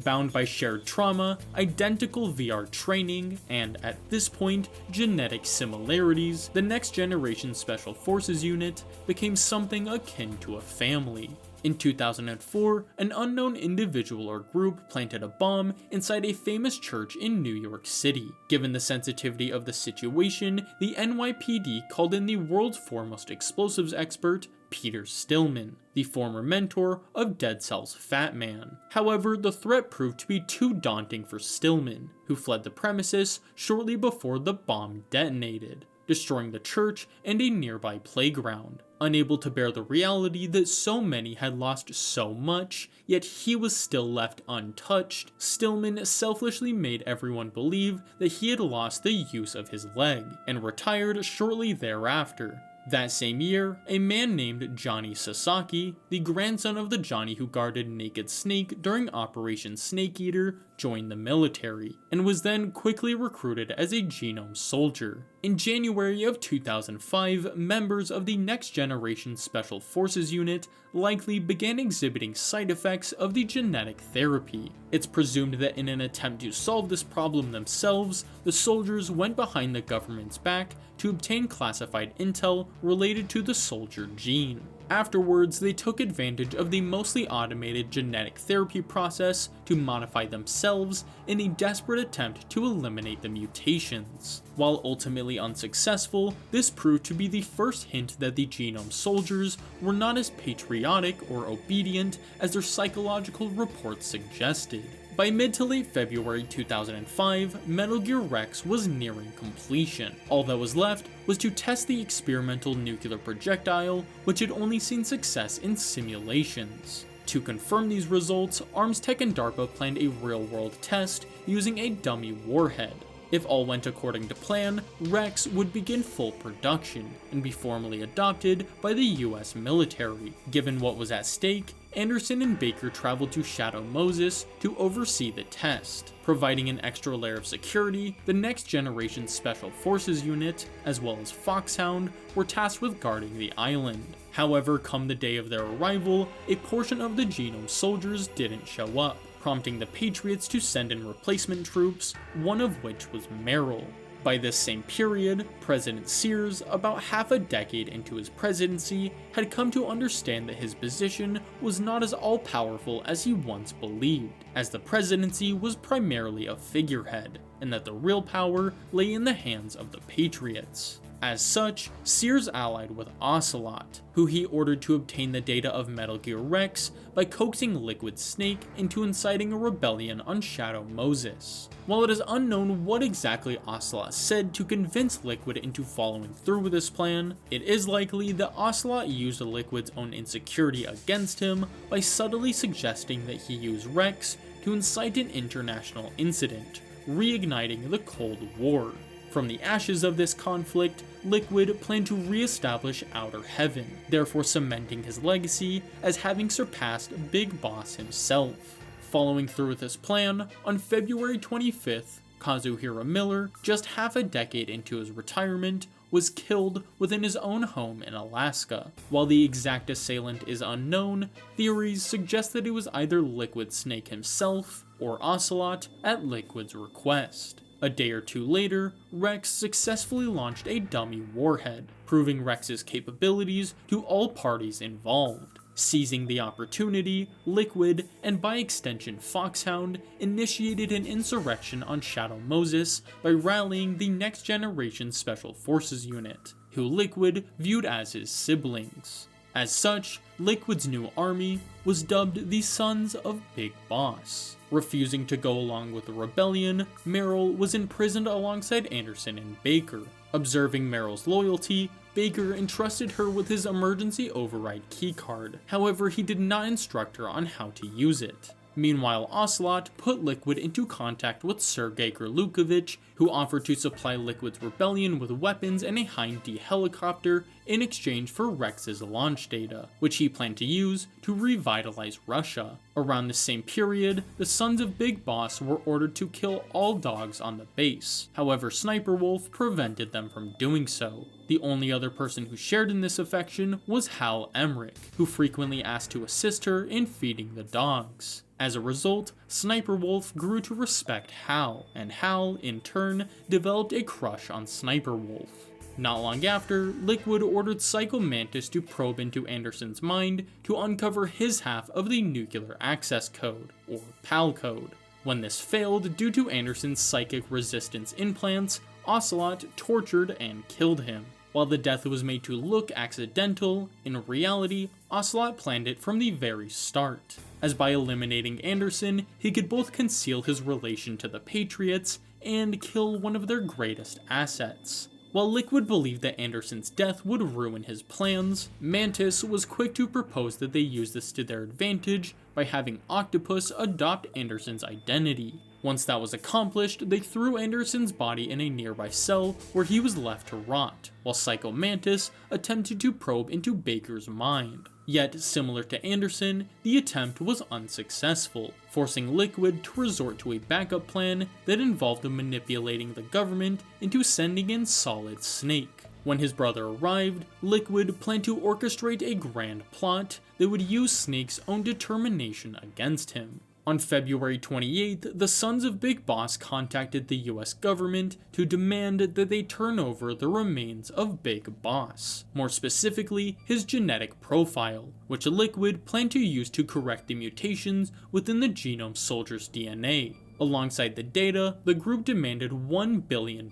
Bound by shared trauma, identical VR training, and at this point, genetic similarities, the Next Generation Special Forces Unit became something akin to a family. In 2004, an unknown individual or group planted a bomb inside a famous church in New York City. Given the sensitivity of the situation, the NYPD called in the world's foremost explosives expert, Peter Stillman, the former mentor of Dead Cell's Fat Man. However, the threat proved to be too daunting for Stillman, who fled the premises shortly before the bomb detonated, destroying the church and a nearby playground. Unable to bear the reality that so many had lost so much, yet he was still left untouched, Stillman selfishly made everyone believe that he had lost the use of his leg, and retired shortly thereafter. That same year, a man named Johnny Sasaki, the grandson of the Johnny who guarded Naked Snake during Operation Snake Eater, joined the military, and was then quickly recruited as a genome soldier. In January of 2005, members of the Next Generation Special Forces Unit likely began exhibiting side effects of the genetic therapy. It's presumed that in an attempt to solve this problem themselves, the soldiers went behind the government's back to obtain classified intel related to the soldier gene. Afterwards, they took advantage of the mostly automated genetic therapy process to modify themselves in a desperate attempt to eliminate the mutations. While ultimately unsuccessful, this proved to be the first hint that the genome soldiers were not as patriotic or obedient as their psychological reports suggested. By mid to late February 2005, Metal Gear Rex was nearing completion. All that was left was to test the experimental nuclear projectile, which had only seen success in simulations. To confirm these results, ArmsTech and DARPA planned a real-world test using a dummy warhead. If all went according to plan, Rex would begin full production and be formally adopted by the US military. Given what was at stake, Anderson and Baker traveled to Shadow Moses to oversee the test. Providing an extra layer of security, the Next Generation Special Forces Unit, as well as Foxhound, were tasked with guarding the island. However, come the day of their arrival, a portion of the genome soldiers didn't show up, prompting the Patriots to send in replacement troops, one of which was Merrill. By this same period, President Sears, about half a decade into his presidency, had come to understand that his position was not as all-powerful as he once believed, as the presidency was primarily a figurehead, and that the real power lay in the hands of the Patriots. As such, Sears allied with Ocelot, who he ordered to obtain the data of Metal Gear Rex by coaxing Liquid Snake into inciting a rebellion on Shadow Moses. While it is unknown what exactly Ocelot said to convince Liquid into following through with this plan, it is likely that Ocelot used Liquid's own insecurity against him by subtly suggesting that he use Rex to incite an international incident, reigniting the Cold War. From the ashes of this conflict, Liquid planned to re-establish Outer Heaven, therefore cementing his legacy as having surpassed Big Boss himself. Following through with this plan, on February 25th, Kazuhiro Miller, just half a decade into his retirement, was killed within his own home in Alaska. While the exact assailant is unknown, theories suggest that it was either Liquid Snake himself or Ocelot at Liquid's request. A day or two later, Rex successfully launched a dummy warhead, proving Rex's capabilities to all parties involved. Seizing the opportunity, Liquid, and by extension Foxhound, initiated an insurrection on Shadow Moses by rallying the Next Generation Special Forces Unit, who Liquid viewed as his siblings. As such, Liquid's new army was dubbed the Sons of Big Boss. Refusing to go along with the rebellion, Merrill was imprisoned alongside Anderson and Baker. Observing Merrill's loyalty, Baker entrusted her with his emergency override keycard. However, he did not instruct her on how to use it. Meanwhile, Ocelot put Liquid into contact with Sergei Gerlukovich, who offered to supply Liquid's rebellion with weapons and a Hind D helicopter in exchange for Rex's launch data, which he planned to use to revitalize Russia. Around the same period, the Sons of Big Boss were ordered to kill all dogs on the base. However, Sniper Wolf prevented them from doing so. The only other person who shared in this affection was Hal Emmerich, who frequently asked to assist her in feeding the dogs. As a result, Sniper Wolf grew to respect Hal, and Hal, in turn, developed a crush on Sniper Wolf. Not long after, Liquid ordered Psycho Mantis to probe into Anderson's mind to uncover his half of the Nuclear Access Code, or PAL code. When this failed due to Anderson's psychic resistance implants, Ocelot tortured and killed him. While the death was made to look accidental, in reality, Ocelot planned it from the very start, as by eliminating Anderson, he could both conceal his relation to the Patriots and kill one of their greatest assets. While Liquid believed that Anderson's death would ruin his plans, Mantis was quick to propose that they use this to their advantage by having Octopus adopt Anderson's identity. Once that was accomplished, they threw Anderson's body in a nearby cell where he was left to rot, while Psycho Mantis attempted to probe into Baker's mind. Yet, similar to Anderson, the attempt was unsuccessful, forcing Liquid to resort to a backup plan that involved manipulating the government into sending in Solid Snake. When his brother arrived, Liquid planned to orchestrate a grand plot that would use Snake's own determination against him. On February 28th, the Sons of Big Boss contacted the US government to demand that they turn over the remains of Big Boss, more specifically his genetic profile, which Liquid planned to use to correct the mutations within the genome soldier's DNA. Alongside the data, the group demanded $1 billion,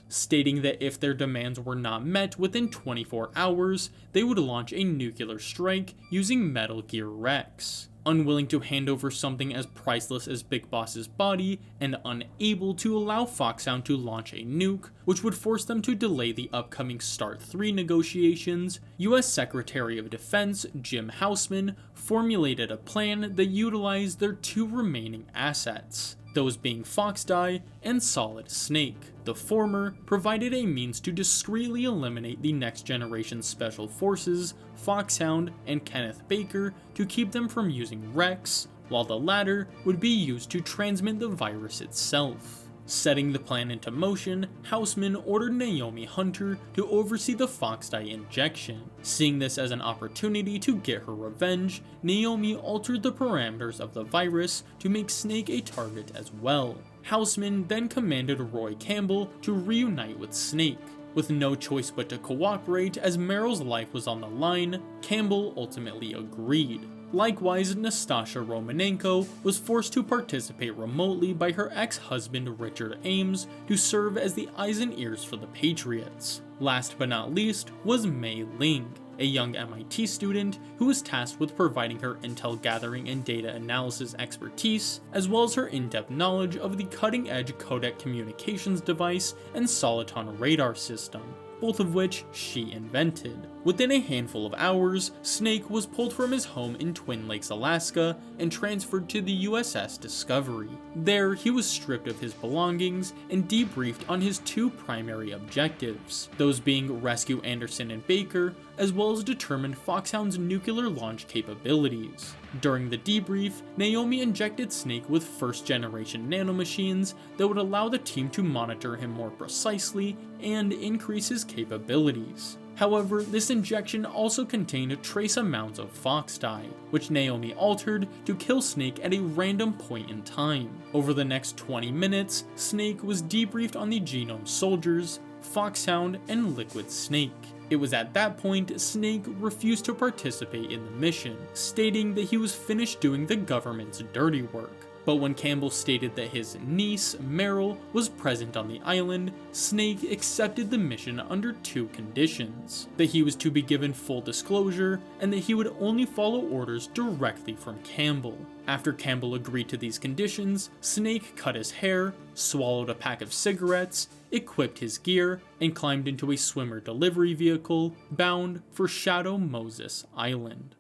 stating that if their demands were not met within 24 hours, they would launch a nuclear strike using Metal Gear Rex. Unwilling to hand over something as priceless as Big Boss's body, and unable to allow Foxhound to launch a nuke, which would force them to delay the upcoming START 3 negotiations, US Secretary of Defense Jim Houseman formulated a plan that utilized their two remaining assets, those being Foxdie and Solid Snake. The former provided a means to discreetly eliminate the next generation special forces, Foxhound and Kenneth Baker, to keep them from using Rex, while the latter would be used to transmit the virus itself. Setting the plan into motion, Houseman ordered Naomi Hunter to oversee the Foxdie injection. Seeing this as an opportunity to get her revenge, Naomi altered the parameters of the virus to make Snake a target as well. Houseman then commanded Roy Campbell to reunite with Snake. With no choice but to cooperate as Meryl's life was on the line, Campbell ultimately agreed. Likewise, Nastasha Romanenko was forced to participate remotely by her ex-husband Richard Ames to serve as the eyes and ears for the Patriots. Last but not least was Mei Ling, a young MIT student who was tasked with providing her intel gathering and data analysis expertise, as well as her in-depth knowledge of the cutting-edge codec communications device and Soliton radar system, both of which she invented. Within a handful of hours, Snake was pulled from his home in Twin Lakes, Alaska, and transferred to the USS Discovery. There, he was stripped of his belongings and debriefed on his two primary objectives, those being rescue Anderson and Baker, as well as determine Foxhound's nuclear launch capabilities. During the debrief, Naomi injected Snake with first-generation nanomachines that would allow the team to monitor him more precisely and increase his capabilities. However, this injection also contained trace amounts of Foxdie, which Naomi altered to kill Snake at a random point in time. Over the next 20 minutes, Snake was debriefed on the genome soldiers, Foxhound, and Liquid Snake. It was at that point Snake refused to participate in the mission, stating that he was finished doing the government's dirty work. But when Campbell stated that his niece, Meryl, was present on the island, Snake accepted the mission under two conditions: that he was to be given full disclosure, and that he would only follow orders directly from Campbell. After Campbell agreed to these conditions, Snake cut his hair, swallowed a pack of cigarettes, equipped his gear, and climbed into a swimmer delivery vehicle bound for Shadow Moses Island.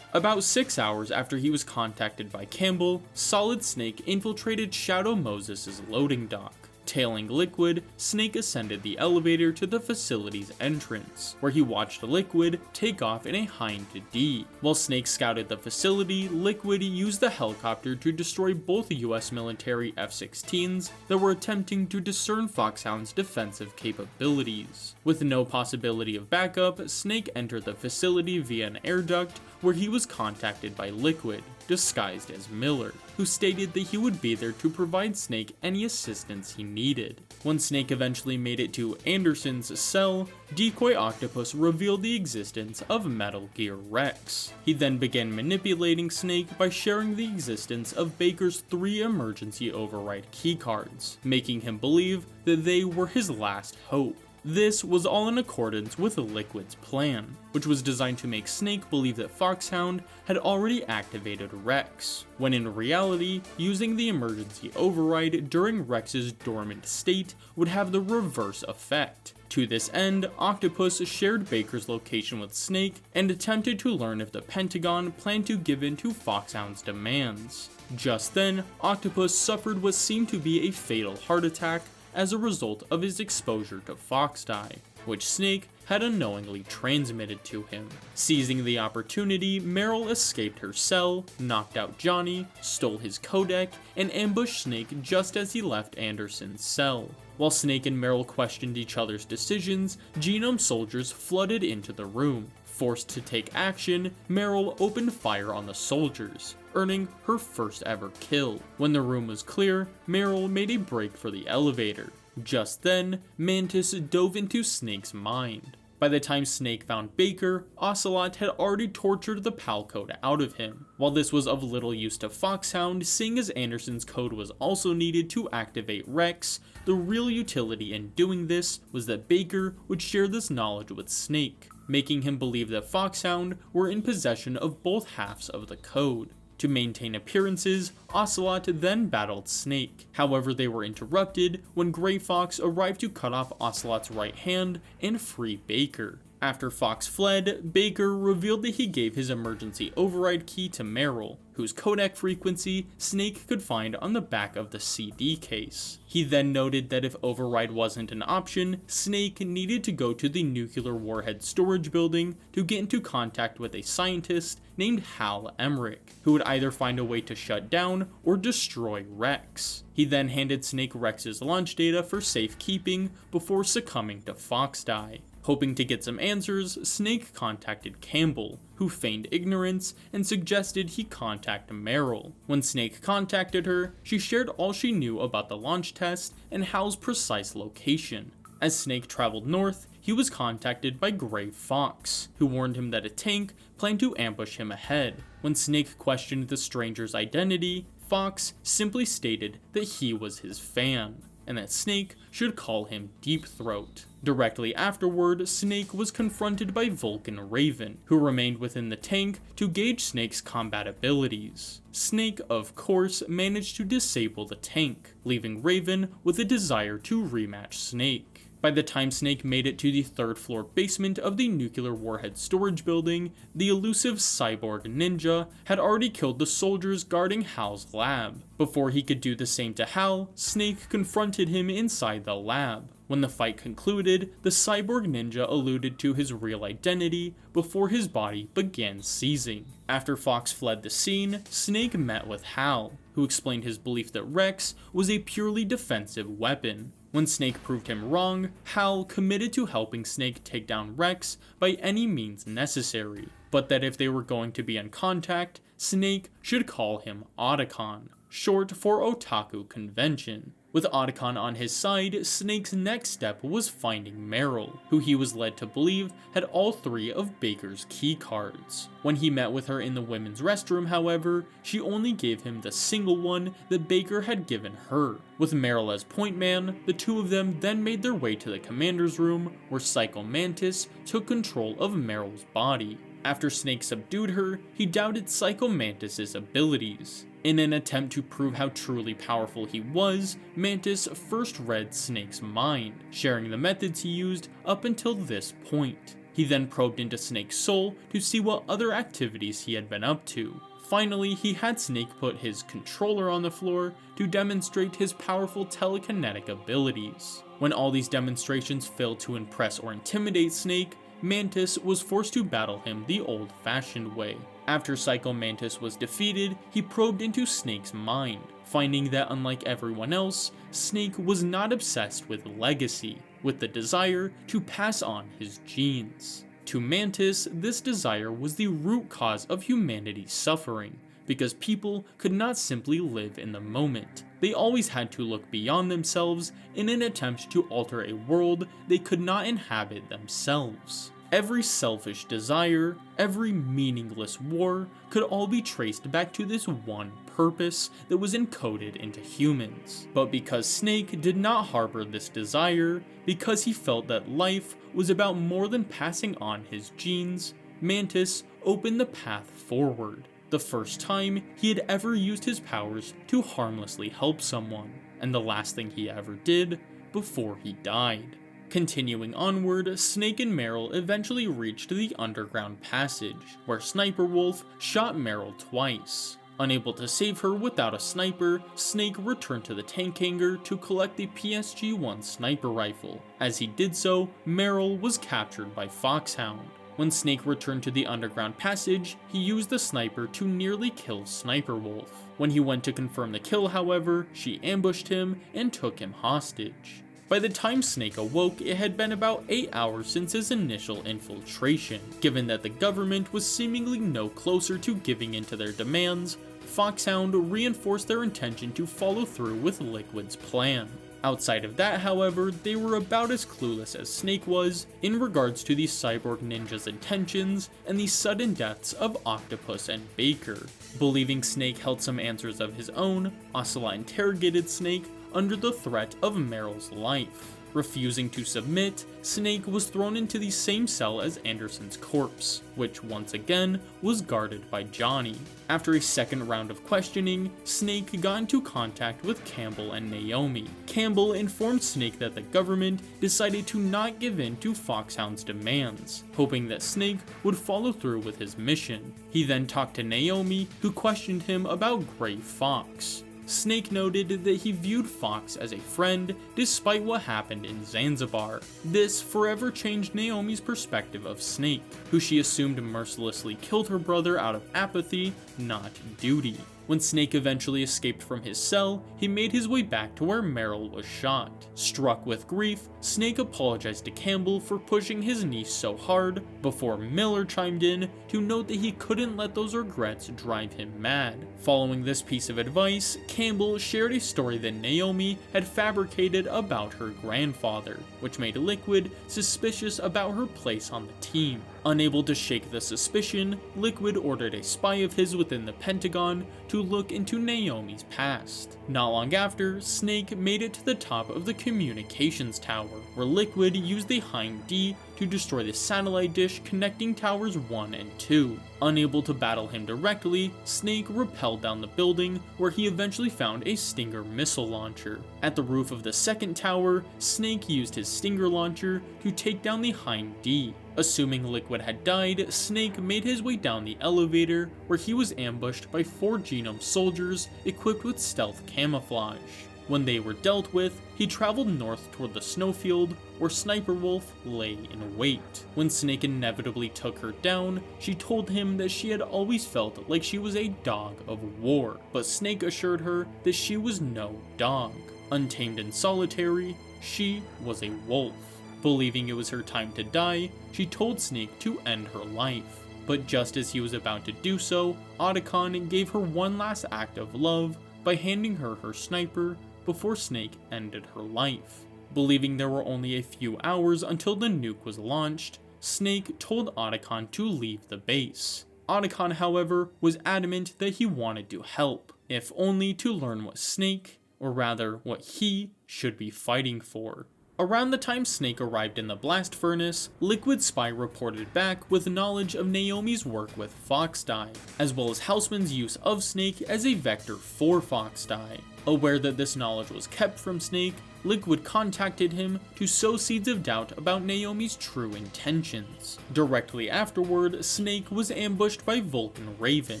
About 6 hours after he was contacted by Campbell, Solid Snake infiltrated Shadow Moses' loading dock. Tailing Liquid, Snake ascended the elevator to the facility's entrance, where he watched Liquid take off in a Hind D. While Snake scouted the facility, Liquid used the helicopter to destroy both US military F-16s that were attempting to discern Foxhound's defensive capabilities. With no possibility of backup, Snake entered the facility via an air duct, where he was contacted by Liquid. disguised as Miller, who stated that he would be there to provide Snake any assistance he needed. When Snake eventually made it to Anderson's cell, Decoy Octopus revealed the existence of Metal Gear Rex. He then began manipulating Snake by sharing the existence of Baker's 3 emergency override keycards, making him believe that they were his last hope. This was all in accordance with Liquid's plan, which was designed to make Snake believe that Foxhound had already activated Rex, when in reality, using the emergency override during Rex's dormant state would have the reverse effect. To this end, Octopus shared Baker's location with Snake and attempted to learn if the Pentagon planned to give in to Foxhound's demands. Just then, Octopus suffered what seemed to be a fatal heart attack as a result of his exposure to fox dye, which Snake had unknowingly transmitted to him. Seizing the opportunity, Meryl escaped her cell, knocked out Johnny, stole his codec, and ambushed Snake just as he left Anderson's cell. While Snake and Meryl questioned each other's decisions, Genome soldiers flooded into the room. Forced to take action, Meryl opened fire on the soldiers, earning her first ever kill. When the room was clear, Meryl made a break for the elevator. Just then, Mantis dove into Snake's mind. By the time Snake found Baker, Ocelot had already tortured the PAL code out of him. While this was of little use to Foxhound, seeing as Anderson's code was also needed to activate Rex, the real utility in doing this was that Baker would share this knowledge with Snake, making him believe that Foxhound were in possession of both halves of the code. To maintain appearances, Ocelot then battled Snake. However, they were interrupted when Grey Fox arrived to cut off Ocelot's right hand and free Baker. After Fox fled, Baker revealed that he gave his emergency override key to Meryl, whose codec frequency Snake could find on the back of the CD case. He then noted that if override wasn't an option, Snake needed to go to the nuclear warhead storage building to get into contact with a scientist named Hal Emmerich, who would either find a way to shut down or destroy Rex. He then handed Snake Rex's launch data for safekeeping before succumbing to fox dye. Hoping to get some answers, Snake contacted Campbell, who feigned ignorance and suggested he contact Meryl. When Snake contacted her, she shared all she knew about the launch test and Hal's precise location. As Snake traveled north, he was contacted by Grey Fox, who warned him that a tank planned to ambush him ahead. When Snake questioned the stranger's identity, Fox simply stated that he was his fan, and that Snake should call him Deep Throat. Directly afterward, Snake was confronted by Vulcan Raven, who remained within the tank to gauge Snake's combat abilities. Snake, of course, managed to disable the tank, leaving Raven with a desire to rematch Snake. By the time Snake made it to the 3rd floor basement of the nuclear warhead storage building, the elusive cyborg ninja had already killed the soldiers guarding Hal's lab. Before he could do the same to Hal, Snake confronted him inside the lab. When the fight concluded, the cyborg ninja alluded to his real identity before his body began seizing. After Fox fled the scene, Snake met with Hal, who explained his belief that Rex was a purely defensive weapon. When Snake proved him wrong, Hal committed to helping Snake take down Rex by any means necessary, but that if they were going to be in contact, Snake should call him Otacon, short for Otaku Convention. With Otacon on his side, Snake's next step was finding Meryl, who he was led to believe had all 3 of Baker's key cards. When he met with her in the women's restroom, however, she only gave him the single one that Baker had given her. With Meryl as point man, the two of them then made their way to the commander's room, where Psycho Mantis took control of Meryl's body. After Snake subdued her, he doubted Psycho Mantis' abilities. In an attempt to prove how truly powerful he was, Mantis first read Snake's mind, sharing the methods he used up until this point. He then probed into Snake's soul to see what other activities he had been up to. Finally, he had Snake put his controller on the floor to demonstrate his powerful telekinetic abilities. When all these demonstrations failed to impress or intimidate Snake, Mantis was forced to battle him the old-fashioned way. After Psycho Mantis was defeated, he probed into Snake's mind, finding that unlike everyone else, Snake was not obsessed with legacy, with the desire to pass on his genes. To Mantis, this desire was the root cause of humanity's suffering, because people could not simply live in the moment. They always had to look beyond themselves in an attempt to alter a world they could not inhabit themselves. Every selfish desire, every meaningless war could all be traced back to this one purpose that was encoded into humans. But because Snake did not harbor this desire, because he felt that life was about more than passing on his genes, Mantis opened the path forward. The first time he had ever used his powers to harmlessly help someone, and the last thing he ever did before he died. Continuing onward, Snake and Meryl eventually reached the underground passage, where Sniper Wolf shot Meryl twice. Unable to save her without a sniper, Snake returned to the tank hangar to collect the PSG-1 sniper rifle. As he did so, Meryl was captured by Foxhound. When Snake returned to the underground passage, he used the sniper to nearly kill Sniper Wolf. When he went to confirm the kill, however, she ambushed him and took him hostage. By the time Snake awoke, it had been about 8 hours since his initial infiltration. Given that the government was seemingly no closer to giving in to their demands, Foxhound reinforced their intention to follow through with Liquid's plan. Outside of that, however, they were about as clueless as Snake was in regards to the cyborg ninja's intentions and the sudden deaths of Octopus and Baker. Believing Snake held some answers of his own, Ocelot interrogated Snake under the threat of Meryl's life. Refusing to submit, Snake was thrown into the same cell as Anderson's corpse, which once again was guarded by Johnny. After a second round of questioning, Snake got into contact with Campbell and Naomi. Campbell informed Snake that the government decided to not give in to Foxhound's demands, hoping that Snake would follow through with his mission. He then talked to Naomi, who questioned him about Gray Fox. Snake noted that he viewed Fox as a friend despite what happened in Zanzibar. This forever changed Naomi's perspective of Snake, who she assumed mercilessly killed her brother out of apathy, not duty. When Snake eventually escaped from his cell, he made his way back to where Meryl was shot. Struck with grief, Snake apologized to Campbell for pushing his niece so hard, before Miller chimed in to note that he couldn't let those regrets drive him mad. Following this piece of advice, Campbell shared a story that Naomi had fabricated about her grandfather, which made Liquid suspicious about her place on the team. Unable to shake the suspicion, Liquid ordered a spy of his within the Pentagon to look into Naomi's past. Not long after, Snake made it to the top of the communications tower, where Liquid used the Hind D to destroy the satellite dish connecting towers 1 and 2. Unable to battle him directly, Snake rappelled down the building, where he eventually found a Stinger missile launcher. At the roof of the second tower, Snake used his Stinger launcher to take down the Hind D. Assuming Liquid had died, Snake made his way down the elevator, where he was ambushed by 4 Genome soldiers equipped with stealth camouflage. When they were dealt with, he traveled north toward the snowfield, where Sniper Wolf lay in wait. When Snake inevitably took her down, she told him that she had always felt like she was a dog of war, but Snake assured her that she was no dog. Untamed and solitary, she was a wolf. Believing it was her time to die, she told Snake to end her life. But just as he was about to do so, Otacon gave her one last act of love by handing her her sniper before Snake ended her life. Believing there were only a few hours until the nuke was launched, Snake told Otacon to leave the base. Otacon, however, was adamant that he wanted to help, if only to learn what Snake, or rather what he, should be fighting for. Around the time Snake arrived in the blast furnace, Liquid Spy reported back with knowledge of Naomi's work with Foxdie, as well as Houseman's use of Snake as a vector for Foxdie. Aware that this knowledge was kept from Snake, Liquid contacted him to sow seeds of doubt about Naomi's true intentions. Directly afterward, Snake was ambushed by Vulcan Raven.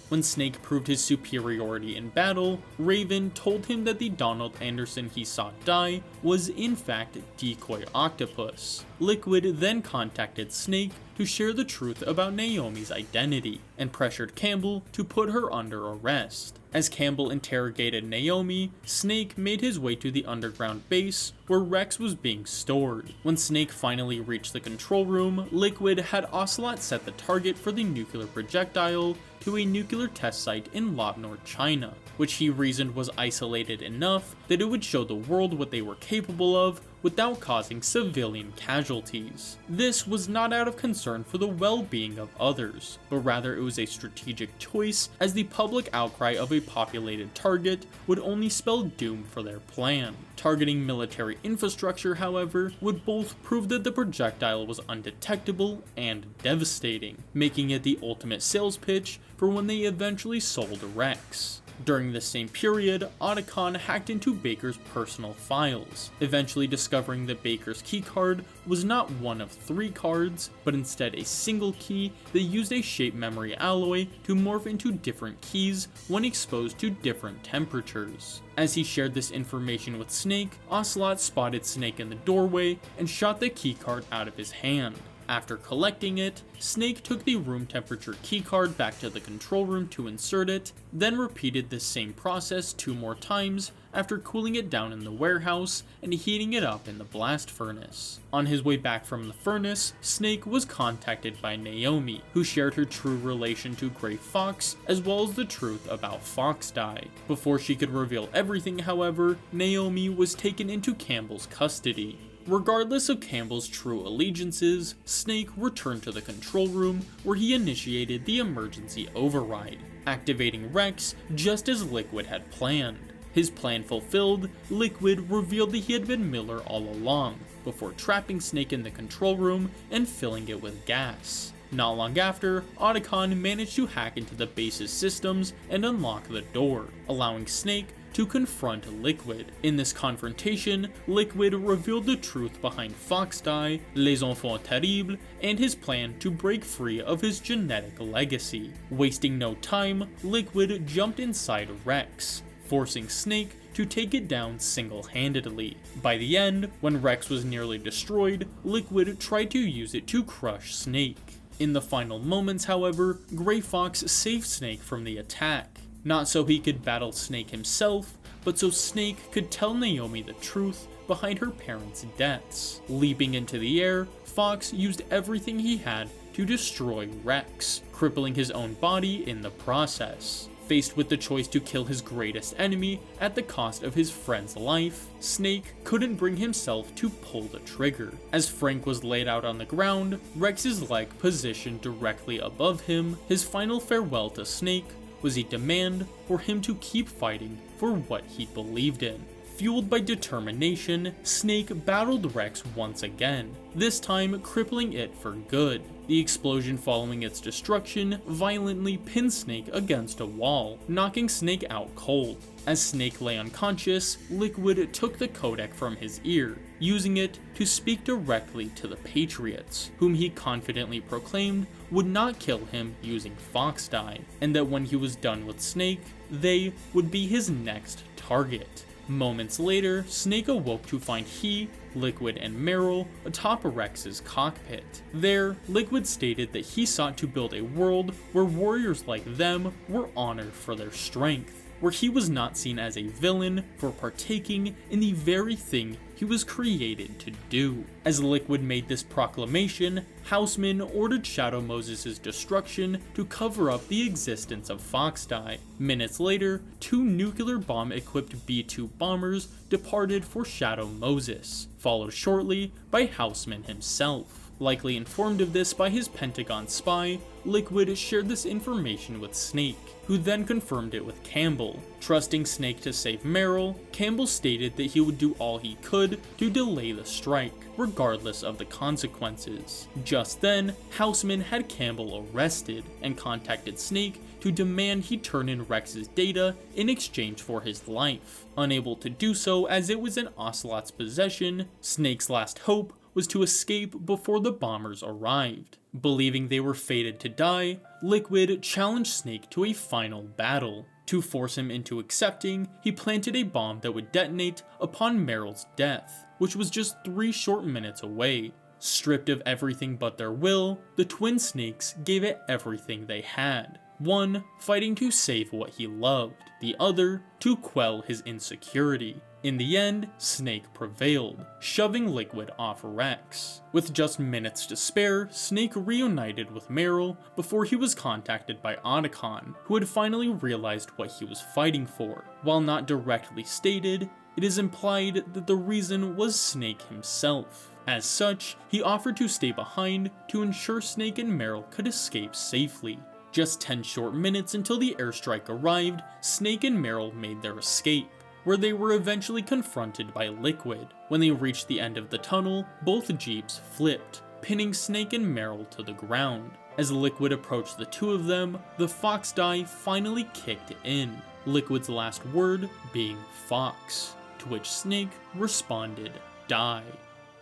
When Snake proved his superiority in battle, Raven told him that the Donald Anderson he saw die was in fact Decoy Octopus. Liquid then contacted Snake to share the truth about Naomi's identity, and pressured Campbell to put her under arrest. As Campbell interrogated Naomi, Snake made his way to the underground base where Rex was being stored. When Snake finally reached the control room, Liquid had Ocelot set the target for the nuclear projectile to a nuclear test site in Lobnor, China, which he reasoned was isolated enough that it would show the world what they were capable of without causing civilian casualties. This was not out of concern for the well-being of others, but rather it was a strategic choice, as the public outcry of a populated target would only spell doom for their plan. Targeting military infrastructure, however, would both prove that the projectile was undetectable and devastating, making it the ultimate sales pitch for when they eventually sold Rex. During this same period, Otacon hacked into Baker's personal files, eventually discovering that Baker's keycard was not one of 3 cards, but instead a single key that used a shape memory alloy to morph into different keys when exposed to different temperatures. As he shared this information with Snake, Ocelot spotted Snake in the doorway and shot the keycard out of his hand. After collecting it, Snake took the room temperature keycard back to the control room to insert it, then repeated this same process 2 more times after cooling it down in the warehouse and heating it up in the blast furnace. On his way back from the furnace, Snake was contacted by Naomi, who shared her true relation to Gray Fox as well as the truth about Fox Die. Before she could reveal everything, however, Naomi was taken into Campbell's custody. Regardless of Campbell's true allegiances, Snake returned to the control room where he initiated the emergency override, activating Rex just as Liquid had planned. His plan fulfilled, Liquid revealed that he had been Miller all along, before trapping Snake in the control room and filling it with gas. Not long after, Otacon managed to hack into the base's systems and unlock the door, allowing Snake to confront Liquid. In this confrontation, Liquid revealed the truth behind Fox Die, Les Enfants Terribles, and his plan to break free of his genetic legacy. Wasting no time, Liquid jumped inside Rex, forcing Snake to take it down single-handedly. By the end, when Rex was nearly destroyed, Liquid tried to use it to crush Snake. In the final moments, however, Gray Fox saved Snake from the attack. Not so he could battle Snake himself, but so Snake could tell Naomi the truth behind her parents' deaths. Leaping into the air, Fox used everything he had to destroy Rex, crippling his own body in the process. Faced with the choice to kill his greatest enemy at the cost of his friend's life, Snake couldn't bring himself to pull the trigger. As Frank was laid out on the ground, Rex's leg positioned directly above him, his final farewell to Snake was a demand for him to keep fighting for what he believed in. Fueled by determination, Snake battled Rex once again, this time crippling it for good. The explosion following its destruction violently pinned Snake against a wall, knocking Snake out cold. As Snake lay unconscious, Liquid took the codec from his ear, using it to speak directly to the Patriots, whom he confidently proclaimed would not kill him using Fox Die, and that when he was done with Snake, they would be his next target. Moments later, Snake awoke to find he, Liquid, and Meryl atop Rex's cockpit. There, Liquid stated that he sought to build a world where warriors like them were honored for their strength, where he was not seen as a villain for partaking in the very thing he was created to do. As Liquid made this proclamation, Houseman ordered Shadow Moses' destruction to cover up the existence of Fox Die. Minutes later, 2 nuclear bomb-equipped B-2 bombers departed for Shadow Moses, followed shortly by Houseman himself. Likely informed of this by his Pentagon spy, Liquid shared this information with Snake, who then confirmed it with Campbell. Trusting Snake to save Meryl, Campbell stated that he would do all he could to delay the strike, regardless of the consequences. Just then, Houseman had Campbell arrested and contacted Snake to demand he turn in Rex's data in exchange for his life. Unable to do so as it was in Ocelot's possession, Snake's last hope was to escape before the bombers arrived. Believing they were fated to die, Liquid challenged Snake to a final battle. To force him into accepting, he planted a bomb that would detonate upon Meryl's death, which was just 3 short minutes away. Stripped of everything but their will, the twin Snakes gave it everything they had. One fighting to save what he loved, the other to quell his insecurity. In the end, Snake prevailed, shoving Liquid off Rex. With just minutes to spare, Snake reunited with Meryl before he was contacted by Otacon, who had finally realized what he was fighting for. While not directly stated, it is implied that the reason was Snake himself. As such, he offered to stay behind to ensure Snake and Meryl could escape safely. Just 10 short minutes until the airstrike arrived, Snake and Meryl made their escape, where they were eventually confronted by Liquid. When they reached the end of the tunnel, both jeeps flipped, pinning Snake and Meryl to the ground. As Liquid approached the two of them, the Fox die finally kicked in, Liquid's last word being Fox, to which Snake responded, "Die."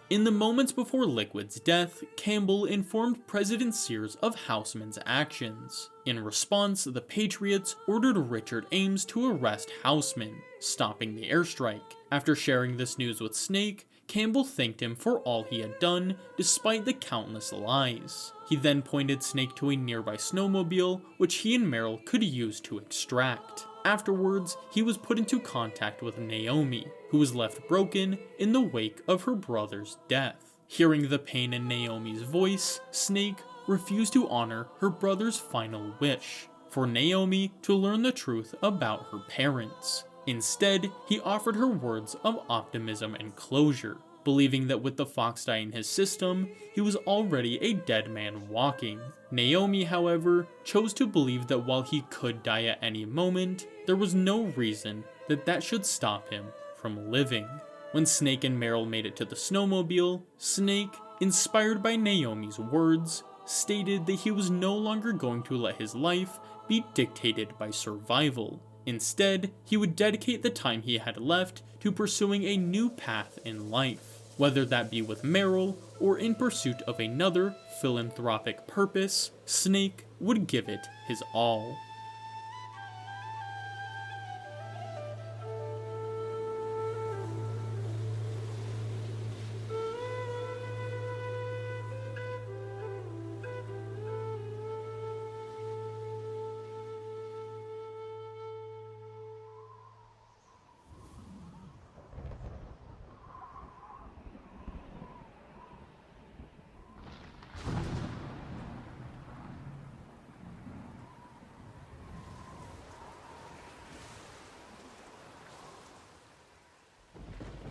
In the moments before Liquid's death, Campbell informed President Sears of Houseman's actions. In response, the Patriots ordered Richard Ames to arrest Houseman, stopping the airstrike. After sharing this news with Snake, Campbell thanked him for all he had done, despite the countless lies. He then pointed Snake to a nearby snowmobile, which he and Meryl could use to extract. Afterwards, he was put into contact with Naomi, who was left broken in the wake of her brother's death. Hearing the pain in Naomi's voice, Snake refused to honor her brother's final wish, for Naomi to learn the truth about her parents. Instead, he offered her words of optimism and closure, believing that with the Fox die in his system, he was already a dead man walking. Naomi, however, chose to believe that while he could die at any moment, there was no reason that should stop him from living. When Snake and Meryl made it to the snowmobile, Snake, inspired by Naomi's words, stated that he was no longer going to let his life be dictated by survival. Instead, he would dedicate the time he had left to pursuing a new path in life, whether that be with Meryl or in pursuit of another philanthropic purpose. Snake would give it his all.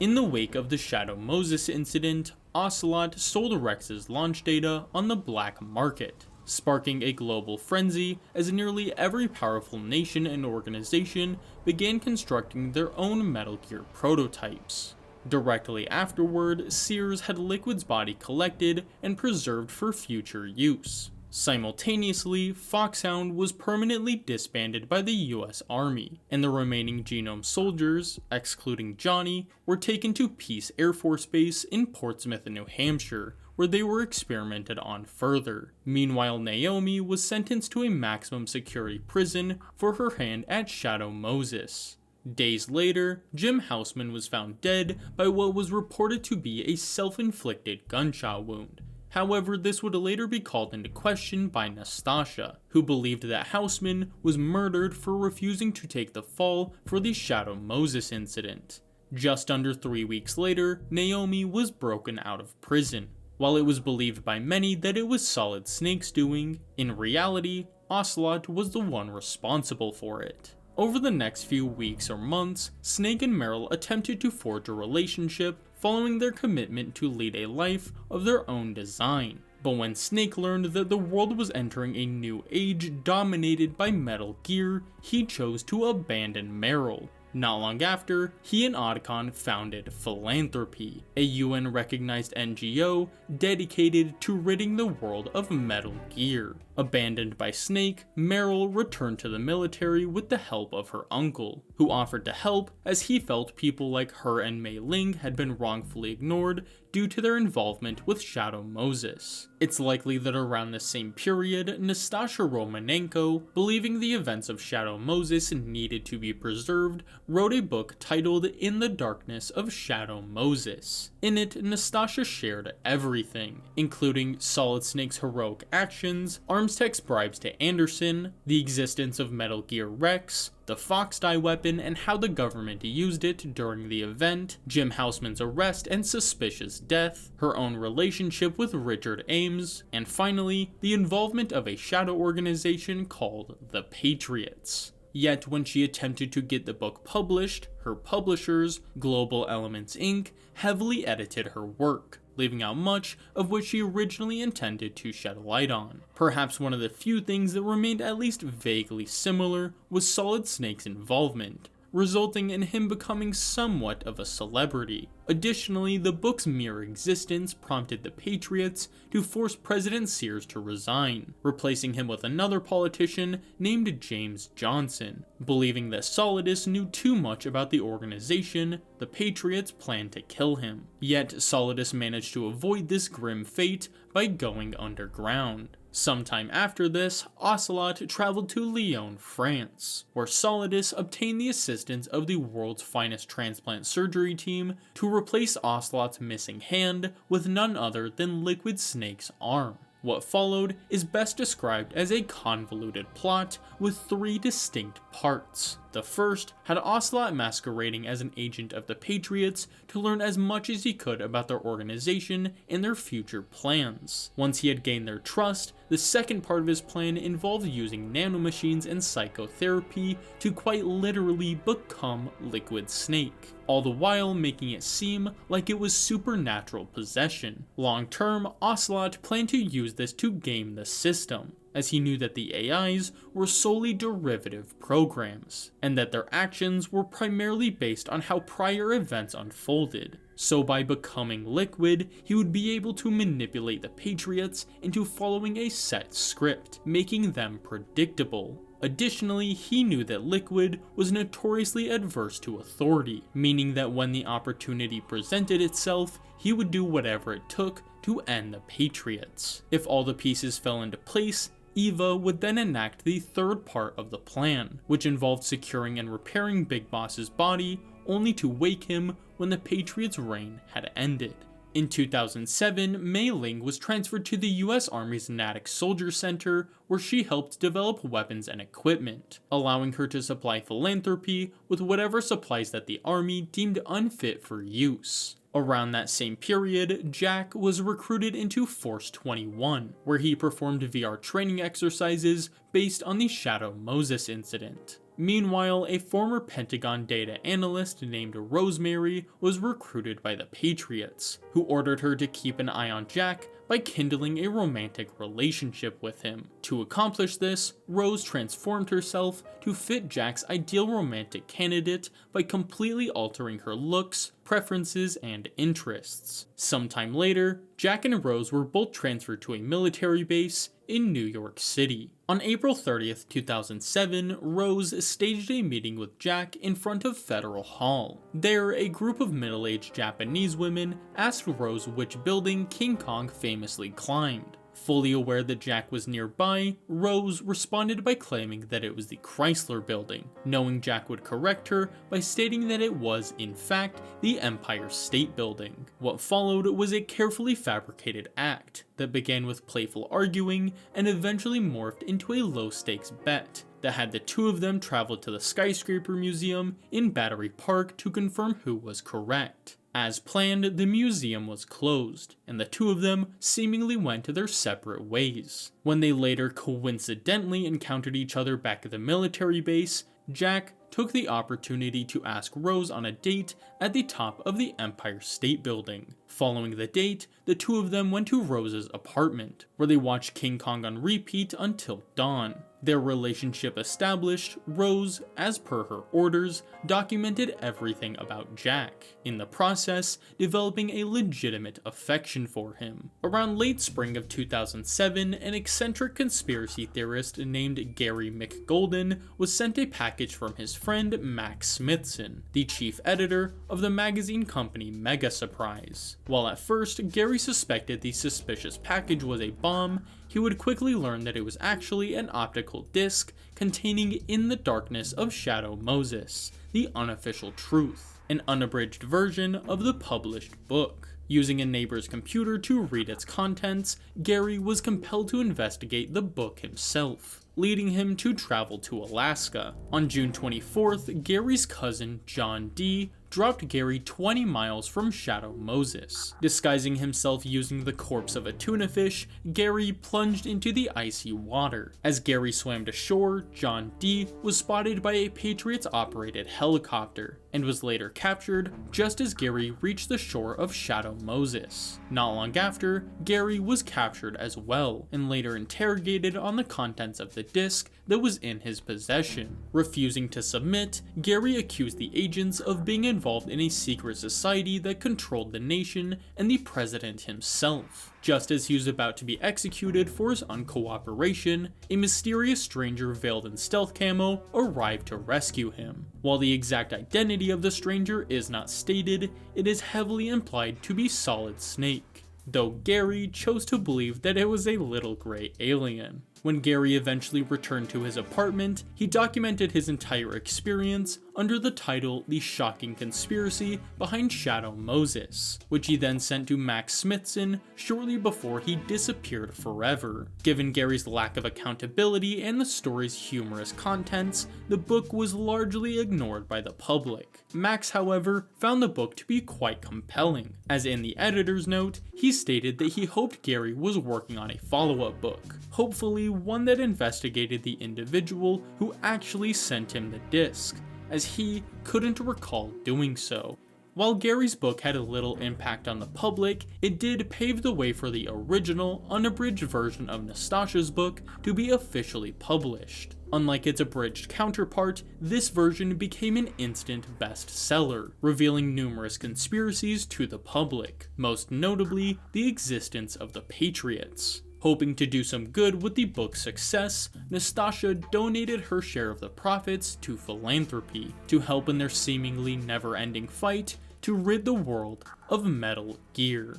In the wake of the Shadow Moses incident, Ocelot sold Rex's launch data on the black market, sparking a global frenzy as nearly every powerful nation and organization began constructing their own Metal Gear prototypes. Directly afterward, Sears had Liquid's body collected and preserved for future use. Simultaneously, Foxhound was permanently disbanded by the US Army, and the remaining Genome soldiers, excluding Johnny, were taken to Peace Air Force Base in Portsmouth, New Hampshire, where they were experimented on further. Meanwhile, Naomi was sentenced to a maximum security prison for her hand at Shadow Moses. Days later, Jim Houseman was found dead by what was reported to be a self-inflicted gunshot wound. However, this would later be called into question by Nastasha, who believed that Houseman was murdered for refusing to take the fall for the Shadow Moses incident. Just under 3 weeks later, Naomi was broken out of prison. While it was believed by many that it was Solid Snake's doing, in reality, Ocelot was the one responsible for it. Over the next few weeks or months, Snake and Meryl attempted to forge a relationship following their commitment to lead a life of their own design. But when Snake learned that the world was entering a new age dominated by Metal Gear, he chose to abandon Meryl. Not long after, he and Otacon founded Philanthropy, a UN-recognized NGO dedicated to ridding the world of Metal Gear. Abandoned by Snake, Meryl returned to the military with the help of her uncle, who offered to help as he felt people like her and Mei Ling had been wrongfully ignored due to their involvement with Shadow Moses. It's likely that around the same period, Nastasha Romanenko, believing the events of Shadow Moses needed to be preserved, wrote a book titled In the Darkness of Shadow Moses. In it, Nastasha shared everything, including Solid Snake's heroic actions, our arms tech bribes to Anderson, the existence of Metal Gear Rex, the Fox Die weapon and how the government used it during the event, Jim Houseman's arrest and suspicious death, her own relationship with Richard Ames, and finally, the involvement of a shadow organization called the Patriots. Yet when she attempted to get the book published, her publishers, Global Elements Inc., heavily edited her work, leaving out much of what she originally intended to shed light on. Perhaps one of the few things that remained at least vaguely similar was Solid Snake's involvement, resulting in him becoming somewhat of a celebrity. Additionally, the book's mere existence prompted the Patriots to force President Sears to resign, replacing him with another politician named James Johnson. Believing that Solidus knew too much about the organization, the Patriots planned to kill him. Yet, Solidus managed to avoid this grim fate by going underground. Sometime after this, Ocelot traveled to Lyon, France, where Solidus obtained the assistance of the world's finest transplant surgery team to replace Ocelot's missing hand with none other than Liquid Snake's arm. What followed is best described as a convoluted plot with 3 distinct parts. The first had Ocelot masquerading as an agent of the Patriots to learn as much as he could about their organization and their future plans. Once he had gained their trust, the second part of his plan involved using nanomachines and psychotherapy to quite literally become Liquid Snake, all the while making it seem like it was supernatural possession. Long term, Ocelot planned to use this to game the system, as he knew that the AIs were solely derivative programs, and that their actions were primarily based on how prior events unfolded. So by becoming Liquid, he would be able to manipulate the Patriots into following a set script, making them predictable. Additionally, he knew that Liquid was notoriously adverse to authority, meaning that when the opportunity presented itself, he would do whatever it took to end the Patriots. If all the pieces fell into place, Eva would then enact the third part of the plan, which involved securing and repairing Big Boss's body, only to wake him when the Patriots' reign had ended. In 2007, Mei Ling was transferred to the US Army's Natick Soldier Center, where she helped develop weapons and equipment, allowing her to supply philanthropy with whatever supplies that the Army deemed unfit for use. Around that same period, Jack was recruited into Force 21, where he performed VR training exercises based on the Shadow Moses incident. Meanwhile, a former Pentagon data analyst named Rosemary was recruited by the Patriots, who ordered her to keep an eye on Jack by kindling a romantic relationship with him. To accomplish this, Rose transformed herself to fit Jack's ideal romantic candidate by completely altering her looks, preferences, and interests. Sometime later, Jack and Rose were both transferred to a military base in New York City. On April 30th, 2007, Rose staged a meeting with Jack in front of Federal Hall. There, a group of middle-aged Japanese women asked Rose which building King Kong famously climbed. Fully aware that Jack was nearby, Rose responded by claiming that it was the Chrysler Building, knowing Jack would correct her by stating that it was, in fact, the Empire State Building. What followed was a carefully fabricated act that began with playful arguing and eventually morphed into a low-stakes bet that had the two of them travel to the Skyscraper Museum in Battery Park to confirm who was correct. As planned, the museum was closed, and the two of them seemingly went their separate ways. When they later coincidentally encountered each other back at the military base, Jack took the opportunity to ask Rose on a date at the top of the Empire State Building. Following the date, the two of them went to Rose's apartment, where they watched King Kong on repeat until dawn. Their relationship established, Rose, as per her orders, documented everything about Jack, in the process developing a legitimate affection for him. Around late spring of 2007, an eccentric conspiracy theorist named Gary McGolden was sent a package from his friend Max Smithson, the chief editor of the magazine company Mega Surprise. While at first Gary suspected the suspicious package was a bomb, he would quickly learn that it was actually an optical disc containing In the Darkness of Shadow Moses, the unofficial truth, an unabridged version of the published book. Using a neighbor's computer to read its contents, Gary was compelled to investigate the book himself, leading him to travel to Alaska. On June 24th, Gary's cousin, John D., dropped Gary 20 miles from Shadow Moses. Disguising himself using the corpse of a tuna fish, Gary plunged into the icy water. As Gary swam to shore, John D. was spotted by a Patriots-operated helicopter, and was later captured just as Gary reached the shore of Shadow Moses. Not long after, Gary was captured as well, and later interrogated on the contents of the disc that was in his possession. Refusing to submit, Gary accused the agents of being involved in a secret society that controlled the nation and the president himself. Just as he was about to be executed for his uncooperation, a mysterious stranger veiled in stealth camo arrived to rescue him. While the exact identity of the stranger is not stated, it is heavily implied to be Solid Snake, though Gary chose to believe that it was a little gray alien. When Gary eventually returned to his apartment, he documented his entire experience under the title The Shocking Conspiracy Behind Shadow Moses, which he then sent to Max Smithson shortly before he disappeared forever. Given Gary's lack of accountability and the story's humorous contents, the book was largely ignored by the public. Max, however, found the book to be quite compelling, as in the editor's note, he stated that he hoped Gary was working on a follow-up book, hopefully one that investigated the individual who actually sent him the disc, as he couldn't recall doing so. While Gary's book had a little impact on the public, it did pave the way for the original, unabridged version of Nastasha's book to be officially published. Unlike its abridged counterpart, this version became an instant bestseller, revealing numerous conspiracies to the public, most notably the existence of the Patriots. Hoping to do some good with the book's success, Nastasha donated her share of the profits to philanthropy to help in their seemingly never-ending fight to rid the world of Metal Gear.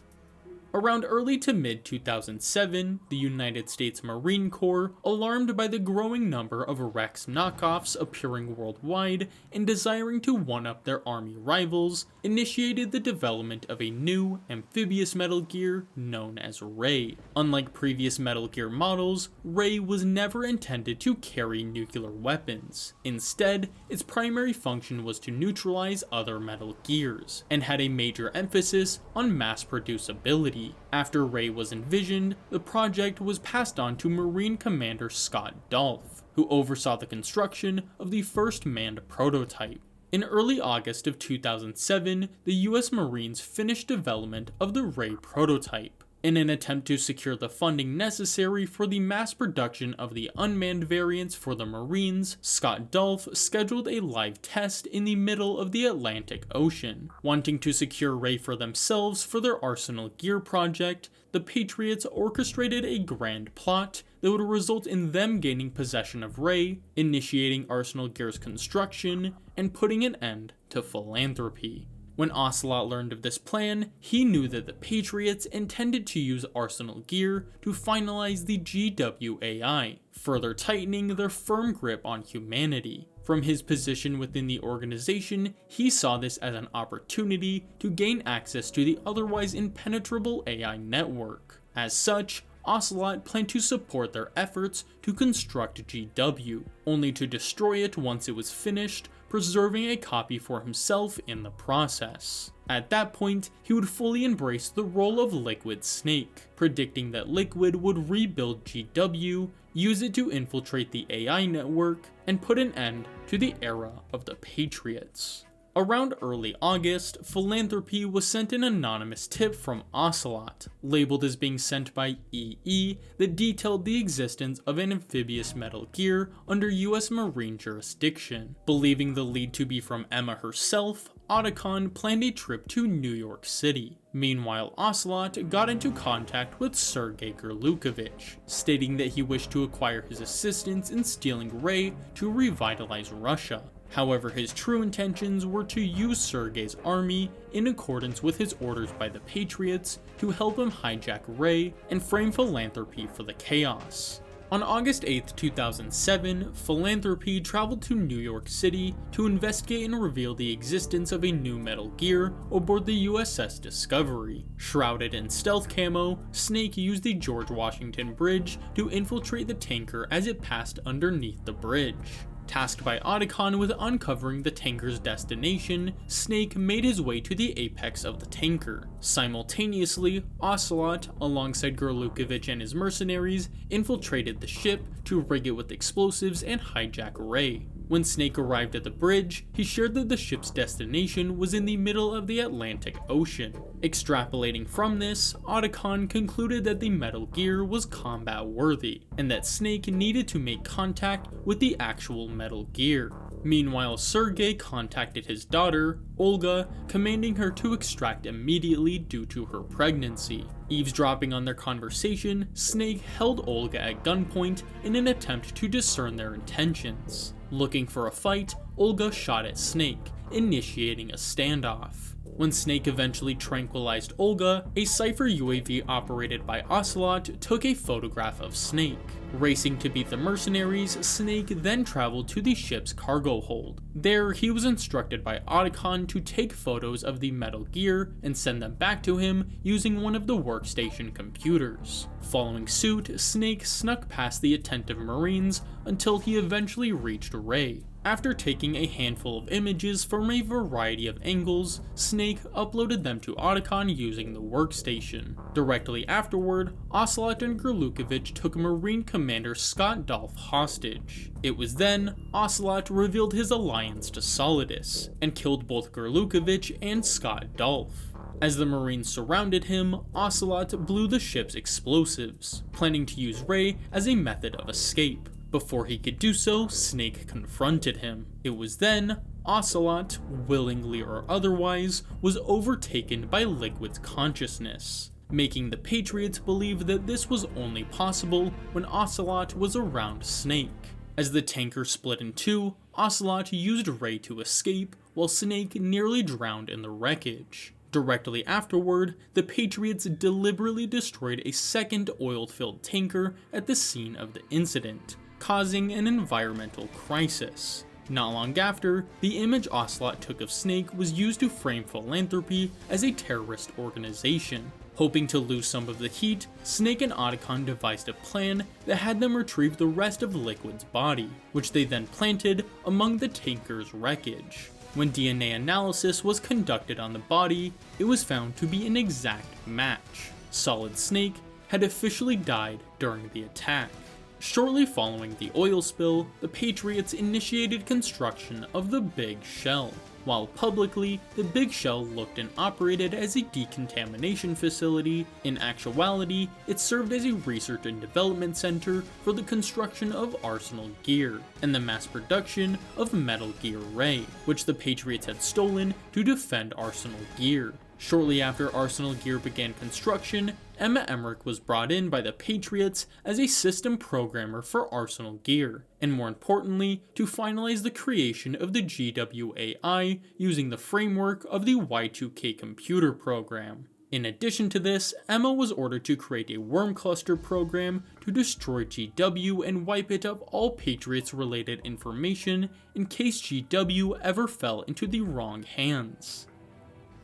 Around early to mid-2007, the United States Marine Corps, alarmed by the growing number of Rex knockoffs appearing worldwide and desiring to one-up their army rivals, initiated the development of a new amphibious Metal Gear known as Ray. Unlike previous Metal Gear models, Ray was never intended to carry nuclear weapons. Instead, its primary function was to neutralize other Metal Gears, and had a major emphasis on mass producibility. After Ray was envisioned, the project was passed on to Marine Commander Scott Dolph, who oversaw the construction of the first manned prototype. In early August of 2007, the US Marines finished development of the Ray prototype. In an attempt to secure the funding necessary for the mass production of the unmanned variants for the Marines, Scott Dolph scheduled a live test in the middle of the Atlantic Ocean. Wanting to secure Ray for themselves for their Arsenal Gear project, the Patriots orchestrated a grand plot that would result in them gaining possession of Ray, initiating Arsenal Gear's construction, and putting an end to philanthropy. When Ocelot learned of this plan, he knew that the Patriots intended to use Arsenal Gear to finalize the GWAI, further tightening their firm grip on humanity. From his position within the organization, he saw this as an opportunity to gain access to the otherwise impenetrable AI network. As such, Ocelot planned to support their efforts to construct GW, only to destroy it once it was finished, preserving a copy for himself in the process. At that point, he would fully embrace the role of Liquid Snake, predicting that Liquid would rebuild GW, use it to infiltrate the AI network, and put an end to the era of the Patriots. Around early August, Philanthropy was sent an anonymous tip from Ocelot, labeled as being sent by EE, that detailed the existence of an amphibious Metal Gear under US Marine jurisdiction. Believing the lead to be from Emma herself, Otacon planned a trip to New York City. Meanwhile, Ocelot got into contact with Sergei Gerlukovich, stating that he wished to acquire his assistance in stealing Ray to revitalize Russia. However, his true intentions were to use Sergei's army in accordance with his orders by the Patriots to help him hijack Ray and frame Philanthropy for the chaos. On August 8, 2007, Philanthropy traveled to New York City to investigate and reveal the existence of a new Metal Gear aboard the USS Discovery. Shrouded in stealth camo, Snake used the George Washington Bridge to infiltrate the tanker as it passed underneath the bridge. Tasked by Otacon with uncovering the tanker's destination, Snake made his way to the apex of the tanker. Simultaneously, Ocelot, alongside Gurlukovich and his mercenaries, infiltrated the ship to rig it with explosives and hijack Ray. When Snake arrived at the bridge, he shared that the ship's destination was in the middle of the Atlantic Ocean. Extrapolating from this, Otacon concluded that the Metal Gear was combat-worthy, and that Snake needed to make contact with the actual Metal Gear. Meanwhile, Sergei contacted his daughter, Olga, commanding her to extract immediately due to her pregnancy. Eavesdropping on their conversation, Snake held Olga at gunpoint in an attempt to discern their intentions. Looking for a fight, Olga shot at Snake, initiating a standoff. When Snake eventually tranquilized Olga, a Cypher UAV operated by Ocelot took a photograph of Snake. Racing to beat the mercenaries, Snake then traveled to the ship's cargo hold. There, he was instructed by Otacon to take photos of the Metal Gear and send them back to him using one of the workstation computers. Following suit, Snake snuck past the attentive Marines until he eventually reached Ray. After taking a handful of images from a variety of angles, Snake uploaded them to Otacon using the workstation. Directly afterward, Ocelot and Gurlukovich took Marine Commander Scott Dolph hostage. It was then Ocelot revealed his alliance to Solidus, and killed both Gurlukovich and Scott Dolph. As the Marines surrounded him, Ocelot blew the ship's explosives, planning to use Ray as a method of escape. Before he could do so, Snake confronted him. It was then Ocelot, willingly or otherwise, was overtaken by Liquid's consciousness, making the Patriots believe that this was only possible when Ocelot was around Snake. As the tanker split in two, Ocelot used Ray to escape, while Snake nearly drowned in the wreckage. Directly afterward, the Patriots deliberately destroyed a second oil-filled tanker at the scene of the incident, causing an environmental crisis. Not long after, the image Ocelot took of Snake was used to frame Philanthropy as a terrorist organization. Hoping to lose some of the heat, Snake and Otacon devised a plan that had them retrieve the rest of Liquid's body, which they then planted among the tanker's wreckage. When DNA analysis was conducted on the body, it was found to be an exact match. Solid Snake had officially died during the attack. Shortly following the oil spill, the Patriots initiated construction of the Big Shell. While publicly, the Big Shell looked and operated as a decontamination facility, in actuality, it served as a research and development center for the construction of Arsenal Gear, and the mass production of Metal Gear Ray, which the Patriots had stolen to defend Arsenal Gear. Shortly after Arsenal Gear began construction, Emma Emmerich was brought in by the Patriots as a system programmer for Arsenal Gear, and more importantly, to finalize the creation of the GWAI using the framework of the Y2K computer program. In addition to this, Emma was ordered to create a worm cluster program to destroy GW and wipe it of all Patriots-related information in case GW ever fell into the wrong hands.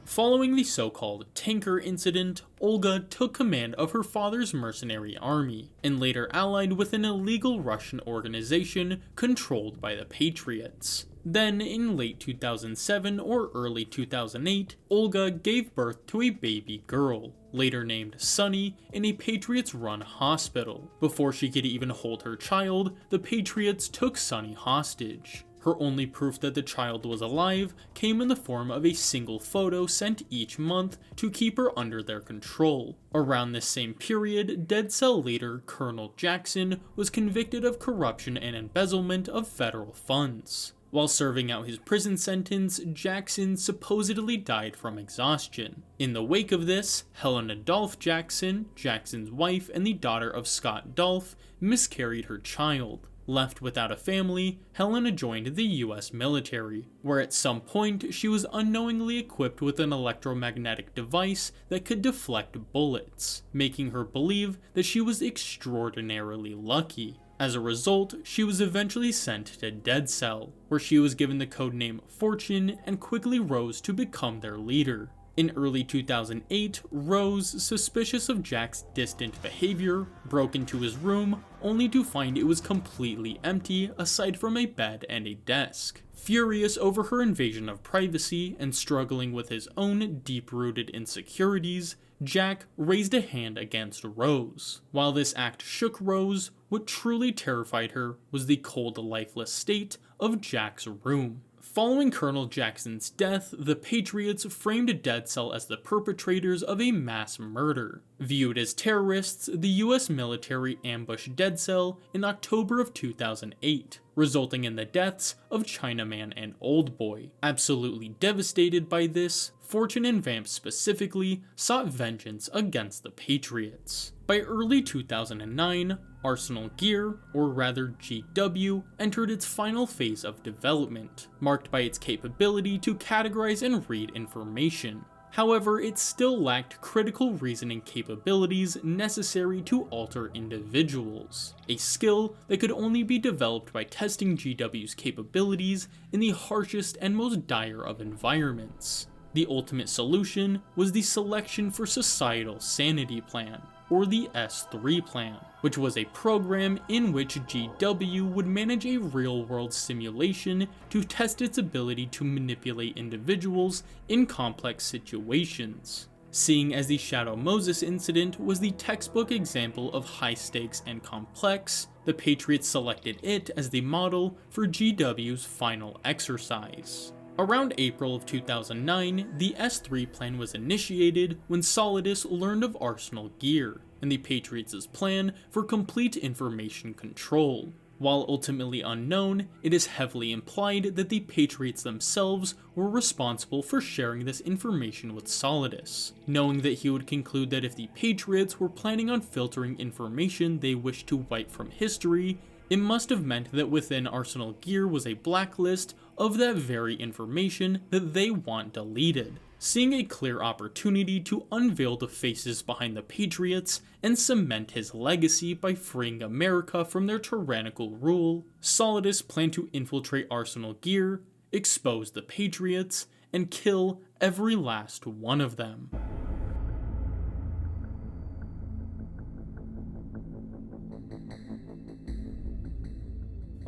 Following the so-called tanker incident, Olga took command of her father's mercenary army, and later allied with an illegal Russian organization controlled by the Patriots. Then, in late 2007 or early 2008, Olga gave birth to a baby girl, later named Sunny, in a Patriots-run hospital. Before she could even hold her child, the Patriots took Sunny hostage. Her only proof that the child was alive came in the form of a single photo sent each month to keep her under their control. Around this same period, Dead Cell leader Colonel Jackson was convicted of corruption and embezzlement of federal funds. While serving out his prison sentence, Jackson supposedly died from exhaustion. In the wake of this, Helena Dolph Jackson, Jackson's wife and the daughter of Scott Dolph, miscarried her child. Left without a family, Helena joined the US military, where at some point she was unknowingly equipped with an electromagnetic device that could deflect bullets, making her believe that she was extraordinarily lucky. As a result, she was eventually sent to Dead Cell, where she was given the codename Fortune and quickly rose to become their leader. In early 2008, Rose, suspicious of Jack's distant behavior, broke into his room only to find it was completely empty aside from a bed and a desk. Furious over her invasion of privacy and struggling with his own deep-rooted insecurities, Jack raised a hand against Rose. While this act shook Rose, what truly terrified her was the cold, lifeless state of Jack's room. Following Colonel Jackson's death, the Patriots framed Dead Cell as the perpetrators of a mass murder. Viewed as terrorists, the US military ambushed Dead Cell in October of 2008, resulting in the deaths of Chinaman and Oldboy. Absolutely devastated by this, Fortune and Vamp specifically sought vengeance against the Patriots. By early 2009, Arsenal Gear, or rather GW, entered its final phase of development, marked by its capability to categorize and read information. However, it still lacked critical reasoning capabilities necessary to alter individuals, a skill that could only be developed by testing GW's capabilities in the harshest and most dire of environments. The ultimate solution was the Selection for Societal Sanity Plan, or the S3 plan, which was a program in which GW would manage a real-world simulation to test its ability to manipulate individuals in complex situations. Seeing as the Shadow Moses incident was the textbook example of high stakes and complex, the Patriots selected it as the model for GW's final exercise. Around April of 2009, the S3 plan was initiated when Solidus learned of Arsenal Gear and the Patriots' plan for complete information control. While ultimately unknown, it is heavily implied that the Patriots themselves were responsible for sharing this information with Solidus, knowing that he would conclude that if the Patriots were planning on filtering information they wished to wipe from history, it must have meant that within Arsenal Gear was a blacklist of that very information that they want deleted. Seeing a clear opportunity to unveil the faces behind the Patriots and cement his legacy by freeing America from their tyrannical rule, Solidus planned to infiltrate Arsenal Gear, expose the Patriots, and kill every last one of them.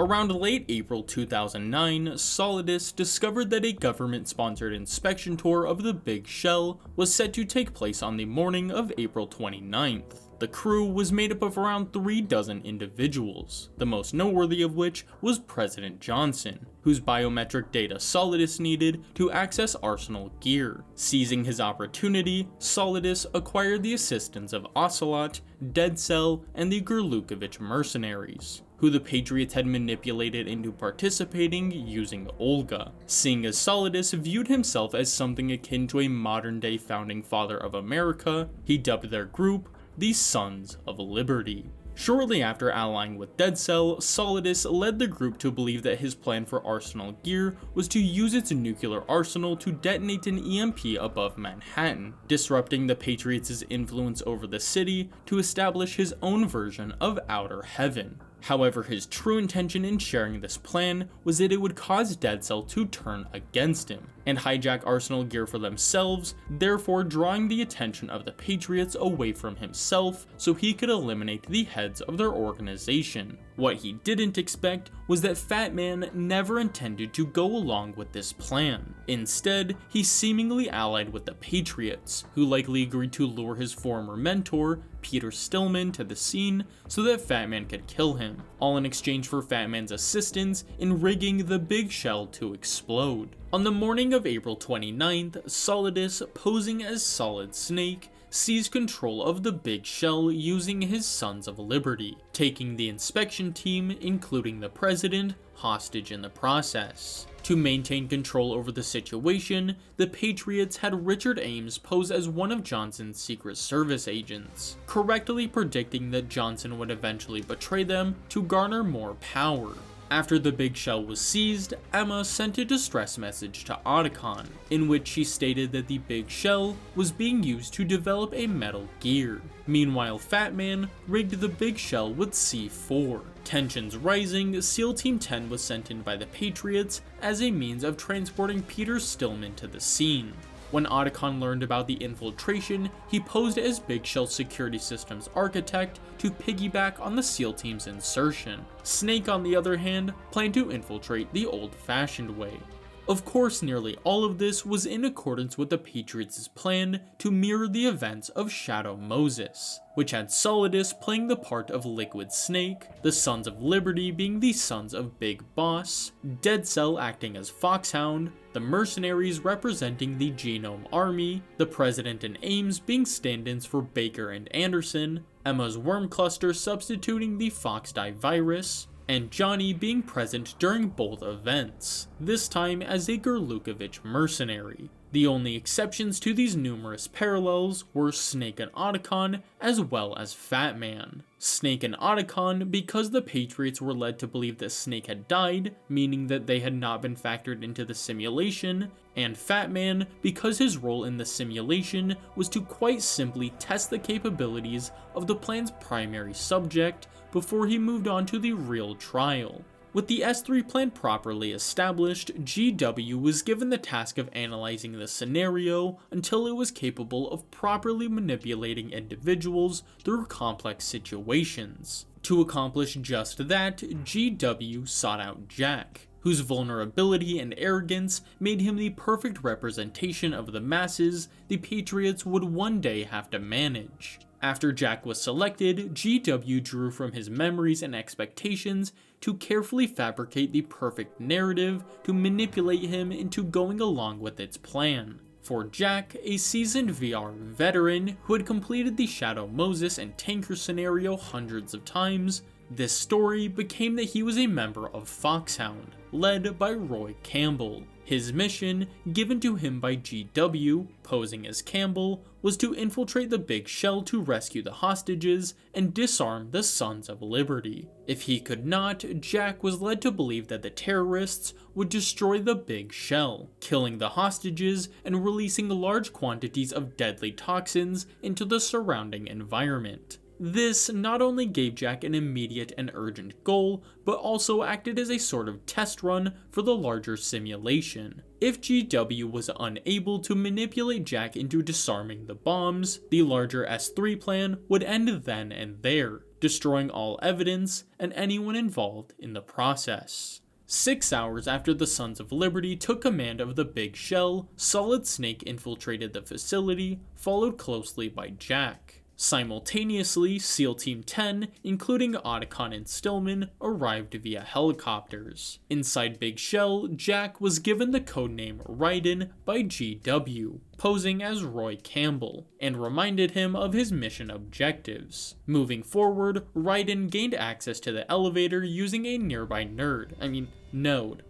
Around late April 2009, Solidus discovered that a government-sponsored inspection tour of the Big Shell was set to take place on the morning of April 29th. The crew was made up of around 36 individuals, the most noteworthy of which was President Johnson, whose biometric data Solidus needed to access Arsenal Gear. Seizing his opportunity, Solidus acquired the assistance of Ocelot, Dead Cell, and the Gurlukovich mercenaries, who the Patriots had manipulated into participating using Olga. Seeing as Solidus viewed himself as something akin to a modern-day founding father of America, he dubbed their group the Sons of Liberty. Shortly after allying with Dead Cell, Solidus led the group to believe that his plan for Arsenal Gear was to use its nuclear arsenal to detonate an EMP above Manhattan, disrupting the Patriots' influence over the city to establish his own version of Outer Heaven. However, his true intention in sharing this plan was that it would cause Dead Cell to turn against him and hijack Arsenal Gear for themselves, therefore drawing the attention of the Patriots away from himself so he could eliminate the heads of their organization. What he didn't expect was that Fat Man never intended to go along with this plan. Instead, he seemingly allied with the Patriots, who likely agreed to lure his former mentor, Peter Stillman, to the scene so that Fat Man could kill him, all in exchange for Fat Man's assistance in rigging the Big Shell to explode. On the morning of April 29th, Solidus, posing as Solid Snake, seized control of the Big Shell using his Sons of Liberty, taking the inspection team, including the president, hostage in the process. To maintain control over the situation, the Patriots had Richard Ames pose as one of Johnson's Secret Service agents, correctly predicting that Johnson would eventually betray them to garner more power. After the Big Shell was seized, Emma sent a distress message to Otacon, in which she stated that the Big Shell was being used to develop a metal gear. Meanwhile, Fat Man rigged the Big Shell with C4. Tensions rising, SEAL Team 10 was sent in by the Patriots as a means of transporting Peter Stillman to the scene. When Otacon learned about the infiltration, he posed as Big Shell Security Systems architect to piggyback on the SEAL Team's insertion. Snake, on the other hand, planned to infiltrate the old-fashioned way. Of course, nearly all of this was in accordance with the Patriots' plan to mirror the events of Shadow Moses, which had Solidus playing the part of Liquid Snake, the Sons of Liberty being the sons of Big Boss, Dead Cell acting as Foxhound, the mercenaries representing the Genome Army, the President and Ames being stand-ins for Baker and Anderson, Emma's Worm Cluster substituting the Foxdie virus, and Johnny being present during both events, this time as a Gerlukovich mercenary. The only exceptions to these numerous parallels were Snake and Otacon, as well as Fat Man. Snake and Otacon because the Patriots were led to believe that Snake had died, meaning that they had not been factored into the simulation, and Fat Man because his role in the simulation was to quite simply test the capabilities of the plan's primary subject before he moved on to the real trial. With the S3 plan properly established, GW was given the task of analyzing the scenario until it was capable of properly manipulating individuals through complex situations. To accomplish just that, GW sought out Jack, whose vulnerability and arrogance made him the perfect representation of the masses the Patriots would one day have to manage. After Jack was selected, GW drew from his memories and expectations to carefully fabricate the perfect narrative to manipulate him into going along with its plan. For Jack, a seasoned VR veteran who had completed the Shadow Moses and Tanker scenario hundreds of times, this story became that he was a member of Foxhound, led by Roy Campbell. His mission, given to him by GW, posing as Campbell, was to infiltrate the Big Shell to rescue the hostages and disarm the Sons of Liberty. If he could not, Jack was led to believe that the terrorists would destroy the Big Shell, killing the hostages and releasing large quantities of deadly toxins into the surrounding environment. This not only gave Jack an immediate and urgent goal, but also acted as a sort of test run for the larger simulation. If GW was unable to manipulate Jack into disarming the bombs, the larger S3 plan would end then and there, destroying all evidence and anyone involved in the process. 6 hours after the Sons of Liberty took command of the Big Shell, Solid Snake infiltrated the facility, followed closely by Jack. Simultaneously, SEAL Team 10, including Otacon and Stillman, arrived via helicopters. Inside Big Shell, Jack was given the codename Raiden by GW, posing as Roy Campbell, and reminded him of his mission objectives. Moving forward, Raiden gained access to the elevator using a nearby node.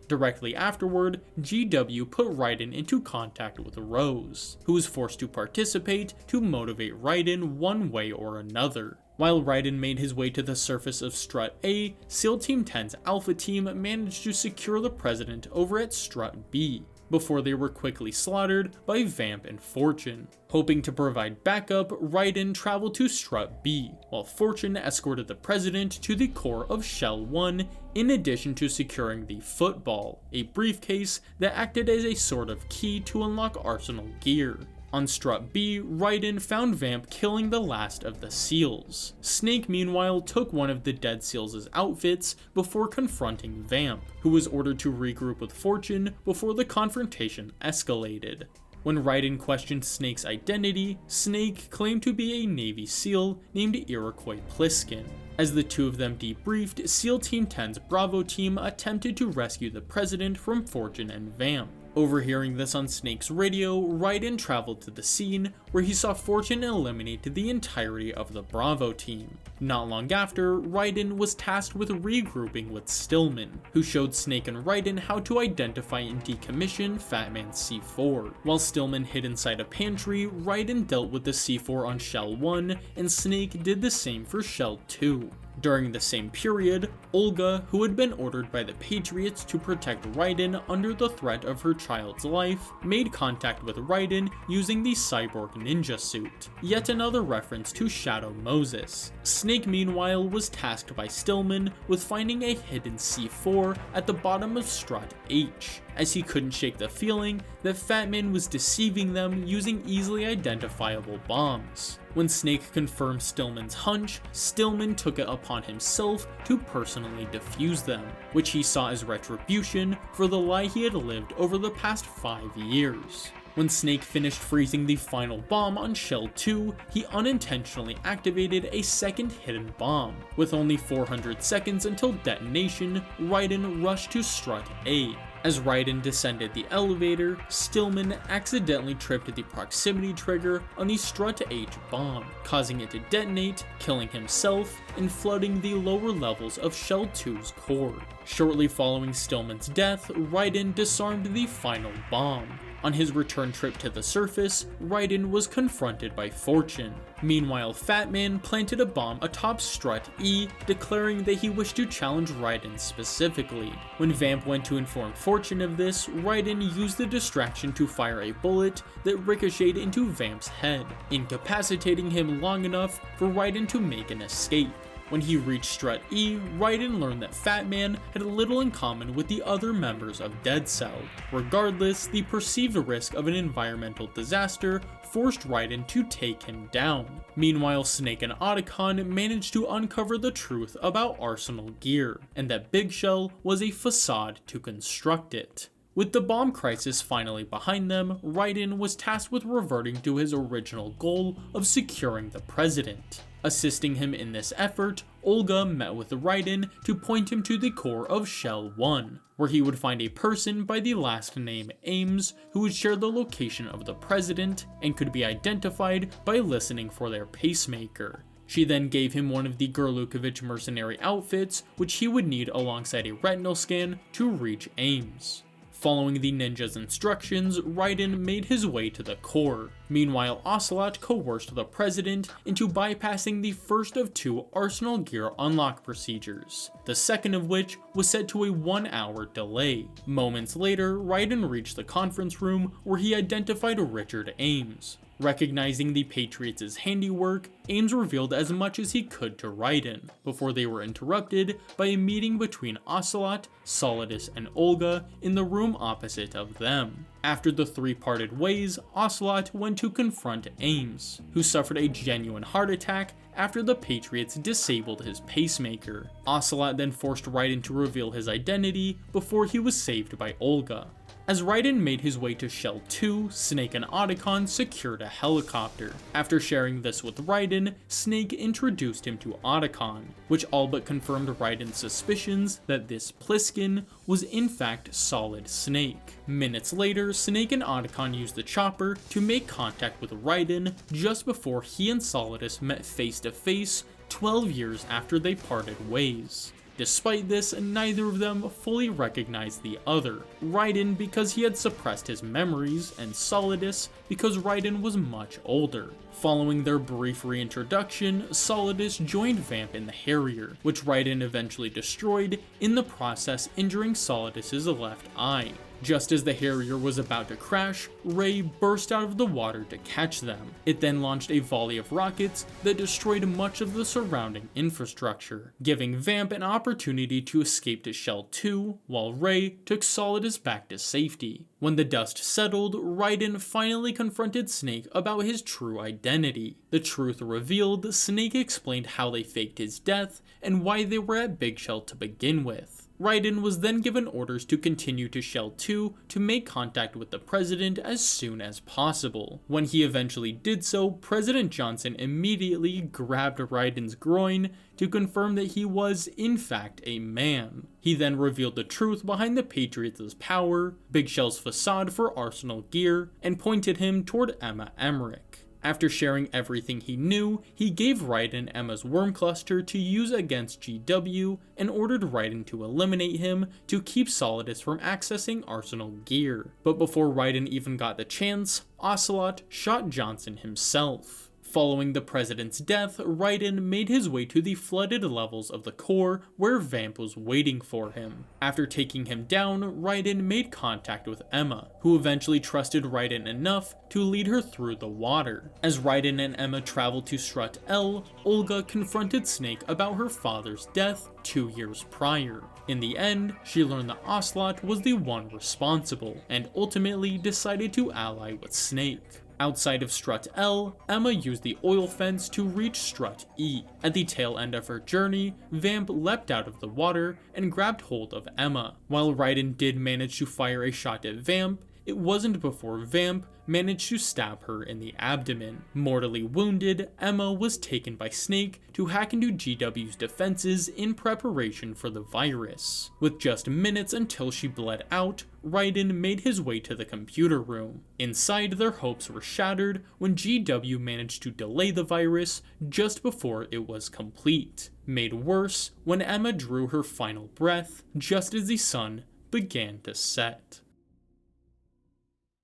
Directly afterward, GW put Raiden into contact with Rose, who was forced to participate to motivate Raiden one way or another. While Raiden made his way to the surface of Strut A, SEAL Team 10's Alpha Team managed to secure the President over at Strut B, before they were quickly slaughtered by Vamp and Fortune. Hoping to provide backup, Raiden traveled to Strut B, while Fortune escorted the President to the core of Shell 1, in addition to securing the Football, a briefcase that acted as a sort of key to unlock Arsenal gear. On Strut B, Raiden found Vamp killing the last of the SEALs. Snake, meanwhile, took one of the dead SEALs' outfits before confronting Vamp, who was ordered to regroup with Fortune before the confrontation escalated. When Raiden questioned Snake's identity, Snake claimed to be a Navy SEAL named Iroquois Pliskin. As the two of them debriefed, SEAL Team 10's Bravo team attempted to rescue the President from Fortune and Vamp. Overhearing this on Snake's radio, Raiden traveled to the scene, where he saw Fortune eliminate the entirety of the Bravo team. Not long after, Raiden was tasked with regrouping with Stillman, who showed Snake and Raiden how to identify and decommission Fat Man's C4. While Stillman hid inside a pantry, Raiden dealt with the C4 on Shell 1, and Snake did the same for Shell 2. During the same period, Olga, who had been ordered by the Patriots to protect Raiden under the threat of her child's life, made contact with Raiden using the cyborg ninja suit. Yet another reference to Shadow Moses. Snake, meanwhile, was tasked by Stillman with finding a hidden C4 at the bottom of Strut H, as he couldn't shake the feeling that Fat Man was deceiving them using easily identifiable bombs. When Snake confirmed Stillman's hunch, Stillman took it upon himself to personally defuse them, which he saw as retribution for the lie he had lived over the past 5 years. When Snake finished freezing the final bomb on Shell 2, he unintentionally activated a second hidden bomb. With only 400 seconds until detonation, Raiden rushed to Strut A. As Raiden descended the elevator, Stillman accidentally tripped the proximity trigger on the Strut H bomb, causing it to detonate, killing himself, and flooding the lower levels of Shell 2's core. Shortly following Stillman's death, Raiden disarmed the final bomb. On his return trip to the surface, Raiden was confronted by Fortune. Meanwhile, Fat Man planted a bomb atop Strut E, declaring that he wished to challenge Raiden specifically. When Vamp went to inform Fortune of this, Raiden used the distraction to fire a bullet that ricocheted into Vamp's head, incapacitating him long enough for Raiden to make an escape. When he reached Strut E, Raiden learned that Fat Man had little in common with the other members of Dead Cell. Regardless, the perceived risk of an environmental disaster forced Raiden to take him down. Meanwhile, Snake and Otacon managed to uncover the truth about Arsenal gear, and that Big Shell was a facade to construct it. With the bomb crisis finally behind them, Raiden was tasked with reverting to his original goal of securing the president. Assisting him in this effort, Olga met with Raiden to point him to the core of Shell 1, where he would find a person by the last name Ames who would share the location of the president and could be identified by listening for their pacemaker. She then gave him one of the Gurlukovich mercenary outfits, which he would need alongside a retinal scan to reach Ames. Following the ninja's instructions, Raiden made his way to the core. Meanwhile, Ocelot coerced the president into bypassing the first of 2 Arsenal gear unlock procedures, the second of which was set to a 1-hour delay. Moments later, Raiden reached the conference room where he identified Richard Ames. Recognizing the Patriots' handiwork, Ames revealed as much as he could to Raiden, before they were interrupted by a meeting between Ocelot, Solidus, and Olga in the room opposite of them. After the 3 parted ways, Ocelot went to confront Ames, who suffered a genuine heart attack after the Patriots disabled his pacemaker. Ocelot then forced Raiden to reveal his identity before he was saved by Olga. As Raiden made his way to Shell 2, Snake and Otacon secured a helicopter. After sharing this with Raiden, Snake introduced him to Otacon, which all but confirmed Raiden's suspicions that this Pliskin was in fact Solid Snake. Minutes later, Snake and Otacon used the chopper to make contact with Raiden just before he and Solidus met face to face 12 years after they parted ways. Despite this, neither of them fully recognized the other, Raiden because he had suppressed his memories, and Solidus because Raiden was much older. Following their brief reintroduction, Solidus joined Vamp in the Harrier, which Raiden eventually destroyed, in the process injuring Solidus' left eye. Just as the Harrier was about to crash, Ray burst out of the water to catch them. It then launched a volley of rockets that destroyed much of the surrounding infrastructure, giving Vamp an opportunity to escape to Shell 2, while Ray took Solidus back to safety. When the dust settled, Raiden finally confronted Snake about his true identity. The truth revealed, Snake explained how they faked his death and why they were at Big Shell to begin with. Raiden was then given orders to continue to Shell 2 to make contact with the president as soon as possible. When he eventually did so, President Johnson immediately grabbed Raiden's groin to confirm that he was, in fact, a man. He then revealed the truth behind the Patriots' power, Big Shell's facade for Arsenal gear, and pointed him toward Emma Emmerich. After sharing everything he knew, he gave Raiden Emma's worm cluster to use against GW and ordered Raiden to eliminate him to keep Solidus from accessing Arsenal gear. But before Raiden even got the chance, Ocelot shot Johnson himself. Following the president's death, Raiden made his way to the flooded levels of the core where Vamp was waiting for him. After taking him down, Raiden made contact with Emma, who eventually trusted Raiden enough to lead her through the water. As Raiden and Emma traveled to Strut L, Olga confronted Snake about her father's death 2 years prior. In the end, she learned that Ocelot was the one responsible, and ultimately decided to ally with Snake. Outside of Strut L, Emma used the oil fence to reach Strut E. At the tail end of her journey, Vamp leapt out of the water and grabbed hold of Emma. While Raiden did manage to fire a shot at Vamp, it wasn't before Vamp managed to stab her in the abdomen. Mortally wounded, Emma was taken by Snake to hack into GW's defenses in preparation for the virus. With just minutes until she bled out, Raiden made his way to the computer room. Inside, their hopes were shattered when GW managed to delay the virus just before it was complete. Made worse when Emma drew her final breath just as the sun began to set.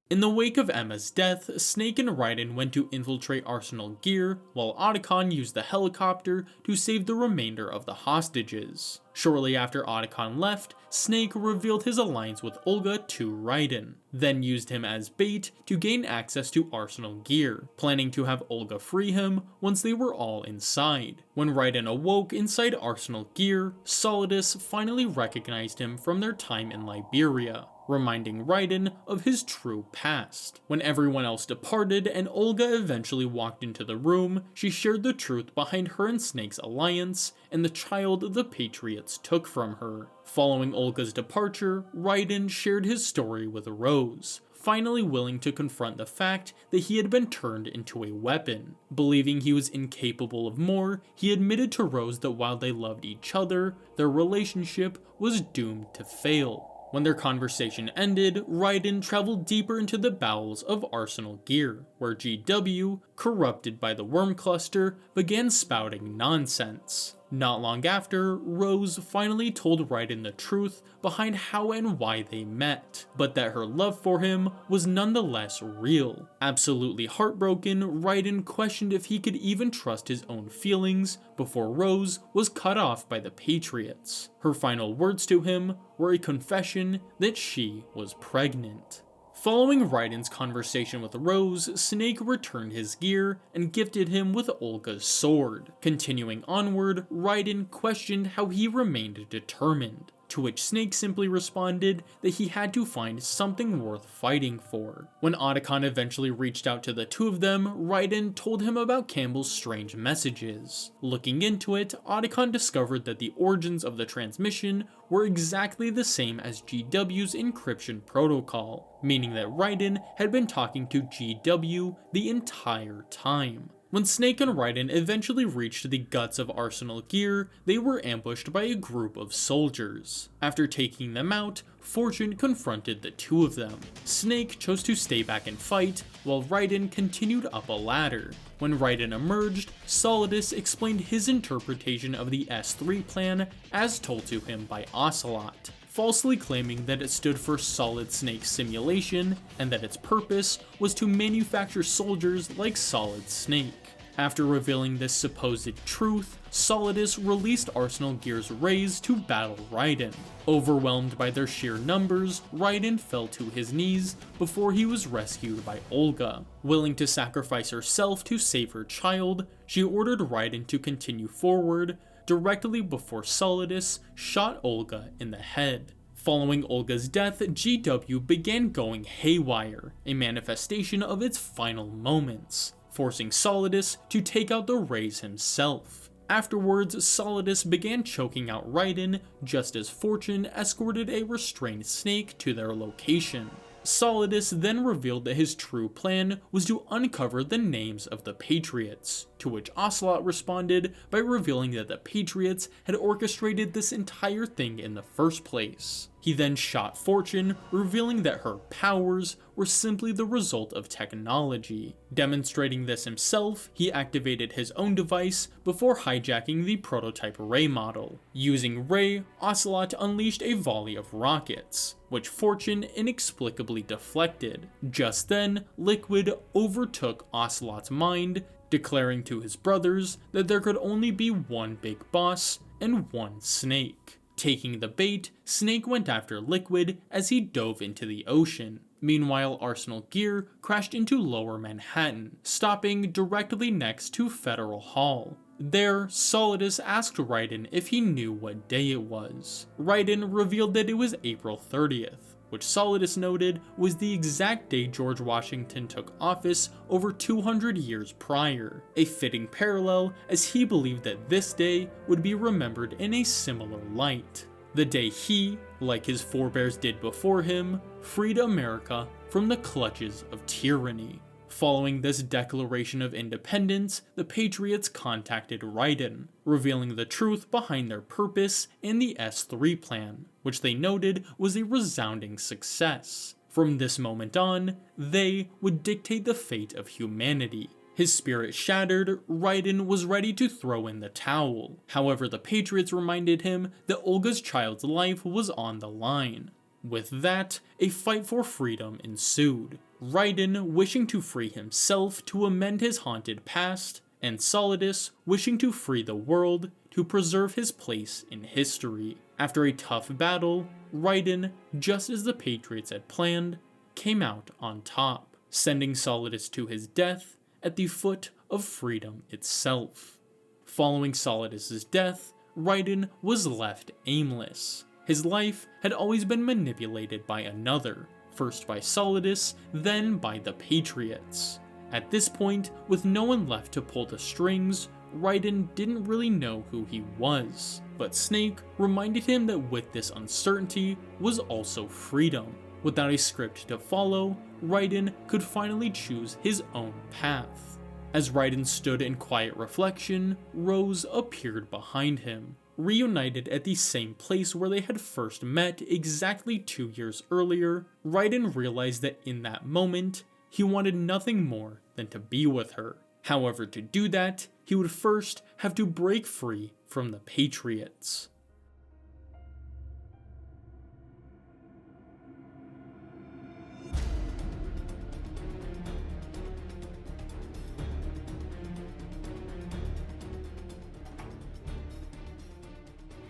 In the wake of Emma's death, Snake and Raiden went to infiltrate Arsenal gear, while Otacon used the helicopter to save the remainder of the hostages. Shortly after Otacon left, Snake revealed his alliance with Olga to Raiden, then used him as bait to gain access to Arsenal gear, planning to have Olga free him once they were all inside. When Raiden awoke inside Arsenal gear, Solidus finally recognized him from their time in Liberia, reminding Raiden of his true past. When everyone else departed and Olga eventually walked into the room, she shared the truth behind her and Snake's alliance and the child the Patriots took from her. Following Olga's departure, Raiden shared his story with Rose, finally willing to confront the fact that he had been turned into a weapon. Believing he was incapable of more, he admitted to Rose that while they loved each other, their relationship was doomed to fail. When their conversation ended, Raiden traveled deeper into the bowels of Arsenal gear, where GW, corrupted by the worm cluster, began spouting nonsense. Not long after, Rose finally told Raiden the truth behind how and why they met, but that her love for him was nonetheless real. Absolutely heartbroken, Raiden questioned if he could even trust his own feelings before Rose was cut off by the Patriots. Her final words to him were a confession that she was pregnant. Following Raiden's conversation with Rose, Snake returned his gear and gifted him with Olga's sword. Continuing onward, Raiden questioned how he remained determined, to which Snake simply responded that he had to find something worth fighting for. When Otacon eventually reached out to the two of them, Raiden told him about Campbell's strange messages. Looking into it, Otacon discovered that the origins of the transmission were exactly the same as GW's encryption protocol, meaning that Raiden had been talking to GW the entire time. When Snake and Raiden eventually reached the guts of Arsenal gear, they were ambushed by a group of soldiers. After taking them out, Fortune confronted the two of them. Snake chose to stay back and fight, while Raiden continued up a ladder. When Raiden emerged, Solidus explained his interpretation of the S3 plan as told to him by Ocelot, falsely claiming that it stood for Solid Snake Simulation and that its purpose was to manufacture soldiers like Solid Snake. After revealing this supposed truth, Solidus released Arsenal Gear's Rays to battle Raiden. Overwhelmed by their sheer numbers, Raiden fell to his knees before he was rescued by Olga. Willing to sacrifice herself to save her child, she ordered Raiden to continue forward, directly before Solidus shot Olga in the head. Following Olga's death, GW began going haywire, a manifestation of its final moments, forcing Solidus to take out the Rays himself. Afterwards, Solidus began choking out Raiden just as Fortune escorted a restrained Snake to their location. Solidus then revealed that his true plan was to uncover the names of the Patriots, to which Ocelot responded by revealing that the Patriots had orchestrated this entire thing in the first place. He then shot Fortune, revealing that her powers were simply the result of technology. Demonstrating this himself, he activated his own device before hijacking the prototype Ray model. Using Ray, Ocelot unleashed a volley of rockets, which Fortune inexplicably deflected. Just then, Liquid overtook Ocelot's mind, declaring to his brothers that there could only be one big boss and one Snake. Taking the bait, Snake went after Liquid as he dove into the ocean. Meanwhile, Arsenal Gear crashed into Lower Manhattan, stopping directly next to Federal Hall. There, Solidus asked Raiden if he knew what day it was. Raiden revealed that it was April 30th, which Solidus noted was the exact day George Washington took office over 200 years prior, a fitting parallel as he believed that this day would be remembered in a similar light. The day he, like his forebears did before him, freed America from the clutches of tyranny. Following this declaration of independence, the Patriots contacted Raiden, revealing the truth behind their purpose and the S3 plan, which they noted was a resounding success. From this moment on, they would dictate the fate of humanity. His spirit shattered, Raiden was ready to throw in the towel. However, the Patriots reminded him that Olga's child's life was on the line. With that, a fight for freedom ensued. Raiden wishing to free himself to amend his haunted past, and Solidus wishing to free the world to preserve his place in history. After a tough battle, Raiden, just as the Patriots had planned, came out on top, sending Solidus to his death at the foot of freedom itself. Following Solidus's death, Raiden was left aimless. His life had always been manipulated by another, first by Solidus, then by the Patriots. At this point, with no one left to pull the strings, Raiden didn't really know who he was, but Snake reminded him that with this uncertainty was also freedom. Without a script to follow, Raiden could finally choose his own path. As Raiden stood in quiet reflection, Rose appeared behind him. Reunited at the same place where they had first met exactly 2 years earlier, Raiden realized that in that moment, he wanted nothing more than to be with her. However, to do that, he would first have to break free from the Patriots.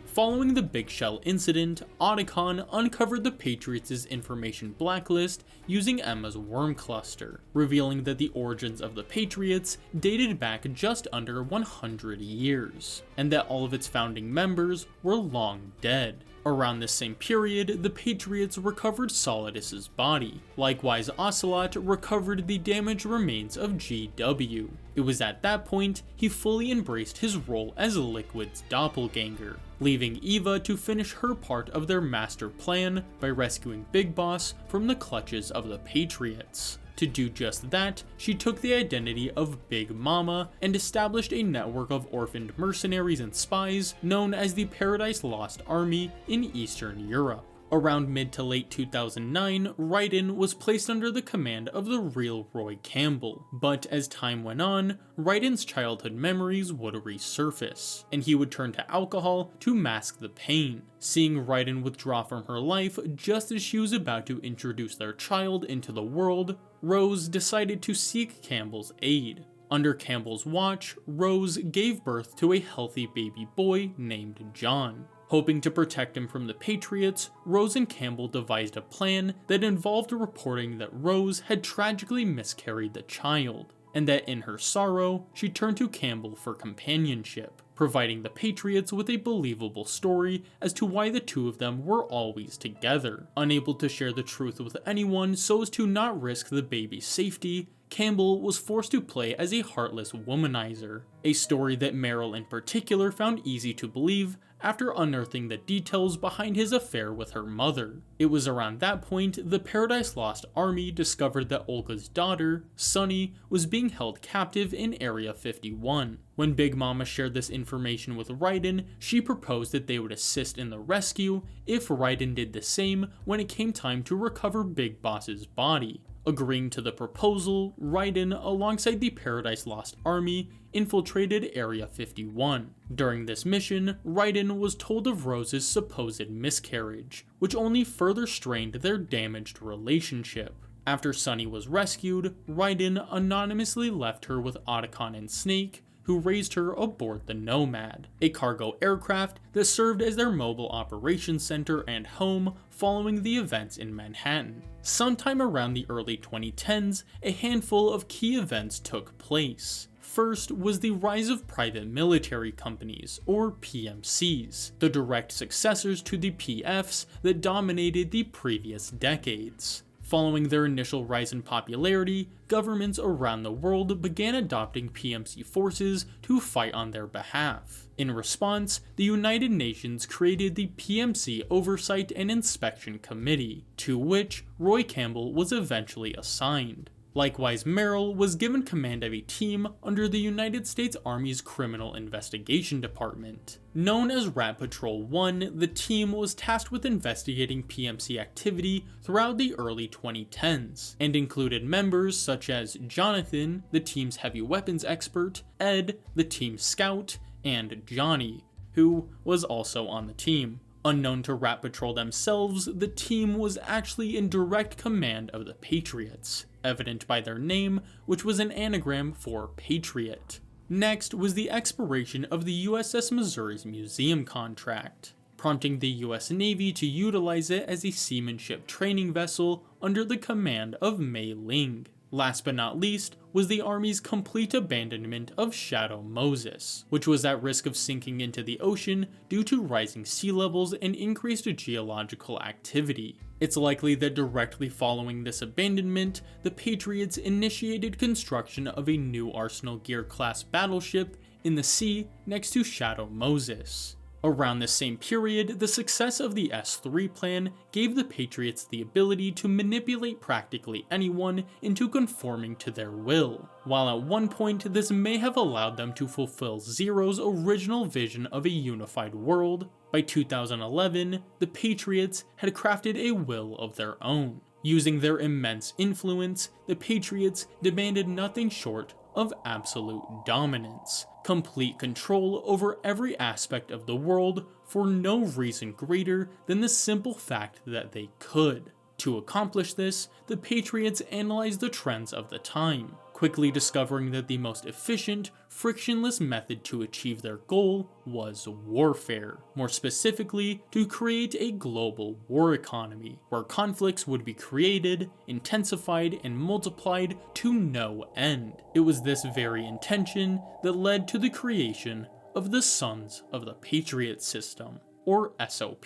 Following the Big Shell incident, Otacon uncovered the Patriots' information blacklist using Emma's worm cluster, revealing that the origins of the Patriots dated back just under 100 years, and that all of its founding members were long dead. Around this same period, the Patriots recovered Solidus's body. Likewise, Ocelot recovered the damaged remains of GW. It was at that point he fully embraced his role as Liquid's doppelganger, leaving Eva to finish her part of their master plan by rescuing Big Boss from the clutches of the Patriots. To do just that, she took the identity of Big Mama and established a network of orphaned mercenaries and spies known as the Paradise Lost Army in Eastern Europe. Around mid to late 2009, Raiden was placed under the command of the real Roy Campbell, but as time went on, Raiden's childhood memories would resurface, and he would turn to alcohol to mask the pain. Seeing Raiden withdraw from her life just as she was about to introduce their child into the world, Rose decided to seek Campbell's aid. Under Campbell's watch, Rose gave birth to a healthy baby boy named John. Hoping to protect him from the Patriots, Rose and Campbell devised a plan that involved reporting that Rose had tragically miscarried the child, and that in her sorrow, she turned to Campbell for companionship, providing the Patriots with a believable story as to why the two of them were always together. Unable to share the truth with anyone so as to not risk the baby's safety, Campbell was forced to play as a heartless womanizer, a story that Merrill in particular found easy to believe after unearthing the details behind his affair with her mother. It was around that point the Paradise Lost Army discovered that Olga's daughter, Sunny, was being held captive in Area 51. When Big Mama shared this information with Raiden, she proposed that they would assist in the rescue if Raiden did the same when it came time to recover Big Boss's body. Agreeing to the proposal, Raiden, alongside the Paradise Lost Army, infiltrated Area 51. During this mission, Raiden was told of Rose's supposed miscarriage, which only further strained their damaged relationship. After Sunny was rescued, Raiden anonymously left her with Otacon and Snake, who raised her aboard the Nomad, a cargo aircraft that served as their mobile operations center and home following the events in Manhattan. Sometime around the early 2010s, a handful of key events took place. First was the rise of private military companies, or PMCs, the direct successors to the PFs that dominated the previous decades. Following their initial rise in popularity, governments around the world began adopting PMC forces to fight on their behalf. In response, the United Nations created the PMC Oversight and Inspection Committee, to which Roy Campbell was eventually assigned. Likewise, Merrill was given command of a team under the United States Army's Criminal Investigation Department. Known as Rat Patrol 1, the team was tasked with investigating PMC activity throughout the early 2010s, and included members such as Jonathan, the team's heavy weapons expert, Ed, the team's scout, and Johnny, who was also on the team. Unknown to Rat Patrol themselves, the team was actually in direct command of the Patriots, evident by their name, which was an anagram for Patriot. Next was the expiration of the USS Missouri's museum contract, prompting the US Navy to utilize it as a seamanship training vessel under the command of Mei Ling. Last but not least was the Army's complete abandonment of Shadow Moses, which was at risk of sinking into the ocean due to rising sea levels and increased geological activity. It's likely that directly following this abandonment, the Patriots initiated construction of a new Arsenal Gear-class battleship in the sea next to Shadow Moses. Around the same period, the success of the S3 plan gave the Patriots the ability to manipulate practically anyone into conforming to their will. While at one point this may have allowed them to fulfill Zero's original vision of a unified world, by 2011, the Patriots had crafted a will of their own. Using their immense influence, the Patriots demanded nothing short of absolute dominance, complete control over every aspect of the world for no reason greater than the simple fact that they could. To accomplish this, the Patriots analyzed the trends of the time, quickly discovering that the most efficient, frictionless method to achieve their goal was warfare. More specifically, to create a global war economy, where conflicts would be created, intensified, and multiplied to no end. It was this very intention that led to the creation of the Sons of the Patriot System, or SOP.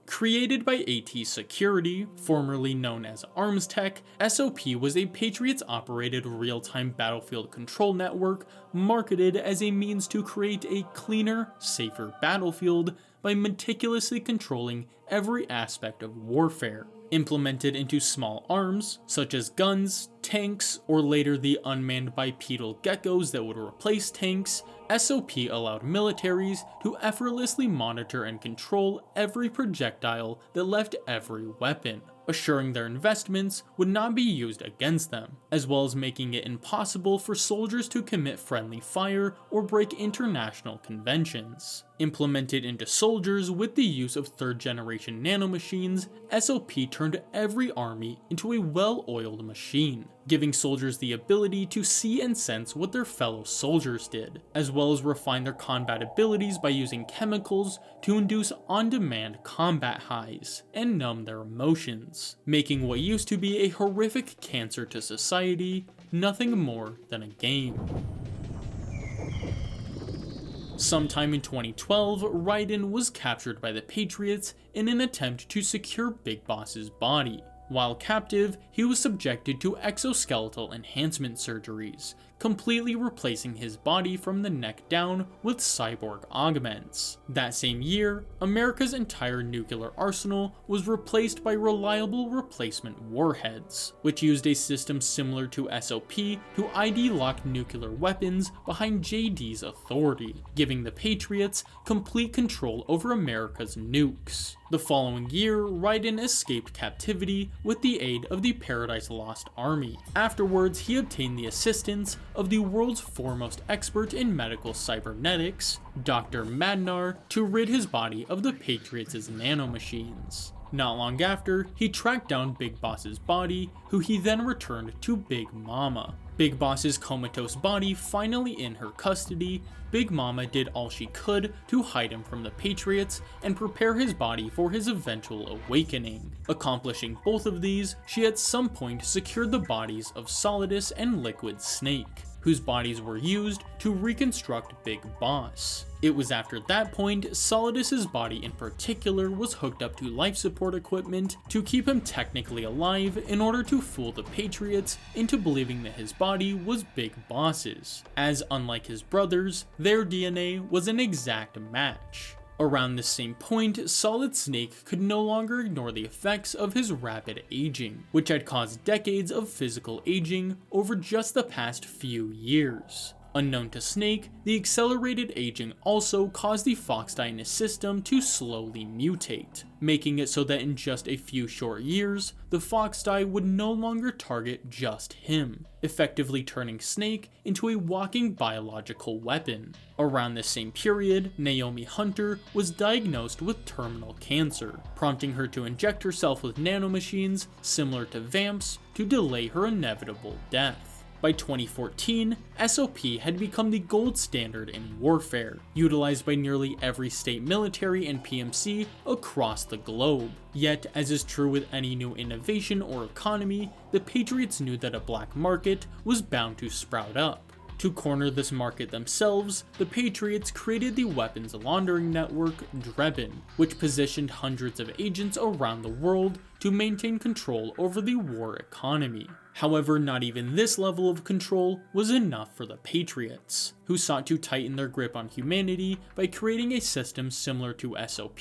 Created by AT Security, formerly known as ArmsTech, SOP was a Patriots-operated real-time battlefield control network marketed as a means to create a cleaner, safer battlefield by meticulously controlling every aspect of warfare. Implemented into small arms, such as guns, tanks, or later the unmanned bipedal geckos that would replace tanks, SOP allowed militaries to effortlessly monitor and control every projectile that left every weapon, assuring their investments would not be used against them, as well as making it impossible for soldiers to commit friendly fire or break international conventions. Implemented into soldiers with the use of third-generation nanomachines, SOP turned every army into a well-oiled machine, giving soldiers the ability to see and sense what their fellow soldiers did, as well as refine their combat abilities by using chemicals to induce on-demand combat highs and numb their emotions, making what used to be a horrific cancer to society nothing more than a game. Sometime in 2012, Raiden was captured by the Patriots in an attempt to secure Big Boss's body. While captive, he was subjected to exoskeletal enhancement surgeries, completely replacing his body from the neck down with cyborg augments. That same year, America's entire nuclear arsenal was replaced by reliable replacement warheads, which used a system similar to SOP to ID lock nuclear weapons behind JD's authority, giving the Patriots complete control over America's nukes. The following year, Raiden escaped captivity with the aid of the Paradise Lost Army. Afterwards, he obtained the assistance of the world's foremost expert in medical cybernetics, Dr. Madnar, to rid his body of the Patriots' nanomachines. Not long after, he tracked down Big Boss's body, who he then returned to Big Mama. Big Boss's comatose body finally in her custody, Big Mama did all she could to hide him from the Patriots and prepare his body for his eventual awakening. Accomplishing both of these, she at some point secured the bodies of Solidus and Liquid Snake, whose bodies were used to reconstruct Big Boss. It was after that point, Solidus's body in particular was hooked up to life support equipment to keep him technically alive in order to fool the Patriots into believing that his body was Big Boss's, as unlike his brothers, their DNA was an exact match. Around the same point, Solid Snake could no longer ignore the effects of his rapid aging, which had caused decades of physical aging over just the past few years. Unknown to Snake, the accelerated aging also caused the Fox die in his system to slowly mutate, making it so that in just a few short years, the Fox die would no longer target just him, effectively turning Snake into a walking biological weapon. Around the same period, Naomi Hunter was diagnosed with terminal cancer, prompting her to inject herself with nanomachines similar to Vamps to delay her inevitable death. By 2014, SOP had become the gold standard in warfare, utilized by nearly every state military and PMC across the globe. Yet, as is true with any new innovation or economy, the Patriots knew that a black market was bound to sprout up. To corner this market themselves, the Patriots created the weapons laundering network Drebin, which positioned hundreds of agents around the world to maintain control over the war economy. However, not even this level of control was enough for the Patriots, who sought to tighten their grip on humanity by creating a system similar to SOP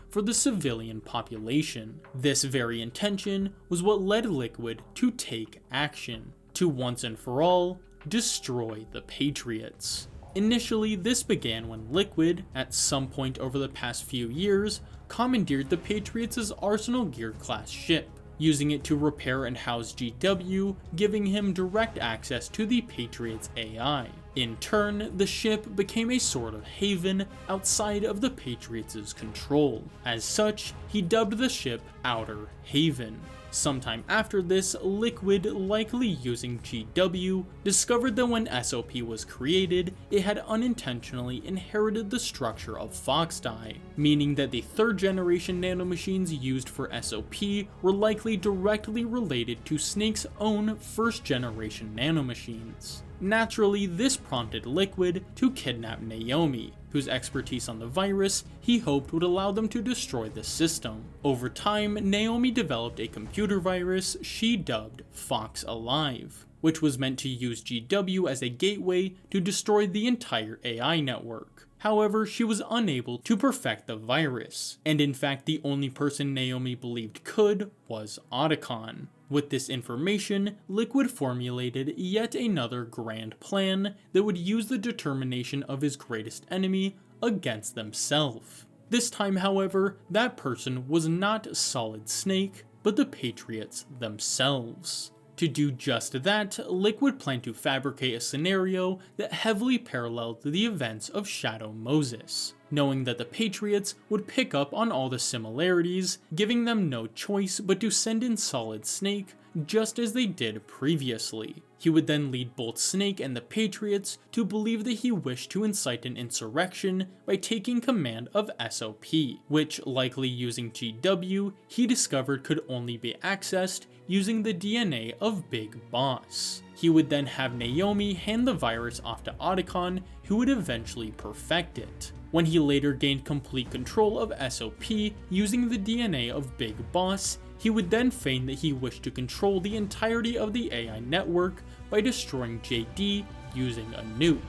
for the civilian population. This very intention was what led Liquid to take action, to once and for all destroy the Patriots. Initially, this began when Liquid, at some point over the past few years, commandeered the Patriots' Arsenal Gear class ship, using it to repair and house GW, giving him direct access to the Patriots' AI. In turn, the ship became a sort of haven outside of the Patriots' control. As such, he dubbed the ship Outer Haven. Sometime after this, Liquid, likely using GW, discovered that when SOP was created, it had unintentionally inherited the structure of Fox die, meaning that the third generation nanomachines used for SOP were likely directly related to Snake's own first generation nanomachines. Naturally, this prompted Liquid to kidnap Naomi, whose expertise on the virus he hoped would allow them to destroy the system. Over time, Naomi developed a computer virus she dubbed Fox Alive, which was meant to use GW as a gateway to destroy the entire AI network. However, she was unable to perfect the virus, and in fact the only person Naomi believed could was Otacon. With this information, Liquid formulated yet another grand plan that would use the determination of his greatest enemy against themselves. This time, however, that person was not Solid Snake, but the Patriots themselves. To do just that, Liquid planned to fabricate a scenario that heavily paralleled the events of Shadow Moses, knowing that the Patriots would pick up on all the similarities, giving them no choice but to send in Solid Snake just as they did previously. He would then lead both Snake and the Patriots to believe that he wished to incite an insurrection by taking command of SOP, which, likely using GW, he discovered could only be accessed using the DNA of Big Boss. He would then have Naomi hand the virus off to Otacon, who would eventually perfect it. When he later gained complete control of SOP using the DNA of Big Boss, He would then feign that he wished to control the entirety of the AI network by destroying JD using a nuke.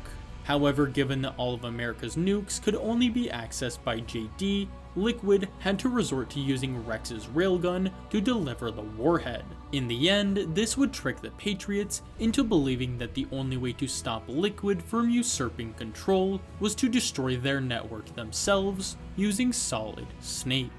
However, given that all of America's nukes could only be accessed by JD, Liquid had to resort to using Rex's railgun to deliver the warhead. In the end, this would trick the Patriots into believing that the only way to stop Liquid from usurping control was to destroy their network themselves using Solid Snake.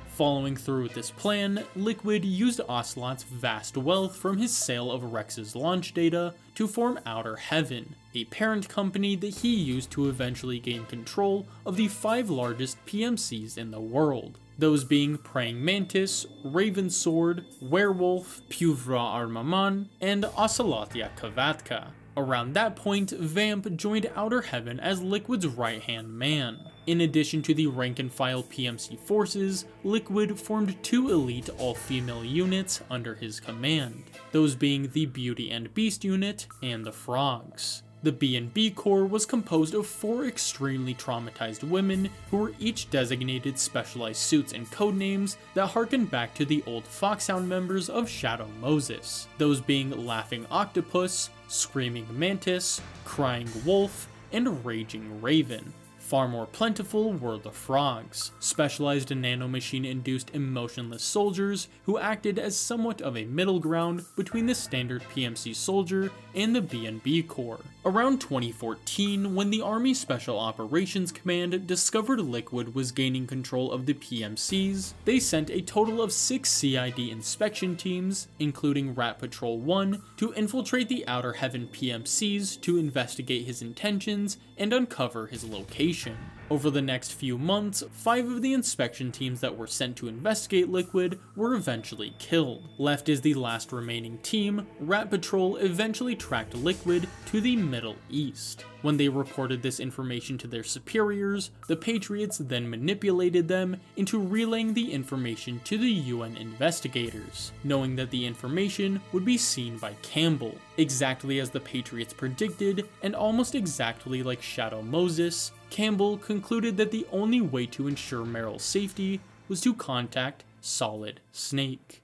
Following through with this plan, Liquid used Ocelot's vast wealth from his sale of Rex's launch data to form Outer Heaven, a parent company that he used to eventually gain control of the 5 largest PMCs in the world, those being Praying Mantis, Raven Sword, Werewolf, Puvra Armaman, and Ocelotia Kavatka. Around that point, Vamp joined Outer Heaven as Liquid's right-hand man. In addition to the rank-and-file PMC forces, Liquid formed 2 elite all-female units under his command, those being the Beauty and Beast unit and the Frogs. The B&B Corps was composed of 4 extremely traumatized women who were each designated specialized suits and codenames that harken back to the old Foxhound members of Shadow Moses, those being Laughing Octopus, Screaming Mantis, Crying Wolf, and Raging Raven. Far more plentiful were the Frogs, specialized nanomachine-induced emotionless soldiers who acted as somewhat of a middle ground between the standard PMC soldier and the B&B Corps. Around 2014, when the Army Special Operations Command discovered Liquid was gaining control of the PMCs, they sent a total of 6 CID inspection teams, including Rat Patrol 1, to infiltrate the Outer Heaven PMCs to investigate his intentions and uncover his location. Over the next few months, 5 of the inspection teams that were sent to investigate Liquid were eventually killed. Left as the last remaining team, Rat Patrol eventually tracked Liquid to the Middle East. When they reported this information to their superiors, the Patriots then manipulated them into relaying the information to the UN investigators, knowing that the information would be seen by Campbell. Exactly as the Patriots predicted, and almost exactly like Shadow Moses, Campbell concluded that the only way to ensure Meryl's safety was to contact Solid Snake.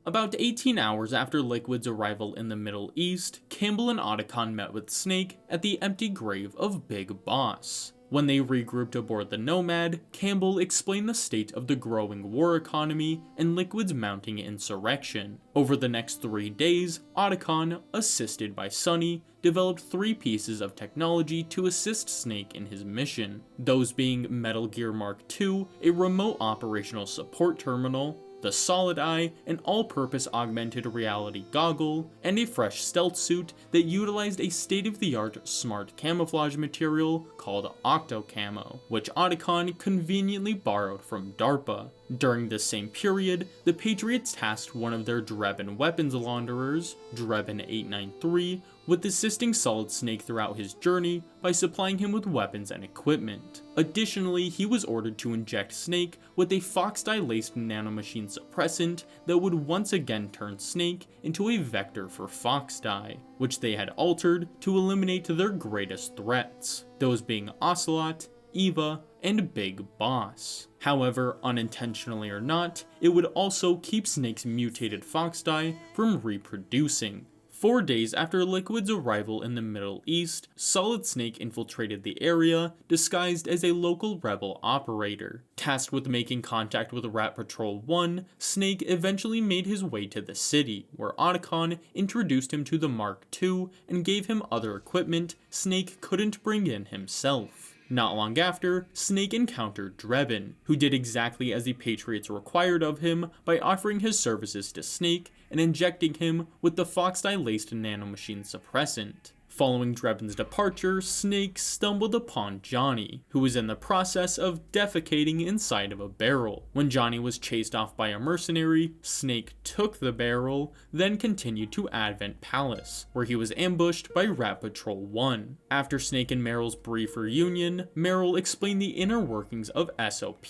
About 18 hours after Liquid's arrival in the Middle East, Campbell and Otacon met with Snake at the empty grave of Big Boss. When they regrouped aboard the Nomad, Campbell explained the state of the growing war economy and Liquid's mounting insurrection. Over the next 3 days, Otacon, assisted by Sunny, developed 3 pieces of technology to assist Snake in his mission, those being Metal Gear Mark II, a remote operational support terminal, the Solid Eye, an all-purpose augmented reality goggle, and a fresh stealth suit that utilized a state-of-the-art smart camouflage material called Octocamo, which Otacon conveniently borrowed from DARPA. During this same period, the Patriots tasked one of their Drebin weapons launderers, Drebin 893, with assisting Solid Snake throughout his journey by supplying him with weapons and equipment. Additionally, he was ordered to inject Snake with a Fox-dye-laced nanomachine suppressant that would once again turn Snake into a vector for Fox-dye, which they had altered to eliminate their greatest threats, those being Ocelot, Eva, and Big Boss. However, unintentionally or not, it would also keep Snake's mutated Fox-dye from reproducing. 4 days after Liquid's arrival in the Middle East, Solid Snake infiltrated the area, disguised as a local rebel operator. Tasked with making contact with Rat Patrol 1, Snake eventually made his way to the city, where Otacon introduced him to the Mark II and gave him other equipment Snake couldn't bring in himself. Not long after, Snake encountered Drebin, who did exactly as the Patriots required of him by offering his services to Snake and injecting him with the Fox-dye-laced nanomachine suppressant. Following Drebin's departure, Snake stumbled upon Johnny, who was in the process of defecating inside of a barrel. When Johnny was chased off by a mercenary, Snake took the barrel, then continued to Advent Palace, where he was ambushed by Rat Patrol 1. After Snake and Meryl's brief reunion, Meryl explained the inner workings of SOP,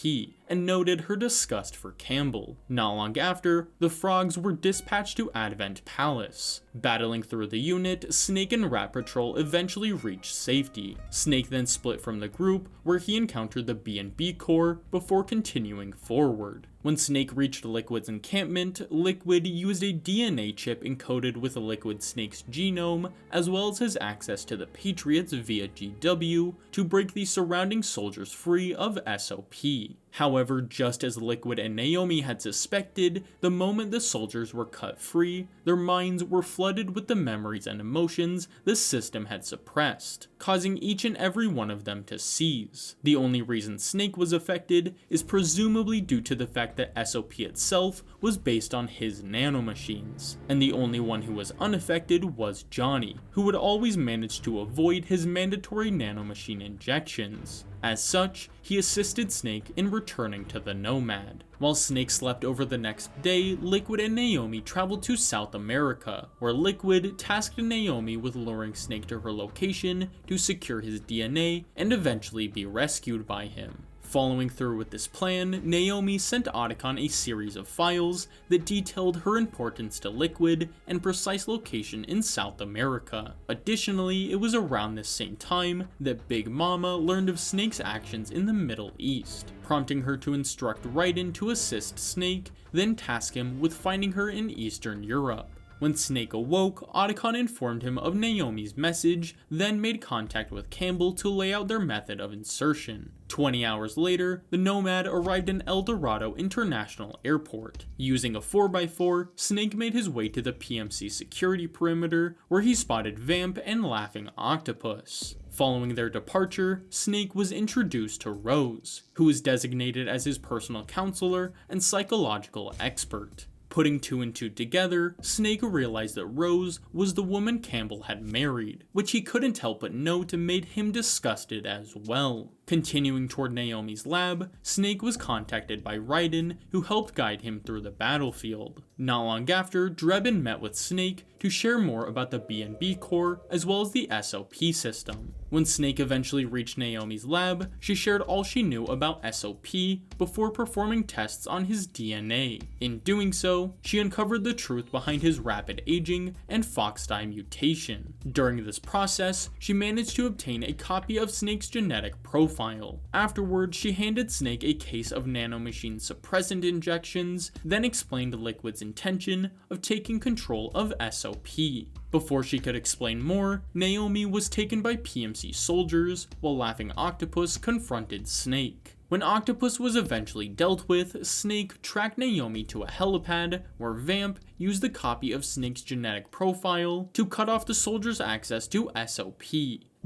and noted her disgust for Campbell. Not long after, the frogs were dispatched to Advent Palace. Battling through the unit, Snake and Rat Patrol eventually reached safety. Snake then split from the group, where he encountered the B&B Corps before continuing forward. When Snake reached Liquid's encampment, Liquid used a DNA chip encoded with Liquid Snake's genome, as well as his access to the Patriots via GW, to break the surrounding soldiers free of SOP. However, just as Liquid and Naomi had suspected, the moment the soldiers were cut free, their minds were flooded with the memories and emotions the system had suppressed, causing each and every one of them to seize. The only reason Snake was affected is presumably due to the fact that SOP itself was based on his nanomachines, and the only one who was unaffected was Johnny, who would always manage to avoid his mandatory nanomachine injections. As such, he assisted Snake in returning to the Nomad. While Snake slept over the next day, Liquid and Naomi traveled to South America, where Liquid tasked Naomi with luring Snake to her location to secure his DNA and eventually be rescued by him. Following through with this plan, Naomi sent Otacon a series of files that detailed her importance to Liquid and precise location in South America. Additionally, it was around this same time that Big Mama learned of Snake's actions in the Middle East, prompting her to instruct Raiden to assist Snake, then task him with finding her in Eastern Europe. When Snake awoke, Otacon informed him of Naomi's message, then made contact with Campbell to lay out their method of insertion. 20 hours later, the Nomad arrived in El Dorado International Airport. Using a 4x4, Snake made his way to the PMC security perimeter, where he spotted Vamp and Laughing Octopus. Following their departure, Snake was introduced to Rose, who was designated as his personal counselor and psychological expert. Putting two and two together, Snake realized that Rose was the woman Campbell had married, which he couldn't help but note made him disgusted as well. Continuing toward Naomi's lab, Snake was contacted by Raiden, who helped guide him through the battlefield. Not long after, Drebin met with Snake to share more about the B&B Corps as well as the SOP system. When Snake eventually reached Naomi's lab, she shared all she knew about SOP before performing tests on his DNA. In doing so, she uncovered the truth behind his rapid aging and Fox-Die mutation. During this process, she managed to obtain a copy of Snake's genetic profile. Afterwards, she handed Snake a case of nanomachine suppressant injections, then explained Liquid's intention of taking control of SOP. Before she could explain more, Naomi was taken by PMC soldiers, while Laughing Octopus confronted Snake. When Octopus was eventually dealt with, Snake tracked Naomi to a helipad, where Vamp used the copy of Snake's genetic profile to cut off the soldiers' access to SOP.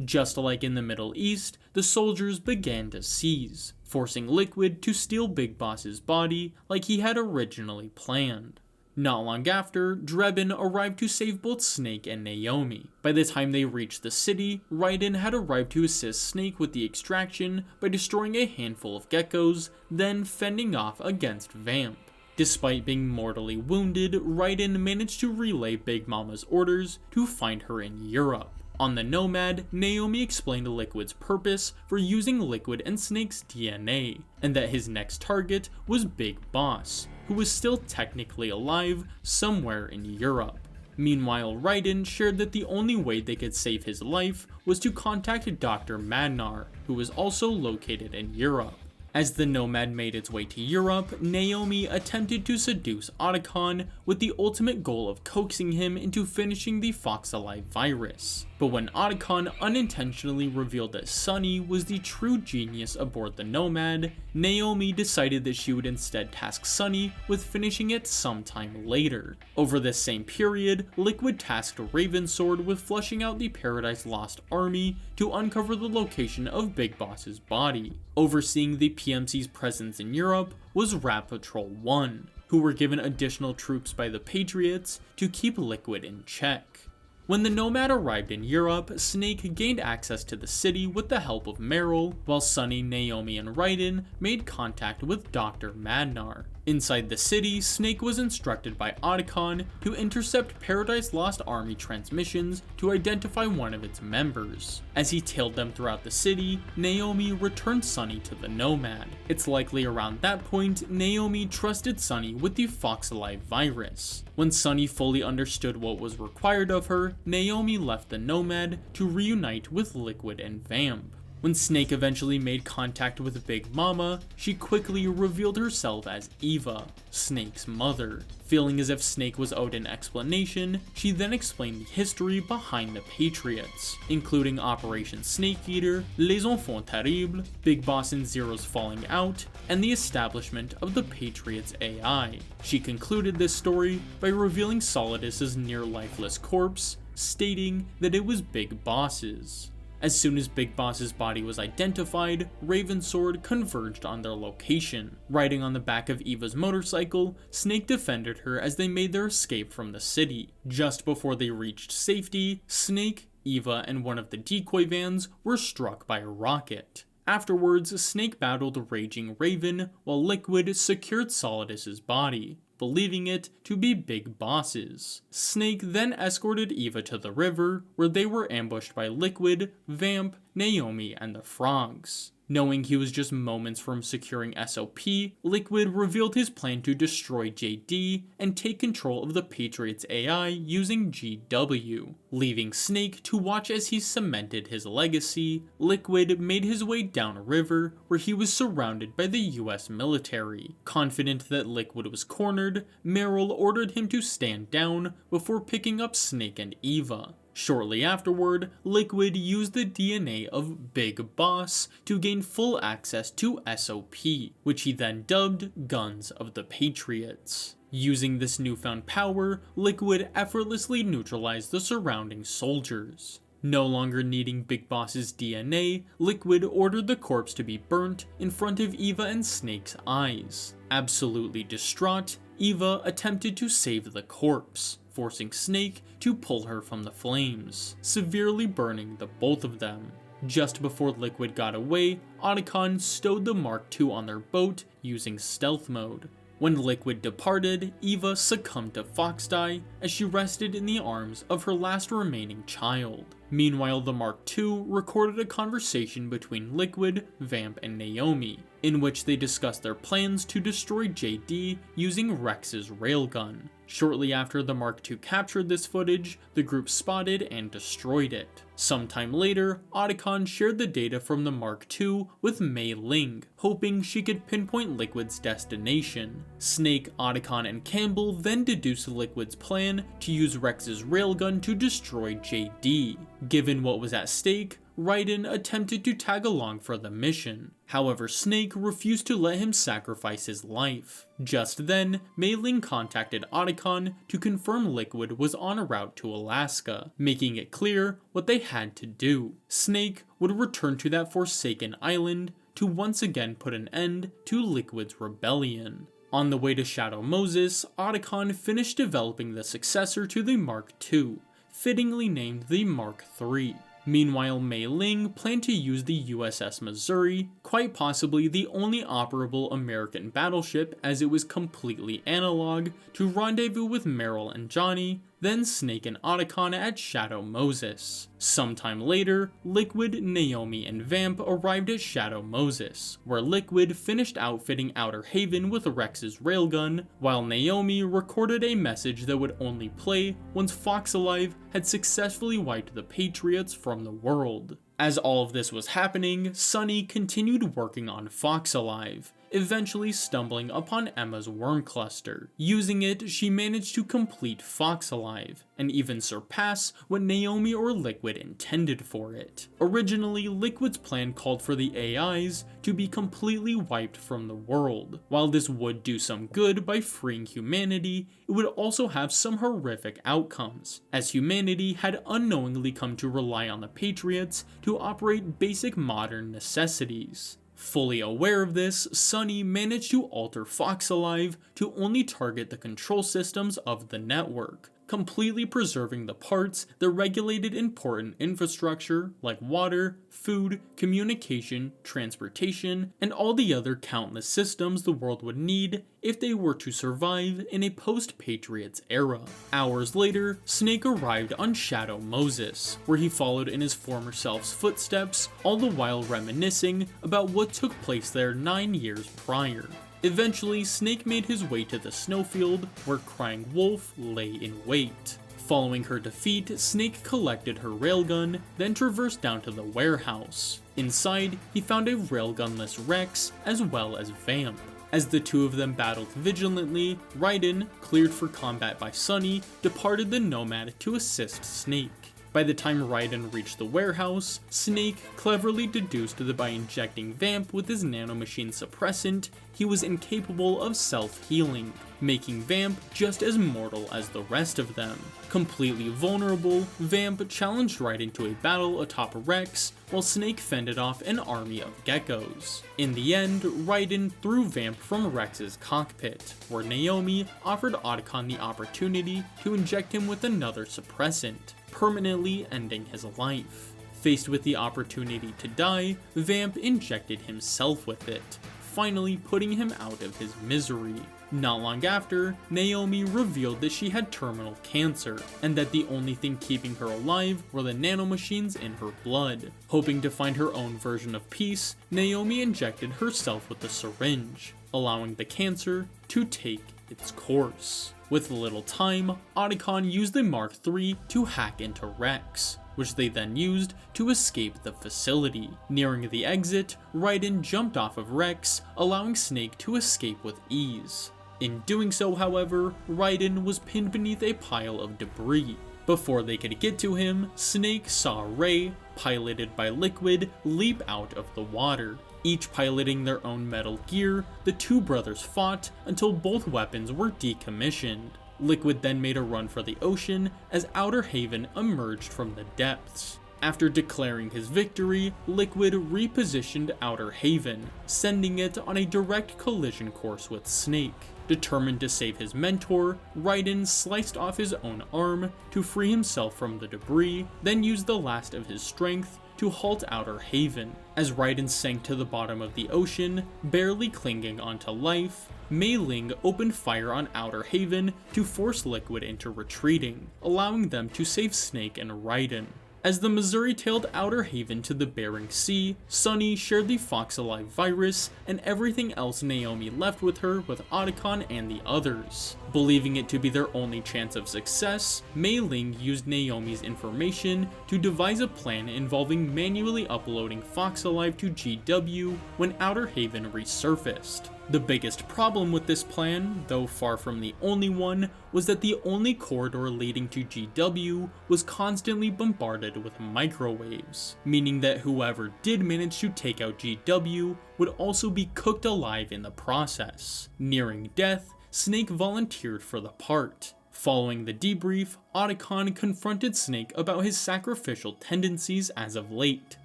Just like in the Middle East, the soldiers began to seize, forcing Liquid to steal Big Boss's body like he had originally planned. Not long after, Drebin arrived to save both Snake and Naomi. By the time they reached the city, Raiden had arrived to assist Snake with the extraction by destroying a handful of geckos, then fending off against Vamp. Despite being mortally wounded, Raiden managed to relay Big Mama's orders to find her in Europe. On the Nomad, Naomi explained Liquid's purpose for using Liquid and Snake's DNA, and that his next target was Big Boss, who was still technically alive somewhere in Europe. Meanwhile, Raiden shared that the only way they could save his life was to contact Dr. Madnar, who was also located in Europe. As the Nomad made its way to Europe, Naomi attempted to seduce Otacon with the ultimate goal of coaxing him into finishing the Fox-Alive virus. But when Otacon unintentionally revealed that Sunny was the true genius aboard the Nomad, Naomi decided that she would instead task Sunny with finishing it sometime later. Over this same period, Liquid tasked Ravensword with flushing out the Paradise Lost army to uncover the location of Big Boss's body. Overseeing the PMC's presence in Europe was Rat Patrol 1, who were given additional troops by the Patriots to keep Liquid in check. When the Nomad arrived in Europe, Snake gained access to the city with the help of Meryl, while Sunny, Naomi, and Raiden made contact with Dr. Madnar. Inside the city, Snake was instructed by Otacon to intercept Paradise Lost Army transmissions to identify one of its members. As he tailed them throughout the city, Naomi returned Sunny to the Nomad. It's likely around that point, Naomi trusted Sunny with the Fox Alive virus. When Sunny fully understood what was required of her, Naomi left the Nomad to reunite with Liquid and Vamp. When Snake eventually made contact with Big Mama, she quickly revealed herself as Eva, Snake's mother. Feeling as if Snake was owed an explanation, she then explained the history behind the Patriots, including Operation Snake Eater, Les Enfants Terribles, Big Boss and Zero's falling out, and the establishment of the Patriots AI. She concluded this story by revealing Solidus's near-lifeless corpse, stating that it was Big Boss's. As soon as Big Boss's body was identified, Ravensword converged on their location. Riding on the back of Eva's motorcycle, Snake defended her as they made their escape from the city. Just before they reached safety, Snake, Eva, and one of the decoy vans were struck by a rocket. Afterwards, Snake battled the Raging Raven, while Liquid secured Solidus's body, believing it to be Big Boss's. Snake then escorted Eva to the river, where they were ambushed by Liquid, Vamp, Naomi, and the Frogs. Knowing he was just moments from securing SOP, Liquid revealed his plan to destroy JD and take control of the Patriots AI using GW. Leaving Snake to watch as he cemented his legacy, Liquid made his way down a river where he was surrounded by the US military. Confident that Liquid was cornered, Meryl ordered him to stand down before picking up Snake and Eva. Shortly afterward, Liquid used the DNA of Big Boss to gain full access to SOP, which he then dubbed Guns of the Patriots. Using this newfound power, Liquid effortlessly neutralized the surrounding soldiers. No longer needing Big Boss's DNA, Liquid ordered the corpse to be burnt in front of Eva and Snake's eyes. Absolutely distraught, Eva attempted to save the corpse, forcing Snake to pull her from the flames, severely burning the both of them. Just before Liquid got away, Otacon stowed the Mark II on their boat using stealth mode. When Liquid departed, Eva succumbed to Foxdie as she rested in the arms of her last remaining child. Meanwhile, the Mark II recorded a conversation between Liquid, Vamp, and Naomi, in which they discussed their plans to destroy JD using Rex's railgun. Shortly after the Mark II captured this footage, the group spotted and destroyed it. Sometime later, Otacon shared the data from the Mark II with Mei Ling, hoping she could pinpoint Liquid's destination. Snake, Otacon, and Campbell then deduced Liquid's plan to use Rex's railgun to destroy JD. Given what was at stake, Raiden attempted to tag along for the mission. However, Snake refused to let him sacrifice his life. Just then, Mei Ling contacted Otacon to confirm Liquid was on a route to Alaska, making it clear what they had to do. Snake would return to that forsaken island to once again put an end to Liquid's rebellion. On the way to Shadow Moses, Otacon finished developing the successor to the Mark II, fittingly named the Mark III. Meanwhile, Mei Ling planned to use the USS Missouri, quite possibly the only operable American battleship as it was completely analog, to rendezvous with Meryl and Johnny, then Snake and Otacon at Shadow Moses. Sometime later, Liquid, Naomi, and Vamp arrived at Shadow Moses, where Liquid finished outfitting Outer Haven with Rex's railgun, while Naomi recorded a message that would only play once Fox Alive had successfully wiped the Patriots from the world. As all of this was happening, Sunny continued working on Fox Alive, eventually stumbling upon Emma's worm cluster. Using it, she managed to complete Fox Alive, and even surpass what Naomi or Liquid intended for it. Originally, Liquid's plan called for the AIs to be completely wiped from the world. While this would do some good by freeing humanity, it would also have some horrific outcomes, as humanity had unknowingly come to rely on the Patriots to operate basic modern necessities. Fully aware of this, Sunny managed to alter Fox Alive to only target the control systems of the network, completely preserving the parts that regulated important infrastructure like water, food, communication, transportation, and all the other countless systems the world would need if they were to survive in a post-Patriots era. Hours later, Snake arrived on Shadow Moses, where he followed in his former self's footsteps, all the while reminiscing about what took place there 9 years prior. Eventually, Snake made his way to the snowfield, where Crying Wolf lay in wait. Following her defeat, Snake collected her railgun, then traversed down to the warehouse. Inside, he found a railgunless Rex, as well as Vamp. As the two of them battled vigilantly, Raiden, cleared for combat by Sunny, departed the Nomad to assist Snake. By the time Raiden reached the warehouse, Snake cleverly deduced that by injecting Vamp with his nanomachine suppressant, he was incapable of self-healing, making Vamp just as mortal as the rest of them. Completely vulnerable, Vamp challenged Raiden to a battle atop Rex, while Snake fended off an army of geckos. In the end, Raiden threw Vamp from Rex's cockpit, where Naomi offered Otacon the opportunity to inject him with another suppressant, permanently ending his life. Faced with the opportunity to die, Vamp injected himself with it, finally putting him out of his misery. Not long after, Naomi revealed that she had terminal cancer, and that the only thing keeping her alive were the nanomachines in her blood. Hoping to find her own version of peace, Naomi injected herself with the syringe, allowing the cancer to take its course. With little time, Otacon used the Mark III to hack into Rex, which they then used to escape the facility. Nearing the exit, Raiden jumped off of Rex, allowing Snake to escape with ease. In doing so, however, Raiden was pinned beneath a pile of debris. Before they could get to him, Snake saw Ray, piloted by Liquid, leap out of the water. Each piloting their own metal gear, the two brothers fought until both weapons were decommissioned. Liquid then made a run for the ocean as Outer Haven emerged from the depths. After declaring his victory, Liquid repositioned Outer Haven, sending it on a direct collision course with Snake. Determined to save his mentor, Raiden sliced off his own arm to free himself from the debris, then used the last of his strength to halt Outer Haven. As Raiden sank to the bottom of the ocean, barely clinging onto life, Mei Ling opened fire on Outer Haven to force Liquid into retreating, allowing them to save Snake and Raiden. As the Missouri tailed Outer Haven to the Bering Sea, Sunny shared the Fox Alive virus and everything else Naomi left with her with Otacon and the others. Believing it to be their only chance of success, Mei Ling used Naomi's information to devise a plan involving manually uploading Fox Alive to GW when Outer Haven resurfaced. The biggest problem with this plan, though far from the only one, was that the only corridor leading to GW was constantly bombarded with microwaves, meaning that whoever did manage to take out GW would also be cooked alive in the process. Nearing death, Snake volunteered for the part. Following the debrief, Otacon confronted Snake about his sacrificial tendencies as of late,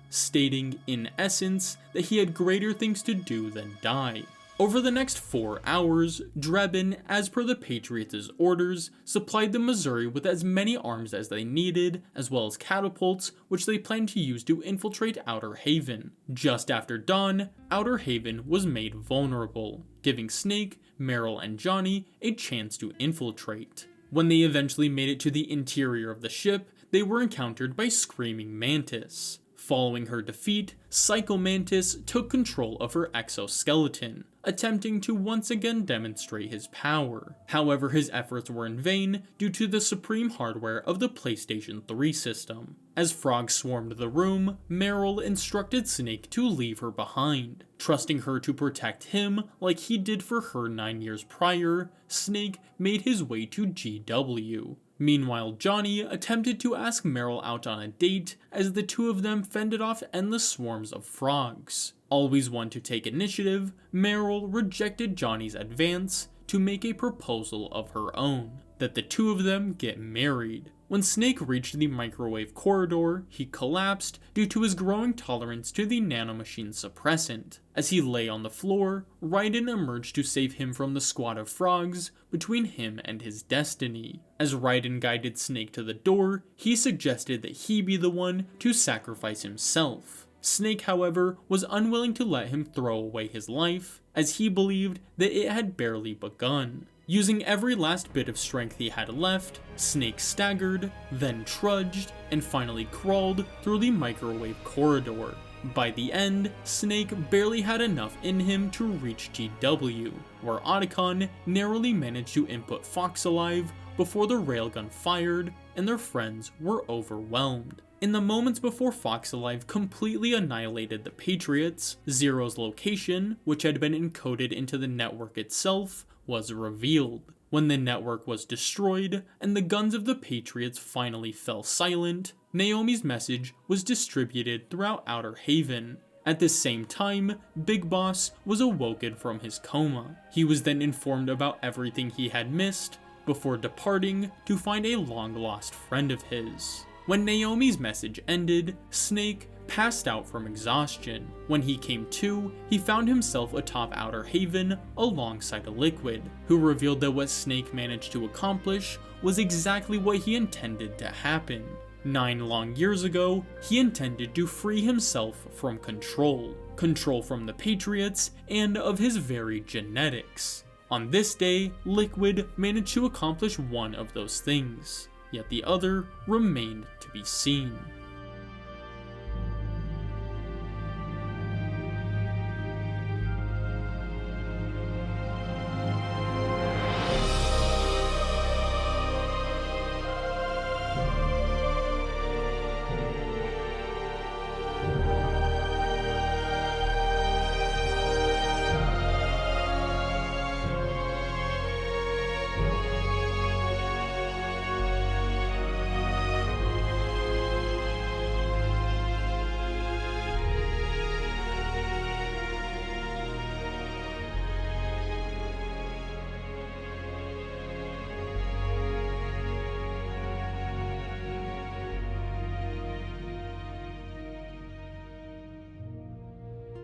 stating, in essence, that he had greater things to do than die. Over the next 4 hours, Drebin, as per the Patriots' orders, supplied the Missouri with as many arms as they needed, as well as catapults, which they planned to use to infiltrate Outer Haven. Just after dawn, Outer Haven was made vulnerable, giving Snake, Meryl, and Johnny a chance to infiltrate. When they eventually made it to the interior of the ship, they were encountered by Screaming Mantis. Following her defeat, Psycho Mantis took control of her exoskeleton, attempting to once again demonstrate his power. However, his efforts were in vain due to the supreme hardware of the PlayStation 3 system. As frogs swarmed the room, Meryl instructed Snake to leave her behind. Trusting her to protect him like he did for her 9 years prior, Snake made his way to GW. Meanwhile, Johnny attempted to ask Meryl out on a date as the two of them fended off endless swarms of frogs. Always one to take initiative, Meryl rejected Johnny's advance to make a proposal of her own, that the two of them get married. When Snake reached the microwave corridor, he collapsed due to his growing tolerance to the nanomachine suppressant. As he lay on the floor, Raiden emerged to save him from the squad of frogs between him and his destiny. As Raiden guided Snake to the door, he suggested that he be the one to sacrifice himself. Snake, however, was unwilling to let him throw away his life, as he believed that it had barely begun. Using every last bit of strength he had left, Snake staggered, then trudged, and finally crawled through the microwave corridor. By the end, Snake barely had enough in him to reach GW, where Otacon narrowly managed to input Fox Alive before the railgun fired and their friends were overwhelmed. In the moments before Fox Alive completely annihilated the Patriots, Zero's location, which had been encoded into the network itself, was revealed. When the network was destroyed and the guns of the Patriots finally fell silent, Naomi's message was distributed throughout Outer Haven. At the same time, Big Boss was awoken from his coma. He was then informed about everything he had missed before departing to find a long-lost friend of his. When Naomi's message ended, Snake passed out from exhaustion. When he came to, he found himself atop Outer Haven alongside a Liquid, who revealed that what Snake managed to accomplish was exactly what he intended to happen. 9 long years ago, he intended to free himself from control from the Patriots, and of his very genetics. On this day, Liquid managed to accomplish one of those things, yet the other remained to be seen.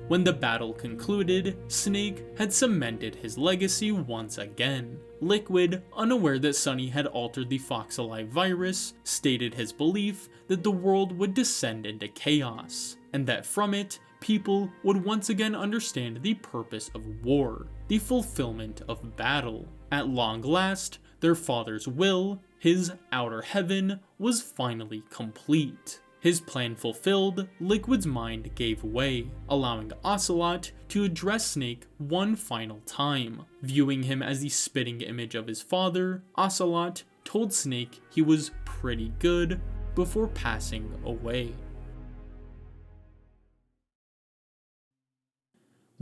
When the battle concluded, Snake had cemented his legacy once again. Liquid, unaware that Sunny had altered the Fox Alive virus, stated his belief that the world would descend into chaos, and that from it, people would once again understand the purpose of war, the fulfillment of battle. At long last, their father's will, his outer heaven, was finally complete. His plan fulfilled, Liquid's mind gave way, allowing Ocelot to address Snake one final time. Viewing him as the spitting image of his father, Ocelot told Snake he was pretty good before passing away.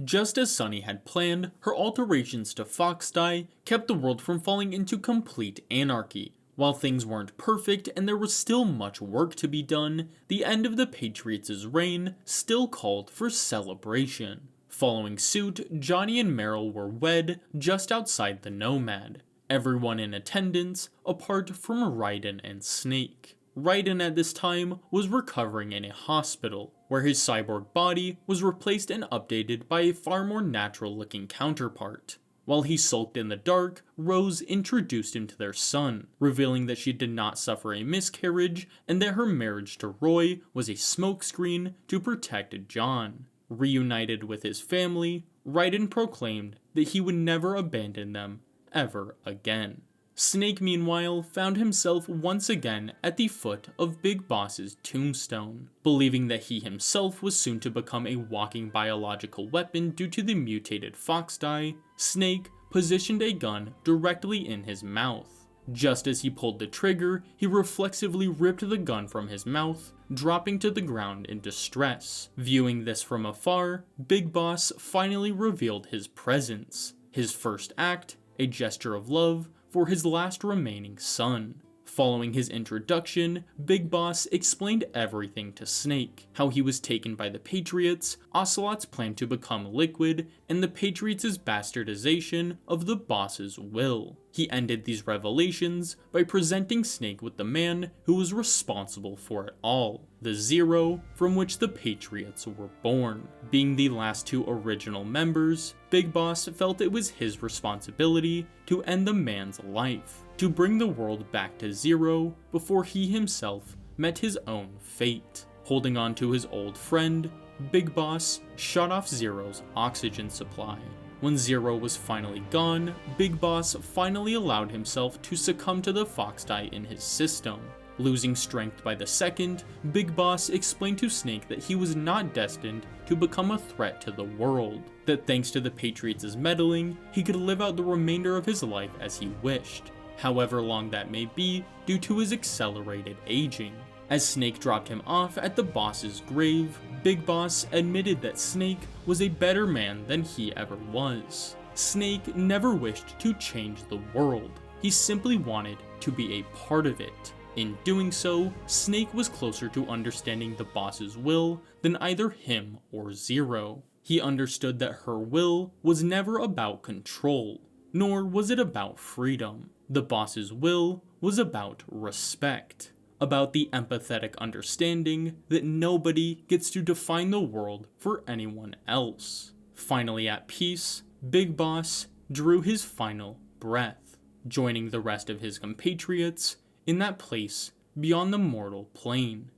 Just as Sunny had planned, her alterations to Fox Dye kept the world from falling into complete anarchy. While things weren't perfect and there was still much work to be done, the end of the Patriots' reign still called for celebration. Following suit, Johnny and Meryl were wed just outside the Nomad. Everyone in attendance, apart from Raiden and Snake. Raiden at this time was recovering in a hospital, where his cyborg body was replaced and updated by a far more natural-looking counterpart. While he sulked in the dark, Rose introduced him to their son, revealing that she did not suffer a miscarriage and that her marriage to Roy was a smokescreen to protect John. Reunited with his family, Raiden proclaimed that he would never abandon them ever again. Snake, meanwhile, found himself once again at the foot of Big Boss's tombstone. Believing that he himself was soon to become a walking biological weapon due to the mutated Fox Dye, Snake positioned a gun directly in his mouth. Just as he pulled the trigger, he reflexively ripped the gun from his mouth, dropping to the ground in distress. Viewing this from afar, Big Boss finally revealed his presence. His first act, a gesture of love, for his last remaining son. Following his introduction, Big Boss explained everything to Snake, how he was taken by the Patriots, Ocelot's plan to become Liquid, and the Patriots' bastardization of the boss's will. He ended these revelations by presenting Snake with the man who was responsible for it all, the Zero from which the Patriots were born. Being the last two original members, Big Boss felt it was his responsibility to end the man's life, to bring the world back to zero before he himself met his own fate. Holding on to his old friend, Big Boss shut off Zero's oxygen supply. When Zero was finally gone, Big Boss finally allowed himself to succumb to the fox dye in his system. Losing strength by the second, Big Boss explained to Snake that he was not destined to become a threat to the world, that thanks to the Patriots' meddling, he could live out the remainder of his life as he wished, however long that may be due to his accelerated aging. As Snake dropped him off at the boss's grave, Big Boss admitted that Snake was a better man than he ever was. Snake never wished to change the world, he simply wanted to be a part of it. In doing so, Snake was closer to understanding the boss's will than either him or Zero. He understood that her will was never about control, nor was it about freedom. The boss's will was about respect, about the empathetic understanding that nobody gets to define the world for anyone else. Finally at peace, Big Boss drew his final breath, joining the rest of his compatriots in that place beyond the mortal plane,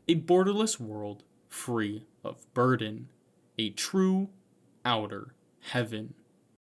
a borderless world free of burden, a true outer heaven.